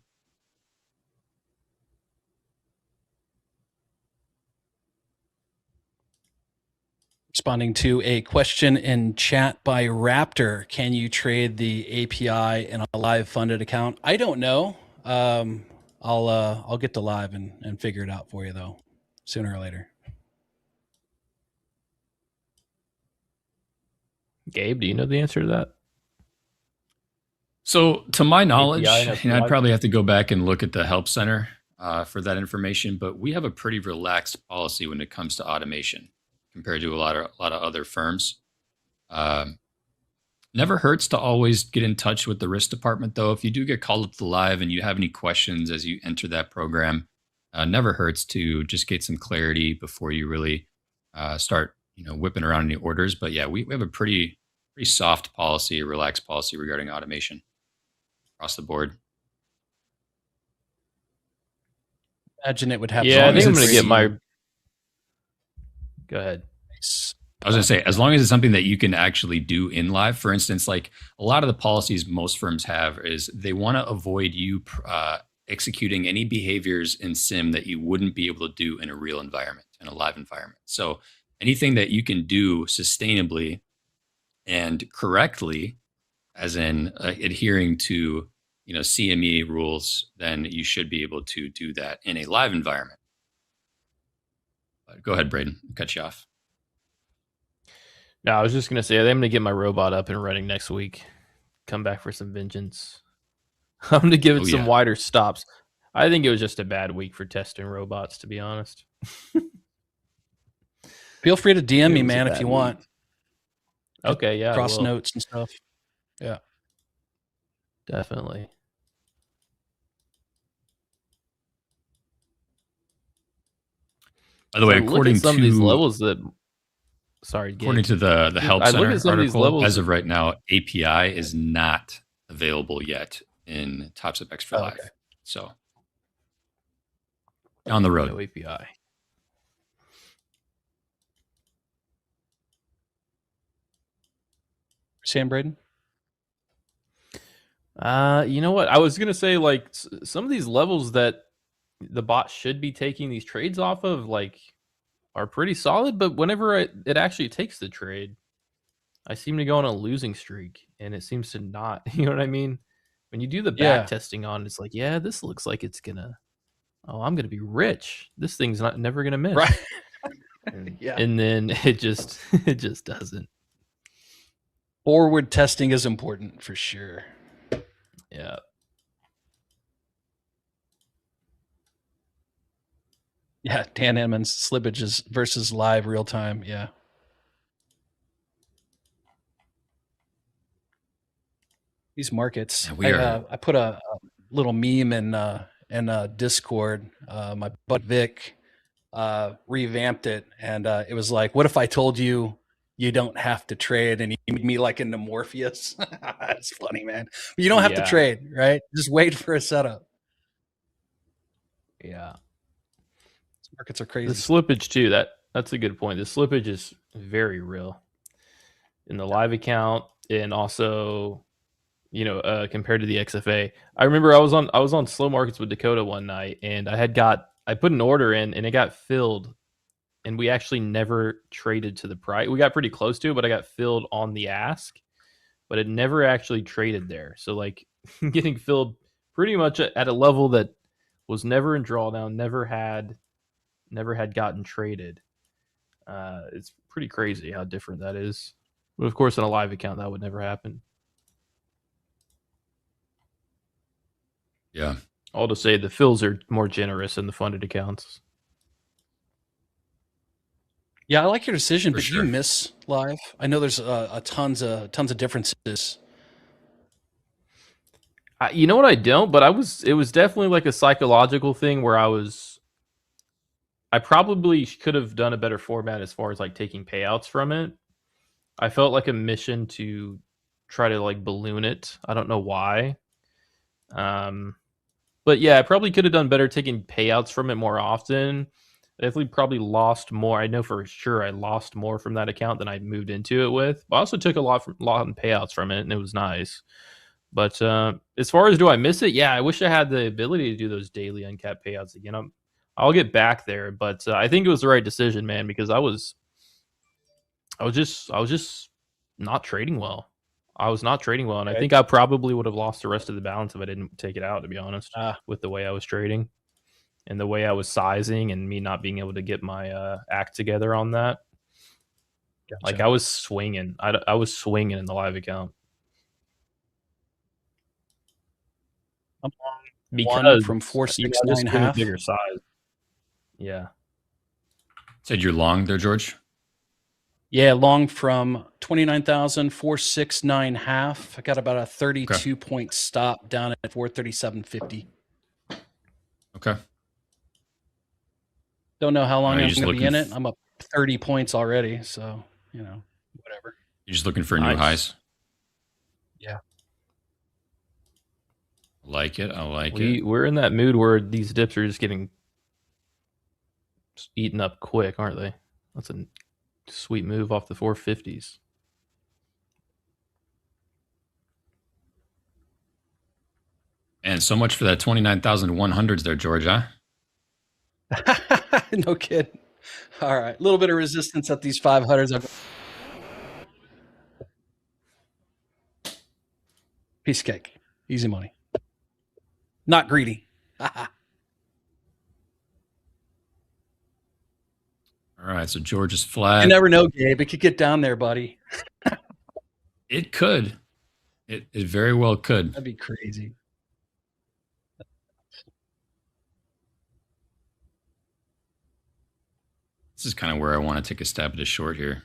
Responding to a question in chat by Raptor, can you trade the API in a live funded account? I don't know. I'll get to live and figure it out for you though, sooner or later. Gabe, do you know the answer to that? So, to my knowledge, API and I'd probably have to go back and look at the help center for that information, but we have a pretty relaxed policy when it comes to automation compared to a lot of other firms. Never hurts to always get in touch with the risk department, though. If you do get called up to live and you have any questions as you enter that program, never hurts to just get some clarity before you really start, whipping around any orders. But yeah, we have a pretty soft policy, a relaxed policy regarding automation across the board. Imagine it would have. Yeah, I think I'm going to get my. Go ahead. I was going to say, as long as it's something that you can actually do in live. For instance, like a lot of the policies most firms have is they want to avoid you executing any behaviors in sim that you wouldn't be able to do in a real environment, in a live environment. So anything that you can do sustainably and correctly, as in adhering to CME rules, then you should be able to do that in a live environment. But go ahead, Braden. I'll cut you off. No, I was just going to say, I'm going to get my robot up and running next week. Come back for some vengeance. I'm going to give it some wider stops. I think it was just a bad week for testing robots, to be honest. Feel free to DM me, man, if you want. Okay, yeah. Cross notes and stuff. Yeah. Definitely. By the way, according to some of these levels that... Sorry, Gabe. According to the Help Center article, as of right now, API is not available yet in Topstep X for Live. Okay. So, on the road. No API. Sam Braden? You know what? I was going to say, like, some of these levels that the bot should be taking these trades off of, like, are pretty solid, but whenever it actually takes the trade, I seem to go on a losing streak, and it seems to not. You know what I mean? When you do the back testing on, it's like, yeah, this looks like it's gonna. Oh, I'm gonna be rich. This thing's never gonna miss. Right. And then it just doesn't. Forward testing is important for sure. Yeah. Yeah, Dan Emons, slippages versus live real time. Yeah. These markets. Yeah, I put a little meme in Discord. My buddy Vic revamped it, and it was like, "What if I told you you don't have to trade?" And he made me like into Morpheus. It's funny, man. But you don't have to trade, right? Just wait for a setup. Yeah. Markets are crazy. The slippage too. That's a good point. The slippage is very real in the live account, and also, compared to the XFA. I remember I was on slow markets with Dakota one night, and I put an order in, and it got filled, and we actually never traded to the price. We got pretty close to it, but I got filled on the ask, but it never actually traded there. So like getting filled pretty much at a level that was never in drawdown, never had gotten traded. It's pretty crazy how different that is. But of course, in a live account, that would never happen. Yeah. All to say, the fills are more generous in the funded accounts. Yeah, I like your decision, but you miss live. I know there's tons of differences. You know what? I don't, but it was definitely like a psychological thing where I probably could have done a better format as far as like taking payouts from it. I felt like a mission to try to like balloon it. I don't know why. But yeah, I probably could have done better taking payouts from it more often. definitely probably lost more. I know for sure I lost more from that account than I moved into it with. But I also took a lot in payouts from it, and it was nice. But as far as do I miss it? Yeah, I wish I had the ability to do those daily uncapped payouts again. I'll get back there, but I think it was the right decision, man, because I was just not trading well. I was not trading well, and I Okay. think I probably would have lost the rest of the balance if I didn't take it out, to be honest, with the way I was trading and the way I was sizing and me not being able to get my act together on that. Like Gotcha. I was swinging. I was swinging in the live account. I'm on Because one from you know, I just 469 swing a half. bigger size. Yeah. Said you're long there, George? Yeah, long from 29,000, 469 half. I got about a 32 point stop down at 437.50. Okay. Don't know how long Are you I'm just going to be looking in it. I'm up 30 points already, so, you know, whatever. You're just looking for new Nice. highs? Yeah. I like it. I like it. We're in that mood where these dips are just getting eaten up quick, aren't they? That's a sweet move off the 450s. And so much for that 29,100s there, George, huh? No kidding. All right. A little bit of resistance at these 500s. Piece of cake. Easy money. Not greedy. All right, so George is flat. You never know, Gabe. It could get down there, buddy. It could. It very well could. That'd be crazy. This is kind of where I want to take a stab at a short here.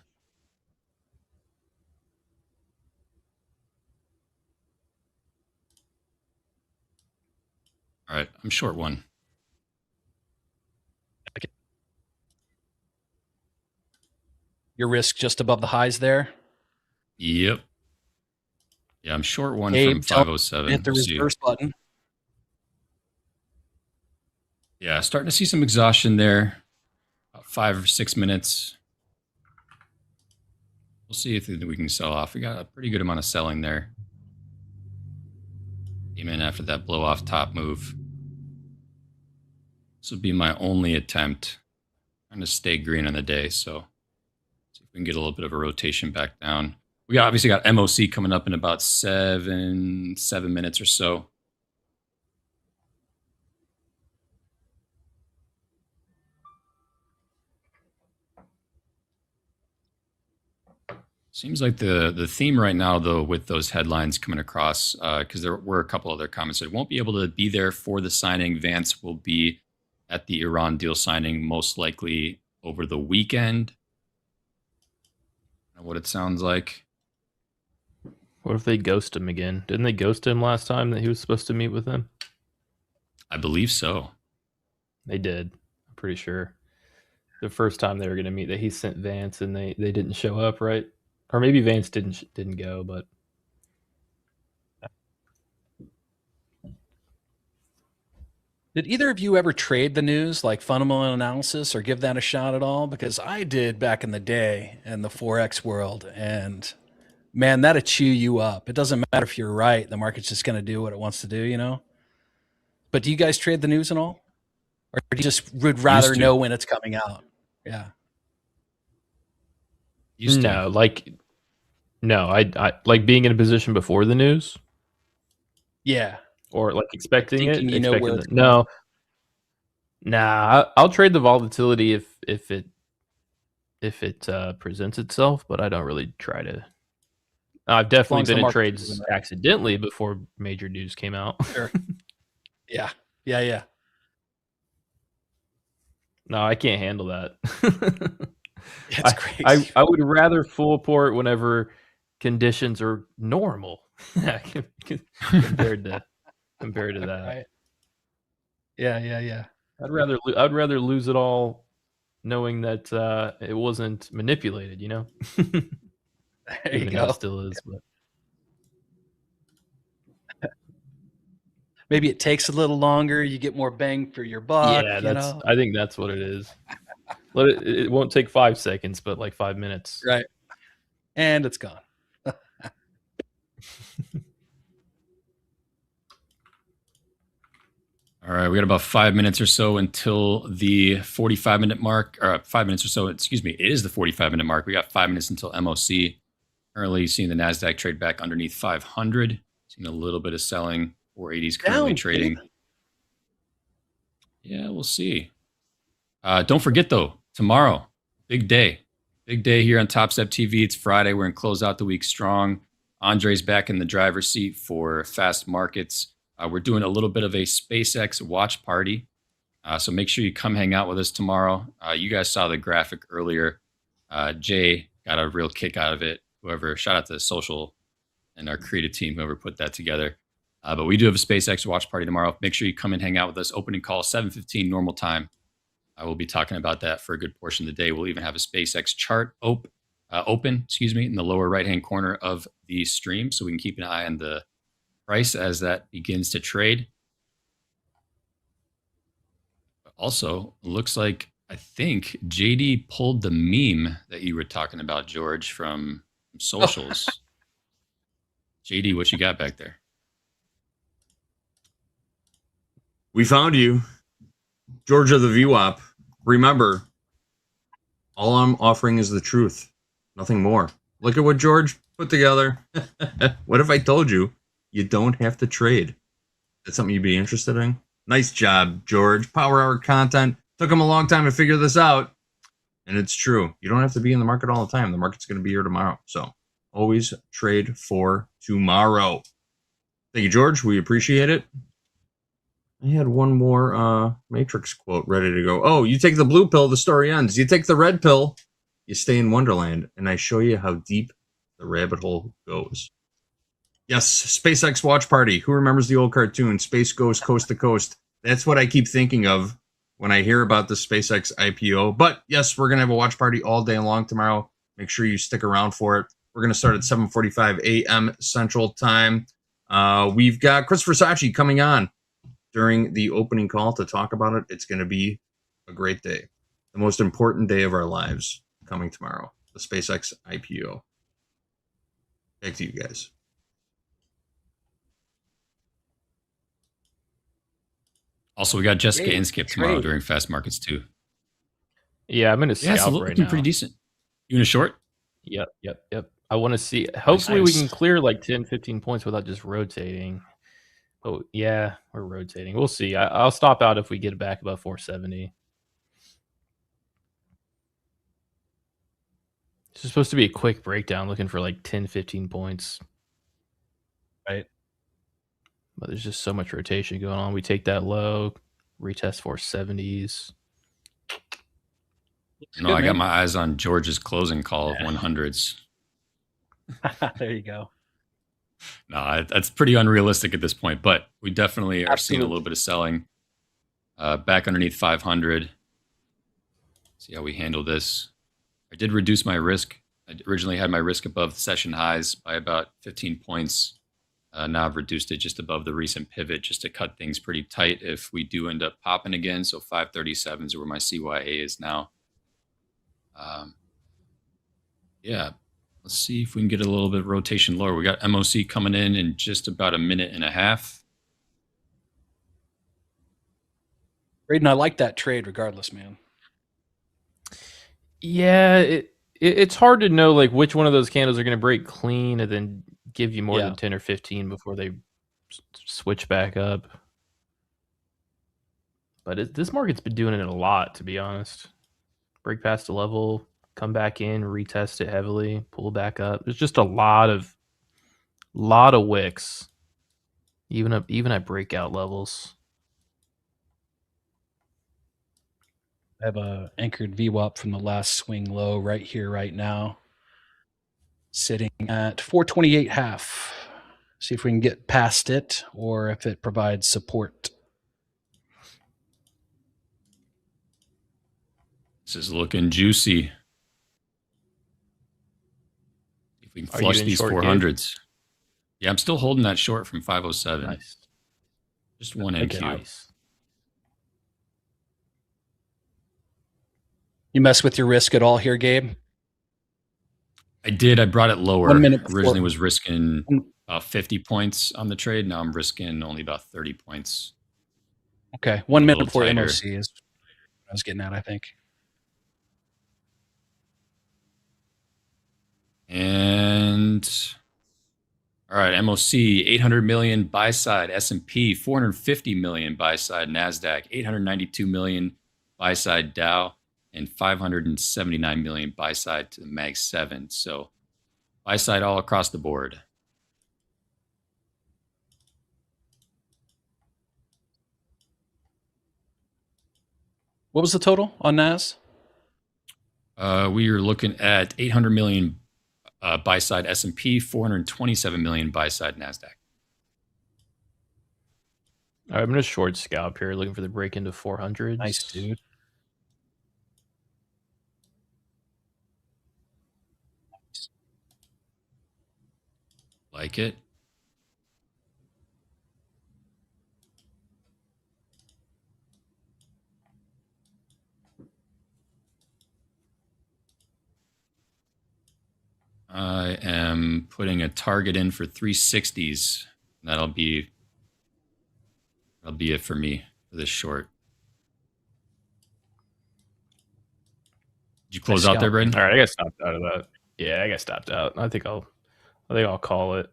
All right, I'm short one. Your risk just above the highs there. Yep. Yeah, I'm short one Gabe, from tell 507. hit the We'll see. reverse button. Yeah, starting to see some exhaustion there. About 5 or 6 minutes. We'll see if we can sell off. We got a pretty good amount of selling there. Came in after that blow off top move. This will be my only attempt. Trying to stay green on the day, so see if we can get a little bit of a rotation back down. We obviously got MOC coming up in about 7 minutes or so. Seems like the theme right now, though, with those headlines coming across, because there were a couple other comments that won't be able to be there for the signing. Vance will be at the Iran deal signing, most likely over the weekend. What it sounds like. What if they ghost him again? Didn't they ghost him last time that he was supposed to meet with them? I believe so. They did. I'm pretty sure. The first time they were going to meet, that he sent Vance and they didn't show up, right? Or maybe Vance didn't go, but Did either of you ever trade the news, like fundamental analysis, or give that a shot at all? Because I did back in the day in the Forex world, and man, that'll chew you up. It doesn't matter if you're right; the market's just going to do what it wants to do, you know. But do you guys trade the news at all, or do you just would rather know when it's coming out? Yeah. No, I like being in a position before the news. Yeah. Or like expecting it. Thinking you know where it's going. No. Nah, I'll trade the volatility if it presents itself, but I don't really try to. I've definitely been in trades accidentally before major news came out. Sure. Yeah. Yeah. No, I can't handle that. It's crazy. I would rather full port whenever conditions are normal compared to that. Right. Yeah. I'd rather lose it all knowing that it wasn't manipulated, you know? There you Even go. though it still is, but maybe it takes a little longer. You get more bang for your buck. Yeah, You know, I think that's what it is. It won't take 5 seconds, but like 5 minutes. right? And it's gone. All right, we got about 5 minutes or so until the 45-minute mark, or 5 minutes or so. Excuse me, it is the 45-minute mark. We got 5 minutes until MOC. Currently seeing the Nasdaq trade back underneath 500. Seeing a little bit of selling. 480 is currently trading. Yeah, we'll see. Don't forget though, tomorrow, big day here on Topstep TV. It's Friday. We're in close out the week strong. Andre's back in the driver's seat for Fast Markets. We're doing a little bit of a SpaceX watch party. So make sure you come hang out with us tomorrow. You guys saw the graphic earlier. Jay got a real kick out of it. Shout out to the social and our creative team, whoever put that together. But we do have a SpaceX watch party tomorrow. Make sure you come and hang out with us. Opening call, 7:15 normal time. I will be talking about that for a good portion of the day. We'll even have a SpaceX chart open, in the lower right-hand corner of the stream, so we can keep an eye on the price as that begins to trade. Also, looks like I think JD pulled the meme that you were talking about, George, from socials. JD, what you got back there? We found you, George of the VWAP. Remember, all I'm offering is the truth, nothing more. Look at what George put together. What if I told you you don't have to trade? That's something you'd be interested in? Nice job, George. Power Hour content. Took him a long time to figure this out. And it's true. You don't have to be in the market all the time. The market's going to be here tomorrow. So always trade for tomorrow. Thank you, George. We appreciate it. I had one more Matrix quote ready to go. Oh, you take the blue pill, the story ends. You take the red pill, you stay in Wonderland, and I show you how deep the rabbit hole goes. Yes, SpaceX watch party. Who remembers the old cartoon, Space Goes Coast to Coast? That's what I keep thinking of when I hear about the SpaceX IPO. But yes, we're going to have a watch party all day long tomorrow. Make sure you stick around for it. We're going to start at 7:45 a.m. Central Time. We've got Chris Versace coming on during the opening call to talk about it. It's going to be a great day. The most important day of our lives coming tomorrow. The SpaceX IPO. Back to you guys. Also, we got Jessica Inskip tomorrow during Fast Markets too. Yeah, I'm going to scalp it's right now. Pretty decent. You in a short? Yep. I want to see. Hopefully, we can clear like 10, 15 points without just rotating. Oh, yeah, we're rotating. We'll see. I'll stop out if we get it back above 470. It's supposed to be a quick breakdown, looking for like 10, 15 points. Right. But there's just so much rotation going on. We take that low, retest 470s. No, I got my eyes on George's closing call of 100s. There you go. No, that's pretty unrealistic at this point, but we definitely are seeing a little bit of selling back underneath 500. See how we handle this. I did reduce my risk. I originally had my risk above session highs by about 15 points. Now I've reduced it just above the recent pivot just to cut things pretty tight if we do end up popping again. So 537 is where my CYA is now. Yeah. Let's see if we can get a little bit of rotation lower. We got MOC coming in just about a minute and a half. Braden, I like that trade regardless, man. Yeah, it's hard to know like which one of those candles are going to break clean and then give you more than 10 or 15 before they switch back up. But this market's been doing it a lot, to be honest. Break past a level, come back in, retest it heavily, pull back up. There's just a lot of wicks, even at breakout levels. I have a anchored VWAP from the last swing low right here, right now, sitting at 428.5. See if we can get past it or if it provides support. This is looking juicy. If we can flush these 400s. Yeah, I'm still holding that short from 507. Nice. Just one Okay. NQ. Nice. You mess with your risk at all here, Gabe? I did. I brought it lower. 1 minute before. Originally was risking about 50 points on the trade. Now I'm risking only about 30 points. Okay. 1 minute little before tighter. MOC is what I was getting at, I think. And all right, MOC 800 million buy side, S&P 450 million buy side, Nasdaq 892 million buy side, Dow, and 579 million buy side to the Mag 7. So buy side all across the board. What was the total on NAS? We are looking at 800 million buy side S&P, 427 million buy side Nasdaq. All right, I'm gonna short scalp here, looking for the break into 400s. Nice, dude. Like it. I am putting a target in for 360s. That'll be it for me for this short. Did you close out there, Braden? All right, I got stopped out of that. Yeah, I got stopped out. I think I'll call it.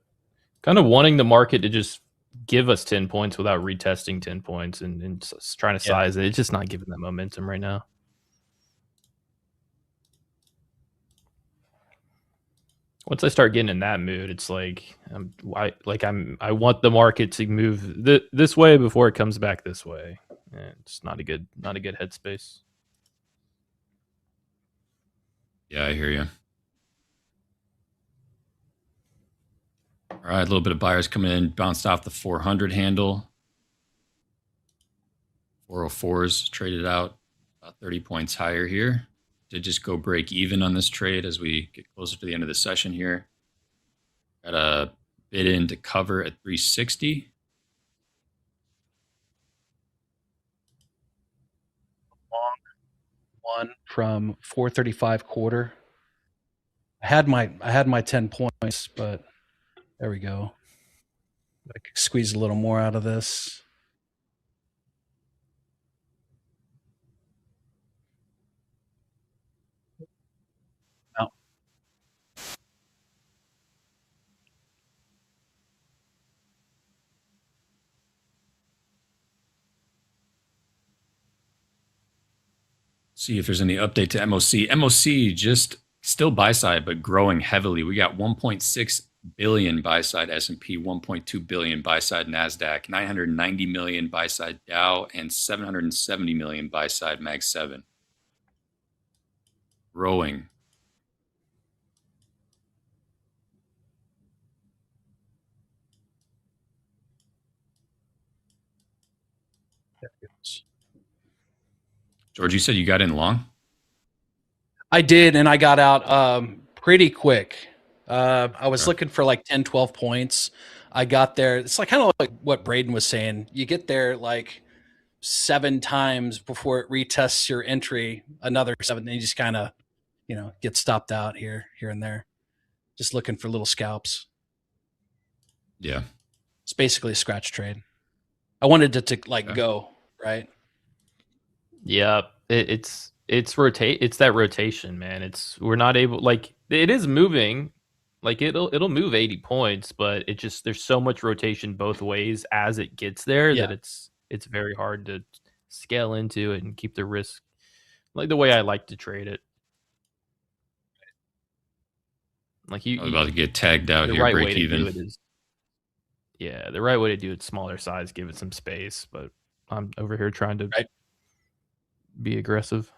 Kind of wanting the market to just give us 10 points without retesting 10 points and just trying to size it. It's just not giving that momentum right now. Once I start getting in that mood, it's like I want the market to move this way before it comes back this way. And it's not a good headspace. Yeah, I hear you. All right, a little bit of buyers coming in, bounced off the 400 handle. 404s traded out about 30 points higher here. Did just go break even on this trade as we get closer to the end of the session here. Got a bid in to cover at 360. Long one from 435 quarter. I had my 10 points, but there we go. I could squeeze a little more out of this. No. See if there's any update to MOC. MOC just still buy side, but growing heavily. We got 1.6 billion buy side S&P, 1.2 billion buy side Nasdaq, 990 million buy side Dow, and 770 million buy side Mag 7. Growing. George, you said you got in long? I did, and I got out pretty quick. I was looking for like 10, 12 points. I got there. It's like kind of like what Braden was saying. You get there like 7 times before it retests your entry, another 7, and you just kind of, get stopped out here and there. Just looking for little scalps. Yeah. It's basically a scratch trade. I wanted it to go, right? Yeah, it's that rotation, man. We're not able, it is moving, it'll move 80 points, but there's so much rotation both ways as it gets there that it's very hard to scale into it and keep the risk like the way I like to trade it. Like I was about to get tagged out here, break even. The right way to do it, smaller size, give it some space, but I'm over here trying to be aggressive.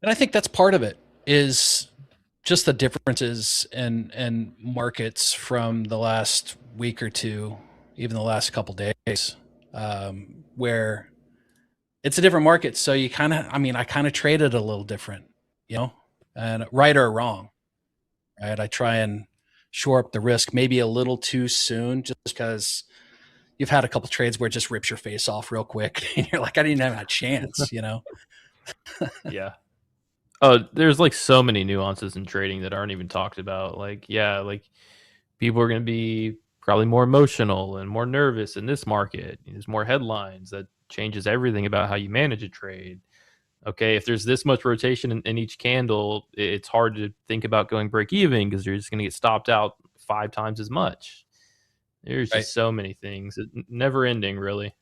And I think that's part of it, is just the differences in markets from the last week or two, even the last couple days, where it's a different market. So I kind of traded a little different, and right or wrong, right? I try and shore up the risk maybe a little too soon, just because you've had a couple trades where it just rips your face off real quick, and you're like, I didn't have a chance, Yeah. Oh, there's like so many nuances in trading that aren't even talked about. Like, yeah, like people are going to be probably more emotional and more nervous in this market. There's more headlines that changes everything about how you manage a trade. Okay, if there's this much rotation in each candle, it's hard to think about going break even because you're just going to get stopped out 5 times as much. There's Right. just so many things, never ending, really.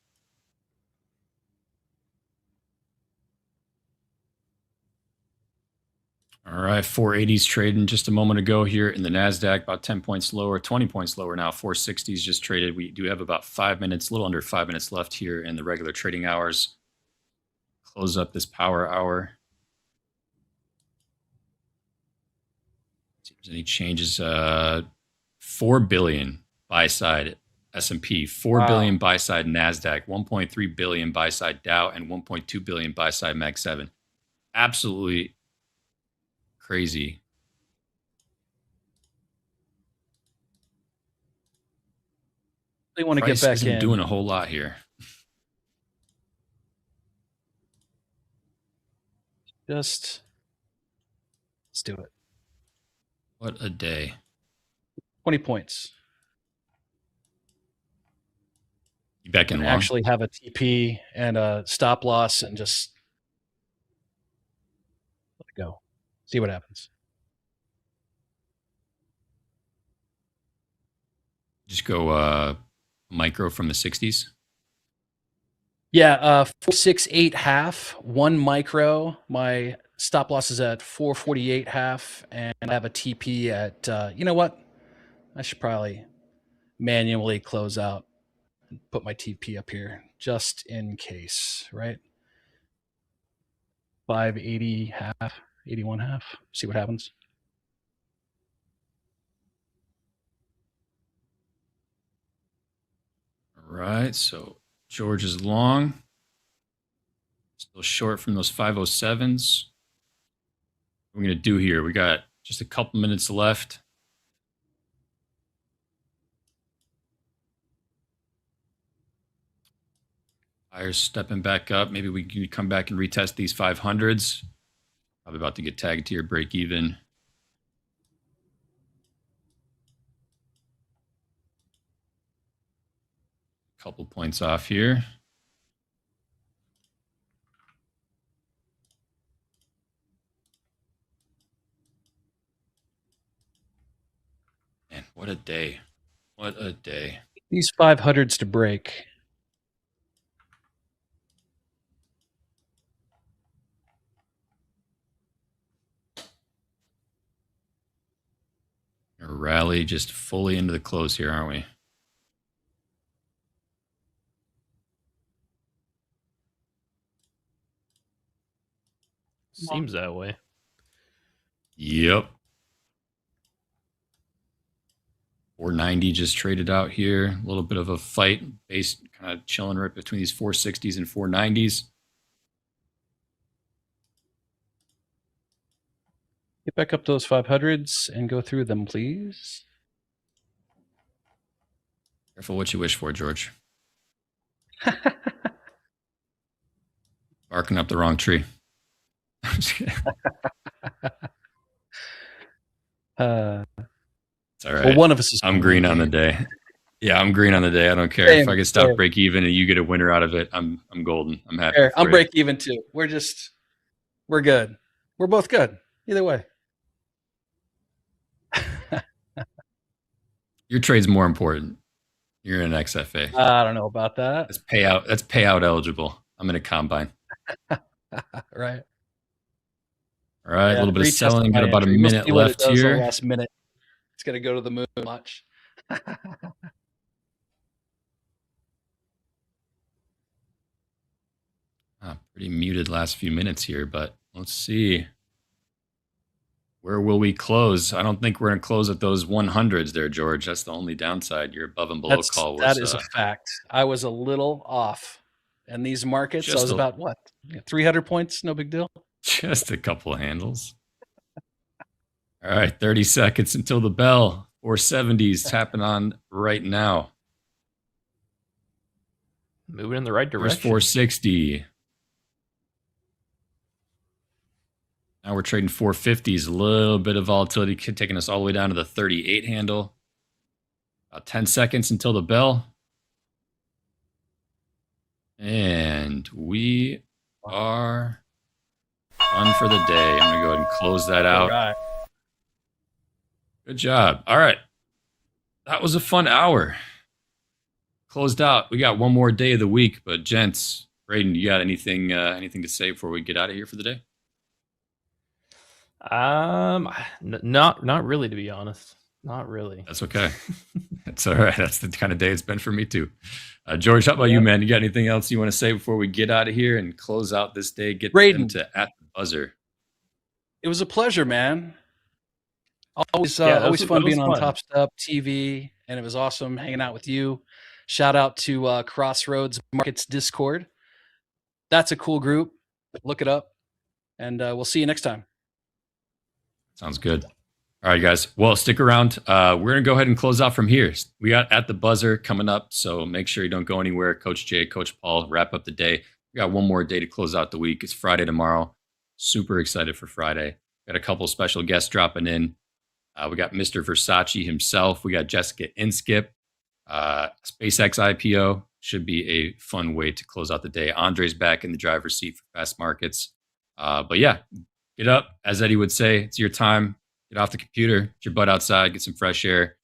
All right, 480s trading just a moment ago here in the NASDAQ, about 10 points lower, 20 points lower now. 460s just traded. We do have about 5 minutes, a little under 5 minutes left here in the regular trading hours. Close up this power hour. See if there's any changes. 4 billion buy side S&P, 4 billion buy side NASDAQ, 1.3 billion buy side Dow, and 1.2 billion buy side Mag 7. Absolutely crazy. They want to Price get back isn't in. doing a whole lot here. Let's do it. What a day. 20 points. You back in long? Actually have a TP and a stop loss and just let it go. See what happens. Just go micro from the 60s. Yeah, 468 half, 1 micro. My stop loss is at 448 half, and I have a TP at, you know what? I should probably manually close out and put my TP up here just in case, right? 580 half, 81 half. See what happens. All right, so George is long. Still short from those 507s. What we're going to do here, we got just a couple minutes left. Buyers stepping back up. Maybe we can come back and retest these 500s. Probably about to get tagged to your break even. Couple points off here. Man, what a day. What a day. These 500s to break. A rally just fully into the close here, aren't we? Seems that way. Yep. 490 just traded out here. A little bit of a fight. Base kind of chilling right between these 460s and 490s. Get back up to those 500s and go through them, please. Careful what you wish for, George. Barking up the wrong tree. It's all right. Well, one of us is. I'm green on the day. Yeah, I'm green on the day. I don't care if I can stop break even and you get a winner out of it. I'm golden. I'm happy. Fair. I'm break even too. We're good. We're both good. Either way. Your trade's more important. You're in an XFA. I don't know about that. That's payout eligible. I'm in a combine. Right. All right, a little bit of selling. Got about a minute left here. Last minute. It's going to go to the moon much. Pretty muted last few minutes here, but let's see. Where will we close? I don't think we're going to close at those 100s there, George. That's the only downside. Your above and below call was... That is a fact. I was a little off. And these markets, I was about, what, 300 points? No big deal? Just a couple of handles. All right, 30 seconds until the bell. 470s tapping on right now. Moving in the right There's direction. 460. Now we're trading 450s. A little bit of volatility taking us all the way down to the 38 handle. About 10 seconds until the bell. And we are done for the day. I'm going to go ahead and close that out. All right. Good job. All right. That was a fun hour. Closed out. We got one more day of the week, but gents, Braden, you got anything to say before we get out of here for the day? Not really, to be honest. Not really. That's okay. That's all right. That's the kind of day it's been for me too. George, how about you, man? You got anything else you want to say before we get out of here and close out this day? Get them to at the buzzer. It was a pleasure, man. Always was fun being on fun. Topstep TV, and it was awesome hanging out with you. Shout out to Crossroads Markets Discord. That's a cool group. Look it up, and we'll see you next time. Sounds good. All right, guys. Well, stick around. We're going to go ahead and close out from here. We got at the buzzer coming up, so make sure you don't go anywhere. Coach Jay, Coach Paul, wrap up the day. We got one more day to close out the week. It's Friday tomorrow. Super excited for Friday. Got a couple special guests dropping in. We got Mr. Versace himself. We got Jessica Inskip. SpaceX IPO. Should be a fun way to close out the day. Andre's back in the driver's seat for Fast Markets. But yeah, get up. As Eddie would say, it's your time. Get off the computer, get your butt outside, get some fresh air,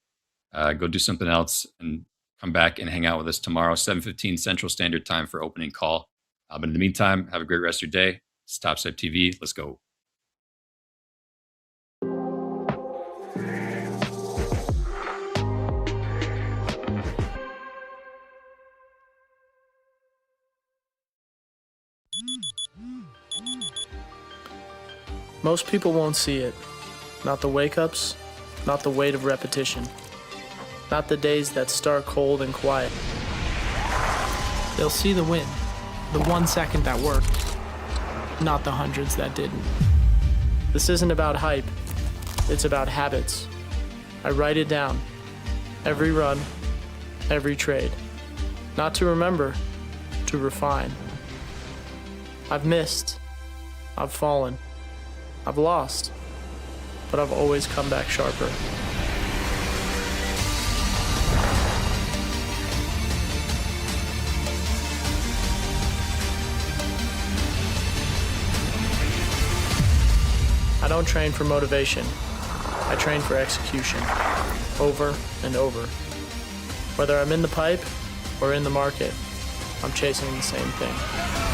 go do something else, and come back and hang out with us tomorrow, 7:15 Central Standard Time for opening call. But in the meantime, have a great rest of your day. It's Topstep TV. Let's go. Most people won't see it. Not the wake-ups, not the weight of repetition, not the days that start cold and quiet. They'll see the win, the 1 second that worked, not the hundreds that didn't. This isn't about hype, it's about habits. I write it down, every run, every trade. Not to remember, to refine. I've missed, I've fallen, I've lost, but I've always come back sharper. I don't train for motivation. I train for execution, over and over. Whether I'm in the pipe or in the market, I'm chasing the same thing.